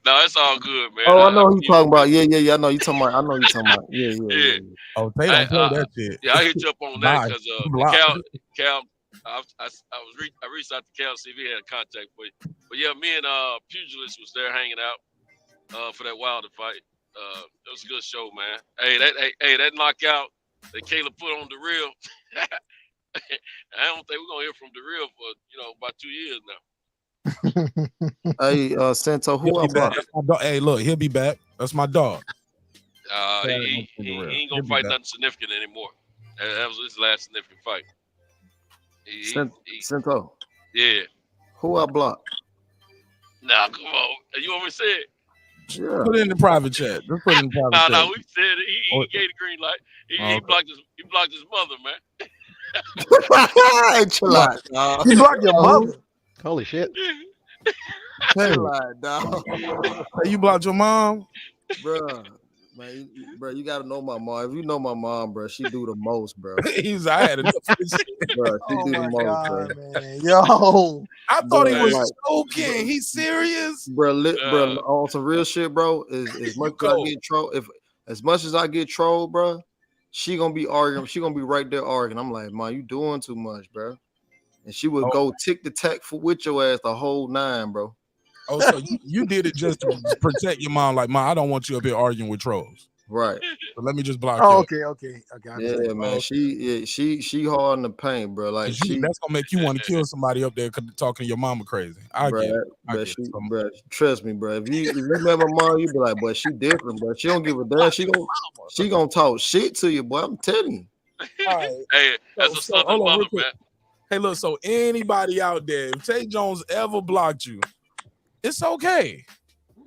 [SPEAKER 17] No, it's all good, man.
[SPEAKER 15] Oh, I know who you talking about. Yeah. I know you talking about. Yeah.
[SPEAKER 1] Oh, they don't play that shit.
[SPEAKER 17] Yeah, I hit you up on that because Cal. I reached out to Cal to see if he had a contact for you. But yeah, me and Pugilist was there hanging out for that Wilder fight. It was a good show, man. Hey, that knockout that Caleb put on the real. I don't think we're gonna hear from the real for about 2 years now.
[SPEAKER 15] Hey, Cento, who else?
[SPEAKER 1] Hey, look, he'll be back. That's my dog.
[SPEAKER 17] He ain't gonna fight nothing significant anymore. That was his last significant fight.
[SPEAKER 15] Cento.
[SPEAKER 17] Yeah.
[SPEAKER 15] Who I blocked?
[SPEAKER 17] Nah, come on. You want me to say it?
[SPEAKER 15] Yeah.
[SPEAKER 1] Put it in the private chat. Just put it in the private chat.
[SPEAKER 17] No, we said it. He gave the green light. He blocked his mother, man.
[SPEAKER 15] Hey, chill out, dog.
[SPEAKER 11] You blocked your mother.
[SPEAKER 16] Holy shit.
[SPEAKER 15] Chill out, dog.
[SPEAKER 1] Hey, you blocked your mom?
[SPEAKER 15] Bruh. Man, bro, you gotta know my mom. If you know my mom, bro, she do the most, bro.
[SPEAKER 1] I had enough of this shit.
[SPEAKER 15] Bro, she do the most, bro.
[SPEAKER 11] Man. Yo,
[SPEAKER 1] I thought he was joking. He's serious,
[SPEAKER 15] bro. Bro, on some real shit, bro. As much as I get trolled, as much as I get trolled, bro, she gonna be arguing. She gonna be right there arguing. I'm like, man, you doing too much, bro. And she would go tick the tack with your ass the whole 9, bro.
[SPEAKER 1] Oh, so you did it just to protect your mom? Like, mom, I don't want you up here arguing with trolls.
[SPEAKER 15] Right.
[SPEAKER 1] So let me just block
[SPEAKER 11] you. Okay.
[SPEAKER 15] Yeah, man. She hard in the paint, bro. Like
[SPEAKER 1] that's gonna make you want to kill somebody up there talking to your mama crazy. I get it.
[SPEAKER 15] Bro, trust me, bro. If you met my mom, you be like, boy, she different, bro. She don't give a damn. She gonna talk shit to you, boy. I'm telling you.
[SPEAKER 1] All right.
[SPEAKER 17] Hey, that's a southern mother, man.
[SPEAKER 1] Hey, look. So anybody out there, if Tay Jones ever blocked you, it's okay.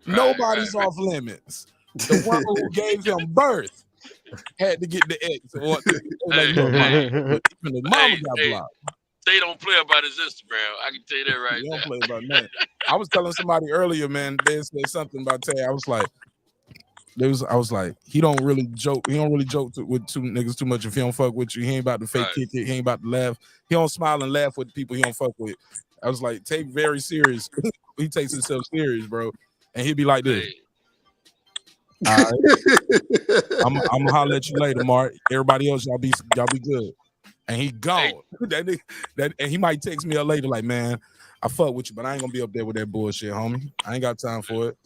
[SPEAKER 1] Nobody's off limits. The one who gave him birth had to get the X. Even the mama got blocked.
[SPEAKER 17] They don't play about his Instagram. I can tell you that right now.
[SPEAKER 1] Don't play about that. I was telling somebody earlier, man. They said something about Tay. I was like, he don't really joke. He don't really joke with two niggas too much. If he don't fuck with you, he ain't about to fake kick it. He ain't about to laugh. He don't smile and laugh with people he don't fuck with. I was like, Tay very serious. He takes himself serious, bro. And he'd be like this. All right. I'm gonna holler at you later, Mark. Everybody else, y'all be good. And he gone. And he might text me up later, like, man, I fuck with you, but I ain't gonna be up there with that bullshit, homie. I ain't got time for it.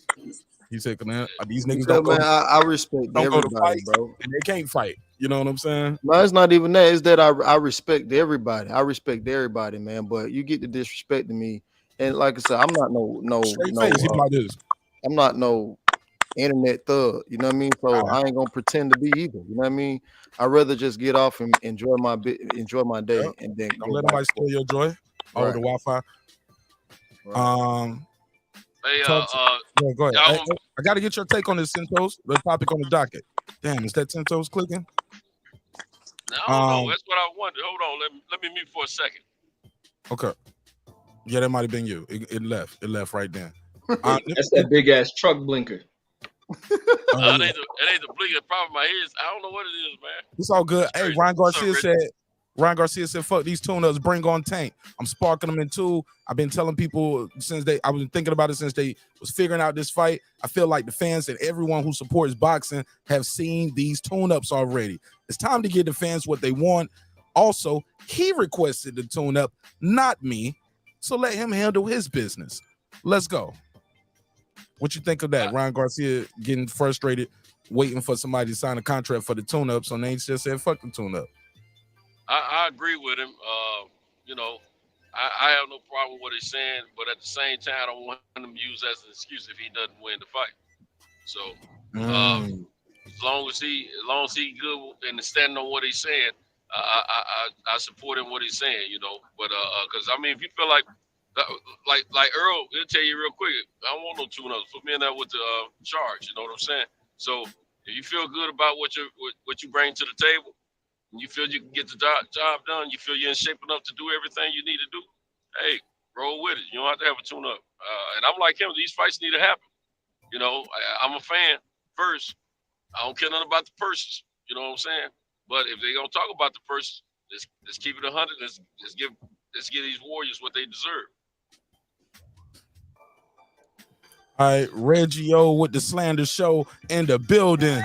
[SPEAKER 1] He said, these niggas don't go.
[SPEAKER 15] Man, I respect everybody, bro.
[SPEAKER 1] And they can't fight. You know what I'm saying?
[SPEAKER 15] No, it's not even that. It's that I respect everybody. I respect everybody, man. But you get to disrespecting me, and like I said, I'm not I'm not no internet thug. You know what I mean? So I ain't gonna pretend to be either. You know what I mean? I'd rather just get off and enjoy my day, and then
[SPEAKER 1] don't let nobody steal your joy over the Wi-Fi.
[SPEAKER 15] Right.
[SPEAKER 17] Hey,
[SPEAKER 1] go ahead. I got to get your take on this, Centos. The topic on the docket. Damn, is that Centos clicking?
[SPEAKER 17] No, I don't know. That's what I wondered. Hold on. Let me mute for a second.
[SPEAKER 1] Okay. Yeah, that might have been you. It left. It left right then.
[SPEAKER 18] That's that big ass truck blinker.
[SPEAKER 17] It ain't the blinking problem. My ears. I don't know what it is, man.
[SPEAKER 1] It's all good. Hey,
[SPEAKER 17] Crazy.
[SPEAKER 1] Ryan Garcia said, fuck these tune-ups, bring on Tank. I'm sparking them in two. I've been telling people I've been thinking about it since they was figuring out this fight. I feel like the fans and everyone who supports boxing have seen these tune-ups already. It's time to give the fans what they want. Also, he requested the tune-up, not me. So let him handle his business. Let's go. What you think of that? Ryan Garcia getting frustrated, waiting for somebody to sign a contract for the tune-up, so they just said, fuck the tune-up.
[SPEAKER 17] I agree with him. I have no problem with what he's saying, but at the same time, I don't want him to use as an excuse if he doesn't win the fight. So as long as he good and standing on what he's saying, I support him what he's saying. But because I mean, if you feel like Earl, he'll tell you real quick, I don't want no tune-ups. Put me in there with the charge. You know what I'm saying? So if you feel good about what you bring to the table, and you feel you can get the job done, you feel you're in shape enough to do everything you need to do, hey, roll with it. You don't have to have a tune-up. And I'm like him. These fights need to happen. I'm a fan first. I don't care nothing about the purses. You know what I'm saying? But if they're gonna talk about the purses, let's keep it 100. Let's give these Warriors what they deserve.
[SPEAKER 1] All right, Reggie O with the slander show in the building.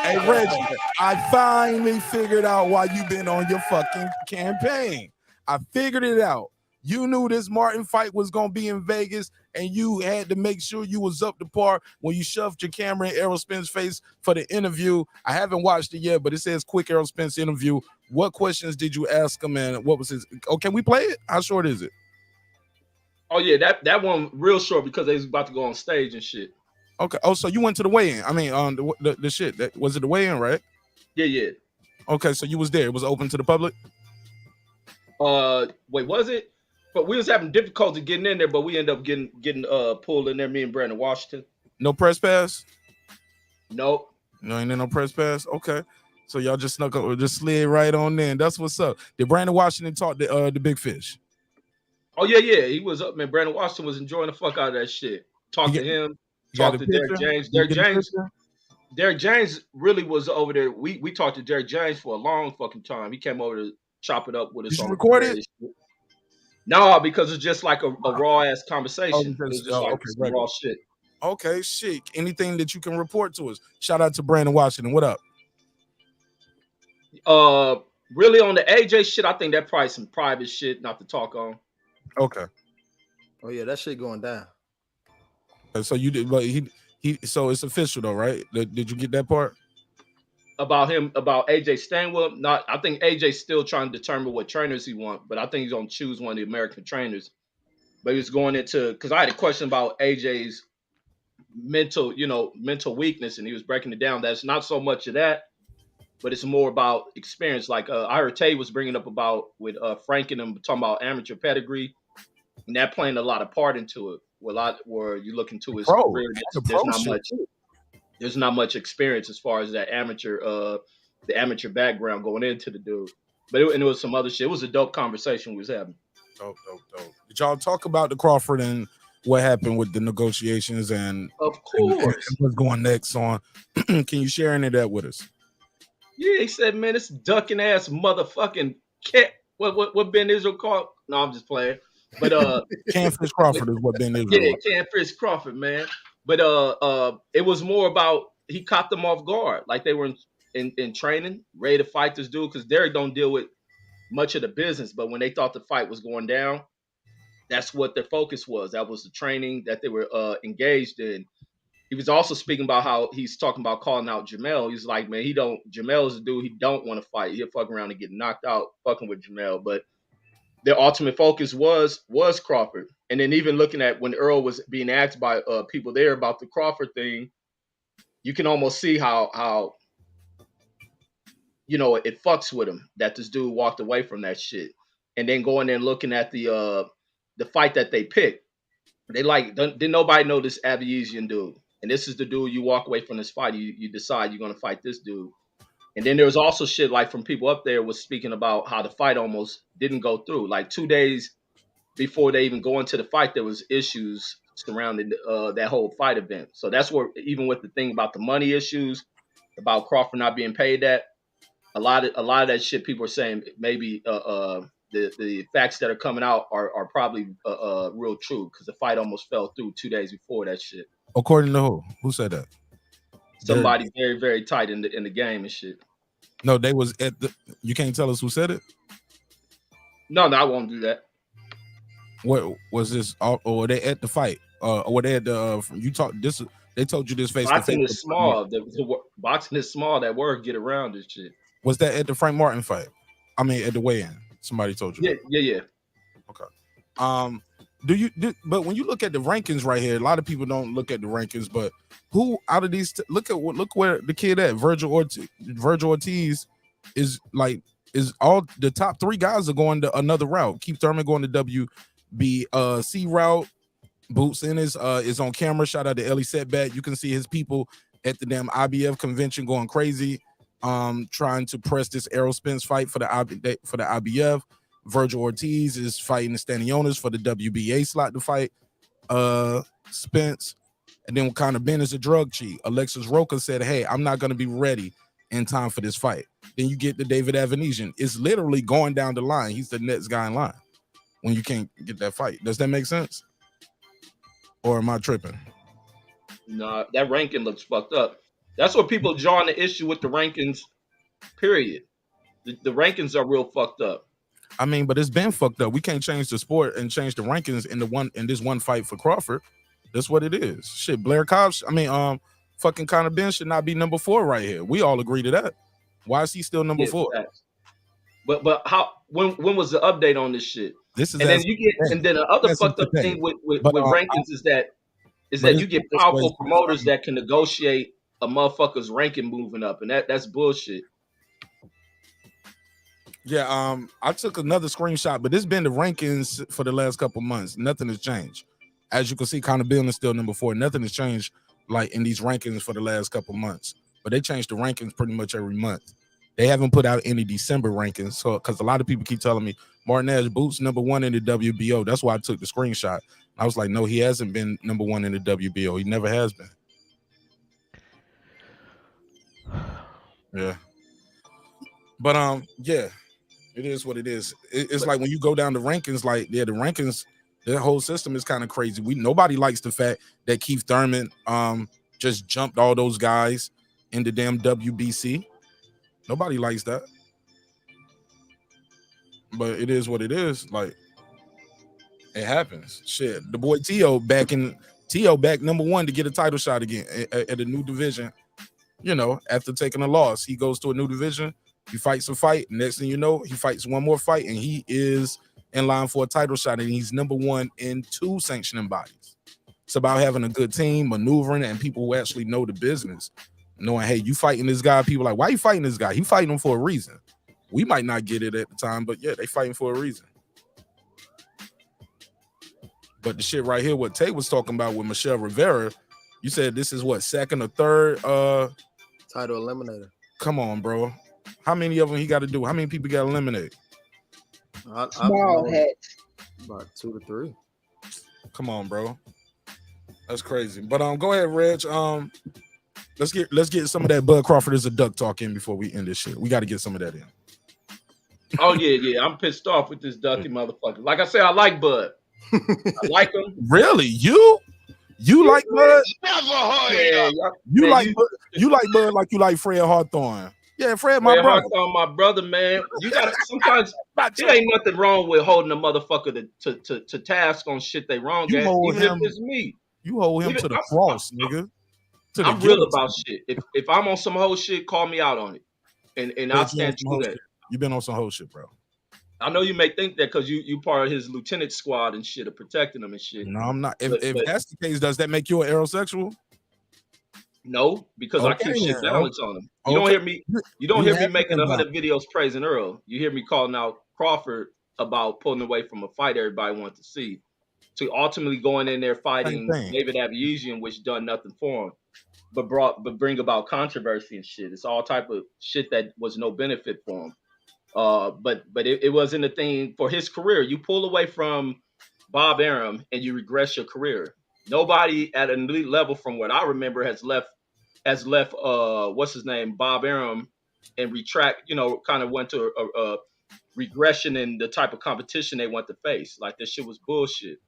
[SPEAKER 1] Hey, Reggie, I finally figured out why you've been on your fucking campaign. I figured it out. You knew this Martin fight was going to be in Vegas, and you had to make sure you was up to par when you shoved your camera in Errol Spence' face for the interview. I haven't watched it yet, but it says quick Errol Spence interview. What questions did you ask him, and what was his? Oh, can we play it? How short is it?
[SPEAKER 18] Oh, yeah, that one real short because they was about to go on stage and shit.
[SPEAKER 1] Okay. Oh, so you went to the weigh-in. I mean, the shit. Was it the weigh-in, right?
[SPEAKER 18] Yeah.
[SPEAKER 1] Okay, so you was there. It was open to the public?
[SPEAKER 18] Wait, was it? But we was having difficulty getting in there, but we ended up getting pulled in there, me and Brandon Washington.
[SPEAKER 1] No press pass?
[SPEAKER 18] Nope.
[SPEAKER 1] No, ain't no press pass? Okay. So y'all just snuck up, just slid right on in. That's what's up. Did Brandon Washington talk to the big fish?
[SPEAKER 18] Oh, yeah. He was up, man. Brandon Washington was enjoying the fuck out of that shit. Talk to him. Talk to Derek James. Derek James really was over there. We talked to Derek James for a long fucking time. He came over to chop it up with us.
[SPEAKER 1] Did you record it?
[SPEAKER 18] No, because it's just like a raw ass conversation. It was just like some raw shit.
[SPEAKER 1] Okay, shit. Anything that you can report to us? Shout out to Brandon Washington. What up?
[SPEAKER 18] Really on the AJ shit, I think that probably some private shit not to talk on.
[SPEAKER 1] Okay.
[SPEAKER 15] Oh yeah, that shit going down.
[SPEAKER 1] So you did, but he so it's official though, right? Did you get that part?
[SPEAKER 18] About AJ Stanwell? Not. I think AJ's still trying to determine what trainers he wants, but I think he's gonna choose one of the American trainers. But he was going into because I had a question about AJ's mental weakness, and he was breaking it down. That's not so much of that, but it's more about experience. Like I heard Tay was bringing up about with Frank and them talking about amateur pedigree, and that playing a lot of part into it. Where you look into his career, there's not much experience as far as that the amateur background going into the dude. But it was some other shit. It was a dope conversation we was having.
[SPEAKER 1] Dope. Did y'all talk about the Crawford and what happened with the negotiations and
[SPEAKER 18] of course
[SPEAKER 1] and what's going next on? Can you share any of that with us?
[SPEAKER 18] Yeah, he said, man, this ducking ass motherfucking cat. What Ben Israel called? No, I'm just playing. But
[SPEAKER 1] Canfish Crawford is what Ben Israel.
[SPEAKER 18] Yeah, Canfish Crawford, man. But it was more about he caught them off guard, like they were in training, ready to fight this dude. Because Derek don't deal with much of the business, but when they thought the fight was going down, that's what their focus was. That was the training that they were engaged in. He was also speaking about how he's talking about calling out Jamel. He's like, man, Jamel is a dude he don't want to fight. He'll fuck around and get knocked out fucking with Jamel. But their ultimate focus was Crawford. And then even looking at when Earl was being asked by people there about the Crawford thing, you can almost see how it fucks with him that this dude walked away from that shit. And then going and looking at the fight that they picked, they didn't nobody know this Abiesian dude. And this is the dude you walk away from this fight. You decide you're going to fight this dude. And then there was also shit like from people up there was speaking about how the fight almost didn't go through. Like 2 days before they even go into the fight, there was issues surrounding that whole fight event. So that's where, even with the thing about the money issues, about Crawford not being paid that, a lot of that shit people are saying maybe the facts that are coming out are probably real true, because the fight almost fell through 2 days before that shit.
[SPEAKER 1] According to who? Who said that?
[SPEAKER 18] Somebody very, very tight in the game and shit.
[SPEAKER 1] No, they was at the. You can't tell us who said it.
[SPEAKER 18] No, I won't do that.
[SPEAKER 1] What was this? Or were they at the fight? Or were they at the? You talked this. They told you this face to
[SPEAKER 18] Boxing
[SPEAKER 1] face.
[SPEAKER 18] is small. Boxing is small. That word get around this shit.
[SPEAKER 1] Was that at the Frank Martin fight? I mean, at the weigh-in. Somebody told you.
[SPEAKER 18] Yeah.
[SPEAKER 1] Okay. But when you look at the rankings right here, a lot of people don't look at the rankings. But who out of these? Look where the kid at. Virgil Ortiz is all the top 3 guys are going to another route. Keith Thurman going to WBC route. Boots in is on camera. Shout out to Ellie Setback. You can see his people at the damn IBF convention going crazy, trying to press this Errol Spence fight for the IBF. Virgil Ortiz is fighting the Stanionis for the WBA slot to fight Spence. And then Conor Ben is a drug cheat. Alexis Roca said, hey, I'm not going to be ready in time for this fight. Then you get the David Avanesian. It's literally going down the line. He's the next guy in line when you can't get that fight. Does that make sense? Or am I tripping?
[SPEAKER 18] No, that ranking looks fucked up. That's what people drawing the issue with the rankings, period. The rankings are real fucked up.
[SPEAKER 1] I mean, but it's been fucked up. We can't change the sport and change the rankings in this one fight for Crawford. That's what it is. Shit, Blair Cobb. Fucking Conor Ben should not be number 4 right here. We all agree to that. Why is he still number 4?
[SPEAKER 18] Facts. But how? When was the update on this shit?
[SPEAKER 1] This is,
[SPEAKER 18] and then the other fucked up thing with rankings is that you get powerful promoters that can negotiate a motherfucker's ranking moving up, and that's bullshit.
[SPEAKER 1] Yeah, I took another screenshot, but it's been the rankings for the last couple months. Nothing has changed. As you can see, Conor Ben is still number 4. Nothing has changed like in these rankings for the last couple months. But they change the rankings pretty much every month. They haven't put out any December rankings. So because a lot of people keep telling me Martinez Boots number 1 in the WBO. That's why I took the screenshot. I was like, no, he hasn't been number 1 in the WBO. He never has been. Yeah. But yeah. It is what it is. It's like when you go down the rankings, like the rankings, the whole system is kind of crazy. Nobody likes the fact that Keith Thurman just jumped all those guys in the damn WBC. Nobody likes that. But it is what it is. Like, it happens. Shit. The boy Tio back number 1 to get a title shot again at a new division. You know, after taking a loss, he goes to a new division. He fights a fight. Next thing you know, he fights one more fight, and he is in line for a title shot, and he's number 1 in 2 sanctioning bodies. It's about having a good team, maneuvering, and people who actually know the business. Knowing, hey, you fighting this guy. People are like, why you fighting this guy? He fighting him for a reason. We might not get it at the time, but yeah, they fighting for a reason. But the shit right here, what Tate was talking about with Michel Rivera, you said this is what, 2nd or 3rd?
[SPEAKER 15] Title eliminator.
[SPEAKER 1] Come on, bro. How many of them he got to do? How many people got to eliminate?
[SPEAKER 15] Small heads. About 2 to 3.
[SPEAKER 1] Come on, bro. That's crazy. But go ahead, Reg. Let's get some of that Bud Crawford is a duck talk in before we end this shit. We got to get some of that in.
[SPEAKER 18] Oh yeah. I'm pissed off with this ducky motherfucker. Like I said, I like Bud. I like him.
[SPEAKER 1] Really? You like Bud? You like Bud like you like Fred Hawthorne. Yeah, Fred, my brother.
[SPEAKER 18] Hawthorne, my brother, man. You got sometimes there ain't nothing wrong with holding a motherfucker to task on shit they wrong at, even if it's me.
[SPEAKER 1] You hold him to the cross, nigga.
[SPEAKER 18] I'm real about shit. If I'm on some whole shit, call me out on it, and I'll stand true to that.
[SPEAKER 1] You been on some whole shit, bro.
[SPEAKER 18] I know you may think that because you part of his lieutenant squad and shit of protecting him and shit.
[SPEAKER 1] No, I'm not. If that's the case, does that make you an aerosexual?
[SPEAKER 18] No, because I keep shit balance on him. You don't hear me. You don't hear me making 100 videos praising Earl. You hear me calling out Crawford about pulling away from a fight everybody wants to see, to ultimately going in there fighting David Abiesian, which done nothing for him, but bring about controversy and shit. It's all type of shit that was no benefit for him. But it wasn't a thing for his career. You pull away from Bob Arum and you regress your career. Nobody at an elite level, from what I remember, has left what's his name, Bob Arum, and retract. Kind of went to a regression in the type of competition they want to face. Like this shit was bullshit.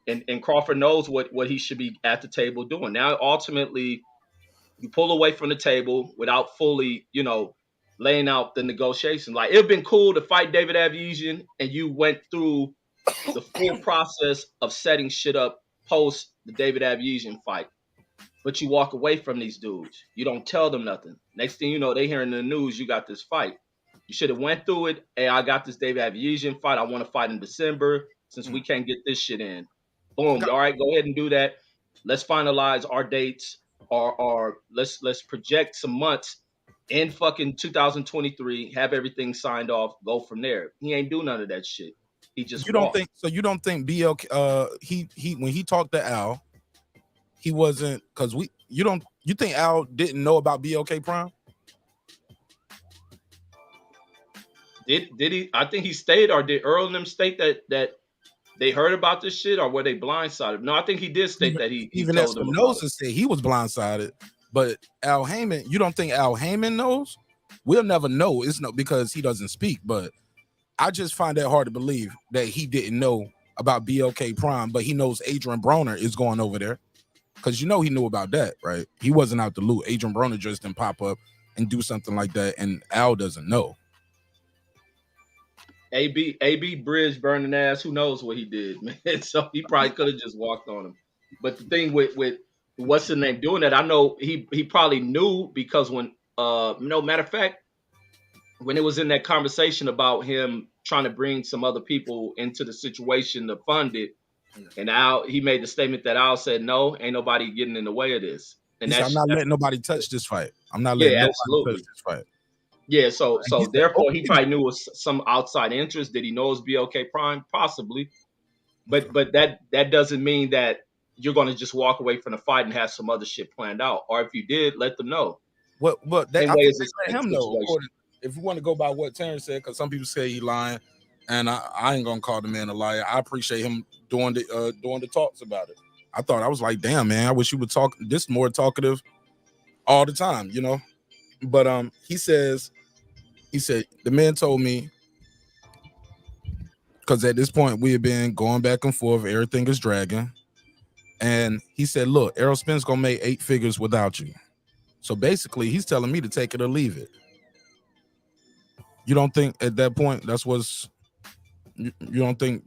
[SPEAKER 18] And Crawford knows what he should be at the table doing. Now, ultimately, you pull away from the table without fully, laying out the negotiation. Like it'd been cool to fight David Advizian, and you went through the full process of setting shit up post the David Advizian fight. But you walk away from these dudes. You don't tell them nothing. Next thing you know, they hearing in the news you got this fight. You should have went through it. Hey, I got this David Advizian fight. I want to fight in December since we can't get this shit in. Boom. All right, go ahead and do that. Let's finalize our dates, or let's project some months in fucking 2023. Have everything signed off. Go from there. He ain't do none of that shit. He just
[SPEAKER 1] You don't
[SPEAKER 18] walked.
[SPEAKER 1] think so? You don't think BLK? He when he talked to Al, he wasn't because you think Al didn't know about BLK Prime?
[SPEAKER 18] Did he? I think he stayed, or did Earl and them state that they heard about this shit, or were they blindsided? No, I think he did state that he
[SPEAKER 1] Even
[SPEAKER 18] told them about it.
[SPEAKER 1] Espinosa said he was blindsided, but Al Heyman, you don't think Al Heyman knows? We'll never know. It's no because he doesn't speak, but I just find that hard to believe that he didn't know about BLK Prime, but he knows Adrian Broner is going over there because he knew about that, right? He wasn't out the loop. Adrian Broner just didn't pop up and do something like that, and Al doesn't know.
[SPEAKER 18] AB bridge burning ass. Who knows what he did, man? So he probably could have just walked on him. But the thing with what's the name doing that, I know he probably knew because when matter of fact, when it was in that conversation about him trying to bring some other people into the situation to fund it, and Al, he made the statement that Al said, no, ain't nobody getting in the way of this. And
[SPEAKER 1] He said, I'm not letting nobody touch this fight. I'm not letting nobody touch this fight.
[SPEAKER 18] Yeah, so
[SPEAKER 1] said,
[SPEAKER 18] therefore he probably knew it was some outside interest. Did he know it was BLK Prime? Possibly. But that doesn't mean that you're gonna just walk away from the fight and have some other shit planned out. Or if you did, let them know.
[SPEAKER 1] But
[SPEAKER 18] Same
[SPEAKER 1] I
[SPEAKER 18] way
[SPEAKER 1] think
[SPEAKER 18] as
[SPEAKER 1] they
[SPEAKER 18] this
[SPEAKER 1] let him know.
[SPEAKER 18] situation.
[SPEAKER 1] If you want to go by what Terrence said, because some people say he lying, and I ain't gonna call the man a liar. I appreciate him doing the talks about it. I was like, damn man, I wish you would talk this more talkative all the time, But he said the man told me, because at this point we have been going back and forth, everything is dragging. And he said, look, Errol Spence gonna make 8 figures without you. So basically he's telling me to take it or leave it. You don't think at that point that's what's you don't think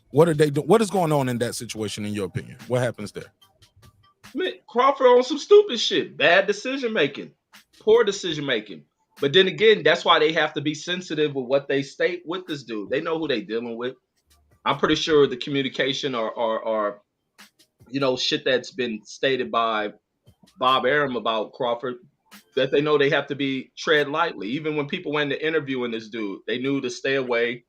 [SPEAKER 1] what are they do? What is going on in that situation in your opinion? What happens there?
[SPEAKER 18] Man, Crawford on some stupid shit. Bad decision making. Poor decision making. But then again, that's why they have to be sensitive with what they state with this dude. They know who they dealing with. I'm pretty sure the communication or shit that's been stated by Bob Arum about Crawford, that they know they have to be tread lightly. Even when people went to interviewing this dude, they knew to stay away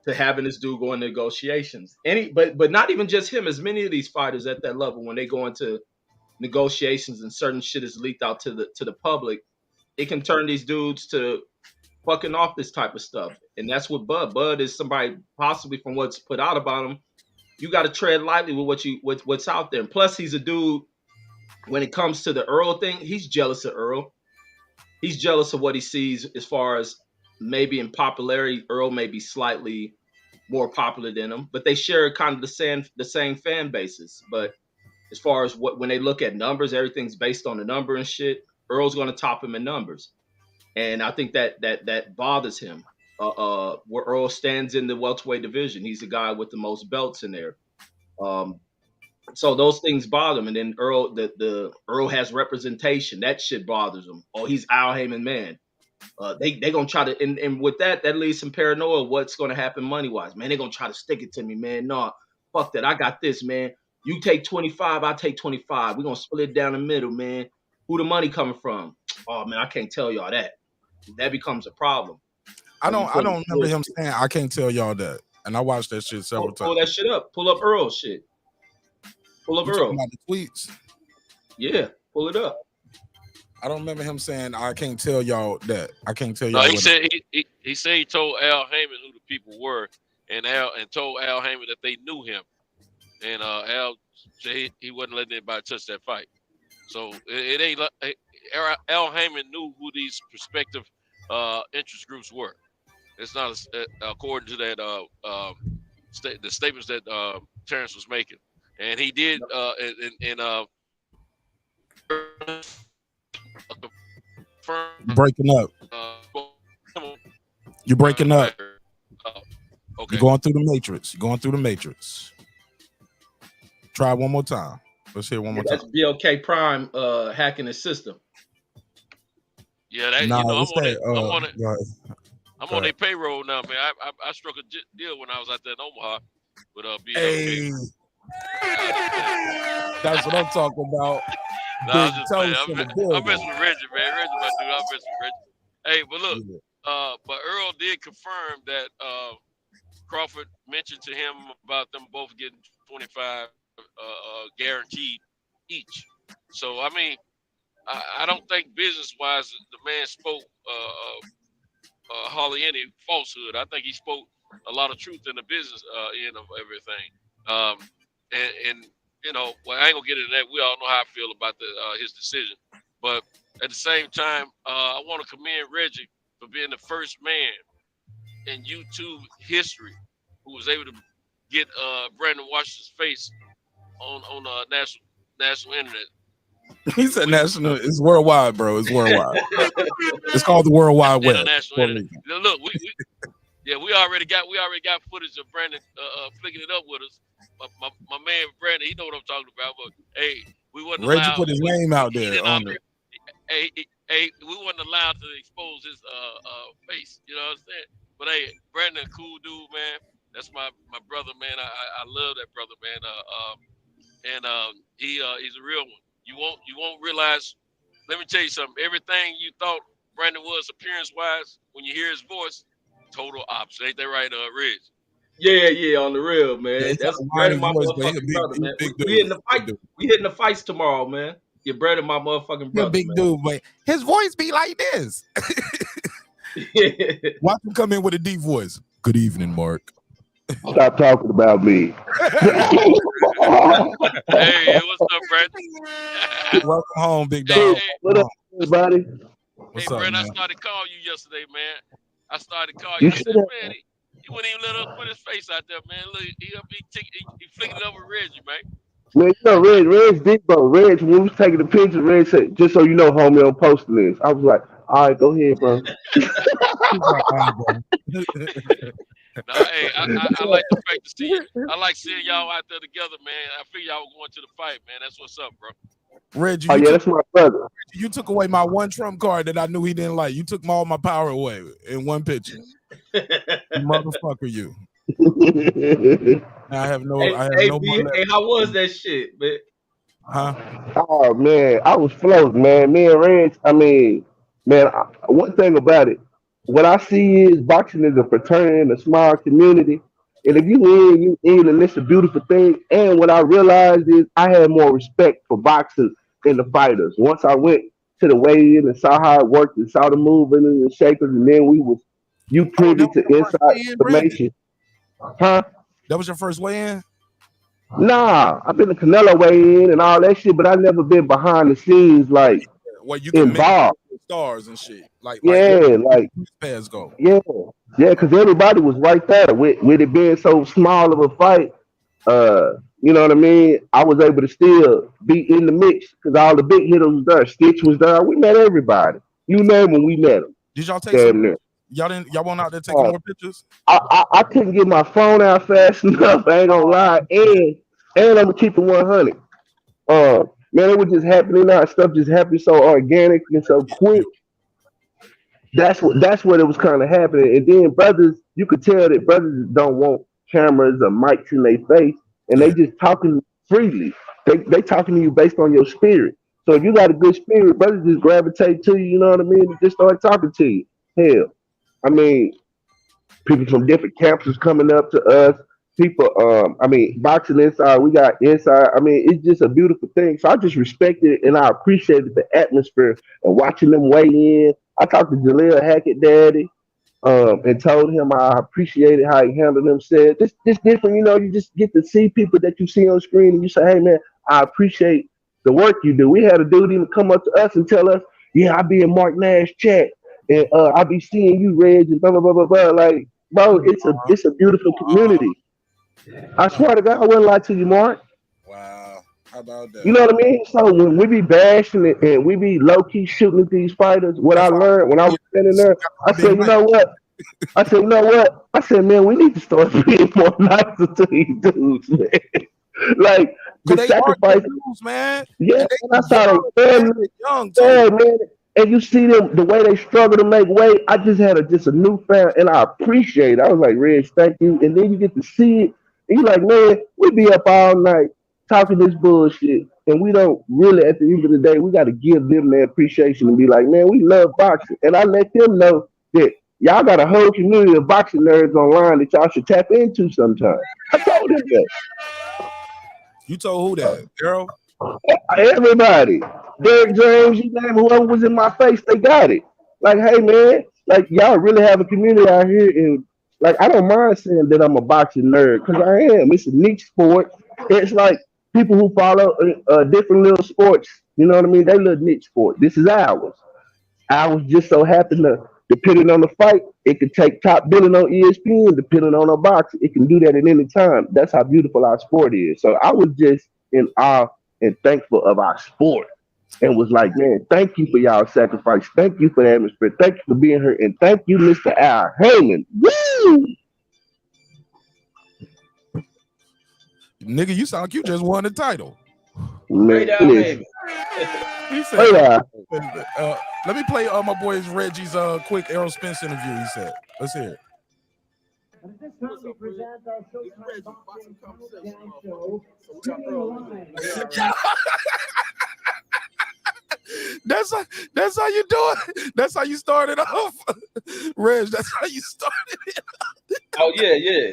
[SPEAKER 18] to having this dude go in negotiations. But not even just him, as many of these fighters at that level, when they go into negotiations and certain shit is leaked out to the public, it can turn these dudes to fucking off this type of stuff. And that's what Bud is somebody possibly from what's put out about him. You got to tread lightly with what's out there. And plus, he's a dude. When it comes to the Earl thing, he's jealous of Earl. He's jealous of what he sees as far as maybe in popularity. Earl may be slightly more popular than him, but they share kind of the same fan bases. But as far as when they look at numbers, everything's based on the number and shit. Earl's going to top him in numbers, and I think that bothers him. Where Earl stands in the welterweight division, he's the guy with the most belts in there. So those things bother him. And then Earl, the Earl has representation. That shit bothers him. Oh, he's Al Heyman, man. They gonna try to, and with that leads some paranoia. What's gonna happen money wise, man? They're gonna try to stick it to me, man. No, fuck that. I got this, man. You take 25, I take 25. We're gonna split it down the middle, man. Who the money coming from? Oh man, I can't tell y'all that. That becomes a problem.
[SPEAKER 1] I don't remember him saying I can't tell y'all that. And I watched that shit several times.
[SPEAKER 18] Pull that shit up. Pull up Earl shit. Pull up Earl.
[SPEAKER 1] About the tweets.
[SPEAKER 18] Yeah, pull it up.
[SPEAKER 1] I don't remember him saying I can't tell y'all that. I can't tell y'all.
[SPEAKER 17] No, he said he told Al Heyman who the people were, and told Al Heyman that they knew him. and Al said he wasn't letting anybody touch that fight. So it ain't like Al Heyman knew who these prospective interest groups were. It's not according to that the statements that Terrence was making, and he did
[SPEAKER 1] You're breaking up. You're breaking up.
[SPEAKER 17] Okay.
[SPEAKER 1] You're going through the matrix. You're going through the matrix. Try one more time. Let's hear one more time.
[SPEAKER 18] That's BLK Prime hacking the system.
[SPEAKER 17] Yeah, that
[SPEAKER 1] Nah,
[SPEAKER 17] you know,
[SPEAKER 1] what's that?
[SPEAKER 17] I'm on their payroll now, man. I struck a deal when I was out there in Omaha with BLK.
[SPEAKER 1] Hey, that's what I'm talking about.
[SPEAKER 17] No, I'm just playing. I'm messing with Reggie, man. Reggie, my dude. I'm messing with Reggie. Hey, but look, but Earl did confirm that Crawford mentioned to him about them both getting 25 guaranteed each. So I mean, I don't think business-wise the man spoke hardly any falsehood. I think he spoke a lot of truth in the business end of everything. And you know, well, I ain't gonna get into that. We all know how I feel about his decision. But at the same time, I want to commend Reggie for being the first man in YouTube history who was able to get Brandon Washington's face on national internet.
[SPEAKER 1] He said national. It's worldwide, bro. It's worldwide. It's called the World Wide Web.
[SPEAKER 17] International internet. Look, we already got footage of Brandon flicking it up with us. My man Brandon, he know what I'm talking about. But hey, we wasn't
[SPEAKER 1] Reggie
[SPEAKER 17] allowed.
[SPEAKER 1] put his name out there on it.
[SPEAKER 17] Hey, we wasn't allowed to expose his face. You know what I'm saying? But hey, Brandon, cool dude, man. That's my brother, man. I love that brother, man. He's a real one. You won't realize. Let me tell you something. Everything you thought Brandon was appearance wise, when you hear his voice, total opposite. Ain't that right, Reg?
[SPEAKER 18] Yeah, on the real, man.
[SPEAKER 1] Yeah,
[SPEAKER 18] That's Brandon, my motherfucking brother, man. We hitting the fight. We hitting the fights tomorrow, man. You're Brandon, my motherfucking brother,
[SPEAKER 1] big
[SPEAKER 18] man.
[SPEAKER 1] dude, but his voice be like this. Watch him come in with a deep voice. Good evening, Mark.
[SPEAKER 19] Stop talking about me.
[SPEAKER 17] Hey, what's up, Brandon?
[SPEAKER 1] Welcome home, big dog.
[SPEAKER 19] Hey, what up, everybody?
[SPEAKER 17] Hey, Brandon, I started calling you yesterday, man. I started calling you. I said, man, he wouldn't even let us put his face out there, man. Look, he flicking it over Reggie, man.
[SPEAKER 19] Man, you know, Reg did, bro. Reg, when we was taking the picture, Reg said, just so you know, homie, I'm posting this. I was like, all right, go ahead, bro.
[SPEAKER 17] No, hey, I like the fact to see. I like seeing y'all out there together, man. I feel y'all going to the fight, man. That's what's up, bro.
[SPEAKER 1] Reggie,
[SPEAKER 19] that's my brother.
[SPEAKER 1] You took away my one trump card that I knew he didn't like. You took all my power away in one picture. You motherfucker, you. I have no.
[SPEAKER 18] Hey, how was that shit, man?
[SPEAKER 1] Huh?
[SPEAKER 19] Oh man, I was floating, man. Me and Reg, I mean, man, one thing about it, what I see is boxing is a fraternity and a small community. And if you in, and it's a beautiful thing. And what I realized is I had more respect for boxers than the fighters. Once I went to the weigh-in and saw how it worked and saw the movement and the shakers, and then you privy to inside information. Huh?
[SPEAKER 1] That was your first weigh-in?
[SPEAKER 19] Nah, I've been to Canelo weigh-in and all that shit, but I never been behind the scenes like involved.
[SPEAKER 1] Stars and shit. Like
[SPEAKER 19] pads
[SPEAKER 1] go.
[SPEAKER 19] Yeah, because everybody was right there with it being so small of a fight. You know what I mean? I was able to still be in the mix because all the big hitters was there. Stitch was there. We met everybody. You name them, we met them.
[SPEAKER 1] Did y'all take some? Y'all went out there taking more pictures?
[SPEAKER 19] I couldn't get my phone out fast enough. I ain't gonna lie, and I'm gonna keep it 100. Man, it was just happening now. Stuff just happened so organic and so quick. That's what it was kind of happening. And then brothers, you could tell that brothers don't want cameras or mics in their face, and they just talking freely. They talking to you based on your spirit. So if you got a good spirit, brothers just gravitate to you. You know what I mean? And just start talking to you. Hell, I mean, people from different campuses coming up to us. People, boxing inside. We got inside. I mean, it's just a beautiful thing. So I just respected it and I appreciated the atmosphere and watching them weigh in. I talked to Jaleel Hackett, Daddy. and told him I appreciated how he handled himself. This different, you just get to see people that you see on screen and you say, hey man, I appreciate the work you do. We had a dude even come up to us and tell us, yeah, I be in Mark Nash chat and I be seeing you, Reg, and blah blah blah blah blah. Like, bro, it's a beautiful community. I swear to God, I wouldn't lie to you, Mark.
[SPEAKER 1] Wow. How about
[SPEAKER 19] You
[SPEAKER 1] that?
[SPEAKER 19] know what I mean? So when we be bashing it and we be low key shooting at these fighters, what I
[SPEAKER 1] That's why
[SPEAKER 19] learned when I was standing
[SPEAKER 1] you
[SPEAKER 19] there, I
[SPEAKER 1] gotta be
[SPEAKER 19] said, you
[SPEAKER 1] nice.
[SPEAKER 19] know what? I said, man, we need to start being more nicer to these dudes, man. Like
[SPEAKER 1] Cause
[SPEAKER 19] the
[SPEAKER 1] they are
[SPEAKER 19] sacrifice,
[SPEAKER 1] good dudes, man.
[SPEAKER 19] yeah,
[SPEAKER 1] And they
[SPEAKER 19] and I saw
[SPEAKER 1] young,
[SPEAKER 19] their
[SPEAKER 1] man.
[SPEAKER 19] family,
[SPEAKER 1] They young too.
[SPEAKER 19] yeah, man. And you see them the way they struggle to make weight. I just had just a newfound, and I appreciate it. I was like, Reg, thank you. And then you get to see it, and you're like, man, we be up all night talking this bullshit, and we don't really. At the end of the day, we got to give them their appreciation and be like, man, we love boxing, and I let them know that y'all got a whole community of boxing nerds online that y'all should tap into sometime. I told them that.
[SPEAKER 1] You told who that? Daryl?
[SPEAKER 19] Everybody, Derek James, you name whoever was in my face, they got it. Like, hey man, like y'all really have a community out here, and like I don't mind saying that I'm a boxing nerd because I am. It's a niche sport. It's like people who follow different little sports. You know what I mean? They little niche sport. This is ours. I was just so happy to, depending on the fight, it could take top billing on ESPN, depending on a box. It can do that at any time. That's how beautiful our sport is. So I was just in awe and thankful of our sport and was like, man, thank you for y'all sacrifice. Thank you for the atmosphere. Thank you for being here. And thank you, Mr. Al Heyman. Woo!
[SPEAKER 1] Nigga, you sound like you just won the title.
[SPEAKER 19] Man, listen.
[SPEAKER 1] He
[SPEAKER 19] Wait,
[SPEAKER 1] said, let me play my boy's Reggie's quick Errol Spence interview. He said, let's hear it.
[SPEAKER 5] At this time, we present our Showtime Boxing Countdown Show.
[SPEAKER 1] That's how you do it. That's how you started off, Reg. That's how you started it.
[SPEAKER 18] Oh yeah.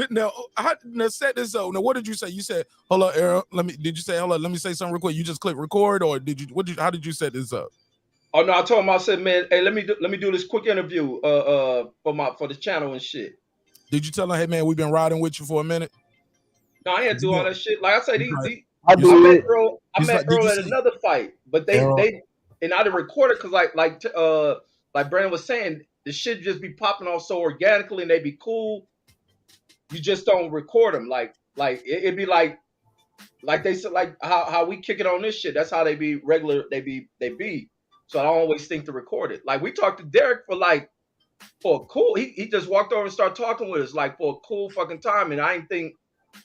[SPEAKER 1] Now set this up. Now, what did you say? You said, "Hold on, Errol. Did you say, hold on? Let me say something real quick." You just click record, or did you? How did you set this up?
[SPEAKER 18] Oh no, I told him. I said, man, hey, let me do this quick interview for the channel and shit.
[SPEAKER 1] Did you tell him, hey man, we've been riding with you for a minute?
[SPEAKER 18] No, I ain't do all that shit. Like I said,
[SPEAKER 19] I
[SPEAKER 18] met Earl
[SPEAKER 1] Did
[SPEAKER 18] at another fight, but they and I didn't record it because like Brandon was saying, the shit just be popping off so organically and they be cool. You just don't record them. Like it'd be like they said, like how we kick it on this shit. That's how they be regular. They be. So I don't always think to record it. Like we talked to Derek for a cool. He just walked over and started talking with us like for a cool fucking time, and I ain't think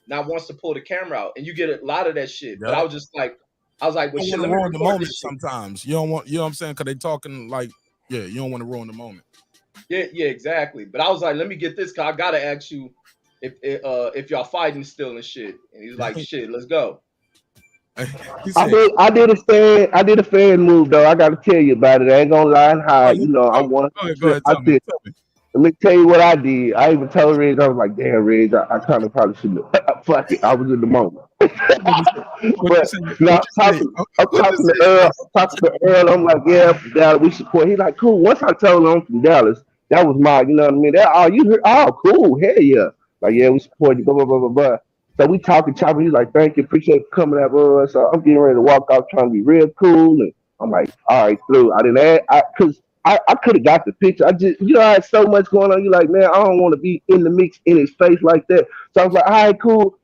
[SPEAKER 18] not wants to pull the camera out, and you get a lot of that shit. But I was just like, well, shit, let me
[SPEAKER 1] ruin the
[SPEAKER 18] record
[SPEAKER 1] moment
[SPEAKER 18] this shit.
[SPEAKER 1] sometimes. You don't want, you know what I'm saying? Because they talking like, yeah, you don't want to ruin the moment.
[SPEAKER 18] Yeah, exactly. But I was like, let me get this, cause I gotta ask you if y'all fighting still and shit. And he's like, shit, let's go.
[SPEAKER 19] I did a fan move though. I gotta tell you about it. I ain't gonna lie and hide. I'm one.
[SPEAKER 1] Go ahead, tell me.
[SPEAKER 19] Let me tell you what I did. I even told Reg, I was like, damn, Reg, I kind of probably shouldn't have. Fuck it. I was in the moment. But now I'm talking to Earl. I'm like, yeah, Dallas, we support. He like, cool. Once I told him I'm from Dallas, that was my, you know what I mean? You heard, cool. Hell yeah. Like, yeah, we support you, blah, blah, blah, blah, blah. So we talking, chopping. He's like, thank you, appreciate you coming out with us. So I'm getting ready to walk off, trying to be real cool. And I'm like, all right, through. I didn't add, because I could have got the picture. I just, I had so much going on. You like, man, I don't want to be in the mix in his face like that. So I was like, all right, cool,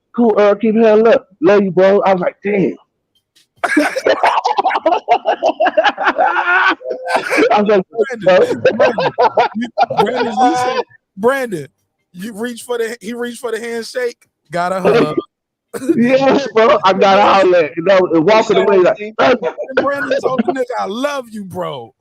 [SPEAKER 19] keep hell up. Love you, bro. I was like, damn. I was like,
[SPEAKER 1] Brandon, he reached for the handshake, got a hug.
[SPEAKER 19] Yeah, bro. I got all that. And walking away like,
[SPEAKER 1] Brandon told the nigga, I love you, bro.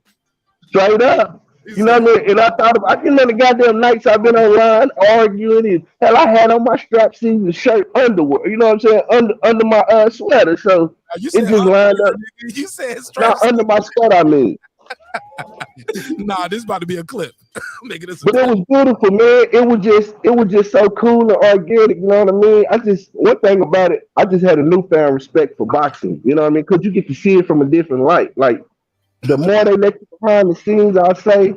[SPEAKER 19] Straight up. You know what I mean? And I thought I can remember the goddamn nights I've been online arguing, and hell, I had on my strap sleeves shirt underwear. You know what I'm saying? Under my sweater. So it just lined up.
[SPEAKER 1] You said
[SPEAKER 19] not under my sweater, I mean.
[SPEAKER 1] Nah, this is about to be a clip. Make it
[SPEAKER 19] But it was beautiful, man. It was just so cool and organic. You know what I mean? One thing about it, I just had a newfound respect for boxing. You know what I mean? Because you get to see it from a different light. Like the more they let you behind the scenes, I'll say,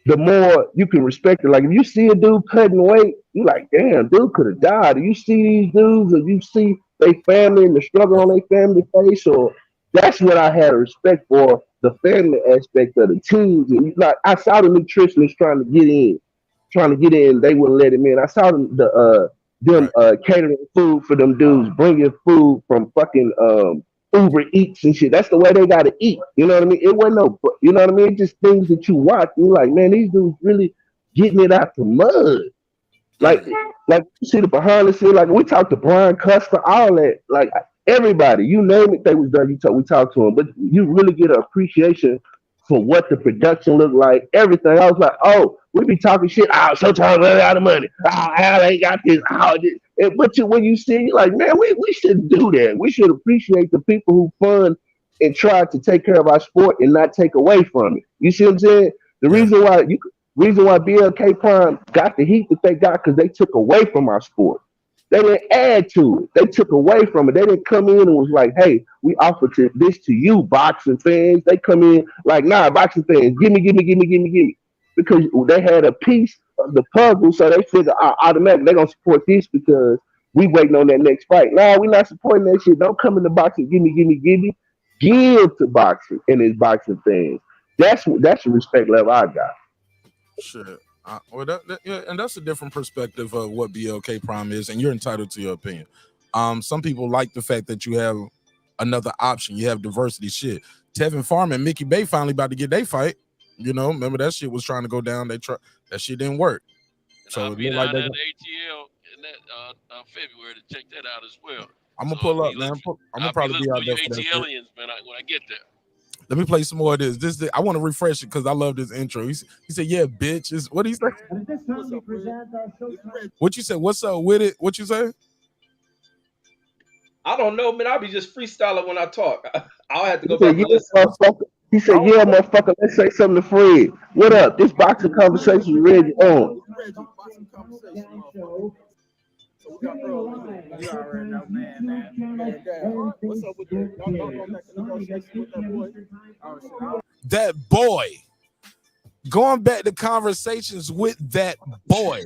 [SPEAKER 19] the more you can respect it. Like if you see a dude cutting weight, you like, damn, dude could have died. Or you see these dudes, or you see their family and the struggle on their family face, or that's what I had a respect for, the family aspect of the teams. And like I saw the nutritionists trying to get in, they wouldn't let him in. I saw them catering food for them dudes, bringing food from fucking Uber Eats and shit. That's the way they gotta eat. You know what I mean? It wasn't no, you know what I mean? It's just things that you watch. And you're like, man, these dudes really getting it out the mud. Like, like you see the behind the scenes. Like we talked to Brian Custer, all that. Like everybody, you name it, they was there. We talked to them, but you really get an appreciation for what the production looked like. Everything. I was like, oh, we be talking shit. Oh, sometimes run out of money. Oh, Al ain't got this. Oh, this. But when you see, like, man, we shouldn't do that. We should appreciate the people who fund and try to take care of our sport and not take away from it. You see what I'm saying? The reason why BLK Prime got the heat that they got because they took away from our sport. They didn't add to it. They took away from it. They didn't come in and was like, hey, we offer this to you, boxing fans. They come in like, nah, boxing fans, give me. Because they had a piece of the puzzle, so they figure automatically they're going to support this because we waiting on that next fight. Nah, we're not supporting that shit. Don't come into boxing, give me. Give to boxing and his boxing fans. That's the respect level I got.
[SPEAKER 1] Shit. Yeah, and that's a different perspective of what BLK Prime is, and you're entitled to your opinion. Some people like the fact that you have another option. You have diversity. Shit. Tevin Farmer and Mickey Bay finally about to get their fight. You know, remember that shit was trying to go down. That shit didn't work.
[SPEAKER 17] And I'll be down at the ATL in that February to check that out as well.
[SPEAKER 1] I'm gonna pull up, man. I'm gonna probably be out there for that.
[SPEAKER 17] ATLians, man, when I get there.
[SPEAKER 1] Let me play some more of this. I want to refresh it because I love this intro. He said, "Yeah, bitch." What did he say? What you said? What's up with it? What you say?
[SPEAKER 18] I don't know, man. I'll be just freestyling when I talk. I'll have to go
[SPEAKER 19] He
[SPEAKER 18] back
[SPEAKER 19] said,
[SPEAKER 18] and listen.
[SPEAKER 19] he said, yeah, motherfucker, let's say something to Fred. What up? This boxing conversation with Reggie on.
[SPEAKER 1] That boy. Going back to conversations with that boy.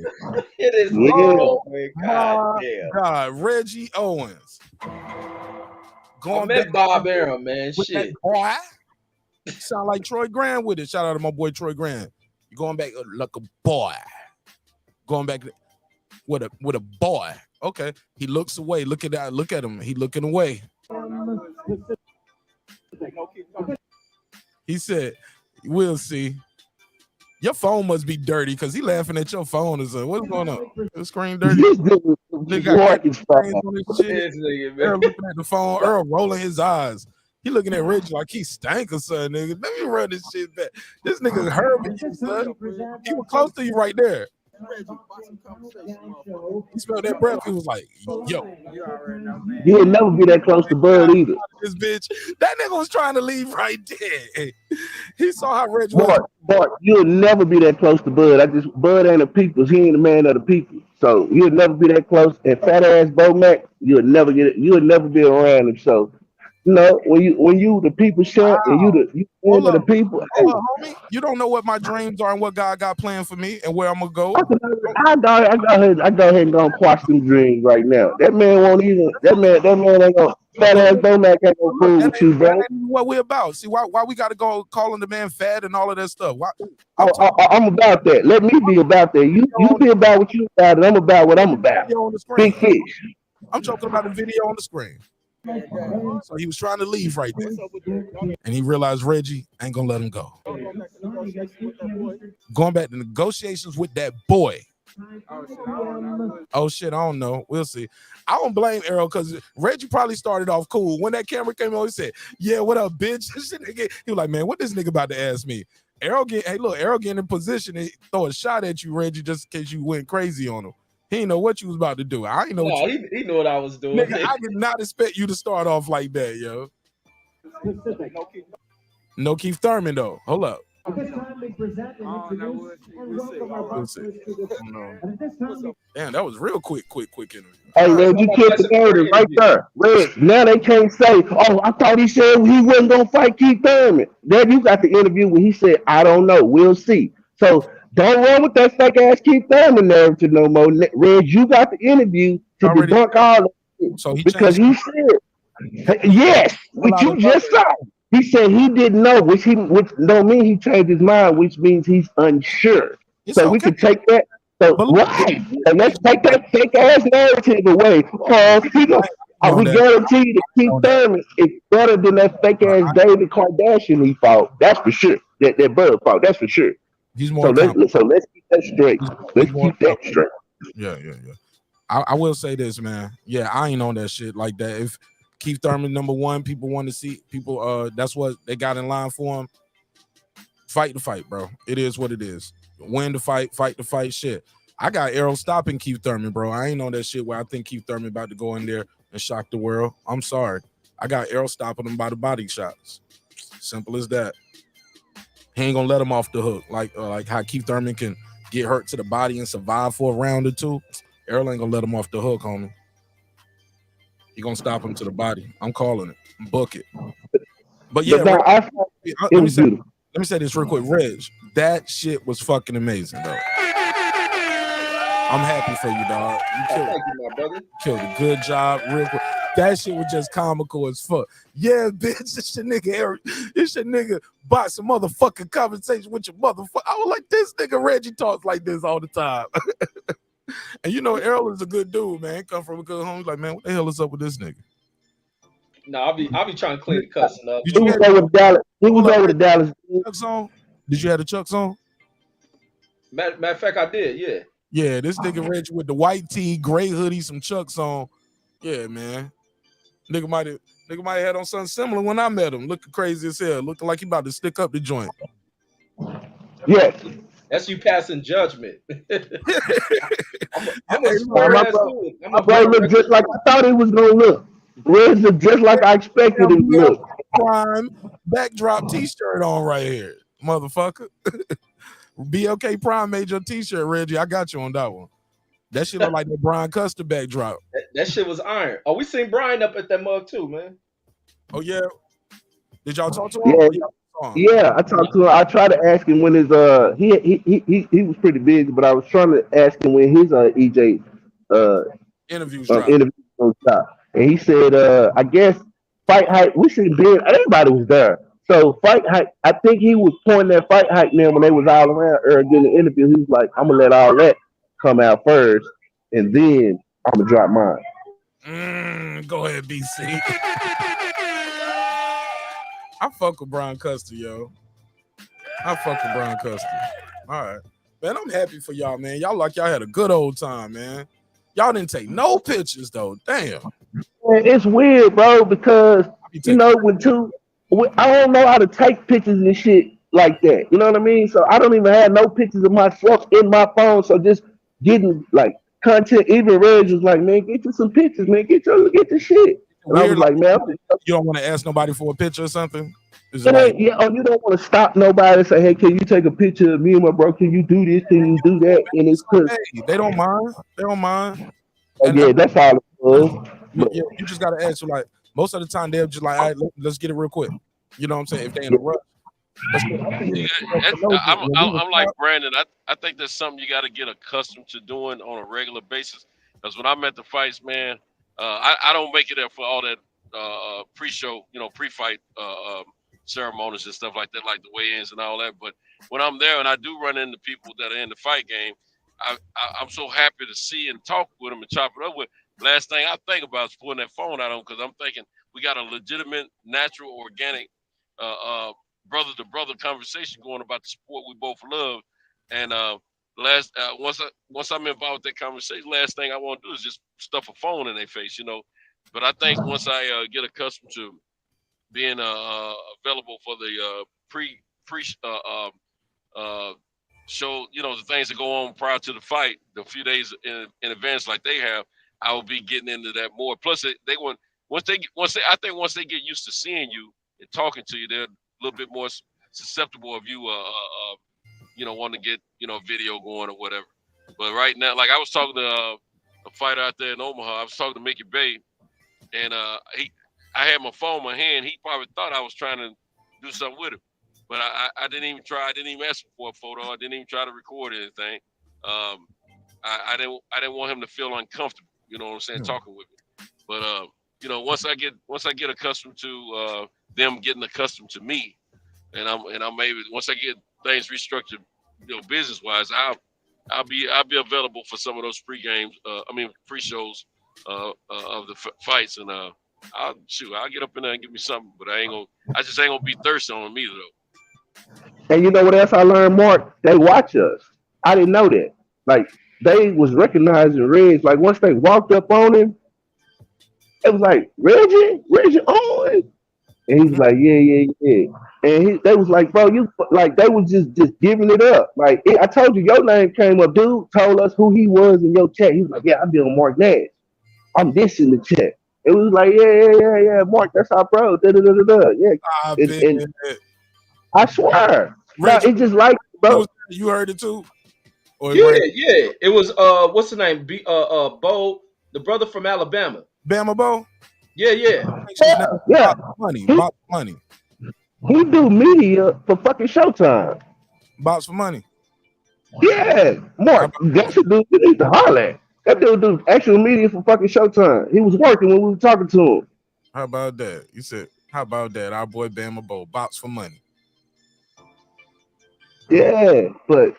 [SPEAKER 18] It is
[SPEAKER 1] God, Reggie Owens.
[SPEAKER 18] I met Bob Arum, man. Shit.
[SPEAKER 1] Boy. Sound like Troy Grant with it. Shout out to my boy Troy Grant. You going back like a boy. Going back with a boy. Okay. He looks away. Look at that. Look at him. He looking away. He said, we'll see. Your phone must be dirty because he laughing at your phone. What's going on? The screen dirty. Nigga got on his shit. Earl looking at the phone. Earl rolling his eyes. He looking at Reggie like he stank or something, nigga. Let me run this shit back. This nigga heard me, son. He was close to you right there. He smelled that breath. He was like, yo.
[SPEAKER 19] You'll never be that close to Bud either.
[SPEAKER 1] This bitch. That nigga was trying to leave right there. He saw how Reggie was.
[SPEAKER 19] Bart, you'll never be that close to Bud. Bud ain't a people's. He ain't a man of the people. So you'll never be that close. And fat ass Bo Mac, you'll never get it. You'll never be around him. So you know, when you the people champ and you the people.
[SPEAKER 1] Hold on, homie. You don't know what my dreams are and what God got planned for me and where I'm gonna go.
[SPEAKER 19] I go ahead and go quash them dreams right now. That man won't even. That man ain't gonna. Fat ass Bo Mac ain't gonna fool with you, bro.
[SPEAKER 1] What we about? See why we gotta go calling the man fat and all of that stuff? Why?
[SPEAKER 19] I'm about that. Let me be about that. You be about what you about, and I'm about what I'm about. Big fish.
[SPEAKER 1] I'm talking about the video on the screen. So he was trying to leave right there, and he realized Reggie ain't gonna let him go. Going back to negotiations with that boy. Oh shit, I don't know. We'll see. I don't blame Errol because Reggie probably started off cool. When that camera came on, he said, "Yeah, what up, bitch?" He was like, "Man, what this nigga about to ask me?" Errol getting in position and throw a shot at you, Reggie, just in case you went crazy on him. He didn't know what you was about to do. I didn't know.
[SPEAKER 18] He knew what I was doing.
[SPEAKER 1] Nigga, I did not expect you to start off like that, yo. No Keith Thurman though. Hold up. Damn, that was real quick interview.
[SPEAKER 19] Hey, Reg, you killed the narrative right there. Reg, now they can't say, "Oh, I thought he said he wasn't gonna fight Keith Thurman." Then you got the interview where he said, "I don't know, we'll see." So don't run with that fake ass Keith Thurman narrative no more. Reg, you got the interview to
[SPEAKER 1] Already.
[SPEAKER 19] debunk all of it
[SPEAKER 1] So he
[SPEAKER 19] because
[SPEAKER 1] changed.
[SPEAKER 19] he said, yes, which you just saw. He said he didn't know, which don't mean he changed his mind, which means he's unsure.
[SPEAKER 1] It's
[SPEAKER 19] So we
[SPEAKER 1] okay.
[SPEAKER 19] could take that. So right, and let's take that fake ass narrative away.
[SPEAKER 1] On
[SPEAKER 19] We
[SPEAKER 1] that.
[SPEAKER 19] guarantee you that Keith
[SPEAKER 1] On that.
[SPEAKER 19] Thurman is better than that fake ass David Kardashian he fought. That's for sure. That bird fought. That's for sure.
[SPEAKER 1] He's
[SPEAKER 19] So
[SPEAKER 1] more confident.
[SPEAKER 19] let's keep that straight.
[SPEAKER 1] He's
[SPEAKER 19] Let's
[SPEAKER 1] more
[SPEAKER 19] keep that
[SPEAKER 1] confident.
[SPEAKER 19] straight.
[SPEAKER 1] Yeah. I will say this, man. Yeah, I ain't on that shit like that. If Keith Thurman #1, people want to see people. That's what they got in line for him. Fight the fight, bro. It is what it is. Win the fight the fight. Shit. I got Errol stopping Keith Thurman, bro. I ain't on that shit where I think Keith Thurman about to go in there and shock the world. I'm sorry. I got Errol stopping him by the body shots. Simple as that. He ain't gonna let him off the hook. Like how Keith Thurman can get hurt to the body and survive for a round or two. Errol ain't gonna let him off the hook, homie. He gonna stop him to the body. I'm calling it. Book it. But yeah,
[SPEAKER 19] no,
[SPEAKER 1] let me say this real quick. Reg, that shit was fucking amazing, though. I'm happy for you, dog. You killed,
[SPEAKER 18] Thank you, my brother.
[SPEAKER 1] killed a good job, real quick. That shit was just comical as fuck. Yeah, bitch, this your nigga Eric. This your nigga bought some motherfucking conversation with your motherfucker. I was like, this nigga Reggie talks like this all the time. And you know, Errol is a good dude, man. Come from a good home. He's like, man, what the hell is up with this nigga?
[SPEAKER 18] No, I'll be trying to clean the cussing up.
[SPEAKER 19] He was over the Dallas. He was over the Dallas.
[SPEAKER 1] Chucks on? Did you have the Chucks on?
[SPEAKER 18] Matter of fact, I did. Yeah.
[SPEAKER 1] Yeah, this nigga Reggie with the white tee, gray hoodie, some Chucks on. Yeah, man. Nigga might have had on something similar when I met him. Looking crazy as hell. Looking like he about to stick up the joint.
[SPEAKER 19] Yeah.
[SPEAKER 18] That's you passing judgment. I'm
[SPEAKER 19] My bro looked just like I thought he was gonna look. Reg looked just like I expected him to look.
[SPEAKER 1] Prime backdrop t-shirt on right here, motherfucker. BLK Prime made your t-shirt, Reggie. I got you on that one. That shit look like the Brian Custer backdrop.
[SPEAKER 18] That shit was iron. Oh, we seen Brian up at that mug too, man.
[SPEAKER 1] Oh yeah. Did y'all talk to him?
[SPEAKER 19] Yeah, I talked to him. I tried to ask him when his he was pretty busy, but I was trying to ask him when his EJ
[SPEAKER 1] interviews dropped.
[SPEAKER 19] And he said I guess fight hype. We should have been. Everybody was there. So fight hype. I think he was pointing that fight hype now when they was all around during the interview. He was like, "I'm gonna let all that come out first, and then I'm gonna drop mine."
[SPEAKER 1] Go ahead, BC. I fuck with Brian Custer, yo. I fuck with Brian Custer. All right. Man, I'm happy for y'all, man. Y'all like y'all had a good old time, man. Y'all didn't take no pictures, though. Damn.
[SPEAKER 19] Man, it's weird, bro, because, you know, I don't know how to take pictures and shit like that. You know what I mean? So I don't even have no pictures of myself in my phone. So just getting, like, content, even Reg was like, man, get you some pictures, man. Get your shit. And I was like, man,
[SPEAKER 1] you don't want to ask nobody for a picture or something?
[SPEAKER 19] you don't want to stop nobody and say, hey, can you take a picture of me and my bro? Can you do this? Can you do that? And it's because
[SPEAKER 1] they don't mind. They don't mind.
[SPEAKER 19] Yeah, that's all it was.
[SPEAKER 1] You just gotta ask. Like most of the time, they're just like, all right, let's get it real quick. You know what I'm saying? If they in a rush.
[SPEAKER 17] I'm like Brandon. I think that's something you got to get accustomed to doing on a regular basis. Because when I'm at the fights, man, I don't make it there for all that pre-show, pre-fight ceremonies and stuff like that, like the weigh-ins and all that. But when I'm there and I do run into people that are in the fight game, I'm so happy to see and talk with them and chop it up with. Last thing I think about is pulling that phone out on them because I'm thinking we got a legitimate, natural, organic brother-to-brother conversation going about the sport we both love. And once I'm involved with that conversation, last thing I want to do is just stuff a phone in their face, But I think once I get accustomed to being available for the pre show, the things that go on prior to the fight, the few days in advance, like they have, I will be getting into that more. Plus, once they get used to seeing you and talking to you, they're a little bit more susceptible of you, wanting to get video going or whatever. But right now, like I was talking to a fighter out there in Omaha, I was talking to Mickey Bay, and I had my phone in my hand. He probably thought I was trying to do something with him. but I didn't even try. I didn't even ask for a photo. I didn't even try to record anything. I didn't want him to feel uncomfortable. You know what I'm saying? Talking with me. But you know, once I get accustomed to them getting accustomed to me, and I'm maybe once I get things restructured, you know, business wise, I'll be available for some of those free games. Free shows of the fights, and I'll get up in there and give me something. But I just ain't gonna be thirsty on them either though.
[SPEAKER 19] And you know what else I learned, Mark? They watch us. I didn't know that. Like they was recognizing Reg. Like once they walked up on him, it was like Reggie Owen, and he was like, yeah. And they was like, bro, you like they was just giving it up. Like I told you, your name came up. Dude told us who he was in your chat. He was like, yeah, I'm dealing with Mark Nash. I'm this in the chat. It was like, yeah, Mark, that's our bro. Da, da, da, da, da. Yeah, and I swear, no, it's just like, bro.
[SPEAKER 1] You heard it too? Or
[SPEAKER 18] Yeah. It was what's the name? Bo, the brother from Alabama.
[SPEAKER 1] Bama Bo?
[SPEAKER 18] Yeah.
[SPEAKER 1] Money.
[SPEAKER 19] He do media for fucking Showtime.
[SPEAKER 1] Box for money.
[SPEAKER 19] Yeah, Mark, that's a dude you need to holler at. That dude do actual media for fucking Showtime. He was working when we were talking to him.
[SPEAKER 1] How about that? You said, how about that? Our boy Bama Bo, box for money.
[SPEAKER 19] Yeah, but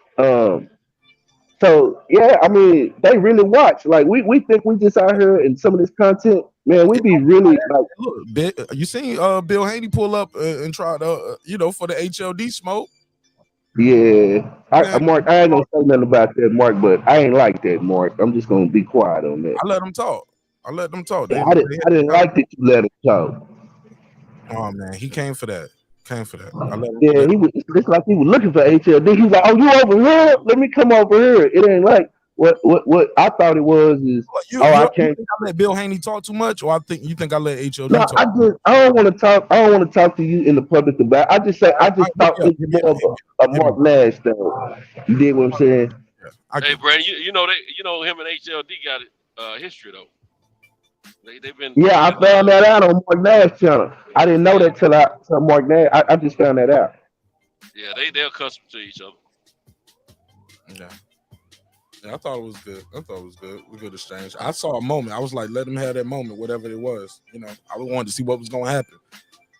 [SPEAKER 19] so yeah, I mean, they really watch. Like we think we just out here and some of this content, man. We be really like.
[SPEAKER 1] Look, you seen Bill Haney pull up and try to, for the HLD smoke.
[SPEAKER 19] Yeah, Mark, I ain't gonna say nothing about that, Mark, but I ain't like that, Mark. I'm just gonna be quiet on that.
[SPEAKER 1] I let them talk.
[SPEAKER 19] Yeah, I didn't like that you let him talk.
[SPEAKER 1] Oh man, he came for that. I let him
[SPEAKER 19] Yeah, he was just like he was looking for HLD. He was like, "Oh, you over here? Let me come over here." It ain't like what I thought it was. Is I can't.
[SPEAKER 1] You think I let Bill Haney talk too much, or you think I let HLD
[SPEAKER 19] No,
[SPEAKER 1] talk?
[SPEAKER 19] I don't want to talk. I don't want to talk to you in the public about. I just thought it's more of a Mark Nash thing. You dig what I'm saying?
[SPEAKER 17] Hey, Brandon, you know him and HLD got it history though. They've been.
[SPEAKER 19] Yeah, I found that out on Mark Nash channel. I didn't know that till Mark Nash. I just found that out.
[SPEAKER 17] Yeah, they're accustomed to each other.
[SPEAKER 1] Yeah, I thought it was good. We good exchange. I saw a moment. I was like, let him have that moment, whatever it was. I wanted to see what was going to happen.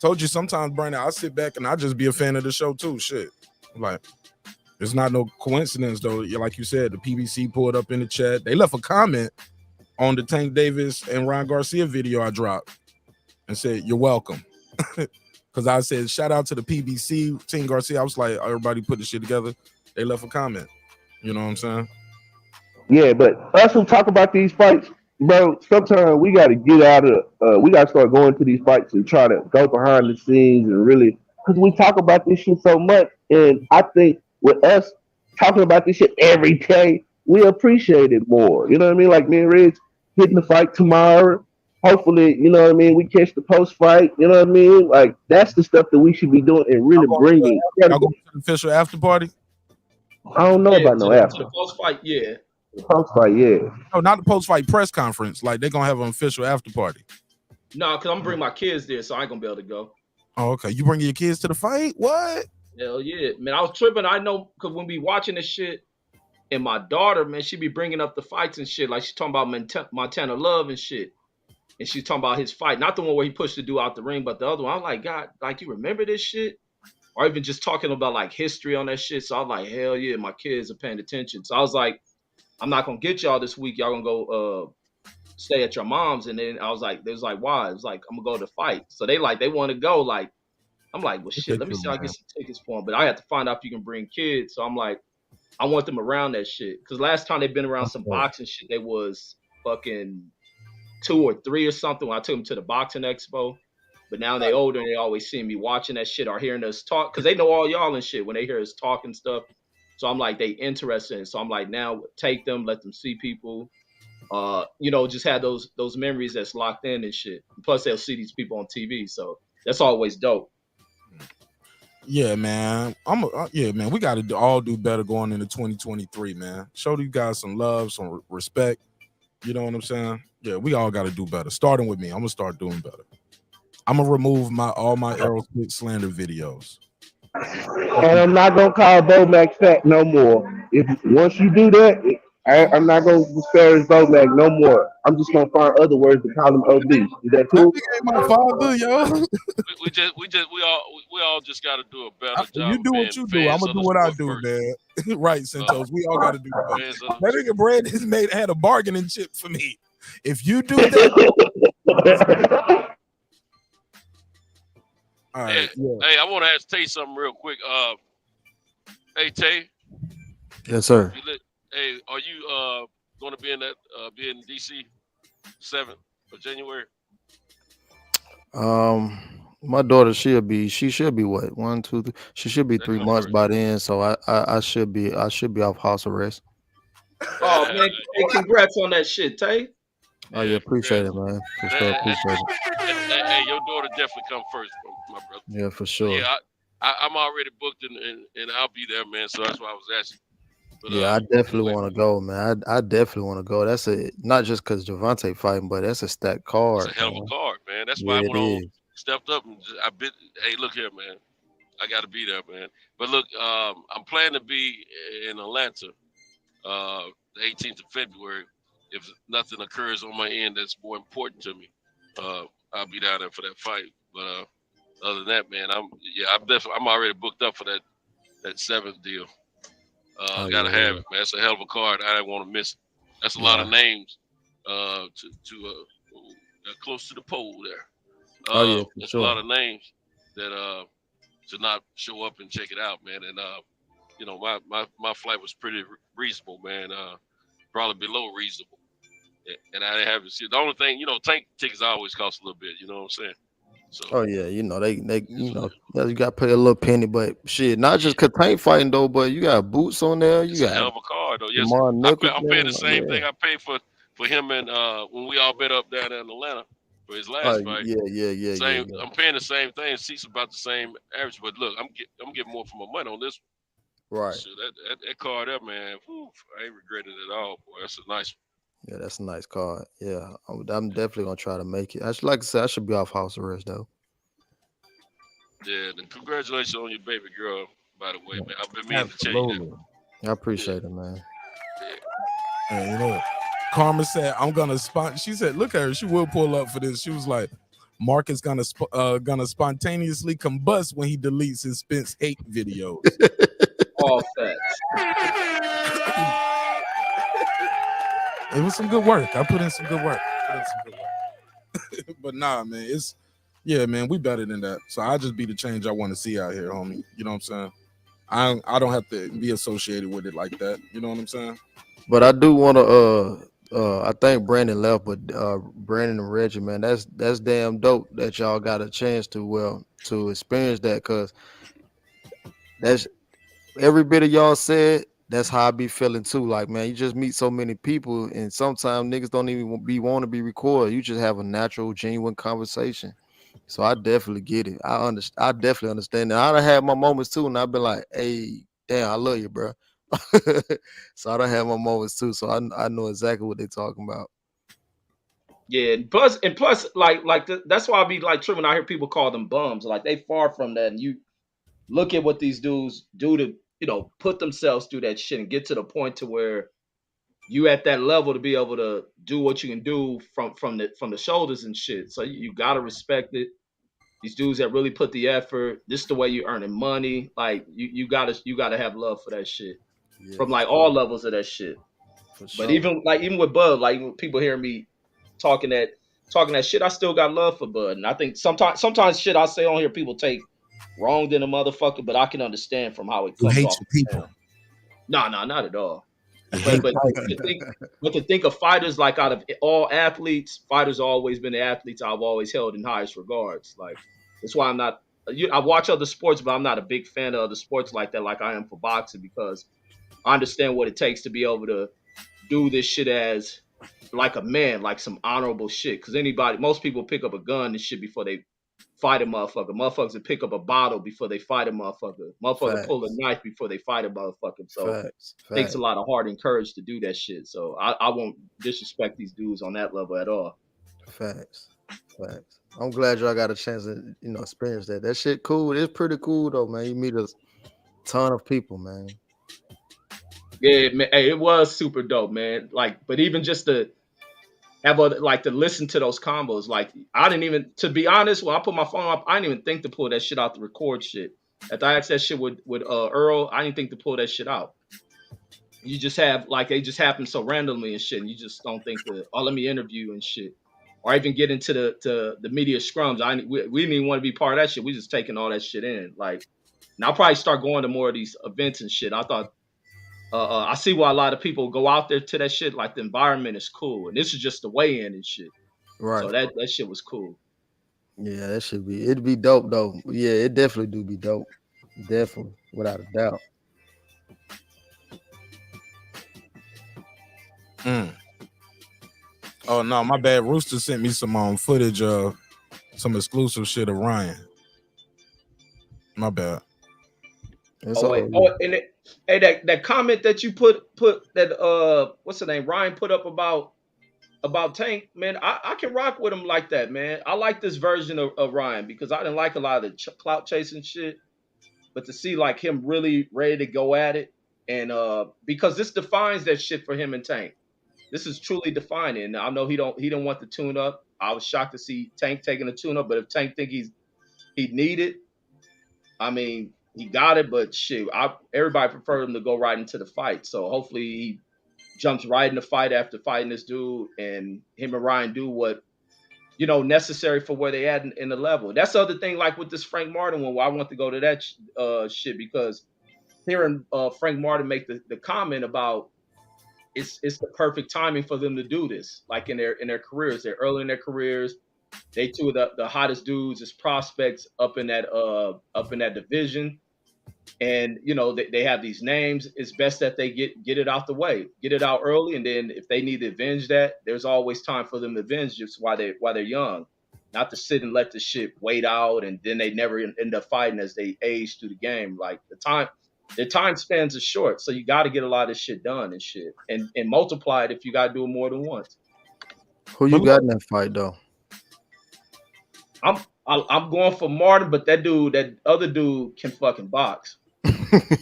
[SPEAKER 1] Told you sometimes, Brandon, I sit back and I just be a fan of the show too. Shit, like it's not no coincidence though. Like you said, the PBC pulled up in the chat. They left a comment on the Tank Davis and Ryan Garcia video I dropped and said, "You're welcome." Because I said, shout out to the PBC, Team Garcia. I was like, everybody put this shit together. They left a comment. You know what I'm saying?
[SPEAKER 19] Yeah, but us who talk about these fights, bro, sometimes we got to get out of, we got to start going to these fights and try to go behind the scenes and really, because we talk about this shit so much. And I think with us talking about this shit every day, we appreciate it more. You know what I mean? Like me and Reg hitting the fight tomorrow. Hopefully, you know what I mean, we catch the post fight. You know what I mean? Like that's the stuff that we should be doing and really bringing.
[SPEAKER 1] Y'all going to the official after party?
[SPEAKER 19] I don't know about no after.
[SPEAKER 18] To the post fight, yeah.
[SPEAKER 19] The post fight, yeah.
[SPEAKER 1] No, not the post fight press conference. Like they're gonna have an official after party.
[SPEAKER 18] No, because I'm gonna bring my kids there, so I ain't gonna be able to go.
[SPEAKER 1] Oh, okay. You bring your kids to the fight? What?
[SPEAKER 18] Hell yeah, man! I was tripping. I know because when we watching this shit, and my daughter, man, she be bringing up the fights and shit. Like she's talking about Montana Love and shit. And she's talking about his fight, not the one where he pushed the dude out the ring, but the other one. I was like, God, like you remember this shit? Or even just talking about like history on that shit. So I was like, hell yeah, my kids are paying attention. So I was like, I'm not gonna get y'all this week. Y'all gonna go stay at your mom's. And then I was like, they was like, why? It was like, I'm gonna go to the fight. So they want to go. Like, I'm like, well shit, let me see if I get some tickets for them. But I have to find out if you can bring kids. So I'm like, I want them around that shit. Cause last time they've been around some boxing shit, they was fucking 2 or 3 or something when I took them to the boxing expo. But now they older and they always see me watching that shit or hearing us talk because they know all y'all and shit when they hear us talk and stuff. So I'm like, they interested. So I'm like, now take them, let them see people. Just have those memories that's locked in and shit. Plus they'll see these people on TV. So that's always dope.
[SPEAKER 1] Yeah, man. Man. We got to all do better going into 2023, man. Show you guys some love, some respect. You know what I'm saying? Yeah, we all got to do better. Starting with me, I'm gonna start doing better. I'm gonna remove all my Aerosmith slander videos.
[SPEAKER 19] And I'm not gonna call Bomac fat no more. If once you do that, I'm not gonna disparage Bomac no more. I'm just gonna find other words to call him obese. Is that
[SPEAKER 1] That
[SPEAKER 19] cool?
[SPEAKER 1] nigga ain't my father, yo.
[SPEAKER 17] We all just got to do a better
[SPEAKER 1] You
[SPEAKER 17] job of
[SPEAKER 1] do
[SPEAKER 17] being
[SPEAKER 1] what you do. I'm
[SPEAKER 17] fans
[SPEAKER 1] gonna
[SPEAKER 17] of
[SPEAKER 1] do
[SPEAKER 17] the
[SPEAKER 1] what I
[SPEAKER 17] sport
[SPEAKER 1] do,
[SPEAKER 17] first.
[SPEAKER 1] man. Right, Santos. We all got to do that.
[SPEAKER 17] Fans of
[SPEAKER 1] That nigga Brandon had a bargaining chip for me. If you do that, all right.
[SPEAKER 17] Hey, I want to ask Tay something real quick. Hey Tay,
[SPEAKER 15] Yes, sir.
[SPEAKER 17] hey, are you going to be in DC 7th of January?
[SPEAKER 15] My daughter she should be what 1, 2, 3. She should be 3 months by then. So I should be off house arrest.
[SPEAKER 18] Oh man, hey, congrats on that shit, Tay.
[SPEAKER 15] Oh yeah, appreciate it, man. For sure, appreciate it.
[SPEAKER 17] Hey, your daughter definitely come first, my brother.
[SPEAKER 15] Yeah, for
[SPEAKER 17] But
[SPEAKER 15] sure.
[SPEAKER 17] yeah, I'm already booked and I'll be there, man. So that's why I was asking. But,
[SPEAKER 15] Yeah, I definitely want to go, man. I definitely want to go. That's not just because Gervonta fighting, but that's a stacked card.
[SPEAKER 17] It's a hell of a
[SPEAKER 15] Man.
[SPEAKER 17] card, man. That's why
[SPEAKER 15] Yeah,
[SPEAKER 17] I
[SPEAKER 15] it
[SPEAKER 17] went on,
[SPEAKER 15] is.
[SPEAKER 17] stepped up, and hey, look here, man. I got to be there, man. But look, I'm planning to be in Atlanta, the 18th of February. If nothing occurs on my end that's more important to me, I'll be down there for that fight. But other than that, man, I'm already booked up for that 7th deal. Gotta have it, man. It's a hell of a card. I don't want to miss it. That's a lot of names close to the pole there.
[SPEAKER 15] For
[SPEAKER 17] It's
[SPEAKER 15] sure.
[SPEAKER 17] a lot of names that to not show up and check it out, man. And my flight was pretty reasonable, man. Probably below reasonable. And I didn't have to see the only thing, tank tickets always cost a little bit, you know what I'm saying? So
[SPEAKER 15] Oh yeah, they yeah, you got to pay a little penny, but shit, not just cause Tank fighting though, but you got Boots on there, you
[SPEAKER 17] it's a
[SPEAKER 15] got
[SPEAKER 17] hell of a card though. Yes,
[SPEAKER 15] Jamar Nichols,
[SPEAKER 17] I'm paying the same
[SPEAKER 15] yeah.
[SPEAKER 17] thing I paid for him and when we all bet up down in Atlanta for his last fight.
[SPEAKER 15] Yeah.
[SPEAKER 17] I'm paying the same thing. Seats about the same average, but look, I'm getting more for my money on this one.
[SPEAKER 15] Right.
[SPEAKER 17] So that card up, man, whew, I ain't regretting it at all, boy. That's a nice one.
[SPEAKER 15] Yeah, that's a nice card. Yeah, I'm definitely gonna try to make it. Like I said, I should be off house arrest though.
[SPEAKER 17] Yeah, and congratulations on your baby girl, by the way, man. I've been meaning to tell you that.
[SPEAKER 15] I appreciate it, man.
[SPEAKER 1] And, Karma said, "I'm gonna She said, "Look at her. She will pull up for this." She was like, "Mark is gonna spontaneously combust when he deletes his Spence hate videos."
[SPEAKER 18] All facts.
[SPEAKER 1] It was some good work. I put in some good work. But nah, man, man, we better than that. So I just be the change I want to see out here, homie. You know what I'm saying? I don't have to be associated with it like that. You know what I'm saying?
[SPEAKER 15] But I do want to I think Brandon left, but Brandon and Reggie, man, that's damn dope that y'all got a chance to experience that, because that's every bit of y'all said. That's how I be feeling too. Like, man, you just meet so many people, and sometimes niggas don't even want to be recorded. You just have a natural, genuine conversation. So I definitely get it. I definitely understand that. I done had my moments too, and I've been like, "Hey, damn, I love you, bro." So I done had my moments too. So I know exactly what they're talking about.
[SPEAKER 18] Yeah, and plus, that's why I be like tripping. I hear people call them bums. Like, they far from that. And you look at what these dudes do to put themselves through that shit and get to the point to where you at that level to be able to do what you can do from the shoulders and shit. So you gotta respect it. These dudes that really put the effort. This is the way you earning money. Like, you gotta have love for that shit.
[SPEAKER 15] Yeah,
[SPEAKER 18] From like all levels of that shit.
[SPEAKER 15] For
[SPEAKER 18] But
[SPEAKER 15] sure.
[SPEAKER 18] even with Bud, like when people hear me talking that shit, I still got love for Bud. And I think sometimes shit I say on here people take wrong than a motherfucker, but I can understand from how it
[SPEAKER 1] You
[SPEAKER 18] comes
[SPEAKER 1] hate
[SPEAKER 18] off.
[SPEAKER 1] your people.
[SPEAKER 18] No, not at all.
[SPEAKER 1] You
[SPEAKER 18] But
[SPEAKER 1] hate
[SPEAKER 18] but to think of fighters, like, out of all athletes, fighters have always been the athletes I've always held in highest regards. Like, that's why I'm not. I watch other sports, but I'm not a big fan of other sports like that, like I am for boxing, because I understand what it takes to be able to do this shit as like a man, like some honorable shit. Because most people pick up a gun and shit before they fight a motherfucker. Motherfuckers that pick up a bottle before they fight a motherfucker. Motherfucker pull a knife before they fight a motherfucker. So
[SPEAKER 15] Facts.
[SPEAKER 18] it takes a lot of heart and courage to do that shit. So I won't disrespect these dudes on that level at all.
[SPEAKER 15] Facts. I'm glad y'all got a chance to experience that. That shit cool. It's pretty cool though, man. You meet a ton of people, man.
[SPEAKER 18] Yeah, man, hey, it was super dope, man. Like, but even just to have to listen to those combos, like I didn't even, to be honest, when I put my phone up, I didn't even think to pull that shit out to record shit. After I asked that shit with Earl, I didn't think to pull that shit out. You just have like they just happen so randomly and shit, and you just don't think to let me interview and shit, or even get into the media scrums. We didn't even want to be part of that shit. We just taking all that shit in. Like, and I'll probably start going to more of these events and shit. I thought I see why a lot of people go out there to that shit. Like the environment is cool, and this is just the weigh in and shit.
[SPEAKER 15] Right.
[SPEAKER 18] So that shit was cool.
[SPEAKER 15] Yeah, it'd be dope though. Yeah, it definitely do be dope. Definitely, without a doubt.
[SPEAKER 1] Oh no, my bad. Rooster sent me some footage of some exclusive shit of Ryan. My bad.
[SPEAKER 18] And hey, that comment that you put that what's the name Ryan put up about Tank, man, I can rock with him like that, man. I like this version of Ryan because I didn't like a lot of the clout chasing shit, but to see like him really ready to go at it, and because this defines that shit for him and Tank. This is truly defining. I know he didn't want the tune up. I was shocked to see Tank taking the tune up, but if Tank think he need it, I mean he got it. But shit, everybody preferred him to go right into the fight. So hopefully he jumps right in the fight after fighting this dude, and him and Ryan do what necessary for where they at in the level. That's the other thing. Like with this Frank Martin one, where I want to go to that shit because hearing Frank Martin make the comment about it's the perfect timing for them to do this. Like in their careers, they're early in their careers. They two of the hottest dudes as prospects up in that division. And they have these names. It's best that they get it out the way, get it out early, and then if they need to avenge that, there's always time for them to avenge just while they're young, not to sit and let the shit wait out, and then they never end up fighting as they age through the game. Like their time spans are short, so you got to get a lot of shit done and shit, and multiply it if you got to do it more than once.
[SPEAKER 15] Who you got in that fight though?
[SPEAKER 18] I'm going for Martin, but that other dude can fucking box.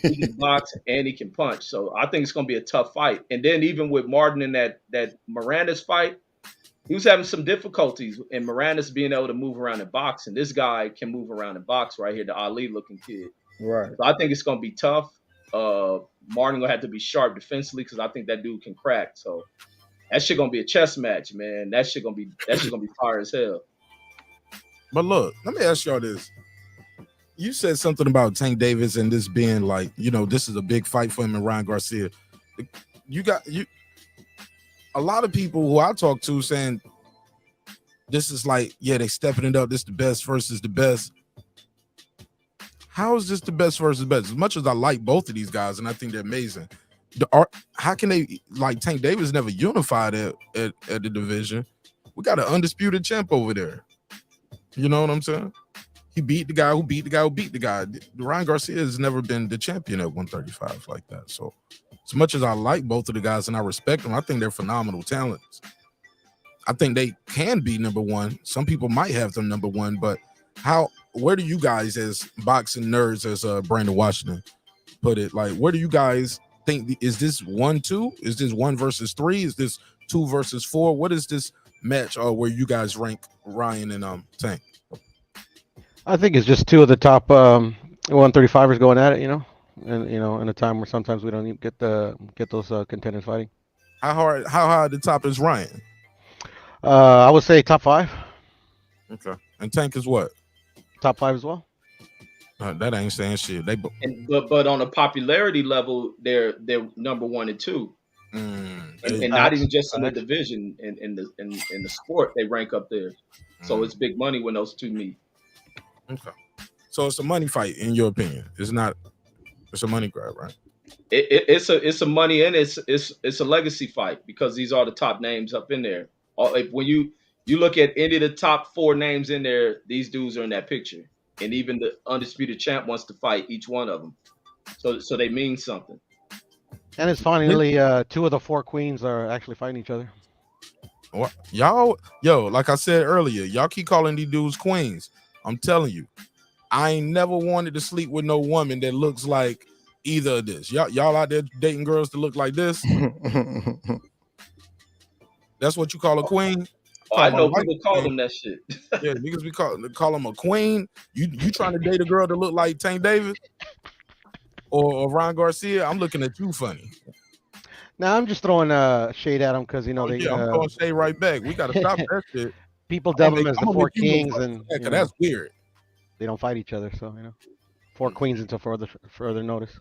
[SPEAKER 18] He can box and he can punch. So I think it's gonna be a tough fight. And then even with Martin in that Miranda's fight, he was having some difficulties in Miranda's being able to move around and box. And this guy can move around and box right here, the Ali looking kid.
[SPEAKER 15] Right.
[SPEAKER 18] So I think it's gonna be tough. Martin gonna have to be sharp defensively because I think that dude can crack. So that shit gonna be a chess match, man. That shit gonna be fire as hell.
[SPEAKER 1] But look, let me ask y'all this. You said something about Tank Davis and this being like, this is a big fight for him and Ryan Garcia. A lot of people who I talk to saying this is like, yeah, they stepping it up. This is the best versus the best. How is this the best versus best? As much as I like both of these guys and I think they're amazing, how can they, like, Tank Davis never unified at the division? We got an undisputed champ over there. You know what I'm saying? He beat the guy who beat the guy who beat the guy. Ryan Garcia has never been the champion at 135 like that. So as much as I like both of the guys and I respect them, I think they're phenomenal talents. I think they can be number one. Some people might have them number one, but where do you guys as boxing nerds, as Brandon Washington put it, like, where do you guys think, is this 1-2? Is this 1 versus 3? Is this 2 versus 4? What is this match where you guys rank Ryan and Tank?
[SPEAKER 16] I think it's just two of the top 135ers going at it, and in a time where sometimes we don't even get those contenders fighting.
[SPEAKER 1] How high at the top is Ryan?
[SPEAKER 16] I would say top 5.
[SPEAKER 1] Okay, and Tank is what?
[SPEAKER 16] Top 5 as well.
[SPEAKER 1] That ain't saying shit.
[SPEAKER 18] But on a popularity level, they're number 1 and 2, and not even just in the division, in the sport they rank up there. So it's big money when those two meet.
[SPEAKER 1] Okay, so it's a money fight in your opinion? It's not. It's a money grab, right?
[SPEAKER 18] It's a money and it's a legacy fight because these are the top names up in there. When you look at any of the top 4 names in there, these dudes are in that picture, and even the undisputed champ wants to fight each one of them. So they mean something.
[SPEAKER 16] And it's finally 2 of the 4 queens are actually fighting each other.
[SPEAKER 1] Y'all, yo, like I said earlier, y'all keep calling these dudes queens. I'm telling you, I ain't never wanted to sleep with no woman that looks like either of this. Y'all out there dating girls that look like this? That's what you call a queen?
[SPEAKER 18] Oh, I know people call them that shit.
[SPEAKER 1] Yeah, niggas be call them a queen. You trying to date a girl that look like Tank Davis or Ron Garcia? I'm looking at you funny.
[SPEAKER 16] Now I'm just throwing shade at them because
[SPEAKER 1] I'm throwing shade right back. We got to stop that shit.
[SPEAKER 16] people dub them as the four kings, and
[SPEAKER 1] that's weird.
[SPEAKER 16] They don't fight each other, so four queens until further notice.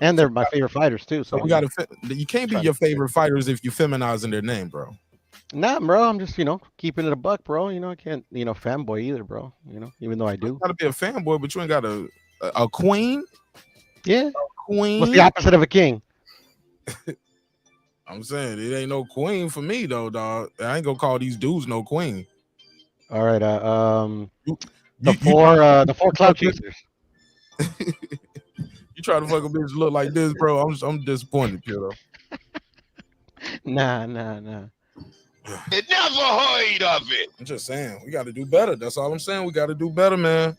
[SPEAKER 16] And they're my favorite fighters too. So
[SPEAKER 1] we got to. You can't be your favorite fighters if you feminizing their name, bro.
[SPEAKER 16] Nah, bro. I'm just keeping it a buck, bro. I can't fanboy either, bro. Even though I do.
[SPEAKER 1] You gotta be a fanboy, but you ain't got a queen.
[SPEAKER 16] Yeah,
[SPEAKER 1] a queen.
[SPEAKER 16] What's the opposite of a king?
[SPEAKER 1] I'm saying it ain't no queen for me though, dog. I ain't gonna call these dudes no queen.
[SPEAKER 16] All right, the four cloud chasers.
[SPEAKER 1] You try to fuck a bitch look like this, bro? I'm disappointed, Peter.
[SPEAKER 16] Nah.
[SPEAKER 7] It never heard of it.
[SPEAKER 1] I'm just saying we got to do better. That's all I'm saying. We got to do better, man.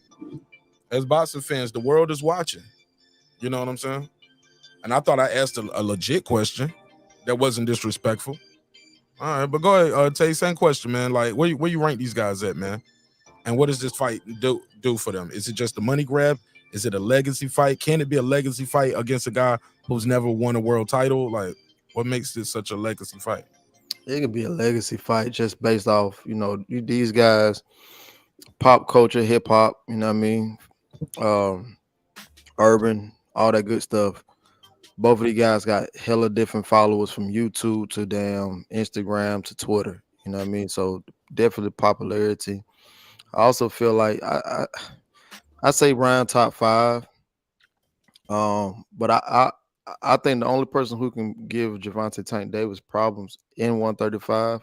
[SPEAKER 1] As boxing fans, the world is watching. You know what I'm saying? And I thought I asked a legit question that wasn't disrespectful. All right, but go ahead, Tay. Same question, man. Like, where you rank these guys at, man? And what does this fight do for them? Is it just a money grab? Is it a legacy fight? Can it be a legacy fight against a guy who's never won a world title? Like, what makes this such a legacy fight?
[SPEAKER 15] It could be a legacy fight just based off, these guys, pop culture, hip hop, you know what I mean? Urban, all that good stuff. Both of these guys got hella different followers from YouTube to damn Instagram to Twitter, you know what I mean? So definitely popularity. I also feel like I say Ryan top 5. But I think the only person who can give Gervonta Tank Davis problems in 135,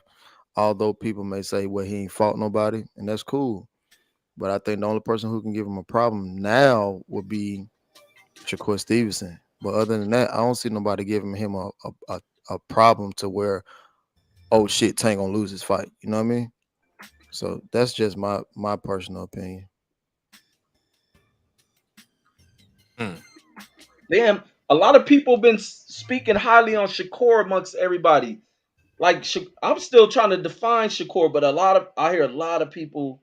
[SPEAKER 15] although people may say, well, he ain't fought nobody, and that's cool. But I think the only person who can give him a problem now would be Shakur Stevenson. But other than that, I don't see nobody giving him a problem to where, oh shit, Tank gonna lose his fight. You know what I mean? So that's just my personal opinion.
[SPEAKER 18] Damn, a lot of people been speaking highly on Shakur amongst everybody. Like, I'm still trying to define Shakur, but I hear a lot of people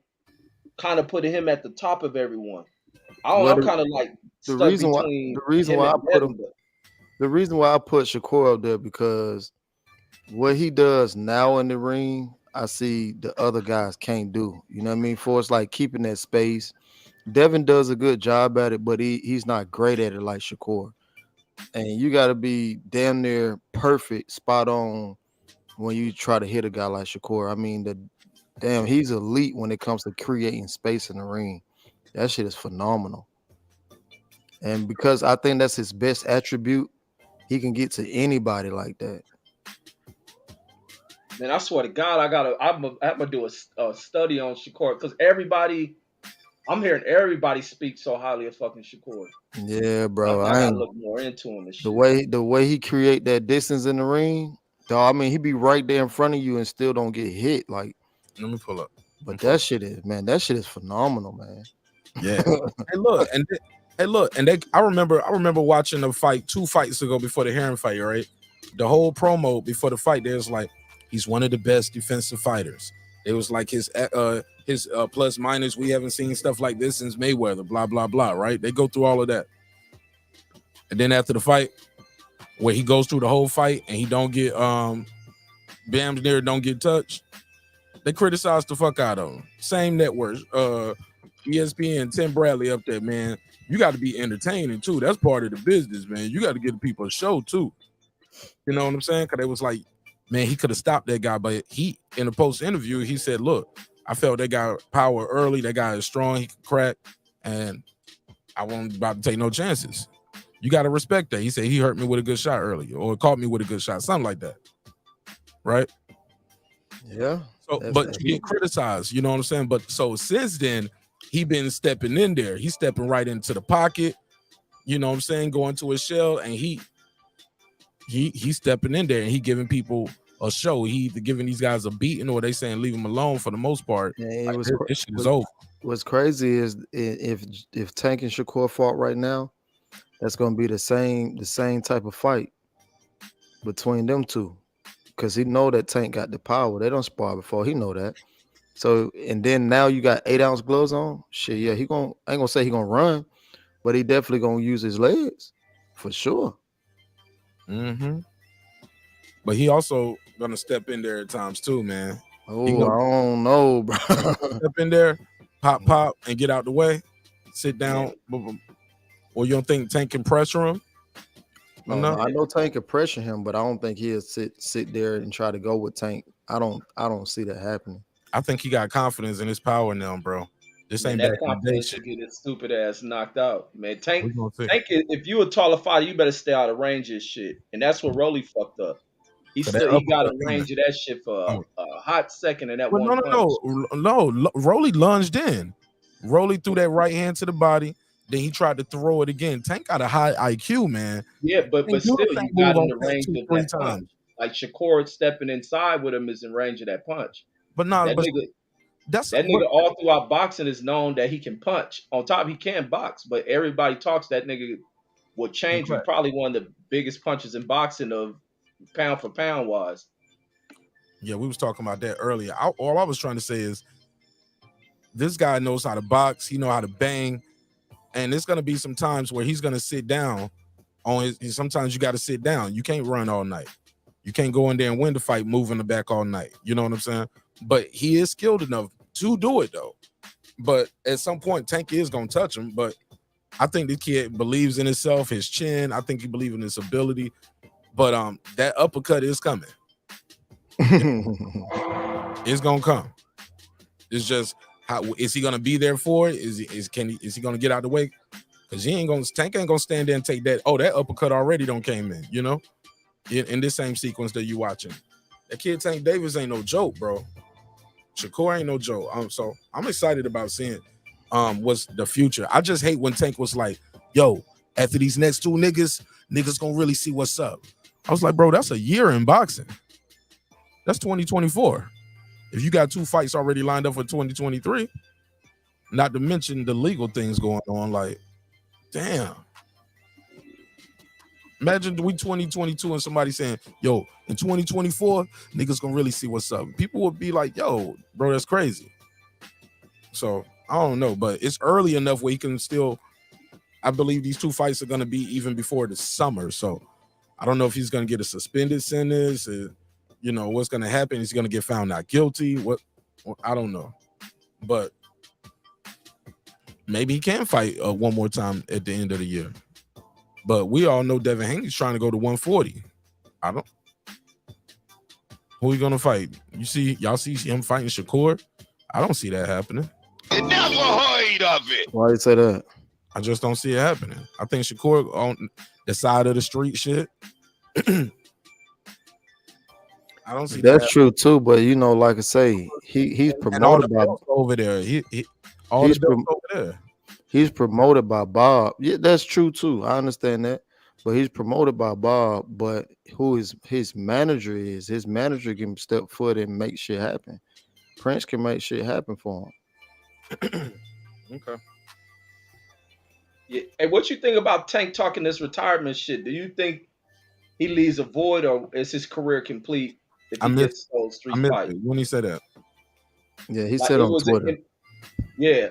[SPEAKER 18] kind of putting him at the top of everyone. I'm kind of like
[SPEAKER 15] the
[SPEAKER 18] stuck
[SPEAKER 15] reason
[SPEAKER 18] between
[SPEAKER 15] the reason why I put Shakur up there, because what he does now in the ring, I see the other guys can't do. You know what I mean? For it's like keeping that space. Devin does a good job at it, but he's not great at it like Shakur. And you got to be damn near perfect, spot on when you try to hit a guy like Shakur. I mean, he's elite when it comes to creating space in the ring. That shit is phenomenal. And because I think that's his best attribute, he can get to anybody like that.
[SPEAKER 18] Man, I swear to God, I'm gonna do a study on Shakur, because I'm hearing everybody speak so highly of fucking Shakur.
[SPEAKER 15] Yeah, bro.
[SPEAKER 18] I gotta look more into him. And shit.
[SPEAKER 15] The way he create that distance in the ring, dog. I mean, he be right there in front of you and still don't get hit. Like,
[SPEAKER 1] let me pull up.
[SPEAKER 15] But that shit is phenomenal, man.
[SPEAKER 1] Yeah. I remember watching the fight 2 fights ago before the Heron fight, right? The whole promo before the fight, there's like, he's one of the best defensive fighters. It was like his plus minus. We haven't seen stuff like this since Mayweather, blah, blah, blah, right? They go through all of that. And then after the fight, where he goes through the whole fight and he don't get Bam's near don't get touched, they criticize the fuck out of him. Same network, ESPN, Tim Bradley up there, man. You got to be entertaining too. That's part of the business, man. You got to give people a show too. You know what I'm saying? Because they was like, man, he could have stopped that guy, but he, in the post interview, he said, look, I felt that guy power early. That guy is strong. He can crack, and I wasn't about to take no chances. You got to respect that. He said he hurt me with a good shot early, or caught me with a good shot, something like that. Right?
[SPEAKER 15] Yeah.
[SPEAKER 1] So, but you get criticized, you know what I'm saying? But so since then, he been stepping in there. He's stepping right into the pocket, you know what I'm saying, going to his shell, and he's stepping in there and he giving people a show. He either giving these guys a beating or they saying leave him alone for the most part.
[SPEAKER 15] And
[SPEAKER 1] Like, this shit is over.
[SPEAKER 15] What's crazy is if Tank and Shakur fought right now, that's gonna be the same type of fight between them two. Because he know that Tank got the power. They don't spar before. He know that. So and then now you got 8-ounce gloves on. Shit, yeah, I ain't gonna say he gonna run, but he definitely gonna use his legs for sure.
[SPEAKER 1] Mm-hmm. But he also gonna step in there at times too, man.
[SPEAKER 15] Oh, I don't know, bro.
[SPEAKER 1] Step in there, pop, and get out the way. Sit down. Or you don't think Tank can pressure him?
[SPEAKER 15] No, I know Tank can pressure him, but I don't think he'll sit there and try to go with Tank. I don't see that happening.
[SPEAKER 1] I think he got confidence in his power now, bro. This ain't
[SPEAKER 18] that
[SPEAKER 1] back in the day
[SPEAKER 18] confidence
[SPEAKER 1] shit.
[SPEAKER 18] should get his stupid ass knocked out, man. Tank,
[SPEAKER 1] We gonna see.
[SPEAKER 18] if you a taller fighter, you better stay out of range of shit. And that's what Rolly fucked up. He
[SPEAKER 1] So that
[SPEAKER 18] got
[SPEAKER 1] uppercut
[SPEAKER 18] in range of that shit for a hot second in that
[SPEAKER 1] Well,
[SPEAKER 18] one punch.
[SPEAKER 1] no. Rolly lunged in. Rolly threw that right hand to the body. Then he tried to throw it again. Tank got a high IQ, man.
[SPEAKER 18] Yeah, but
[SPEAKER 1] Tank do
[SPEAKER 18] still,
[SPEAKER 1] the
[SPEAKER 18] you
[SPEAKER 1] same
[SPEAKER 18] got
[SPEAKER 1] move
[SPEAKER 18] in the
[SPEAKER 1] on
[SPEAKER 18] range
[SPEAKER 1] Tank
[SPEAKER 18] of
[SPEAKER 1] 2-3
[SPEAKER 18] that punch.
[SPEAKER 1] times.
[SPEAKER 18] Like Shakur stepping inside with him is in range of that punch.
[SPEAKER 1] But no,
[SPEAKER 18] that
[SPEAKER 1] but
[SPEAKER 18] nigga,
[SPEAKER 1] that's
[SPEAKER 18] that nigga all throughout boxing is known that he can punch. On top, he can box, but everybody talks that nigga will change you. Probably one of the biggest punches in boxing of pound for pound wise.
[SPEAKER 1] Yeah, we was talking about that earlier. All I was trying to say is this guy knows how to box. He know how to bang. And there's going to be some times where he's going to sit down on his. Sometimes you got to sit down. You can't run all night. You can't go in there and win the fight moving the back all night. You know what I'm saying? But he is skilled enough to do it, though. But at some point, Tank is going to touch him. But I think the kid believes in himself, his chin. I think he believes in his ability. But that uppercut is coming. It's going to come. It's just, how is he going to be there for it? Is he going to get out the way? Because Tank ain't going to stand there and take that. Oh, that uppercut already don't came in, you know? In this same sequence that you watching. That kid Tank Davis ain't no joke, bro. Shakur ain't no joke. So I'm excited about seeing what's the future. I just hate when Tank was like, yo, after these next two niggas gonna really see what's up. I was like, bro, that's a year in boxing. That's 2024. If you got two fights already lined up for 2023, not to mention the legal things going on, like, damn. Imagine we 2022 and somebody saying, yo, in 2024, niggas gonna really see what's up. People would be like, yo, bro, that's crazy. So I don't know, but it's early enough where he can still, I believe these two fights are gonna be even before the summer. So I don't know if he's gonna get a suspended sentence. You know, what's gonna happen? He's gonna get found not guilty. I don't know. But maybe he can fight one more time at the end of the year. But we all know Devin Haney's trying to go to 140. Who are you gonna fight? Y'all see him fighting Shakur? I don't see that happening.
[SPEAKER 7] You never heard of it.
[SPEAKER 15] Why you say that?
[SPEAKER 1] I just don't see it happening. I think Shakur on the side of the street shit. I don't see
[SPEAKER 15] that's true too, but you know, like I say, he's promoted by
[SPEAKER 1] over there. He's over there.
[SPEAKER 15] He's promoted by Bob. Yeah, that's true too. I understand that. But he's promoted by Bob. But who is his manager is? His manager can step foot and make shit happen. Prince can make shit happen for him.
[SPEAKER 1] Okay.
[SPEAKER 18] Yeah. And what you think about Tank talking this retirement shit? Do you think he leaves a void, or is his career complete if he gets those three fights?
[SPEAKER 1] When he said that.
[SPEAKER 15] Yeah, he said on Twitter.
[SPEAKER 18] Yeah.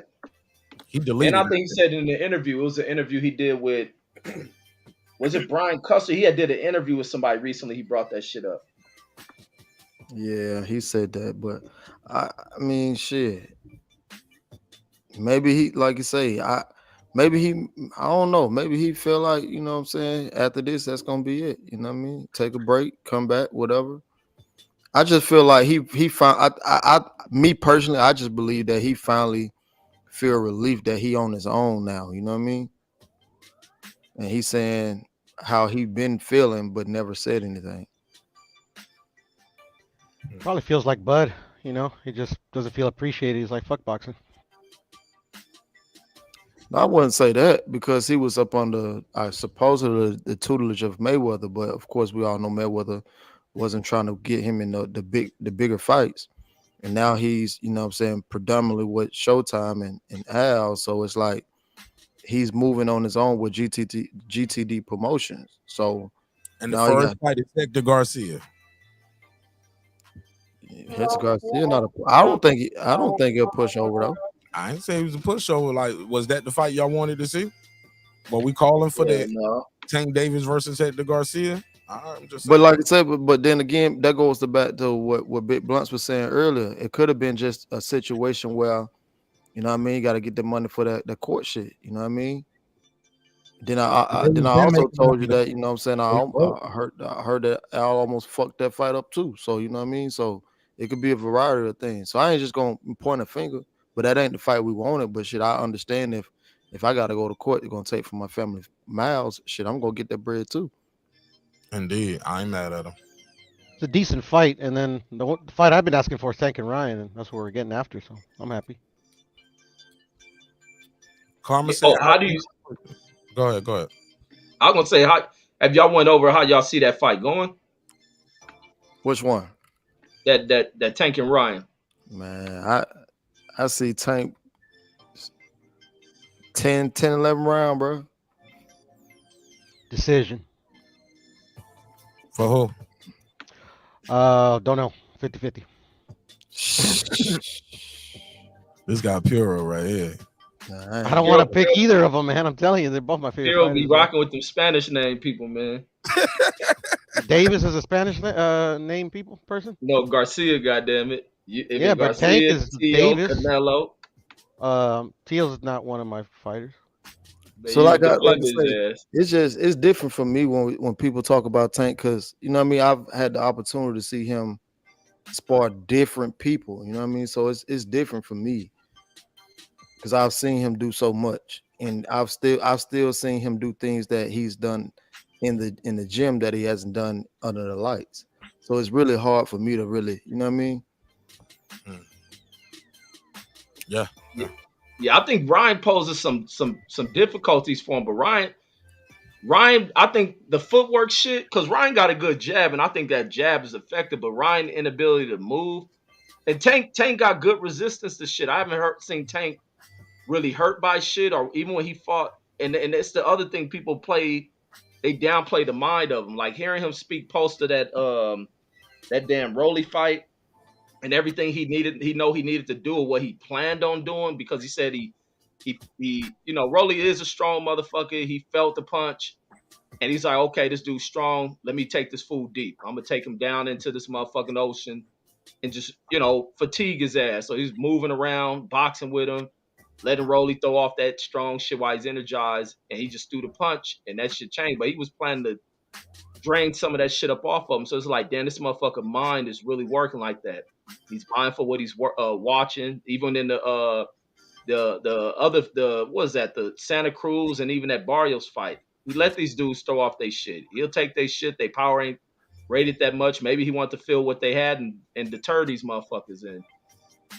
[SPEAKER 1] He deleted.
[SPEAKER 18] And I think he said in the interview, it was an interview he did with, was it Brian Custer? He had did an interview with somebody recently. He brought that shit up.
[SPEAKER 15] Yeah, he said that, but I mean, shit. Maybe he, like you say, I don't know. Maybe he feel like, you know what I'm saying, after this, that's gonna be it. You know what I mean? Take a break, come back, whatever. I just feel like he found. Me personally, I just believe that he finally feel relief that he on his own now. You know what I mean? And he's saying how he been feeling, but never said anything.
[SPEAKER 16] Probably feels like Bud. You know, he just doesn't feel appreciated. He's like, fuck boxing.
[SPEAKER 15] No, I wouldn't say that because he was up under, supposedly the tutelage of Mayweather. But of course, we all know Mayweather wasn't trying to get him in the bigger fights. And now he's, you know what I'm saying, predominantly with Showtime and Al. So it's like he's moving on his own with GTD Promotions. So
[SPEAKER 1] And the
[SPEAKER 15] now he
[SPEAKER 1] first
[SPEAKER 15] got
[SPEAKER 1] fight is Hector Garcia.
[SPEAKER 15] Hector Garcia. I don't think he'll push over though.
[SPEAKER 1] I ain't say he was a pushover. Like, was that the fight y'all wanted to see? Were we calling for
[SPEAKER 10] Yeah,
[SPEAKER 1] the
[SPEAKER 10] no.
[SPEAKER 1] Tank Davis versus Hector Garcia? I'm just
[SPEAKER 15] But
[SPEAKER 1] saying.
[SPEAKER 15] like I said, but then again, that goes back to what Big Blunts was saying earlier. It could have been just a situation where, you know what I mean, you got to get the money for that court shit. You know what I mean? Then I also told you that, you know what I'm saying, I heard that Al almost fucked that fight up too. So you know what I mean? So it could be a variety of things. So I ain't just gonna point a finger, but that ain't the fight we wanted. But shit, I understand if I gotta go to court, it's gonna take from my family miles. Shit, I'm gonna get that bread too.
[SPEAKER 1] Indeed, I ain't mad at him.
[SPEAKER 16] It's a decent fight, and then the fight I've been asking for is Tank and Ryan, and that's what we're getting after. So I'm happy.
[SPEAKER 1] Karma said,
[SPEAKER 18] how do you?
[SPEAKER 1] Go ahead.
[SPEAKER 18] I was gonna say, how have y'all went over how y'all see that fight going?
[SPEAKER 15] Which one?
[SPEAKER 18] That Tank and Ryan.
[SPEAKER 15] Man, I see Tank 10-11 round, bro.
[SPEAKER 16] Decision.
[SPEAKER 1] For who?
[SPEAKER 16] Don't know. 50-50.
[SPEAKER 1] This guy Puro right here.
[SPEAKER 16] I don't want to pick either of them, man. I'm telling you, they're both my favorite
[SPEAKER 18] He'll
[SPEAKER 16] fighters.
[SPEAKER 18] be rocking with them Spanish name people, man.
[SPEAKER 16] Davis is a Spanish name person.
[SPEAKER 18] No, Garcia, goddamn it.
[SPEAKER 16] Yeah, but
[SPEAKER 18] Garcia,
[SPEAKER 16] Tank is
[SPEAKER 18] Tio,
[SPEAKER 16] Davis.
[SPEAKER 18] Canelo.
[SPEAKER 16] Tio's not one of my fighters.
[SPEAKER 15] So like I say, it's different for me when people talk about Tank, because you know what I mean, I've had the opportunity to see him spar different people, you know what I mean? So it's different for me because I've seen him do so much, and I've still seen him do things that he's done in the gym that he hasn't done under the lights. So it's really hard for me to really, you know what I mean?
[SPEAKER 1] Yeah.
[SPEAKER 18] Yeah, I think Ryan poses some difficulties for him, but Ryan, I think the footwork shit, because Ryan got a good jab, and I think that jab is effective, but Ryan inability to move. And Tank got good resistance to shit. I haven't seen Tank really hurt by shit, or even when he fought. And it's the other thing people they downplay the mind of him. Like hearing him speak post to that damn Rolly fight and everything he needed to do or what he planned on doing, because he said he Rolly is a strong motherfucker. He felt the punch. And he's like, okay, this dude's strong. Let me take this fool deep. I'm gonna take him down into this motherfucking ocean and just, fatigue his ass. So he's moving around, boxing with him, letting Rolly throw off that strong shit while he's energized, and he just threw the punch, and that shit changed. But he was planning to drain some of that shit up off of him. So it's like, damn, this motherfucker mind is really working like that. He's mindful what he's watching, even in the what is that, the Santa Cruz and even that Barrios fight. He let these dudes throw off their shit. He'll take their shit. They power ain't rated that much. Maybe he wanted to feel what they had and deter these motherfuckers. And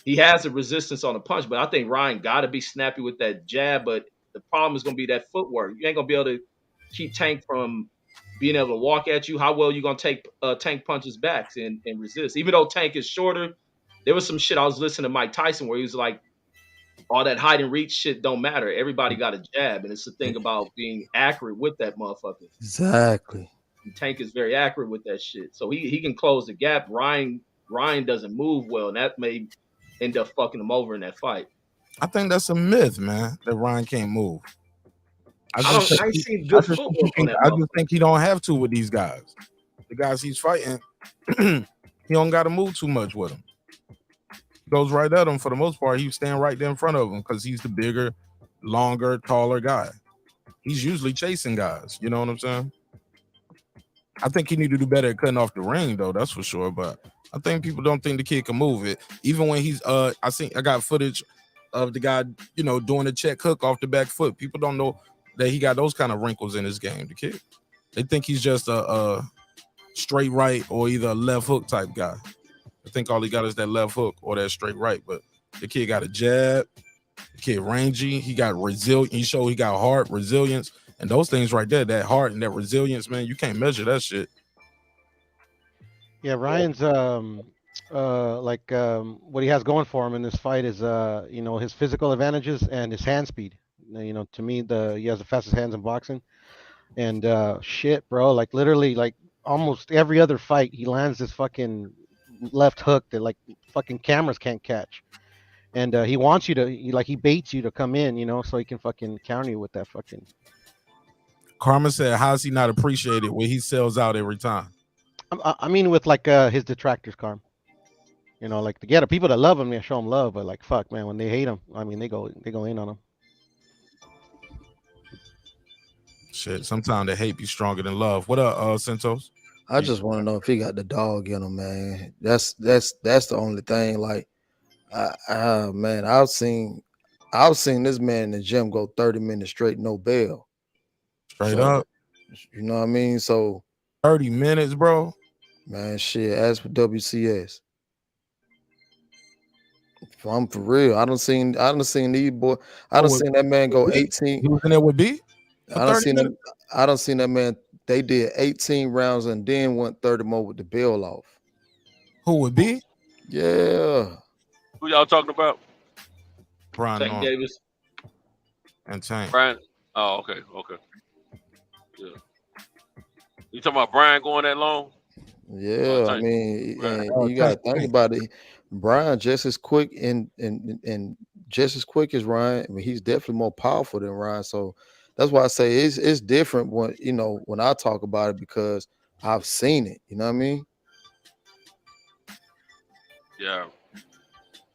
[SPEAKER 18] he has a resistance on the punch, but I think Ryan got to be snappy with that jab. But the problem is going to be that footwork. You ain't going to be able to keep Tank from being able to walk at you. How well you going to take Tank punches back and resist? Even though Tank is shorter, there was some shit I was listening to Mike Tyson where he was like, all that hide and reach shit don't matter. Everybody got a jab, and it's the thing about being accurate with that motherfucker.
[SPEAKER 15] Exactly.
[SPEAKER 18] And Tank is very accurate with that shit, so he can close the gap. Ryan doesn't move well, and that may end up fucking him over in that fight.
[SPEAKER 1] I think that's a myth, man, that Ryan can't move.
[SPEAKER 18] I ain't seen good footwork on that.
[SPEAKER 1] I just think he don't have to with these guys. The guys he's fighting, he don't got to move too much with them. Goes right at him for the most part. He's standing right there in front of him because he's the bigger, longer, taller guy. He's usually chasing guys. You know what I'm saying? I think he need to do better at cutting off the ring, though. That's for sure. But I think people don't think the kid can move it. Even when he's I got footage of the guy, doing a check hook off the back foot. People don't know that he got those kind of wrinkles in his game. The kid, they think he's just a straight right or either a left hook type guy. I think all he got is that left hook or that straight right. But the kid got a jab. The kid rangy. He got resilience. He showed he got heart, resilience, and those things right there. That heart and that resilience, man. You can't measure that shit.
[SPEAKER 16] Yeah, Ryan's what he has going for him in this fight is his physical advantages and his hand speed. To me, he has the fastest hands in boxing. And shit, bro, like literally, like almost every other fight, he lands this fucking left hook that like fucking cameras can't catch. And he wants you to, he baits you to come in, so he can fucking counter you with that fucking.
[SPEAKER 1] Karma said, "How's he not appreciated when he sells out every time?"
[SPEAKER 16] I mean, with like his detractors, Carm. Like the people that love him, they show him love, but like fuck, man, when they hate him, I mean, they go in on him.
[SPEAKER 1] Shit, sometimes the hate be stronger than love. What up, Santos?
[SPEAKER 15] I just want to know if he got the dog in him, man. That's the only thing. Like, man, I've seen this man in the gym go 30 minutes straight, no bell.
[SPEAKER 1] Straight up.
[SPEAKER 15] You know what I mean? So
[SPEAKER 1] 30 minutes, bro.
[SPEAKER 15] Man, shit. As for WCS, I'm for real. I done seen these boy. I done seen that man go 18.
[SPEAKER 1] He was in there with B.
[SPEAKER 15] I done seen that man. They did 18 rounds and then went 30 more with the bell off.
[SPEAKER 1] Who would be?
[SPEAKER 15] Yeah.
[SPEAKER 17] Who y'all talking about?
[SPEAKER 1] Brian
[SPEAKER 18] Tank Davis.
[SPEAKER 1] And Tank.
[SPEAKER 17] Brian. Oh, okay. Yeah. You talking about Brian going that long?
[SPEAKER 15] Yeah, I mean, and you gotta think about it. Brian just as quick and just as quick as Ryan. I mean, he's definitely more powerful than Ryan. So that's why I say it's different when I talk about it because I've seen it. You know what I mean?
[SPEAKER 17] Yeah.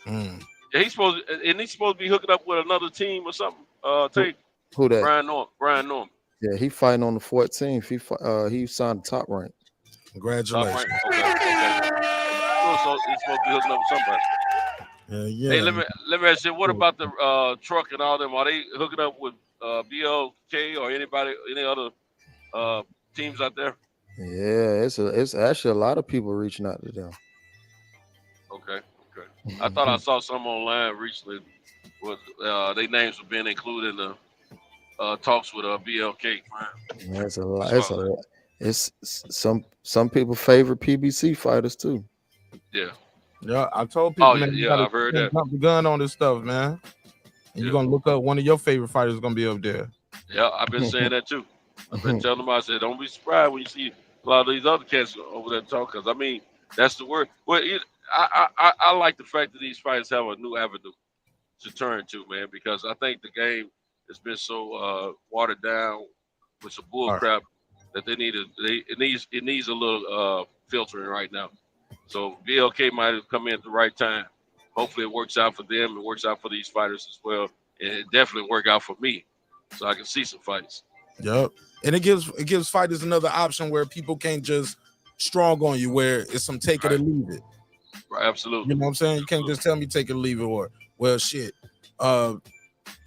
[SPEAKER 17] Yeah, he's supposed to be hooking up with another team or something. Take
[SPEAKER 15] Who that?
[SPEAKER 17] Brian Norman.
[SPEAKER 15] Yeah, he fighting on the 14th. He signed the top rank.
[SPEAKER 1] Congratulations.
[SPEAKER 17] Okay. So he's supposed to be hooking up with somebody.
[SPEAKER 1] Yeah.
[SPEAKER 17] Hey, let me ask you, what about the truck and all them? Are they hooking up with BLK or any other teams out there?
[SPEAKER 15] Yeah, it's actually a lot of people reaching out to them.
[SPEAKER 17] Okay. I thought I saw some online recently with their names were being included in the talks with BLK.
[SPEAKER 15] Yeah, it's a lot. It's some people favorite PBC fighters too.
[SPEAKER 17] Yeah.
[SPEAKER 1] Yeah, I told people, man, you gotta
[SPEAKER 17] I've heard that.
[SPEAKER 1] jump the gun on this stuff, man. And you're gonna look up one of your favorite fighters is gonna be up there.
[SPEAKER 17] Yeah, I've been saying that too. I've been telling them, I said, don't be surprised when you see a lot of these other cats over there talk, because I mean, that's the word. Well, I like the fact that these fighters have a new avenue to turn to, man, because I think the game has been so watered down with some bull crap that it needs a little filtering right now. So BLK might have come in at the right time. Hopefully it works out for them. It works out for these fighters as well. And it definitely work out for me, so I can see some fights.
[SPEAKER 1] Yep. And it gives fighters another option where people can't just strong on you, where it's some take it or leave it.
[SPEAKER 17] Right, absolutely.
[SPEAKER 1] You know what I'm saying? You can't just tell me take it or leave it, or well shit.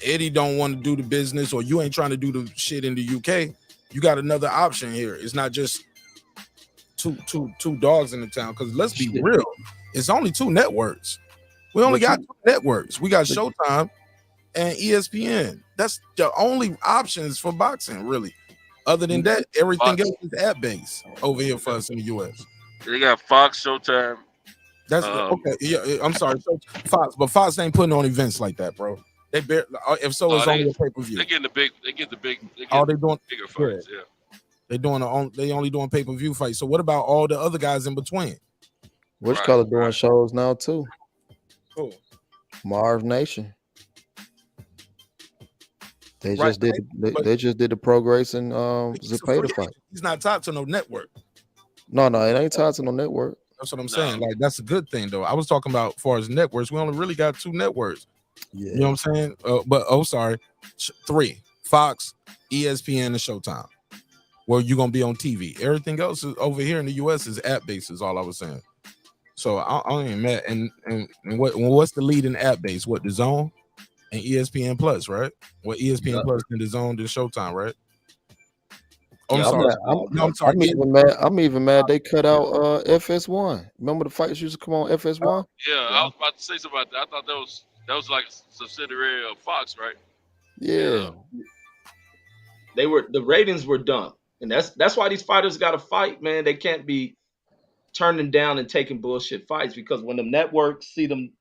[SPEAKER 1] Eddie don't want to do the business, or you ain't trying to do the shit in the UK. You got another option here. It's not just two dogs in the town. Because let's be real, it's only two networks. We only got two networks. We got Showtime and ESPN. That's the only options for boxing, really. Other than that, everything else is app based over here for us in the US.
[SPEAKER 17] They got Fox, Showtime.
[SPEAKER 1] That's okay. Yeah, I'm sorry, Fox, but Fox ain't putting on events like that, bro. They if so, it's only a pay per view.
[SPEAKER 17] They get the big.
[SPEAKER 1] They doing
[SPEAKER 17] bigger fights. Yeah.
[SPEAKER 1] They only doing pay per view fights. So what about all the other guys in between?
[SPEAKER 15] Which color doing shows now too?
[SPEAKER 1] Cool.
[SPEAKER 15] Marv Nation. They just did the Progress and Zepeda fight.
[SPEAKER 1] He's not tied to no network.
[SPEAKER 15] No, it ain't tied to no network.
[SPEAKER 1] That's what I'm saying. Like, that's a good thing though. I was talking about as far as networks. We only really got two networks.
[SPEAKER 15] Yeah.
[SPEAKER 1] You know what I'm saying? Three: Fox, ESPN, and Showtime. Where you gonna be on TV. Everything else is over here in the US is app based. Is all I was saying. So I ain't mad. And what's the lead in app base? What, the Zone and ESPN Plus, right? What, ESPN Plus and the Zone, the Showtime, right? I'm sorry.
[SPEAKER 15] I'm even mad they cut out FS1. Remember the fights used to come on FS1?
[SPEAKER 17] Yeah, I was about to say something about that. I thought that was like a subsidiary of Fox, right?
[SPEAKER 15] Yeah.
[SPEAKER 18] The ratings were done. And that's why these fighters got to fight, man. They can't be turning down and taking bullshit fights because when the networks see them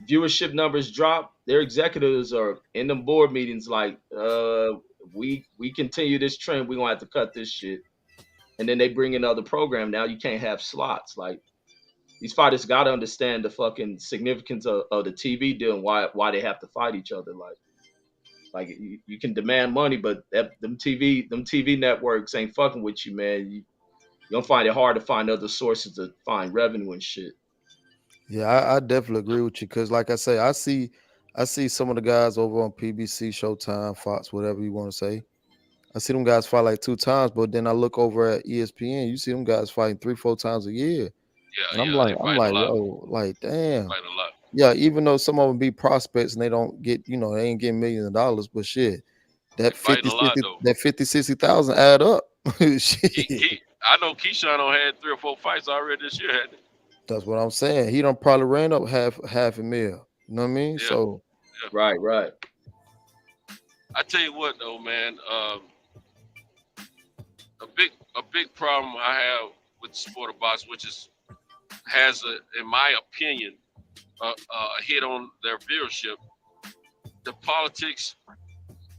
[SPEAKER 18] viewership numbers drop, their executives are in them board meetings like, we continue this trend, we're gonna have to cut this shit. And then they bring in other program. Now you can't have slots. Like these fighters gotta understand the fucking significance of the TV deal and why they have to fight each other. Like you can demand money, but them TV networks ain't fucking with you, man. You don't find it hard to find other sources to find revenue and shit.
[SPEAKER 15] Yeah, I definitely agree with you because, like I say, I see some of the guys over on PBC, Showtime, Fox, whatever you want to say. I see them guys fight like 2 times, but then I look over at ESPN, you see them guys fighting 3-4 times a year, and
[SPEAKER 17] Yeah, they
[SPEAKER 15] I'm
[SPEAKER 17] fight a
[SPEAKER 15] like,
[SPEAKER 17] lot.
[SPEAKER 15] yo, like, damn.
[SPEAKER 17] Fight a lot.
[SPEAKER 15] Yeah, even though some of them be prospects and they don't get, they ain't getting millions of dollars, but shit, that
[SPEAKER 17] Fighting
[SPEAKER 15] 50,
[SPEAKER 17] a lot
[SPEAKER 15] 60,
[SPEAKER 17] though.
[SPEAKER 15] that 50, 60,000 add up. Shit.
[SPEAKER 17] I know Keyshawn had 3 or 4 fights already this year, hadn't he?
[SPEAKER 15] That's what I'm saying. He done probably ran up half a mil. You know what I mean?
[SPEAKER 17] Yeah.
[SPEAKER 15] So
[SPEAKER 18] Right.
[SPEAKER 17] I tell you what though, man, a big problem I have with the sport of boxing, which has in my opinion, a hit on their viewership. The politics,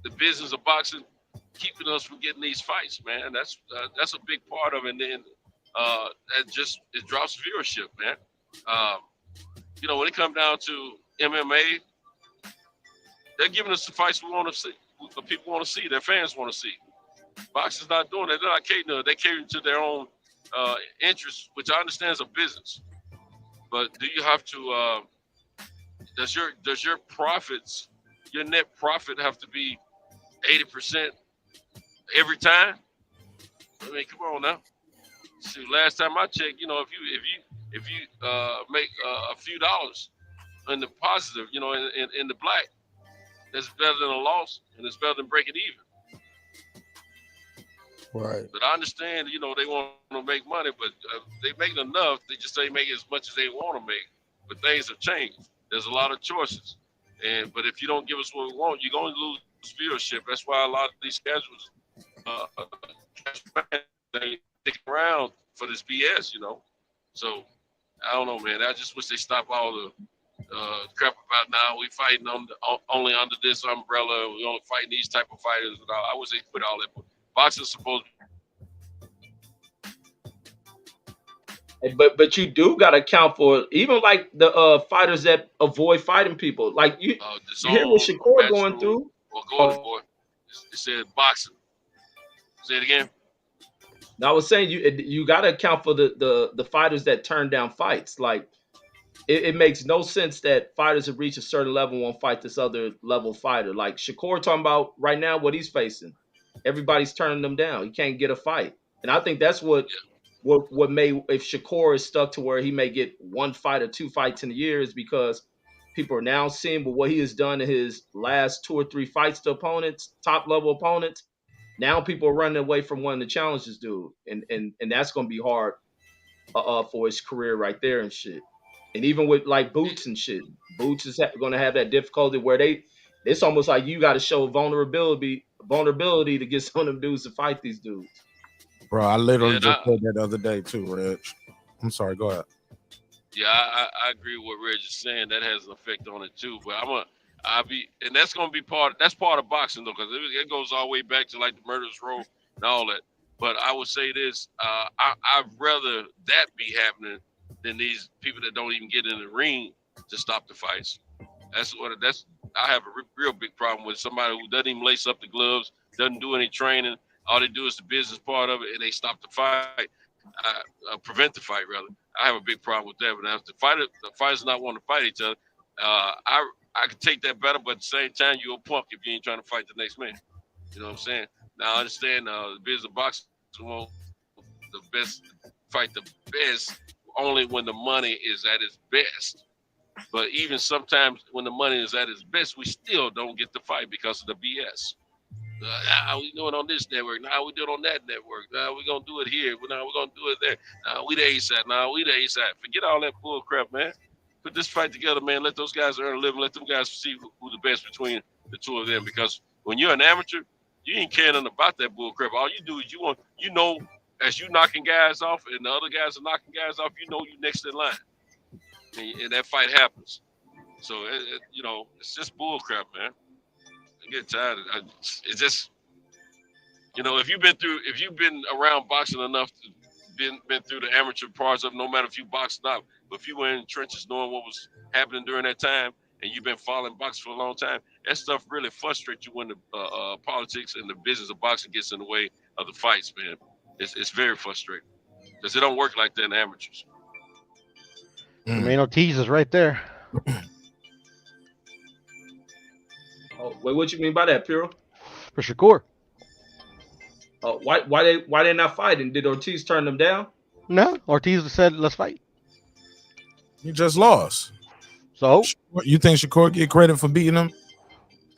[SPEAKER 17] the business of boxing, keeping us from getting these fights, man. That's a big part of it. And then it drops viewership, man. When it comes down to MMA, they're giving us the fights we want to see, what people want to see, their fans want to see. Boxing's not doing that. They're not catering. They catering to their own interests, which I understand is a business. But do you have to? Does your profits, your net profit, have to be 80% every time? I mean, come on now. See, last time I checked, if you make a few dollars in the positive, in the black, that's better than a loss, and it's better than breaking even.
[SPEAKER 15] right.
[SPEAKER 17] But I understand, they want to make money, but they make enough. They just ain't make as much as they want to make. But things have changed. There's a lot of choices, but if you don't give us what we want, you're going to lose viewership. That's why a lot of these casuals, they stick around for this BS, So I don't know, man. I just wish they stop all the crap about now we fighting only under this umbrella. We only fighting these type of fighters. And all. I wish they quit all that. Boxing's supposed to.
[SPEAKER 18] But you do got to account for even like the fighters that avoid fighting people. Like you hear what Shakur going through.
[SPEAKER 17] Well, go ahead, boy. It said boxing. Say it again.
[SPEAKER 18] Now I was saying you got to account for the fighters that turn down fights. Like it makes no sense that fighters that reach a certain level won't fight this other level fighter. Like Shakur talking about right now what he's facing. Everybody's turning them down. He can't get a fight, and I think that's what may, if Shakur is stuck to where he may get 1 fight or 2 fights in a year, is because people are now seeing what he has done in his last 2 or 3 fights to opponents, top level opponents. Now people are running away from one of the challenges, dude, and that's gonna be hard for his career right there and shit. And even with like Boots and shit, Boots is gonna have that difficulty where it's almost like you got to show vulnerability to get some of them dudes to fight these dudes.
[SPEAKER 1] Bro, I literally just said that the other day too, Reg. I'm sorry, go ahead.
[SPEAKER 17] Yeah, I agree with what Reg is saying. That has an effect on it too. But and that's gonna be part of boxing though, because it goes all the way back to like the murderers row and all that. But I would say this: I'd rather that be happening than these people that don't even get in the ring to stop the fights. I have a real big problem with somebody who doesn't even lace up the gloves, doesn't do any training. All they do is the business part of it, and they stop the fight, prevent the fight rather. I have a big problem with that. But now if the fighters not want to fight each other, I could take that better. But at the same time, you're a punk if you ain't trying to fight the next man. You know what I'm saying? Now I understand the business of boxing want the best fight the best only when the money is at its best. But even sometimes when the money is at its best, we still don't get the fight because of the BS. Now we do it on this network. Now we do it on that network. Now we're going to do it here. Now we're going to do it there. Now we the ASAP. Now we the ASAP. Forget all that bull crap, man. Put this fight together, man. Let those guys earn a living. Let them guys see who's the best between the two of them. Because when you're an amateur, you ain't caring nothing about that bull crap. All you do is you know as you knocking guys off and the other guys are knocking guys off, you know you next in line, and that fight happens. So it's just bullcrap, man. I get tired. It's just if you've been around boxing enough to been through the amateur parts of, no matter if you boxed or not, but if you were in the trenches knowing what was happening during that time, and you've been following boxing for a long time, that stuff really frustrates you when the politics and the business of boxing gets in the way of the fights, man. It's very frustrating because it don't work like that in amateurs.
[SPEAKER 16] Jermaine Ortiz is right there.
[SPEAKER 18] Oh, wait, what you mean by that, Piro?
[SPEAKER 16] For Shakur.
[SPEAKER 18] Why they not fighting? Did Ortiz turn them down?
[SPEAKER 16] No, Ortiz said, "Let's fight."
[SPEAKER 1] He just lost.
[SPEAKER 16] So
[SPEAKER 1] you think Shakur get credit for beating him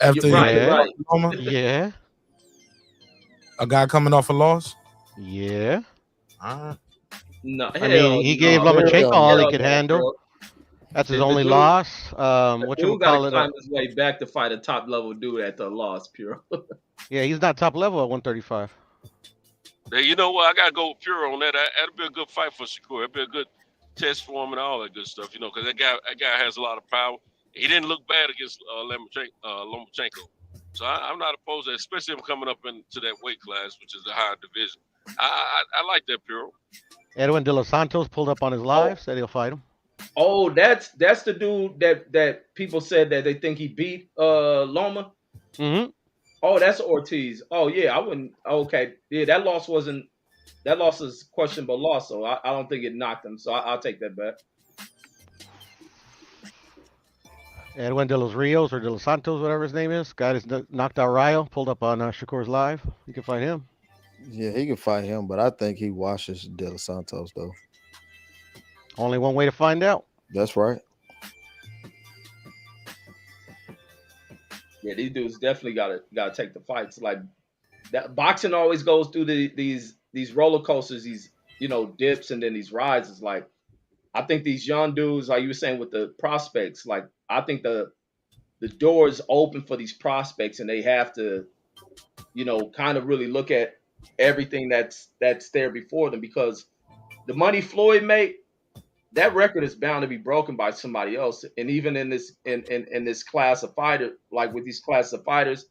[SPEAKER 1] after
[SPEAKER 18] right.
[SPEAKER 16] Yeah.
[SPEAKER 1] A guy coming off a loss?
[SPEAKER 16] Yeah.
[SPEAKER 18] No,
[SPEAKER 16] I mean, he gave Lomachenko all he could handle. That's his only loss.
[SPEAKER 18] Dude got to climb his way back to fight a top level dude at the loss, Pure.
[SPEAKER 16] Yeah, he's not top level at 135.
[SPEAKER 17] Hey, you know what? I gotta go pure on that. That'll be a good fight for Shakur. It'll be a good test for him and all that good stuff. Because that guy has a lot of power. He didn't look bad against Lomachenko. So I'm not opposed to that, especially him coming up into that weight class, which is the higher division. I like that, Pure.
[SPEAKER 16] Edwin De Los Santos pulled up on his live, said he'll fight him.
[SPEAKER 18] Oh, that's the dude that people said that they think he beat Loma.
[SPEAKER 16] Mm-hmm.
[SPEAKER 18] Oh, that's Ortiz. Oh yeah, I wouldn't. Okay, yeah, that loss is questionable loss, so I don't think it knocked him. So I'll take that back.
[SPEAKER 16] Edwin De Los Rios or De Los Santos, whatever his name is, guy that's knocked out Ryo, pulled up on Shakur's live. You can fight him.
[SPEAKER 15] Yeah, he can fight him, but I think he washes De Los Santos though.
[SPEAKER 16] Only one way to find out.
[SPEAKER 15] That's right.
[SPEAKER 18] Yeah, these dudes definitely gotta take the fights. Like that, boxing always goes through these roller coasters, these dips and then these rises. Like I think these young dudes, like you were saying with the prospects, like I think the door is open for these prospects, and they have to, kind of really look at everything that's there before them, because the money Floyd made, that record is bound to be broken by somebody else. And even in this class of fighter, like with these classes of fighters,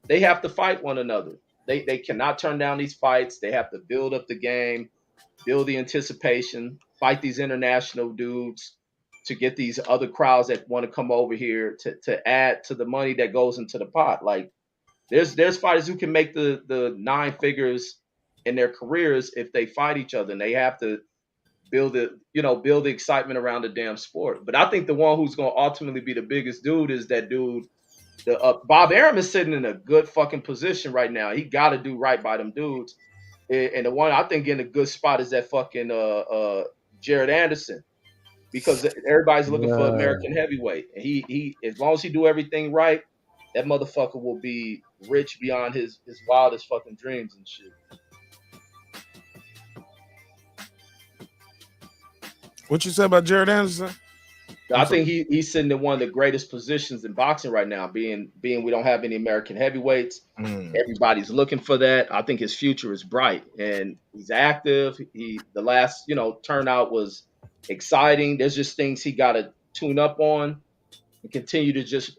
[SPEAKER 18] they have to fight one another. They cannot turn down these fights. They have to build up the game, build the anticipation, fight these international dudes to get these other crowds that want to come over here to add to the money that goes into the pot. Like there's fighters who can make the 9 figures in their careers if they fight each other, and they have to build the excitement around the damn sport. But I think the one who's going to ultimately be the biggest dude is that dude. Bob Arum is sitting in a good fucking position right now. He got to do right by them dudes. And the one I think in a good spot is that fucking Jared Anderson, because everybody's looking for American heavyweight. And he as long as he do everything right, that motherfucker will be rich beyond his wildest fucking dreams and shit.
[SPEAKER 1] What you said about Jared Anderson?
[SPEAKER 18] I think he's sitting in one of the greatest positions in boxing right now, being we don't have any American heavyweights. Everybody's looking for that. I think his future is bright, and he's active. The last turnout was exciting. There's just things he got to tune up on and continue to just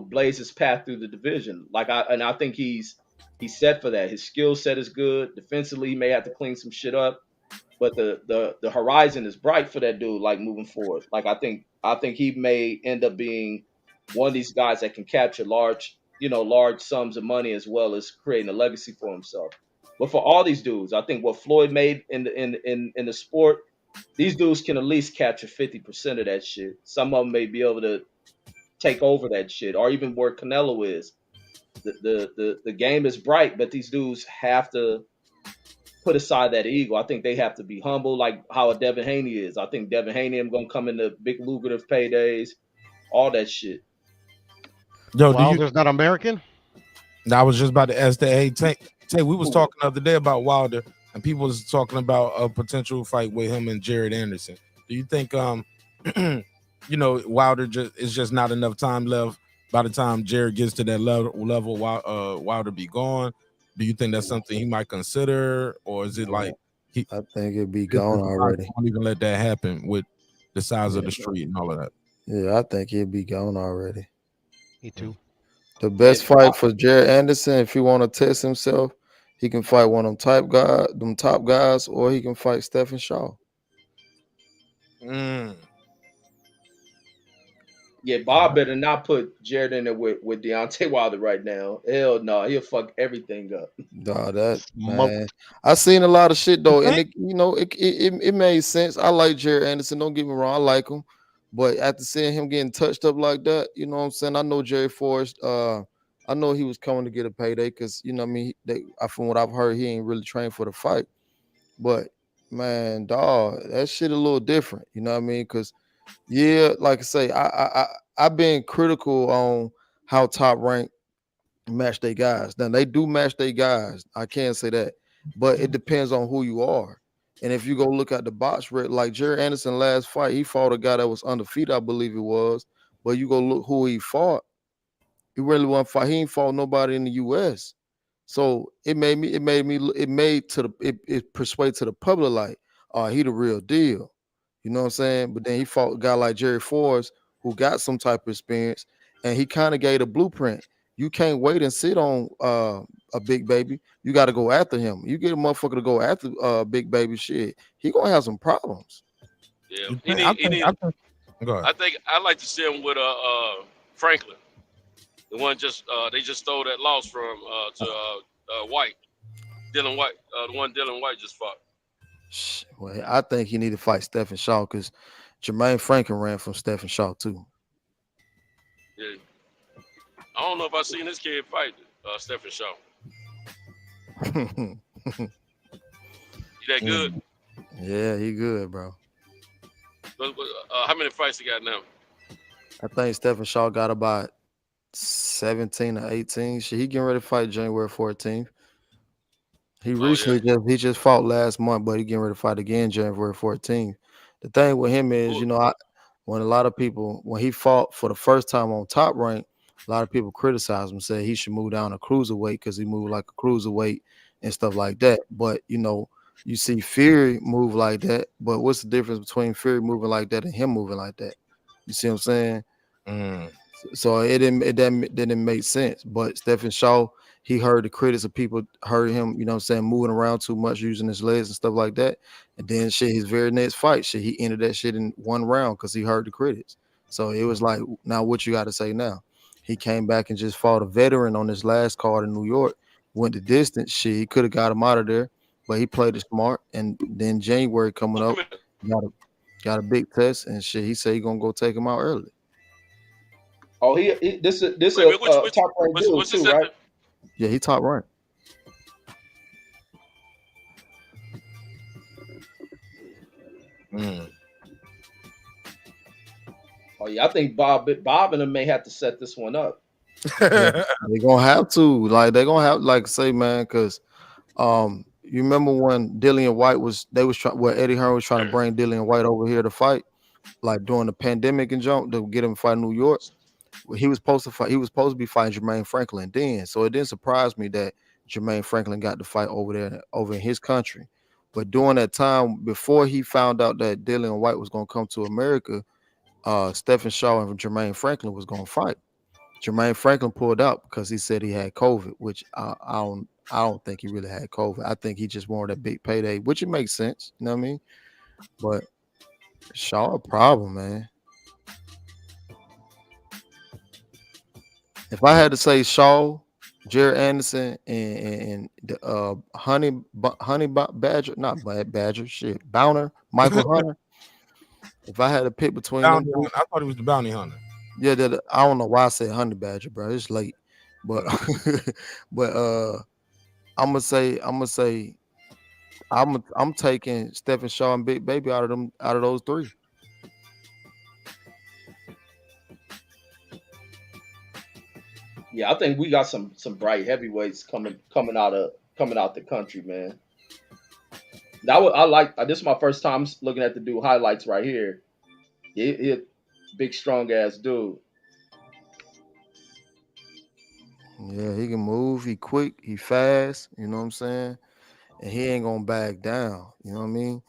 [SPEAKER 18] blaze his path through the division. I think he's set for that. His skill set is good. Defensively, he may have to clean some shit up, but the horizon is bright for that dude. Like moving forward, like I think he may end up being one of these guys that can capture large sums of money as well as creating a legacy for himself. But for all these dudes, I think what Floyd made in the sport, these dudes can at least capture 50% of that shit. Some of them may be able to take over that shit, or even where Canelo is. The game is bright, but these dudes have to put aside that ego. I think they have to be humble, like how a Devin Haney is. I think Devin Haney is going to come into big lucrative paydays, all that shit.
[SPEAKER 1] Yo,
[SPEAKER 16] Wilder's not American?
[SPEAKER 1] I was just about to ask that. Hey, Tank, we was talking the other day about Wilder, and people was talking about a potential fight with him and Jared Anderson. Do you think, Wilder is just not enough time left by the time Jared gets to that level Wilder be gone? Do you think that's something he might consider, or is it like
[SPEAKER 15] I think it'd be
[SPEAKER 1] This
[SPEAKER 15] gone
[SPEAKER 1] is why I
[SPEAKER 15] already.
[SPEAKER 1] don't even let that happen with the size of
[SPEAKER 15] Yeah.
[SPEAKER 1] the street and all of that.
[SPEAKER 15] Yeah, I think he'd be gone already.
[SPEAKER 16] Me too.
[SPEAKER 15] The
[SPEAKER 18] Man,
[SPEAKER 15] best fight for Jared Anderson, if he want to test himself, he can fight one of them top guys, or he can fight Stephen Shaw.
[SPEAKER 18] yeah, Bob better not put Jared in there with Deontay Wilder right now. Hell no, he'll fuck everything up.
[SPEAKER 15] Nah, that
[SPEAKER 16] Smoke.
[SPEAKER 15] man, I seen a lot of shit
[SPEAKER 1] You
[SPEAKER 15] though, and
[SPEAKER 1] think?
[SPEAKER 15] it made sense. I like Jared Anderson. Don't get me wrong, I like him, but after seeing him getting touched up like that, you know what I'm saying. I know Jerry Forrest. I know he was coming to get a payday because you know what I mean. From what I've heard, he ain't really trained for the fight. But man, dog, that shit a little different. You know what I mean? Because yeah, like I say, I've been critical on how Top Rank match their guys. Now they do match their guys. I can't say that, but it depends on who you are. And if you go look at the box rate, like Jerry Anderson last fight, he fought a guy that was undefeated, I believe it was. But you go look who he fought. He really wasn't fight. He ain't fought nobody in the U.S. So it persuade to the public like, oh, he the real deal. You know what I'm saying? But then he fought a guy like Jerry Forrest who got some type of experience, and he kind of gave a blueprint. You can't wait and sit on a big baby. You got to go after him. You get a motherfucker to go after big baby shit, he gonna have some problems.
[SPEAKER 17] Yeah,
[SPEAKER 1] You
[SPEAKER 17] he
[SPEAKER 1] think? I
[SPEAKER 17] need he
[SPEAKER 1] think.
[SPEAKER 17] need.
[SPEAKER 1] I think. Go ahead.
[SPEAKER 17] I think I'd like to see him with Franklin, the one they just stole that loss from to White, Dylan White, the one Dylan White just fought.
[SPEAKER 15] Well, I think he need to fight Stephen Shaw because Jermaine Franklin ran from Stephen Shaw too.
[SPEAKER 17] Yeah, I don't know if I've seen this kid fight Stephen Shaw. He that good?
[SPEAKER 15] Yeah, he good, bro.
[SPEAKER 17] But, how many fights he got now?
[SPEAKER 15] I think Stephen Shaw got about 17 or 18. Shit, he getting ready to fight January 14th. He recently just fought last month, but he getting ready to fight again January 14th. The thing with him is, when a lot of people, when he fought for the first time on Top Rank, a lot of people criticized him, said he should move down to cruiserweight because he moved like a cruiserweight and stuff like that. But you see Fury move like that. But what's the difference between Fury moving like that and him moving like that? You see what I'm saying? So it didn't make sense. But Stephen Shaw, he heard the critics of people heard him, you know what I'm saying, moving around too much, using his legs and stuff like that. And then his very next fight, he ended that shit in one round because he heard the critics. So it was like, now what you got to say now? He came back and just fought a veteran on his last card in New York, went the distance. Shit, he could have got him out of there, but he played it smart. And then January coming up, got a big test and shit. He said he gonna go take him out early.
[SPEAKER 18] Oh, this is top rank dude too, right?
[SPEAKER 15] Yeah, he top rank.
[SPEAKER 18] Oh yeah, I think Bob and them may have to set this one up.
[SPEAKER 15] Yeah, they're gonna have to, they're gonna have, say, man, because you remember when Dillian White Eddie Hearn was trying to bring Dillian White over here to fight, like during the pandemic and jump to get him to fight in New York. He was supposed to be fighting Jermaine Franklin then, so it didn't surprise me that Jermaine Franklin got to fight over in his country. But during that time, before he found out that Dillian White was gonna come to America, Stephen Shaw and Jermaine Franklin was gonna fight. Jermaine Franklin pulled out because he said he had COVID, which I don't think he really had COVID. I think he just wanted a big payday, which it makes sense. You know what I mean? But Shaw a problem, man. If I had to say Shaw, Jared Anderson, and Honey Badger, not Badger, shit, Bowner, Michael Hunter. If I had to pick between them,
[SPEAKER 1] I thought he was the bounty hunter.
[SPEAKER 15] Yeah, I don't know why I said Honey Badger, bro. It's late, but I'm taking Stephen Shaw and Big Baby out of those three.
[SPEAKER 18] Yeah, I think we got some bright heavyweights coming out the country, man. This is my first time looking at the dude highlights right here. He a big strong ass dude.
[SPEAKER 15] Yeah, he can move. He quick. He fast. You know what I'm saying? and he ain't gonna back down. You know what I mean?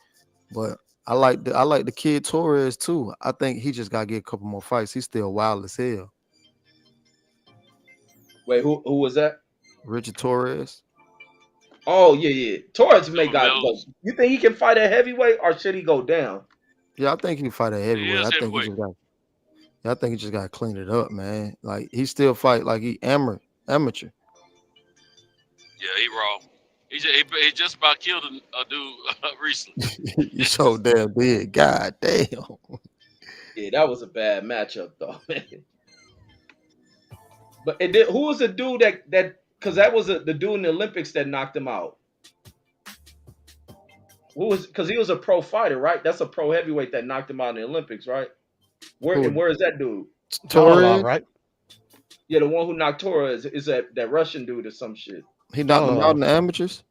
[SPEAKER 15] But I like the kid Torres too. I think he just gotta get a couple more fights. He's still wild as hell.
[SPEAKER 18] Wait, who was that?
[SPEAKER 15] Richard Torres.
[SPEAKER 18] Oh yeah. Torres may
[SPEAKER 17] Silver
[SPEAKER 18] got go.
[SPEAKER 17] medals.
[SPEAKER 18] You think he can fight at heavyweight or should he go down?
[SPEAKER 15] Yeah, I think he can fight at
[SPEAKER 17] He
[SPEAKER 15] heavyweight.
[SPEAKER 17] is heavyweight.
[SPEAKER 15] I think he just got to clean it up, man. Like he still fight like he amateur.
[SPEAKER 17] Yeah, he raw. He just about killed a dude recently.
[SPEAKER 15] You so damn big. God damn.
[SPEAKER 18] Yeah, that was a bad matchup though, man. But and then, who was the dude that because that was the dude in the Olympics that knocked him out? Who was because he was a pro fighter, right? That's a pro heavyweight that knocked him out in the Olympics, right? Where is that dude?
[SPEAKER 15] Torres,
[SPEAKER 16] right?
[SPEAKER 18] Yeah, the one who knocked Torres is that Russian dude or some shit.
[SPEAKER 15] He knocked him out in the amateurs.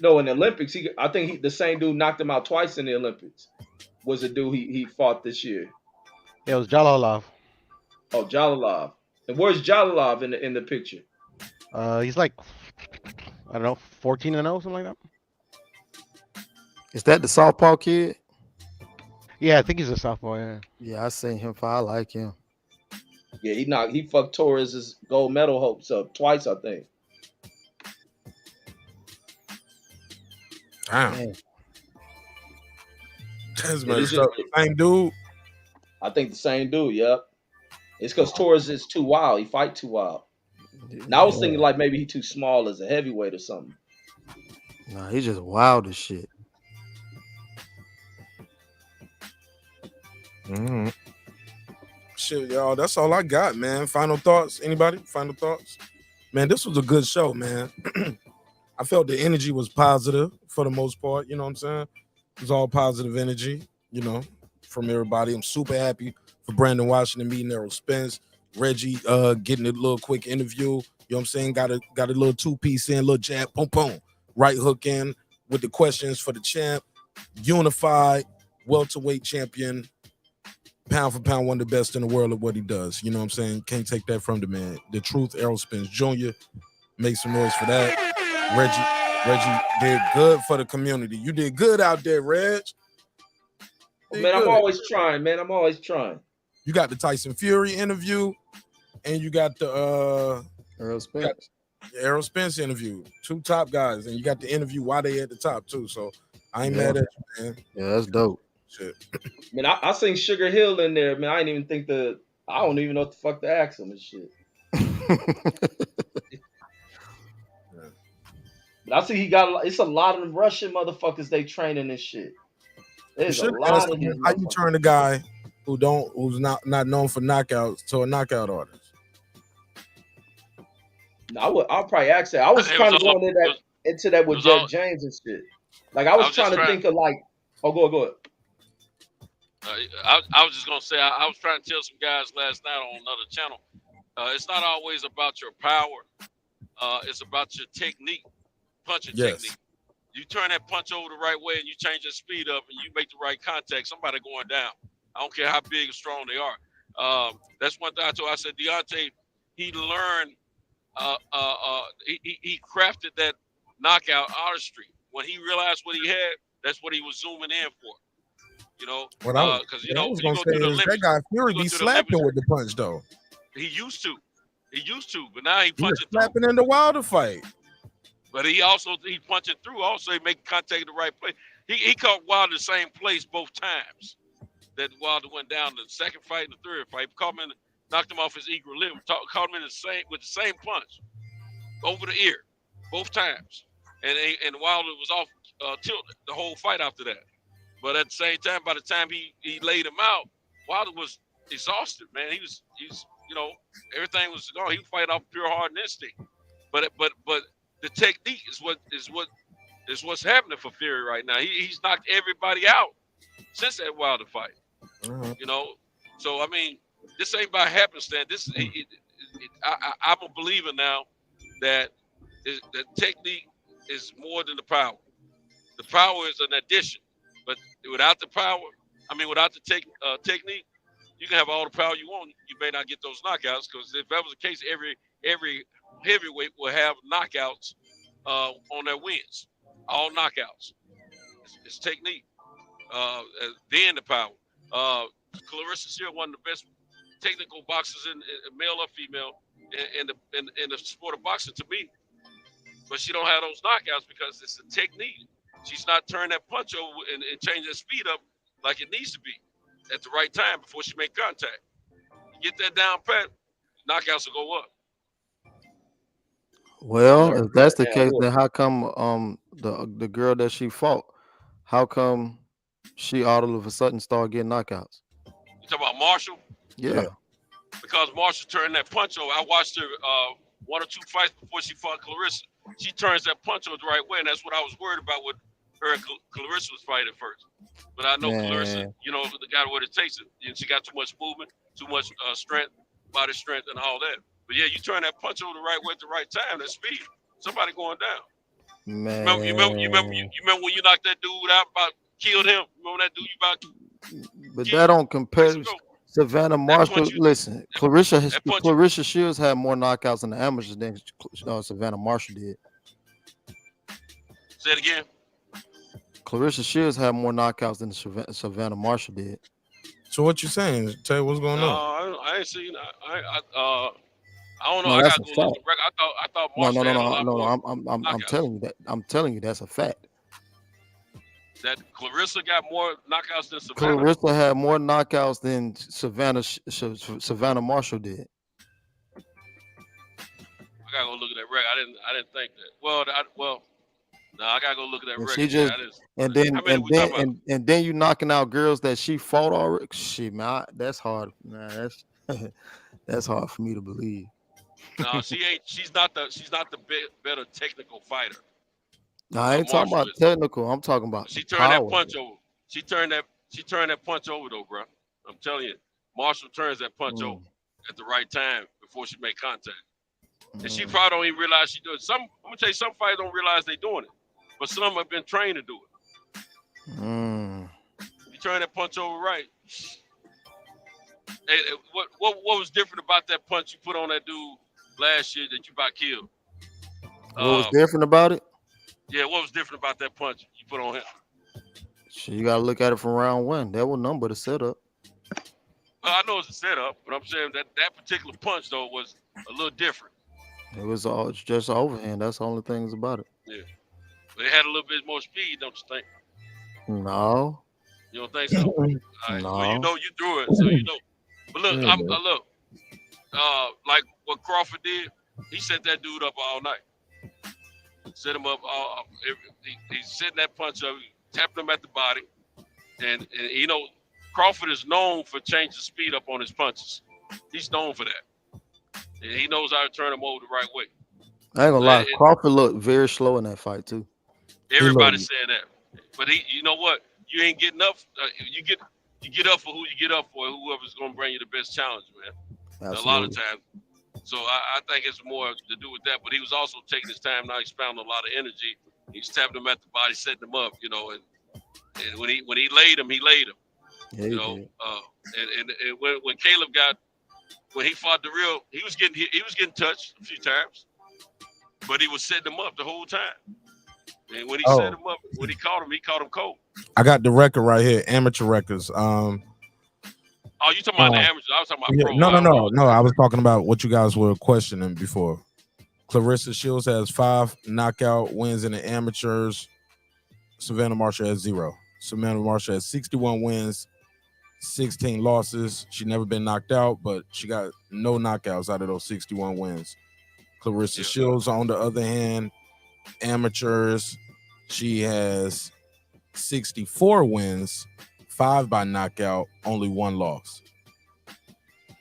[SPEAKER 18] No, in the Olympics, I think the same dude knocked him out twice in the Olympics. Was the dude he fought this year?
[SPEAKER 16] Yeah, it was Jalalov.
[SPEAKER 18] Oh, Jalalov. And where's Jalalov in the picture?
[SPEAKER 16] He's like, I don't know, 14-0, something like that.
[SPEAKER 15] Is that the southpaw kid?
[SPEAKER 16] Yeah, I think he's a sophomore. Yeah.
[SPEAKER 15] Yeah, I seen him fight. I like him.
[SPEAKER 18] Yeah, he fucked Torres's gold medal hopes up twice, I think.
[SPEAKER 1] Damn. That's messed up. Same dude.
[SPEAKER 18] I think the same dude. Yep. It's because Torres is too wild. He fight too wild. Now I was thinking like maybe he too small as a heavyweight or something.
[SPEAKER 15] Nah, he's just wild as shit.
[SPEAKER 1] Mm-hmm. Shit, y'all. That's all I got, man. Final thoughts? Anybody? Final thoughts? Man, this was a good show, man. I felt the energy was positive for the most part. You know what I'm saying? It was all positive energy, you know, from everybody. I'm super happy for Brandon Washington meeting Errol Spence. Reggie getting a little quick interview. You know what I'm saying? Got a little two-piece in, little jab, boom, boom. Right hook in with the questions for the champ. Unified welterweight champion. Pound for pound, one of the best in the world at what he does. You know what I'm saying? Can't take that from the man. The truth, Errol Spence Jr. Make some noise for that. Reggie did good for the community. You did good out there, Reg.
[SPEAKER 18] Man, I'm always trying, man. I'm always trying.
[SPEAKER 1] You got the Tyson Fury interview, and you got the
[SPEAKER 15] Errol Spence.
[SPEAKER 1] Errol Spence interview. Two top guys, and you got the interview while they at the top too. So I ain't mad at you, man.
[SPEAKER 15] Yeah, that's dope.
[SPEAKER 1] Shit.
[SPEAKER 18] Man, I seen Sugar Hill in there, man. I didn't even think I don't even know what the fuck to ask him and shit. But I see it's a lot of Russian motherfuckers they training this shit. There's a lot of these.
[SPEAKER 1] How you turn a guy who's not known for knockouts to a knockout artist?
[SPEAKER 18] I'll probably ask that. I was trying to go into that with Jet James and shit. Like I was trying to think of like, go ahead.
[SPEAKER 17] I was just gonna say I was trying to tell some guys last night on another channel. It's not always about your power. It's about your technique, punching technique. You turn that punch over the right way and you change your speed up and you make the right contact, somebody going down. I don't care how big or strong they are. That's one thing I told. I said Deontay, he learned. He crafted that knockout artistry. When he realized what he had, that's what he was zooming in for. You know, because
[SPEAKER 1] I was gonna say that guy Fury be slapping with the punch though.
[SPEAKER 17] He used to, but now he punching
[SPEAKER 1] slapping in the Wilder fight.
[SPEAKER 17] But he punching through. Also, he make contact in the right place. He caught Wilder the same place both times. That Wilder went down the second fight and the third fight. Knocked him off his equilibrium. Caught him with the same punch over the ear both times. And Wilder was off tilt the whole fight after that. But at the same time, by the time he laid him out, Wilder was exhausted, man. He's everything was gone. He was fighting off pure heart and instinct. But the technique is what's happening for Fury right now. He's knocked everybody out since that Wilder fight.
[SPEAKER 1] Mm-hmm.
[SPEAKER 17] You know, so I mean, this ain't by happenstance. I'm a believer now that the technique is more than the power. The power is an addition, but without the power, without the technique, you can have all the power you want. You may not get those knockouts because if that was the case, every heavyweight will have knockouts on their wins. all knockouts. It's technique. Then the power. Clarissa Shields, one of the best technical boxers in male or female in the sport of boxing to me. But she don't have those knockouts because it's a technique. She's not turning that punch over and changing the speed up like it needs to be at the right time before she make contact. You get that down pat, knockouts will go up.
[SPEAKER 15] Well, if that's the case, then how come the girl that she fought, how come she all of a sudden started getting knockouts?
[SPEAKER 17] You talking about Marshall?
[SPEAKER 15] Yeah.
[SPEAKER 17] Because Marshall turned that punch over. I watched her one or two fights before she fought Clarissa. She turns that punch over the right way, and that's what I was worried about with her and Clarissa was fighting at first. But I know Clarissa, got what it takes. And she got too much movement, too much strength, body strength, and all that. But yeah, you turn that punch over the right way at the right time, that speed, somebody going down.
[SPEAKER 15] Man.
[SPEAKER 17] You remember when you knocked that dude out, about killed him? Remember that dude you about?
[SPEAKER 15] But that don't compare. Savannah Marshall, listen, Clarissa Shields had more knockouts in the amateurs than Savannah Marshall did.
[SPEAKER 17] Say it again.
[SPEAKER 15] Clarissa Shields had more knockouts than Savannah Marshall did.
[SPEAKER 1] So what you saying? Tell you what's going on.
[SPEAKER 17] I ain't seen. I don't know.
[SPEAKER 15] No,
[SPEAKER 17] I
[SPEAKER 15] that's
[SPEAKER 17] gotta
[SPEAKER 15] a
[SPEAKER 17] go look
[SPEAKER 15] fact.
[SPEAKER 17] at the record. I thought Marshall had a lot more.
[SPEAKER 15] I'm telling you that. I'm telling you that's a fact.
[SPEAKER 17] That Clarissa got more knockouts than Savannah.
[SPEAKER 15] Clarissa had more knockouts than Savannah Marshall did.
[SPEAKER 17] I gotta go look at that record. I didn't think that. No, I gotta go look at that record.
[SPEAKER 15] She just and then you knocking out girls that she fought already. Shit, man, that's hard. Man, that's hard for me to believe.
[SPEAKER 17] No, she ain't. She's not the better technical fighter.
[SPEAKER 15] No, I ain't talking about technical. I'm talking about
[SPEAKER 17] she turned
[SPEAKER 15] power.
[SPEAKER 17] that punch over. She turned that punch over though, bro. I'm telling you, Marshall turns that punch over at the right time before she make contact. And she probably don't even realize she doing it. I'm gonna tell you, some fighters don't realize they doing it, but some have been trained to do it. You turn that punch over right. Hey, what was different about that punch you put on that dude last year that you about killed?
[SPEAKER 15] What was different about it?
[SPEAKER 17] Yeah, what was different about that punch you put on him?
[SPEAKER 15] So you gotta look at it from round one. That was number the setup.
[SPEAKER 17] Well, I know it's a setup, but I'm saying that particular punch though was a little different.
[SPEAKER 15] It was all just overhand. That's the only things about it.
[SPEAKER 17] Yeah, but it had a little bit more speed, don't you think?
[SPEAKER 15] No.
[SPEAKER 17] You don't think so? All right.
[SPEAKER 15] No.
[SPEAKER 17] Well, you know you threw it, so you know. But look, like what Crawford did, he set that dude up all night. Set him up. He's setting that punch up, tapping him at the body, and Crawford is known for changing speed up on his punches. He's known for that, and he knows how to turn them over the right way.
[SPEAKER 15] I ain't gonna lie, Crawford looked very slow in that fight too.
[SPEAKER 17] Everybody's saying that, but you know what? You ain't getting up. You get up for who you get up for. Whoever's gonna bring you the best challenge, man. A lot of times. So I think it's more to do with that. But he was also taking his time. Now he's found a lot of energy. He's tapping him at the body, setting him up, and when he laid him, he laid him.
[SPEAKER 15] Yeah,
[SPEAKER 17] And when Caleb when he fought the real, he was getting touched a few times, but he was setting him up the whole time. And when he set him up, when he caught him cold.
[SPEAKER 1] I got the record right here, amateur records.
[SPEAKER 17] Oh, you talking about the amateurs? I was talking about pro.
[SPEAKER 1] No. I was talking about what you guys were questioning before. Clarissa Shields has 5 knockout wins in the amateurs. Savannah Marshall has 0. Savannah Marshall has 61 wins, 16 losses. She never been knocked out, but she got no knockouts out of those 61 wins. Clarissa Shields, on the other hand, amateurs, she has 64 wins, 5 by knockout, only 1 loss.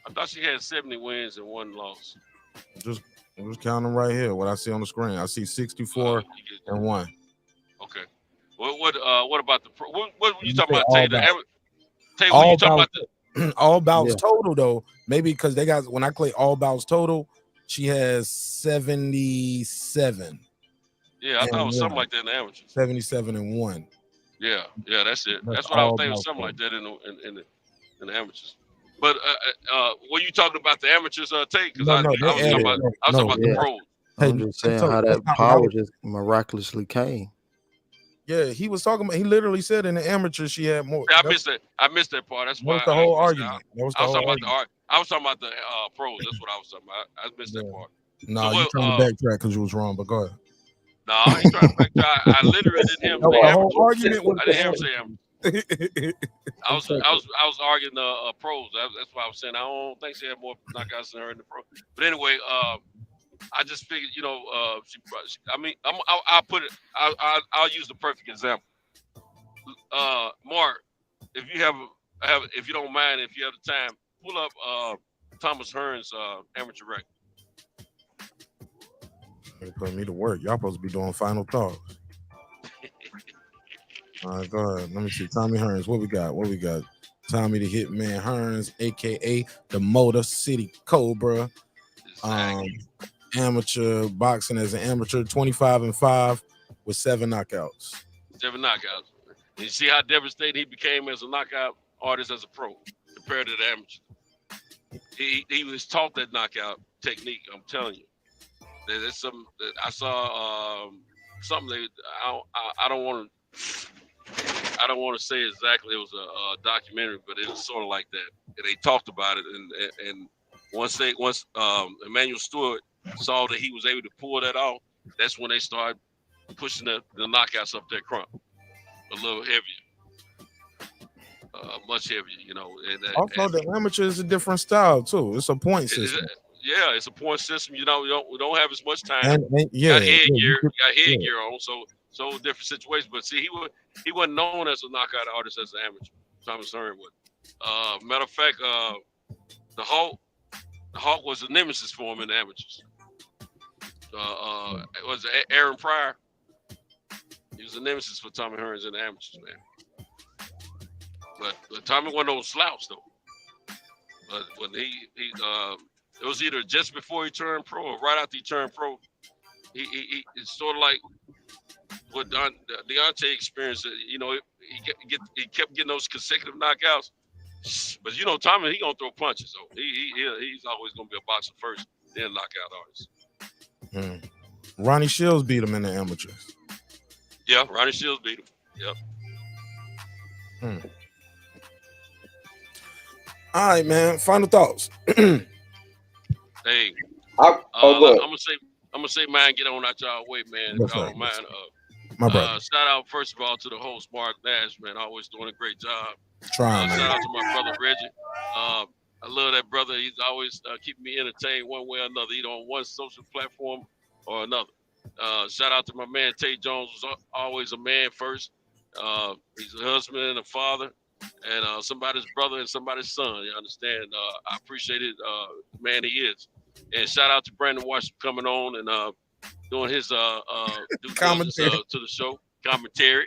[SPEAKER 17] I thought she had 70 wins and 1 loss.
[SPEAKER 1] Just counting right here. What I see on the screen, I see 64 and 1.
[SPEAKER 17] Okay. What about the pro? What were you talking about?
[SPEAKER 1] All bouts total though. Maybe because they got, when I play all bouts total, she has 77.
[SPEAKER 17] Yeah, I thought it was something like that in the amateurs.
[SPEAKER 1] 77 and 1.
[SPEAKER 17] Yeah, that's it. That's what I was thinking. Something like that in the amateurs. But were you talking about the amateurs, Tate? Because I was talking about the pros.
[SPEAKER 15] I'm just saying how that power just miraculously came.
[SPEAKER 1] Yeah, he was talking about. He literally said in the amateur she had more.
[SPEAKER 17] Yeah, I missed that part. That's
[SPEAKER 1] That
[SPEAKER 17] why
[SPEAKER 1] was the
[SPEAKER 17] I
[SPEAKER 1] whole
[SPEAKER 17] missed out.
[SPEAKER 1] argument. That was
[SPEAKER 17] I
[SPEAKER 1] the
[SPEAKER 17] was
[SPEAKER 1] whole
[SPEAKER 17] talking about
[SPEAKER 1] argument.
[SPEAKER 17] I was talking about the pros. That's what I was talking about. I missed that
[SPEAKER 1] Yeah.
[SPEAKER 17] part.
[SPEAKER 1] No,
[SPEAKER 17] So
[SPEAKER 1] you
[SPEAKER 17] what?
[SPEAKER 1] trying to backtrack because you was wrong. But go ahead.
[SPEAKER 17] No, I ain't trying to back. I literally didn't hear him say
[SPEAKER 1] The whole
[SPEAKER 17] amateur.
[SPEAKER 1] argument was
[SPEAKER 17] I didn't hear him say amateur. I was arguing the pros. That's why I was saying I don't think she had more knockouts than her in the pro. But anyway, I just figured, I mean, I'll put it. I'll use the perfect example. Mark, if you if you don't mind, if you have the time, pull up Thomas Hearn's amateur record.
[SPEAKER 1] They put me to work. Y'all supposed to be doing final thoughts. All right, go ahead. Let me see. Tommy Hearns. What we got? Tommy the Hitman Hearns, aka the Motor City Cobra. Amateur boxing as an amateur, 25-5 with 7 knockouts.
[SPEAKER 17] 7 knockouts. And you see how devastated he became as a knockout artist as a pro compared to the amateur. He was taught that knockout technique. I'm telling you. There's some that I saw something that I don't want to say exactly. It was a documentary, but it was sort of like that. And they talked about it, and once Emmanuel Stewart saw that he was able to pull that off, that's when they started pushing the knockouts up that crump a little heavier, much heavier,
[SPEAKER 1] Also, the amateur is a different style too. It's a point system.
[SPEAKER 17] Yeah, it's a point system. We don't have as much time.
[SPEAKER 1] And
[SPEAKER 17] got headgear on, so different situations. But see, he wasn't known as a knockout artist as an amateur. Thomas Hearn was. Matter of fact, the Hawk was a nemesis for him in the amateurs. It was Aaron Pryor. He was a nemesis for Tommy Hearns in the amateurs, man. But Tommy wasn't no slouch though. But when it was either just before he turned pro or right after he turned pro. It's sort of like what Deontay experienced. He kept getting those consecutive knockouts. But Tommy, he gonna throw punches. So he's always gonna be a boxer first, then knockout artist.
[SPEAKER 1] Ronnie Shields beat him in the amateurs.
[SPEAKER 17] Yeah, Ronnie Shields beat him. Yep.
[SPEAKER 1] All right, man. Final thoughts.
[SPEAKER 17] Hey, I'm gonna say mine. Get on out y'all way, man. If y'all don't mind.
[SPEAKER 1] My brother.
[SPEAKER 17] Shout out first of all to the host, Mark Nash, man. Always doing a great job.
[SPEAKER 1] Trying, man.
[SPEAKER 17] Shout out to my brother Reggie. I love that brother. He's always keeping me entertained one way or another, either on one social platform or another. Shout out to my man Tay Jones, who's always a man first. He's a husband and a father, and somebody's brother and somebody's son. You understand? I appreciate it, the man he is. And shout out to Brandon Washington coming on and doing his due diligence to the show, commentary.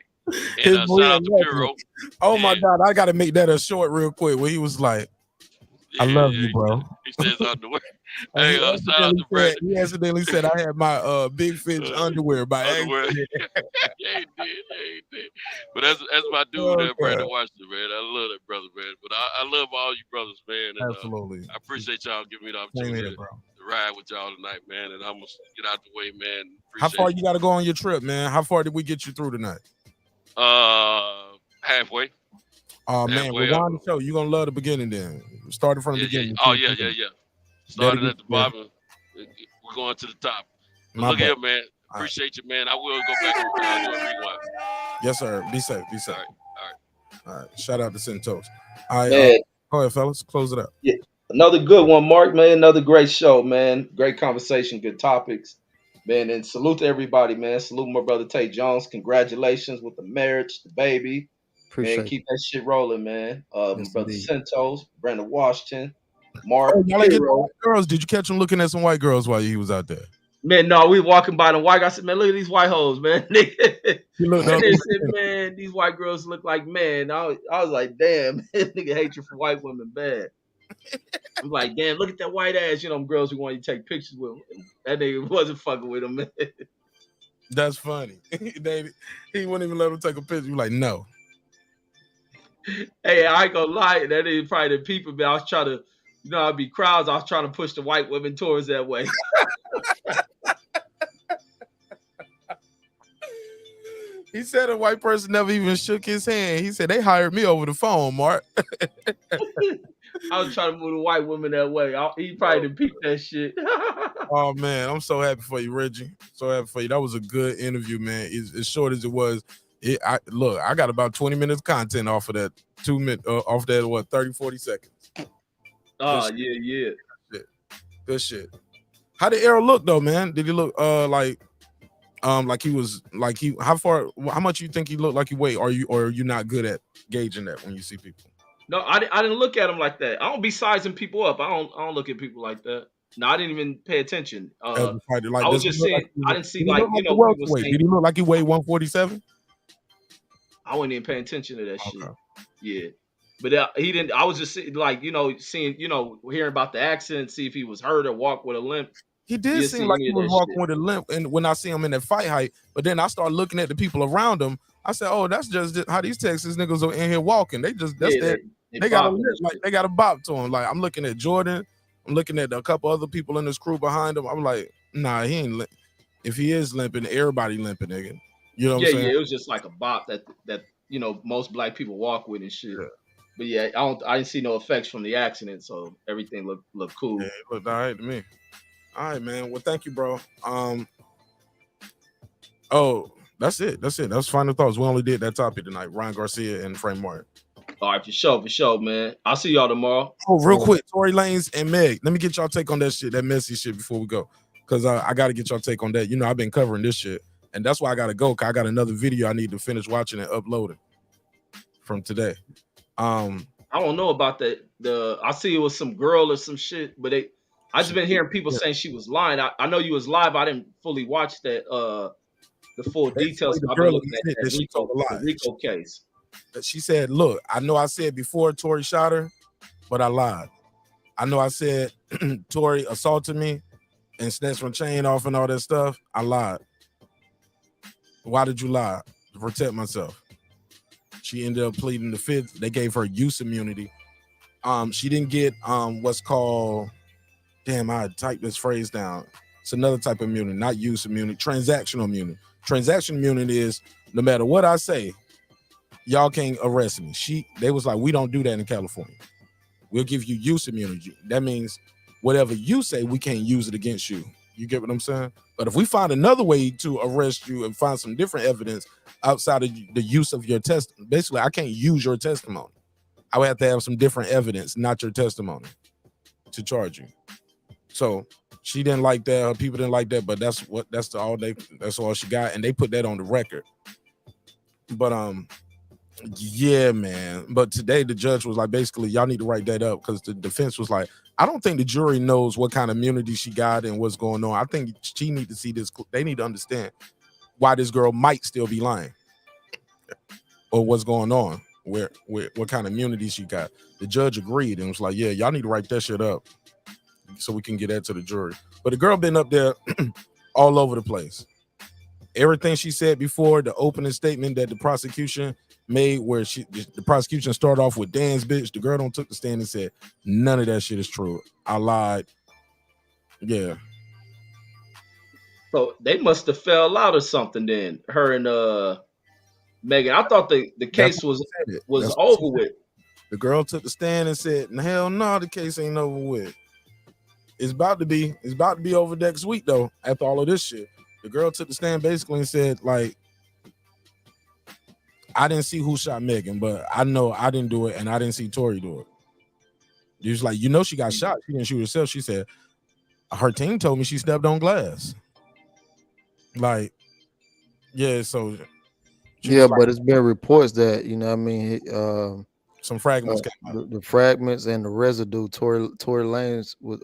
[SPEAKER 17] And shout out to Puro.
[SPEAKER 1] Oh my God, I gotta make that a short real quick. Where he was like, "I love you, bro."
[SPEAKER 17] He says underwear. Hey, shout out to Brandon.
[SPEAKER 1] He accidentally said I had my Big Fish underwear by accident.
[SPEAKER 17] Yeah, he did. But that's my dude there, Brandon Washington, man. I love that brother, man. But I love all you brothers, man. And,
[SPEAKER 1] absolutely.
[SPEAKER 17] I appreciate y'all giving me the opportunity to ride with y'all tonight, man. And I'm gonna get out the way, man.
[SPEAKER 1] How far you gotta go on your trip, man? How far did we get you through tonight?
[SPEAKER 17] Halfway.
[SPEAKER 1] Man, rewind the show. You're gonna love the beginning then. Started from the beginning.
[SPEAKER 17] Oh, yeah. Started at the bottom. We're going to the top. Look here, man. Appreciate you, man. I will go back and do a rewind.
[SPEAKER 1] Yes, sir. Be safe. All right. Shout out to Centos. All right.
[SPEAKER 18] Man.
[SPEAKER 1] Go ahead, fellas. Close it up.
[SPEAKER 18] Yeah. Another good one, Mark, man. Another great show, man. Great conversation, good topics. Man, and salute to everybody, man. Salute my brother Tay Jones. Congratulations with the marriage, the baby.
[SPEAKER 15] Appreciate
[SPEAKER 18] man, keep that shit rolling, man.
[SPEAKER 15] Yes,
[SPEAKER 18] My brother
[SPEAKER 15] indeed.
[SPEAKER 18] Centos, Brandon Washington, Mark.
[SPEAKER 1] Y'all ain't getting white girls. Did you catch him looking at some white girls while he was out there?
[SPEAKER 18] Man, no, we walking by the white. I said, man, look at these white hoes, man. They said, man, these white girls look like men. I was like, damn, nigga hate you for white women bad. I'm like, damn, look at that white ass. Them girls who want you to take pictures with them. That nigga wasn't fucking with them, man.
[SPEAKER 1] That's funny. He wouldn't even let him take a picture. You like, no.
[SPEAKER 18] Hey, I ain't gonna lie. That ain't probably the people, man. I was trying to, I'd be crowds. I was trying to push the white women towards that way.
[SPEAKER 1] He said a white person never even shook his hand. He said they hired me over the phone, Mark.
[SPEAKER 18] I was trying to move the white woman that way. He probably didn't peep that shit.
[SPEAKER 1] Oh man, I'm so happy for you, Reggie. So happy for you. That was a good interview, man. As short as it was, I got about 20 minutes content off of that 2 minute, off that what 30, 40 seconds.
[SPEAKER 18] Oh yeah.
[SPEAKER 1] Good shit. How did Errol look though, man? Did he look like he was like how much you think he looked like he weighed? Or are you not good at gauging that when you see people?
[SPEAKER 18] No, I didn't look at him like that. I don't be sizing people up. I don't look at people like that. No, I didn't even pay attention.
[SPEAKER 1] As a fighter, like,
[SPEAKER 18] I was
[SPEAKER 1] does he
[SPEAKER 18] just
[SPEAKER 1] look
[SPEAKER 18] saying.
[SPEAKER 1] like
[SPEAKER 18] I didn't see
[SPEAKER 1] did he
[SPEAKER 18] like
[SPEAKER 1] look like a
[SPEAKER 18] people
[SPEAKER 1] welterweight?
[SPEAKER 18] saying.
[SPEAKER 1] Did he look like he weighed 147?
[SPEAKER 18] I wasn't even paying attention to that shit.
[SPEAKER 1] Okay.
[SPEAKER 18] Yeah, but he didn't. I was just like seeing hearing about the accident, see if he was hurt or walked with a limp.
[SPEAKER 1] He did
[SPEAKER 18] Didn't
[SPEAKER 1] seem
[SPEAKER 18] see
[SPEAKER 1] like
[SPEAKER 18] any
[SPEAKER 1] he
[SPEAKER 18] of
[SPEAKER 1] was
[SPEAKER 18] that
[SPEAKER 1] walking
[SPEAKER 18] shit.
[SPEAKER 1] with a limp, and when I see him in that fight height, but then I start looking at the people around him. I said, "Oh, that's just how these Texas niggas are in here walking. They just that's
[SPEAKER 18] Yeah,
[SPEAKER 1] they got a
[SPEAKER 18] bopping
[SPEAKER 1] limp,
[SPEAKER 18] and
[SPEAKER 1] like
[SPEAKER 18] shit.
[SPEAKER 1] they got a bop to him. Like I'm looking at Jordan, I'm looking at a couple other people in this crew behind him. I'm like, nah, he ain't. If he is limping, everybody limping, nigga. You know what I'm saying?
[SPEAKER 18] Yeah. It was just like a bop that most black people walk with and shit. But yeah, I didn't see no effects from the accident, so everything looked cool.
[SPEAKER 1] Yeah, it looked all right to me. All right, man. Well, thank you, bro. Oh, that's it. That's final thoughts. We only did that topic tonight. Ryan Garcia and Frank Martin.
[SPEAKER 18] All right, for sure, man. I'll see y'all tomorrow.
[SPEAKER 1] Oh, real quick, Tory Lanez and Meg. Let me get y'all take on that shit, that messy shit before we go. Cause I gotta get y'all take on that. You know, I've been covering this shit. And that's why I gotta go. Cause I got another video I need to finish watching and uploading from today.
[SPEAKER 18] I don't know about that. I see it was some girl or some shit, but I just been hearing people saying she was lying. I know you was live. I didn't fully watch that the full details.
[SPEAKER 1] The
[SPEAKER 18] I've been
[SPEAKER 1] girl
[SPEAKER 18] looking at
[SPEAKER 1] that she told a lie.
[SPEAKER 18] the Rico case.
[SPEAKER 1] She said, look, I know I said before Tory shot her, but I lied. I know I said Tory assaulted me and snatched my chain off and all that stuff. I lied. Why did you lie? To protect myself. She ended up pleading the fifth. They gave her use immunity. She didn't get what's called, damn, I typed this phrase down. It's another type of immunity, not use immunity, transactional immunity. Transactional immunity is no matter what I say, y'all can't arrest me. They was like, we don't do that in California. We'll give you use immunity. That means whatever you say, we can't use it against you. You get what I'm saying? But if we find another way to arrest you and find some different evidence outside of the use of your testimony, basically, I can't use your testimony. I would have to have some different evidence, not your testimony, to charge you. So she didn't like that. Her people didn't like that. But that's all she got, and they put that on the record. But yeah, man. But today the judge was like, basically, y'all need to write that up because the defense was like, I don't think the jury knows what kind of immunity she got and what's going on. I think she need to see this. They need to understand why this girl might still be lying or what's going on, where what kind of immunity she got. The judge agreed and was like, yeah, y'all need to write that shit up so we can get that to the jury. But the girl been up there all over the place. Everything she said before, the opening statement that the prosecution made, where the prosecution started off with Dan's bitch, the girl don't took the stand and said none of that shit is true. I lied. Yeah.
[SPEAKER 18] So they must have fell out or something then. Her and Megan. I thought the case was over with.
[SPEAKER 1] The girl took the stand and said, hell no, the case ain't over with. It's about to be over next week though, after all of this shit. The girl took the stand basically and said, like, I didn't see who shot Megan, but I know I didn't do it and I didn't see Tory do it. She was like, she got shot. She didn't shoot herself. She said, her team told me she stepped on glass. Like, yeah, so.
[SPEAKER 15] Yeah, but it's been reports that, you know what I mean,
[SPEAKER 1] some fragments came out.
[SPEAKER 15] The fragments and the residue, Tory Lanez with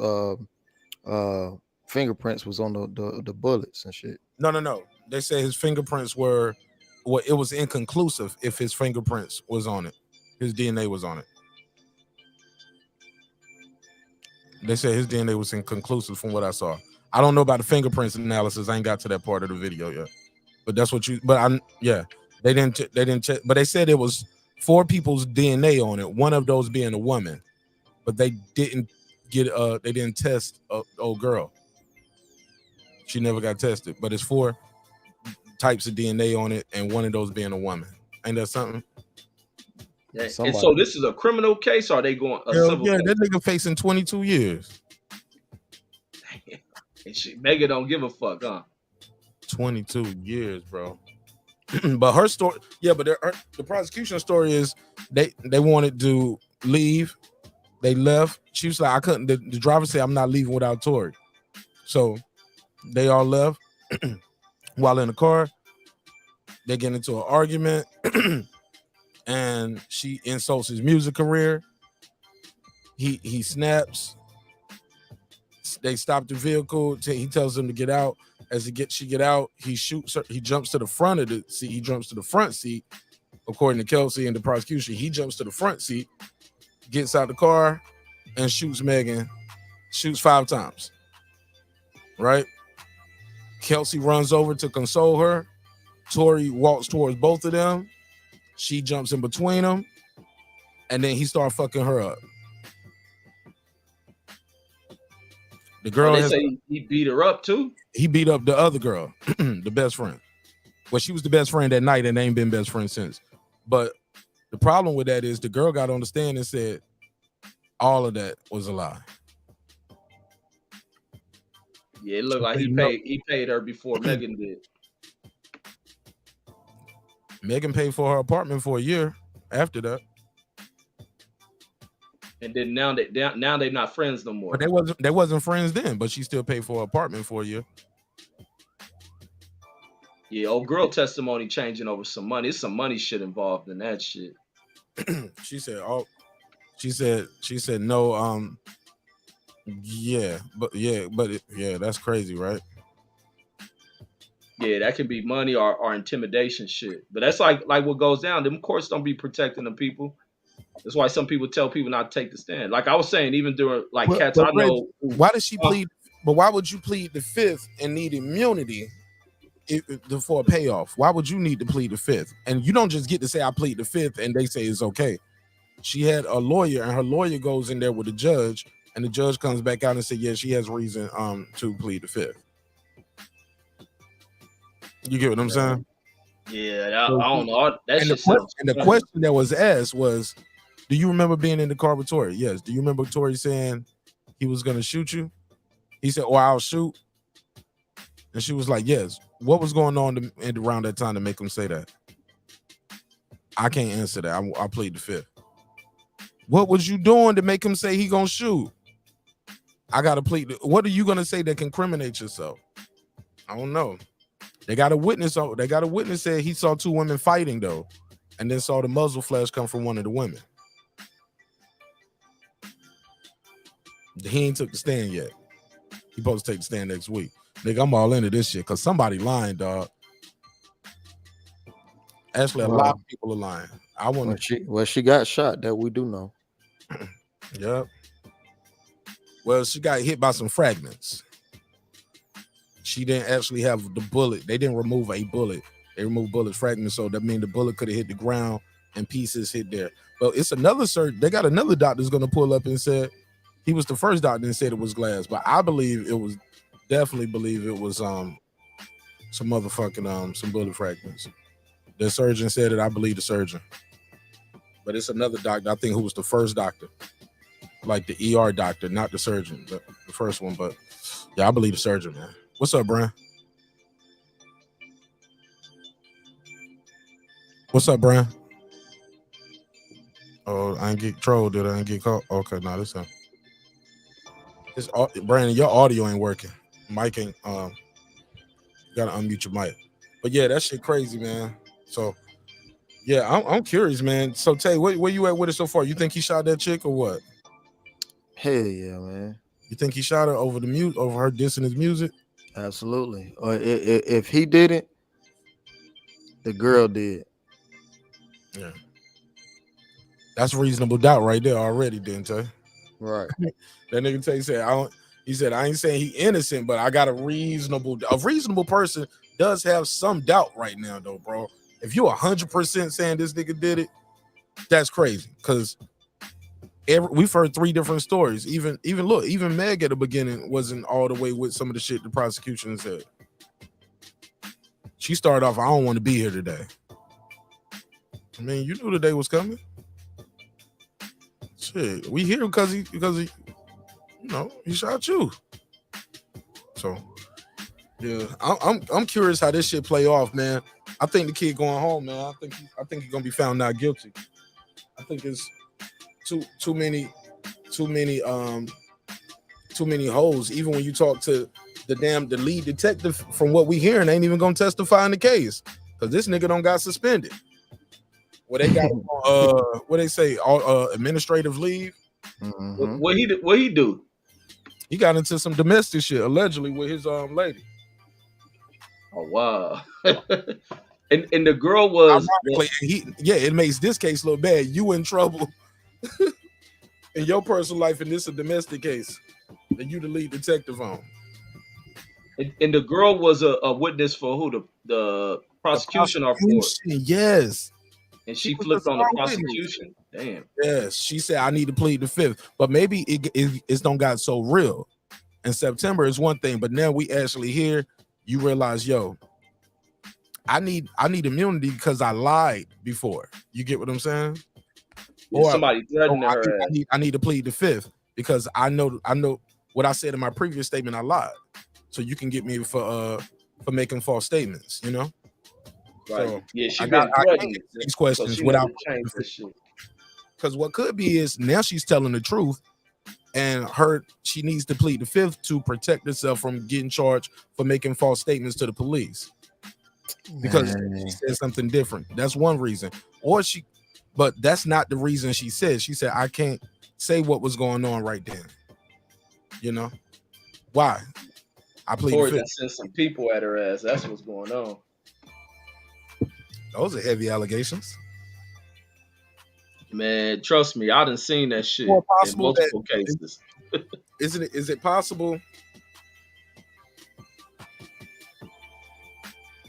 [SPEAKER 15] fingerprints was on the bullets and shit.
[SPEAKER 1] No. They say his fingerprints were, it was inconclusive if his fingerprints was on it. His DNA was on it. They said his DNA was inconclusive from what I saw. I don't know about the fingerprints analysis. I ain't got to that part of the video yet. But that's what they didn't check. But they said it was 4 people's DNA on it. One of those being a woman. But they didn't test a old girl. She never got tested. But it's 4 types of DNA on it, and one of those being a woman. Ain't that something?
[SPEAKER 18] Yeah. And so this is a criminal case, or are they going a
[SPEAKER 1] Hell
[SPEAKER 18] civil
[SPEAKER 1] yeah,
[SPEAKER 18] case?
[SPEAKER 1] that nigga facing 22 years.
[SPEAKER 18] And shit, Megan don't give a fuck, huh?
[SPEAKER 1] 22 years, bro. But her story, yeah, but the prosecution story is they wanted to leave. They left. She was like, I couldn't. The driver said, I'm not leaving without Tori. So they all left. While in the car, they get into an argument, and she insults his music career. He snaps. They stop the vehicle. He tells them to get out. As she get out, he shoots her. He jumps to the front of the seat. He jumps to the front seat. According to Kelsey and the prosecution, he jumps to the front seat, gets out the car, and shoots Megan. Shoots 5 times. Right? Kelsey runs over to console her. Tori walks towards both of them. She jumps in between them, and then he starts fucking her up. The girl
[SPEAKER 18] they say he beat her up too.
[SPEAKER 1] He beat up the other girl, the best friend. Well, she was the best friend that night, and they ain't been best friends since. But the problem with that is the girl got on the stand and said all of that was a lie.
[SPEAKER 18] Yeah, it looked like he paid her before Megan did.
[SPEAKER 1] Megan paid for her apartment for a year after that.
[SPEAKER 18] And then now they're not friends no more.
[SPEAKER 1] But they wasn't friends then, but she still paid for her apartment for a year.
[SPEAKER 18] Yeah, old girl testimony changing over some money. There's some money shit involved in that shit.
[SPEAKER 1] She said no, that's crazy, right?
[SPEAKER 18] Yeah, that can be money or intimidation shit. But that's like what goes down. Them courts don't be protecting the people. That's why some people tell people not to take the stand. Like I was saying, even during cats I know.
[SPEAKER 1] Why did she plead? But why would you plead the fifth and need immunity for a payoff? Why would you need to plead the fifth? And you don't just get to say I plead the fifth and they say it's okay. She had a lawyer, and her lawyer goes in there with the judge, and the judge comes back out and says, yeah, she has reason to plead the fifth. You get what I'm saying?
[SPEAKER 18] Yeah, I don't know. And
[SPEAKER 1] the question that was asked was, do you remember being in the car with Tori? Yes. Do you remember Tori saying he was going to shoot you? He said, I'll shoot. And she was like, yes. What was going on around that time to make him say that? I can't answer that. I plead the fifth. What was you doing to make him say he going to shoot? I got to plead. What are you going to say that can incriminate yourself? I don't know. They got a witness. They got a witness said he saw 2 women fighting though, and then saw the muzzle flash come from one of the women. He ain't took the stand yet. He supposed to take the stand next week. Nigga, I'm all into this shit because somebody lying, dog. Actually, a lot of people are lying. I want
[SPEAKER 15] to. She got shot. That we do know.
[SPEAKER 1] Yep. Well, she got hit by some fragments. She didn't actually have the bullet. They didn't remove a bullet. They removed bullet fragments, so that means the bullet could have hit the ground and pieces hit there. But it's another search. They got another doctor's going to pull up and said he was the first doctor and said it was glass. But I believe it was definitely some motherfucking some bullet fragments. The surgeon said it. I believe the surgeon. But it's another doctor, I think, who was the first doctor, like the ER doctor, not the surgeon, the first one. But yeah, I believe the surgeon, man. What's up, Brian? What's up, Brian? Oh, I ain't get trolled, did I? Ain't get caught? Okay, no, this him. Brandon, your audio ain't working. Mic ain't, you gotta unmute your mic. But yeah, that shit crazy, man. So yeah, I'm curious, man. So Tay, where you at with it so far? You think he shot that chick or what?
[SPEAKER 15] Hell yeah, man.
[SPEAKER 1] You think he shot her over her dissing his music?
[SPEAKER 15] Absolutely. Or if he didn't, the girl did.
[SPEAKER 1] Yeah. That's reasonable doubt right there already, didn't Tay?
[SPEAKER 15] Right.
[SPEAKER 1] That nigga Tay said, he said, I ain't saying he innocent, but I got a reasonable person does have some doubt right now, though, bro. If you 100% saying this nigga did it, that's crazy. Because we've heard 3 different stories. Even Meg at the beginning wasn't all the way with some of the shit the prosecution said. She started off, I don't want to be here today. I mean, you knew the day was coming. Shit, we here because he, he shot you. So, yeah, I'm curious how this shit play off, man. I think the kid going home, man. I think he's gonna be found not guilty. I think it's too many holes. Even when you talk to the lead detective, from what we hearing, ain't even gonna testify in the case because this nigga don't got suspended. Well, they got what they say, administrative leave.
[SPEAKER 15] Mm-hmm.
[SPEAKER 18] What he do?
[SPEAKER 1] He got into some domestic shit allegedly with his lady.
[SPEAKER 18] Oh wow. and the girl was
[SPEAKER 1] ironically, it makes this case look bad. You in trouble in your personal life, and this a domestic case, and you the lead detective on.
[SPEAKER 18] And the girl was a witness for who? The prosecution or for?
[SPEAKER 1] Yes.
[SPEAKER 18] And she flipped on the prosecution. Damn.
[SPEAKER 1] Yes, she said I need to plead the fifth, but maybe it don't got so real. In September is one thing, but now we actually here. You realize, yo, I need immunity because I lied before. You get what I'm saying?
[SPEAKER 18] Yeah, somebody threatened her.
[SPEAKER 1] I need to plead the fifth because I know what I said in my previous statement. I lied, so you can get me for making false statements. You know.
[SPEAKER 18] Right.
[SPEAKER 1] So
[SPEAKER 18] yeah, she been threatening
[SPEAKER 1] these questions
[SPEAKER 18] so
[SPEAKER 1] without
[SPEAKER 18] change this shit.
[SPEAKER 1] Because what could be is now she's telling the truth, and she needs to plead the fifth to protect herself from getting charged for making false statements to the police. Because she said something different. That's one reason. But that's not the reason she said. She said, I can't say what was going on right then. You know? Why? I plead the fifth.
[SPEAKER 18] Sent some people at her ass. That's what's going on.
[SPEAKER 1] Those are heavy allegations.
[SPEAKER 18] Man, trust me, I done seen that shit in multiple cases.
[SPEAKER 1] Is it possible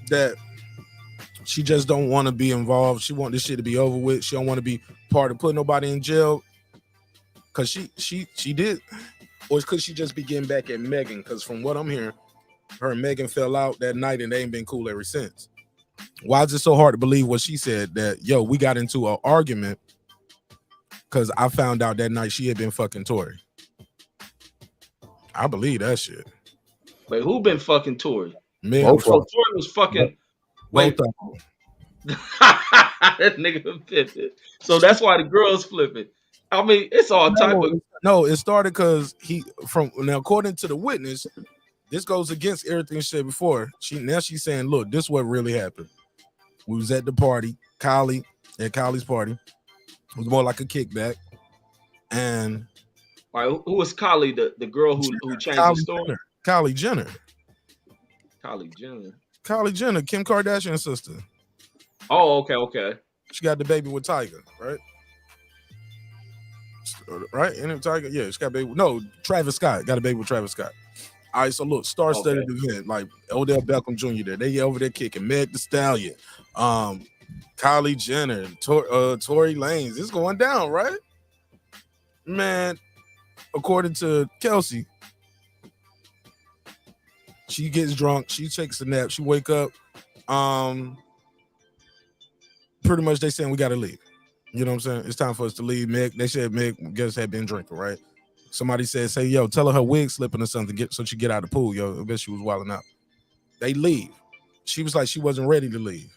[SPEAKER 1] that she just don't want to be involved? She want this shit to be over with. She don't want to be part of putting nobody in jail. Cause she did, or could she just be getting back at Megan? Because from what I'm hearing, her and Megan fell out that night and they ain't been cool ever since. Why is it so hard to believe what she said that, yo, we got into an argument because I found out that night she had been fucking Tory? I believe that shit.
[SPEAKER 18] Wait, who been fucking Tory?
[SPEAKER 1] Man,
[SPEAKER 18] Tory was fucking. Wait, that nigga flipping. So that's why the girls flipping. I mean, it's all type of.
[SPEAKER 1] No, it started because according to the witness, this goes against everything she said before. She's saying, look, this is what really happened. We was at the party, Kylie's party. It was more like a kickback. And
[SPEAKER 18] who was Kylie, the girl who changed the story?
[SPEAKER 1] Kylie Jenner.
[SPEAKER 18] Kylie Jenner,
[SPEAKER 1] Kim Kardashian's sister.
[SPEAKER 18] Oh, okay.
[SPEAKER 1] She got the baby with Tiger, right? Right? And Tiger, yeah, she got a baby. No, Travis Scott got a baby with Travis Scott. All right, so look, star-studded event, like Odell Beckham Jr. there. They over there kicking Meg Thee Stallion, Kylie Jenner, Tory Lanez. It's going down, right? Man, according to Kelsey, she gets drunk, she takes a nap, she wake up. Pretty much they saying we gotta leave. You know what I'm saying? It's time for us to leave. They said Meg guess had been drinking, right? Somebody said, say, yo, tell her wig slipping or something, so she get out of the pool. Yo, I bet she was wilding out. They leave. She was like, she wasn't ready to leave.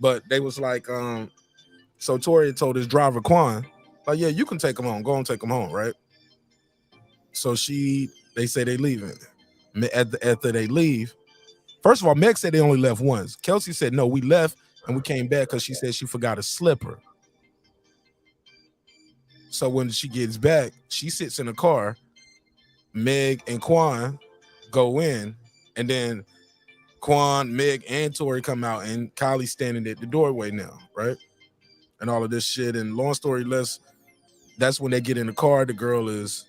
[SPEAKER 1] But they was like, so Tory had told his driver, Quan, like, yeah, you can take him home. Go and take him home, right? So they say they leaving. After they leave, first of all, Meg said they only left once. Kelsey said, no, we left and we came back because she said she forgot a slipper. So when she gets back, she sits in the car. Meg and Quan go in, and then Quan, Meg, and Tory come out, and Kylie's standing at the doorway now, right? And all of this shit. And long story less, that's when they get in the car. The girl is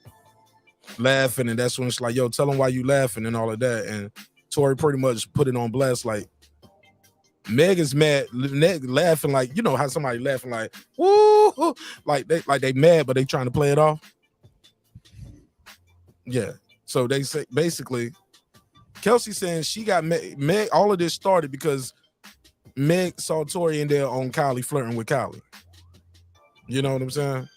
[SPEAKER 1] laughing, and that's when it's like, yo, tell them why you laughing and all of that. And Tory pretty much put it on blast, like, Meg is mad, laughing like, you know how somebody laughing like, woo, like they mad, but they trying to play it off. Yeah. So they say basically Kelsey saying she got Meg. All of this started because Meg saw Tori in there on Kylie flirting with Kylie. You know what I'm saying?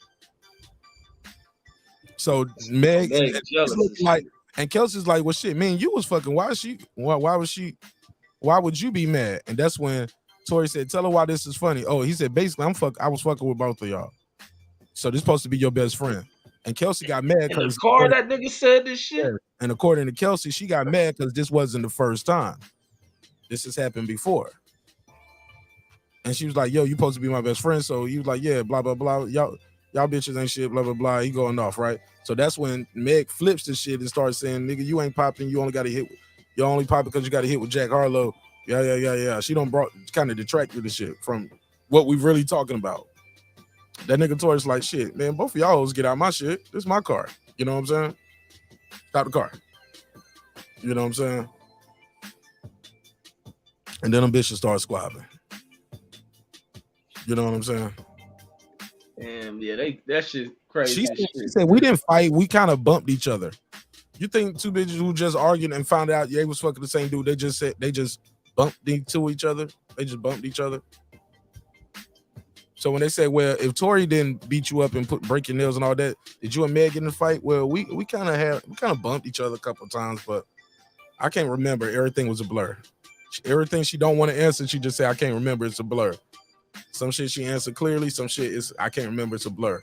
[SPEAKER 1] So Meg
[SPEAKER 18] jealous
[SPEAKER 1] looking like, and Kelsey's like, well, shit, man, you was fucking. Why would you be mad? And that's when Tori said, tell her why this is funny. Oh, he said, basically, I was fucking with both of y'all. So this supposed to be your best friend. And Kelsey got mad
[SPEAKER 18] in the
[SPEAKER 1] because
[SPEAKER 18] car that nigga said this shit.
[SPEAKER 1] And according to Kelsey, she got mad because this wasn't the first time. This has happened before. And she was like, yo, you supposed to be my best friend. So he was like, yeah, blah, blah, blah. Y'all bitches ain't shit, blah, blah, blah. He going off, right? So that's when Meg flips the shit and starts saying, nigga, you ain't popping. You only got to hit. You only pop because you got to hit with Jack Harlow. Yeah. She don't kind of detracted the shit from what we really talking about. That nigga Tori's like, shit, man, both of y'all hoes get out my shit. This is my car. You know what I'm saying? Stop the car. You know what I'm saying? And then them bitches start squabbling. You know what I'm saying?
[SPEAKER 18] And yeah, that shit crazy.
[SPEAKER 1] She said we didn't fight. We kind of bumped each other. You think two bitches who just argued and found out they was fucking the same dude? They just bumped into each other. They just bumped each other. So when they say, well, if Tori didn't beat you up and break your nails and all that, did you and Meg get in a fight? Well, we kind of bumped each other a couple of times, but I can't remember. Everything was a blur. Everything she don't want to answer, she just say, I can't remember. It's a blur. Some shit she answered clearly. Some shit is I can't remember. It's a blur.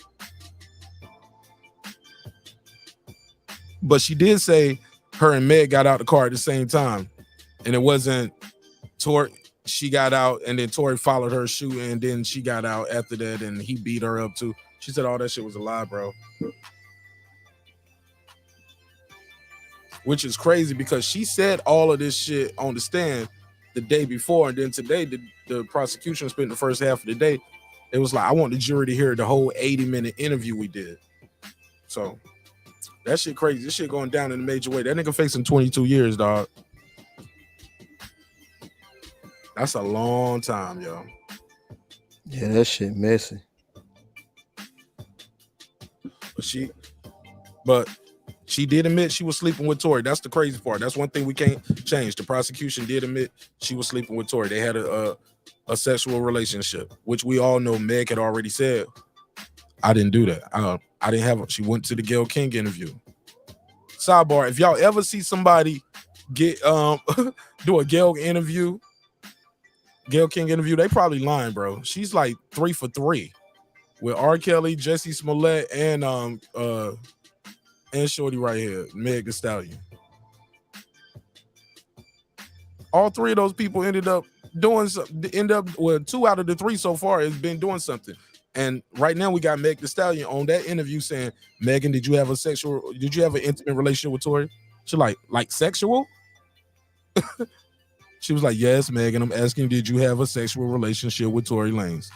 [SPEAKER 1] But she did say her and Meg got out the car at the same time, and it wasn't Tori. She got out, and then Tori followed her shoe, and then she got out after that, and he beat her up too. She said all that shit was a lie, bro. Which is crazy because she said all of this shit on the stand the day before, and then today the prosecution spent the first half of the day. It was like, I want the jury to hear the whole 80-minute interview we did. So that shit crazy. This shit going down in a major way. That nigga facing 22 years, dog. That's a long time, yo.
[SPEAKER 15] Yeah, that shit messy.
[SPEAKER 1] But she did admit she was sleeping with Tori. That's the crazy part. That's one thing we can't change. The prosecution did admit she was sleeping with Tori. They had a sexual relationship, which we all know Meg had already said. I didn't do that. I didn't have. She went to the Gayle King interview. Sidebar: if y'all ever see somebody get do a Gayle King interview, they probably lying, bro. She's like 3 for 3 with R. Kelly, Jesse Smollett, and Shorty right here, Meg Thee Stallion. All three of those people ended up doing something. Well, 2 out of the 3 so far has been doing something. And right now we got Meg Thee Stallion on that interview saying, Megan, did you have an intimate relationship with Tori? She like sexual? She was like, yes, Megan, I'm asking, did you have a sexual relationship with Tory Lanez?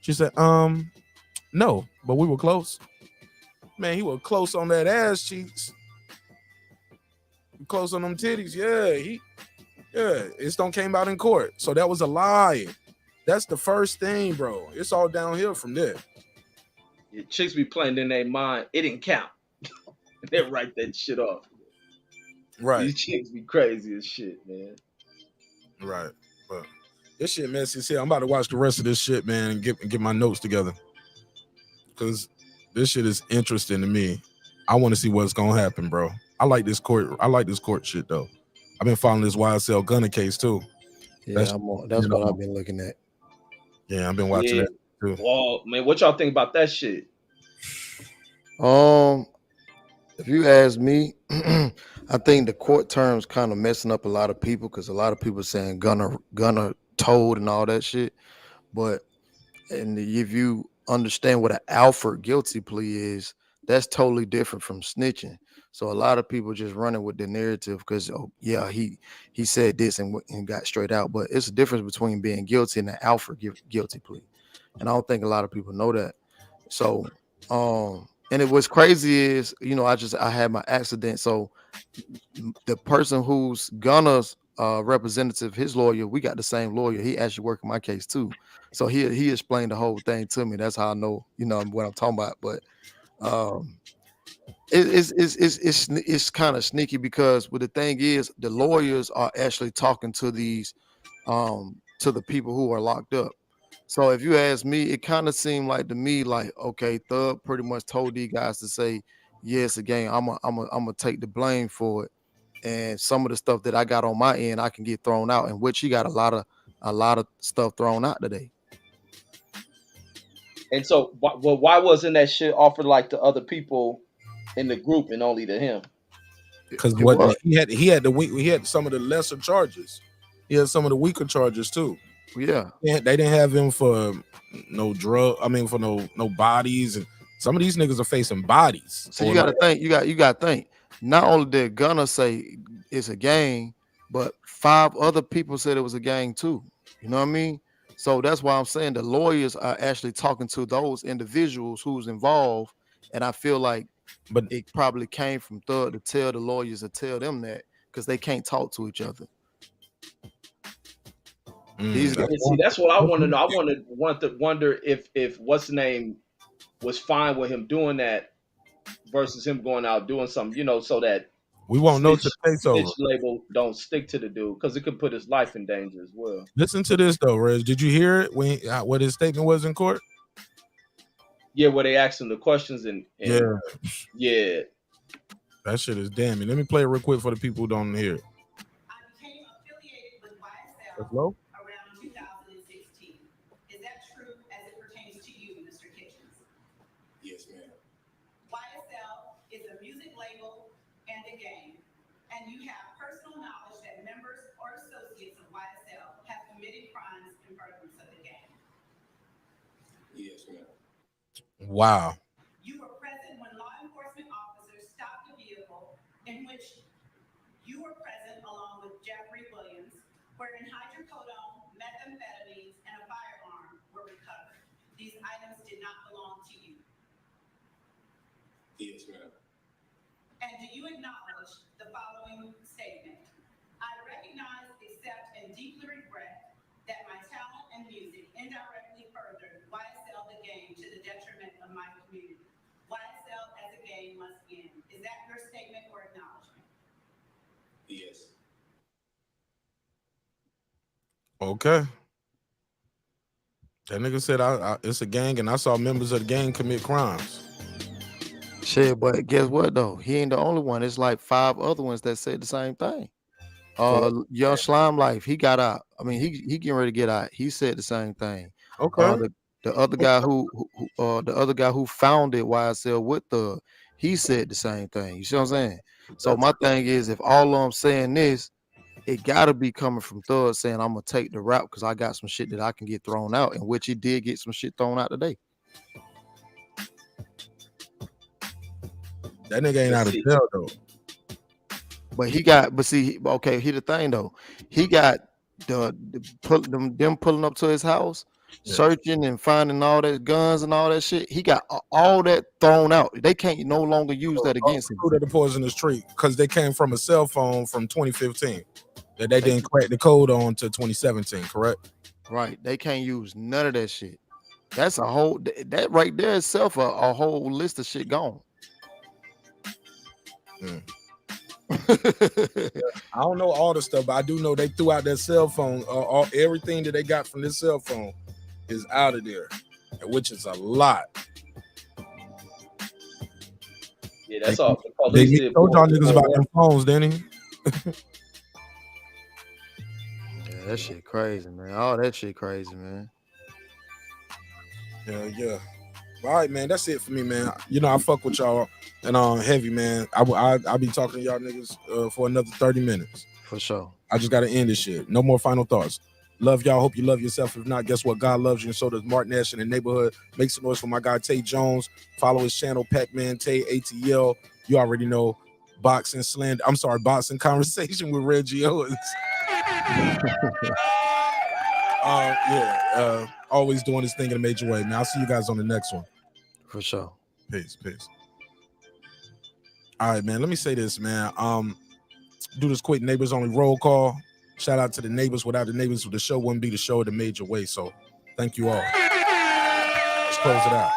[SPEAKER 1] She said, no, but we were close. Man, he was close on that ass cheeks. Close on them titties. It don't came out in court. So that was a lie. That's the first thing, bro. It's all downhill from there.
[SPEAKER 18] Yeah, chicks be playing in their mind. It didn't count. They write that shit off.
[SPEAKER 1] Right.
[SPEAKER 18] These chicks be crazy as shit, man.
[SPEAKER 1] Right. But this shit messy as hell. I'm about to watch the rest of this shit, man, and get my notes together. Because this shit is interesting to me. I want to see what's gonna happen, bro. I like this court shit though. I've been following this YSL Gunner case too.
[SPEAKER 15] Yeah, that's what I've been looking at.
[SPEAKER 1] Yeah, I've been watching that too.
[SPEAKER 18] Well, man, what y'all think about that shit?
[SPEAKER 15] If you ask me, I think the court terms kind of messing up a lot of people because a lot of people saying Gunner told and all that shit. But if you understand what an Alford guilty plea is, that's totally different from snitching. So a lot of people just running with the narrative because he said this and got straight out. But it's a difference between being guilty and an Alford guilty plea, and I don't think a lot of people know that. So and it was crazy is, I had my accident. So the person who's Gunner's representative, his lawyer, we got the same lawyer. He actually worked my case too. So he explained the whole thing to me. That's how I know, what I'm talking about. But It's kind of sneaky because the thing is the lawyers are actually talking to these to the people who are locked up. So if you ask me, it kind of seemed like to me like, okay, Thug pretty much told these guys to say, yes, again, I'm gonna take the blame for it. And some of the stuff that I got on my end, I can get thrown out, in which he got a lot of stuff thrown out today.
[SPEAKER 18] And so, why wasn't that shit offered like to other people in the group and only to him?
[SPEAKER 1] Because what he had some of the lesser charges. He had some of the weaker charges too.
[SPEAKER 15] Yeah,
[SPEAKER 1] they didn't have him for no drug. I mean, for no bodies, and some of these niggas are facing bodies.
[SPEAKER 15] So you got to think. You got to think. Not only did Gunna say it's a gang, but 5 other people said it was a gang too. You know what I mean? So that's why I'm saying the lawyers are actually talking to those individuals who's involved, and I feel like,
[SPEAKER 1] but
[SPEAKER 15] it probably came from Thug to tell the lawyers to tell them that because they can't talk to each other. These guys,
[SPEAKER 18] See, that's what I want to know. I want to wonder if what's the name was fine with him doing that versus him going out doing something, so that
[SPEAKER 1] we won't know till the case over.
[SPEAKER 18] Snitch label don't stick to the dude because it could put his life in danger as well.
[SPEAKER 1] Listen to this though, Rez. Did you hear it when what his statement was in court?
[SPEAKER 18] Yeah, where they asked him the questions and yeah.
[SPEAKER 1] That shit is damning. Let me play it real quick for the people who don't hear it. That's low?
[SPEAKER 20] Around 2016. Is that true as it pertains to you, Mr. Kitchens?
[SPEAKER 10] Yes, ma'am.
[SPEAKER 20] YSL is a music label and a gang, and you have personal knowledge that members or associates of YSL have committed crimes in furtherance of the gang.
[SPEAKER 10] Yes, ma'am.
[SPEAKER 1] Wow.
[SPEAKER 20] You were present when law enforcement officers stopped a vehicle in which you were present along with Jeffrey Williams, wherein hydrocodone, methamphetamines, and a firearm were recovered. These items did not belong to you.
[SPEAKER 10] Yes, ma'am.
[SPEAKER 20] And do you acknowledge the following statement? I recognize, accept, and deeply regret that my talent and music indirectly furthered YSL the gang to the detriment of my community. YSL as a gang must end. Is that your statement or acknowledgement?
[SPEAKER 10] Yes.
[SPEAKER 1] Okay. That nigga said it's a gang, and I saw members of the gang commit crimes.
[SPEAKER 15] Shit, but guess what though? He ain't the only one. It's like 5 other ones that said the same thing. Young Slime Life, he got out. I mean, he getting ready to get out. He said the same thing.
[SPEAKER 1] Okay.
[SPEAKER 15] The other guy the other guy who founded YSL with Thug, he said the same thing. You see what I'm saying? So my thing is, if all of them saying this, it gotta be coming from Thug saying, I'm gonna take the route because I got some shit that I can get thrown out, in which he did get some shit thrown out today.
[SPEAKER 1] That nigga ain't out of jail though.
[SPEAKER 15] But see, okay, here's the thing though. He got them pulling up to his house, searching and finding all that guns and all that shit. He got all that thrown out. They can't no longer use that against him.
[SPEAKER 1] At the poisonous tree because they came from a cell phone from 2015 that they didn't crack the code on to 2017, correct?
[SPEAKER 15] Right. They can't use none of that shit. That's a whole that right there itself a whole list of shit gone.
[SPEAKER 1] I don't know all the stuff, but I do know they threw out their cell phone. Everything that they got from this cell phone is out of there, which is a lot.
[SPEAKER 18] Yeah, that's all.
[SPEAKER 1] They told y'all niggas about them phones, didn't he?
[SPEAKER 15] Yeah, that shit crazy, man. All that shit crazy, man.
[SPEAKER 1] Yeah. All right, man. That's it for me, man. You know, I fuck with y'all and heavy, man. I'll be talking to y'all niggas for another 30 minutes.
[SPEAKER 15] For sure.
[SPEAKER 1] I just gotta end this shit. No more final thoughts. Love y'all. Hope you love yourself. If not, guess what? God loves you, and so does Mark Nash in the neighborhood. Make some noise for my guy Tay Jones. Follow his channel, Pac-Man Tay ATL. You already know. Boxing Conversation with Reggie Owens. Always doing this thing in a major way, man. I'll see you guys on the next one.
[SPEAKER 15] For sure.
[SPEAKER 1] Peace. All right, man. Let me say this, man. Do this quick neighbors only roll call. Shout out to the neighbors. Without the neighbors, the show wouldn't be the show in a major way. So thank you all. Let's close it out.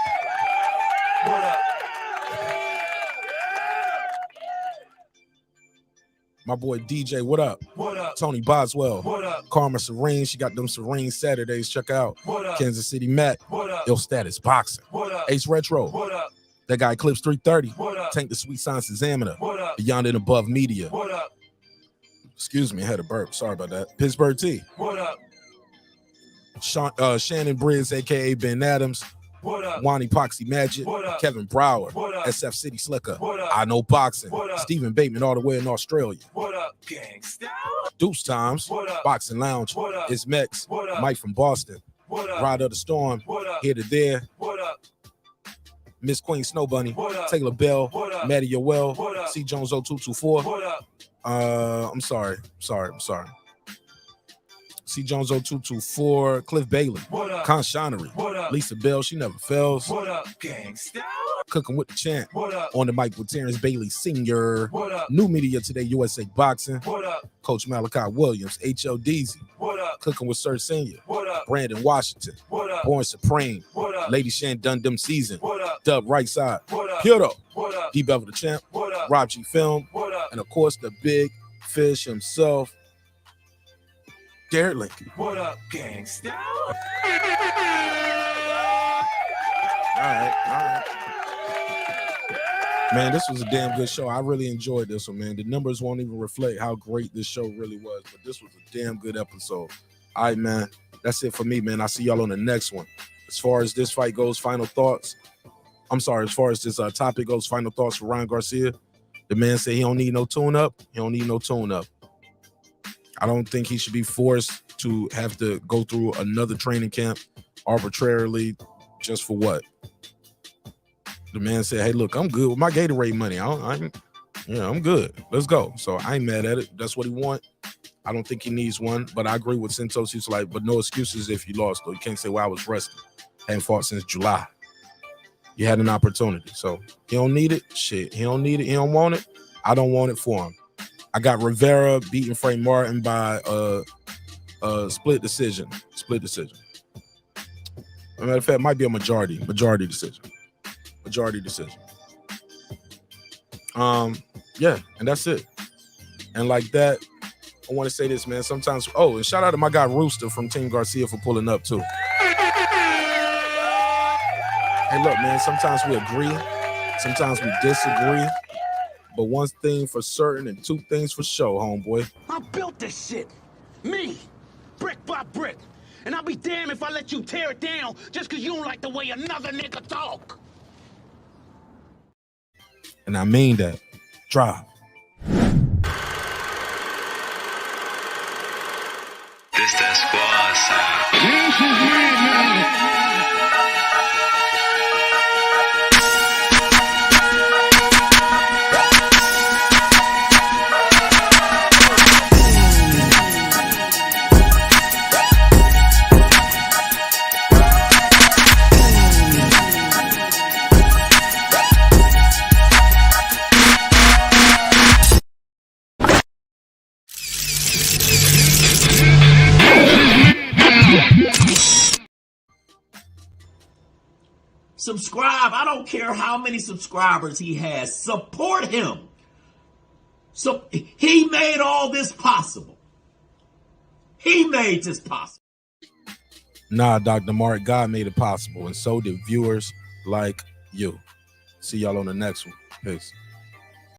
[SPEAKER 1] My boy DJ, what up?
[SPEAKER 6] What up?
[SPEAKER 1] Tony Boswell.
[SPEAKER 6] What up?
[SPEAKER 1] Karma Serene, she got them Serene Saturdays. Check out.
[SPEAKER 6] What up?
[SPEAKER 1] Kansas City Matt.
[SPEAKER 6] What up?
[SPEAKER 1] Ill Status Boxing.
[SPEAKER 6] What up?
[SPEAKER 1] Ace Retro.
[SPEAKER 6] What up?
[SPEAKER 1] That guy Eclipse 330.
[SPEAKER 6] What up?
[SPEAKER 1] Tank the Sweet Science Examiner.
[SPEAKER 6] What up?
[SPEAKER 1] Beyond and Above Media.
[SPEAKER 6] What up?
[SPEAKER 1] Excuse me, I had a burp. Sorry about that. Pittsburgh T.
[SPEAKER 6] What up?
[SPEAKER 1] Shannon Briggs, aka Ben Adams.
[SPEAKER 6] What up?
[SPEAKER 1] Wani Poxy Magic.
[SPEAKER 6] What up?
[SPEAKER 1] Kevin Brower.
[SPEAKER 6] What up?
[SPEAKER 1] SF City Slicker.
[SPEAKER 6] What up?
[SPEAKER 1] I Know Boxing.
[SPEAKER 6] What up?
[SPEAKER 1] Stephen Bateman all the way in Australia.
[SPEAKER 6] What up, gangsta?
[SPEAKER 1] Deuce Times.
[SPEAKER 6] What up?
[SPEAKER 1] Boxing Lounge.
[SPEAKER 6] What up?
[SPEAKER 1] It's Mex.
[SPEAKER 6] What up?
[SPEAKER 1] Mike from Boston.
[SPEAKER 6] What up?
[SPEAKER 1] Ride of the Storm.
[SPEAKER 6] What up?
[SPEAKER 1] Here to There.
[SPEAKER 6] What up?
[SPEAKER 1] Miss Queen Snow Bunny.
[SPEAKER 6] What up?
[SPEAKER 1] Taylor Bell.
[SPEAKER 6] What up?
[SPEAKER 1] Maddie Yoel.
[SPEAKER 6] What up?
[SPEAKER 1] C Jones 0224.
[SPEAKER 6] What up?
[SPEAKER 1] I'm sorry. C Jones 0224. Cliff Bailey.
[SPEAKER 6] What up?
[SPEAKER 1] Conshonery.
[SPEAKER 6] What up?
[SPEAKER 1] Lisa Bell. She never fails.
[SPEAKER 6] What up, gangsta?
[SPEAKER 1] Cooking with the Champ.
[SPEAKER 6] What up?
[SPEAKER 1] On the mic with Terrence Bailey Sr.
[SPEAKER 6] What up?
[SPEAKER 1] New Media Today USA Boxing.
[SPEAKER 6] What up?
[SPEAKER 1] Coach Malachi Williams. HLDZ.
[SPEAKER 6] What up?
[SPEAKER 1] Cooking with Sir Senior.
[SPEAKER 6] What up?
[SPEAKER 1] Brandon Washington.
[SPEAKER 6] What up?
[SPEAKER 1] Born Supreme.
[SPEAKER 6] What up?
[SPEAKER 1] Lady Shan Dundum Season.
[SPEAKER 6] What up?
[SPEAKER 1] Dub Right Side.
[SPEAKER 6] What up?
[SPEAKER 1] Hero.
[SPEAKER 6] What up?
[SPEAKER 1] D Bevel the Champ.
[SPEAKER 6] What up?
[SPEAKER 1] Rob G Film.
[SPEAKER 6] What up?
[SPEAKER 1] And of course the big fish himself, Garrett Lincoln.
[SPEAKER 6] What up, gangsta?
[SPEAKER 1] All right. Man, this was a damn good show. I really enjoyed this one, man. The numbers won't even reflect how great this show really was, but this was a damn good episode. All right, man. That's it for me, man. I'll see y'all on the next one. As far as this fight goes, final thoughts. I'm sorry, as far as this topic goes, final thoughts for Ryan Garcia. The man said he don't need no tune-up. He don't need no tune-up. I don't think he should be forced to have to go through another training camp arbitrarily just for what? The man said, hey, look, I'm good with my Gatorade money. I'm good. Let's go. So I ain't mad at it. That's what he want. I don't think he needs one, but I agree with Santos. He's like, but no excuses if you lost, though. You can't say, well, I was rusty. Hadn't fought since July. You had an opportunity. So he don't need it. Shit. He don't need it. He don't want it. I don't want it for him. I got Rivera beating Frank Martin by split decision. Split decision. As a matter of fact, it might be a majority decision. Majority decision. Yeah, and that's it. And like that, I want to say this, man. Sometimes, and shout out to my guy Rooster from Team Garcia for pulling up too. Hey, look, man, sometimes we agree, sometimes we disagree, but one thing for certain and two things for sure, homeboy.
[SPEAKER 6] I built this shit. Me. Brick by brick. And I'll be damned if I let you tear it down just because you don't like the way another nigga talk.
[SPEAKER 1] And I mean that. Drive.
[SPEAKER 4] This that squad sound.
[SPEAKER 6] Subscribe. I don't care how many subscribers he has. Support him. So he made all this possible. He made this possible.
[SPEAKER 1] Nah, Dr. Mark, God made it possible, and so did viewers like you. See y'all on the next one. Peace.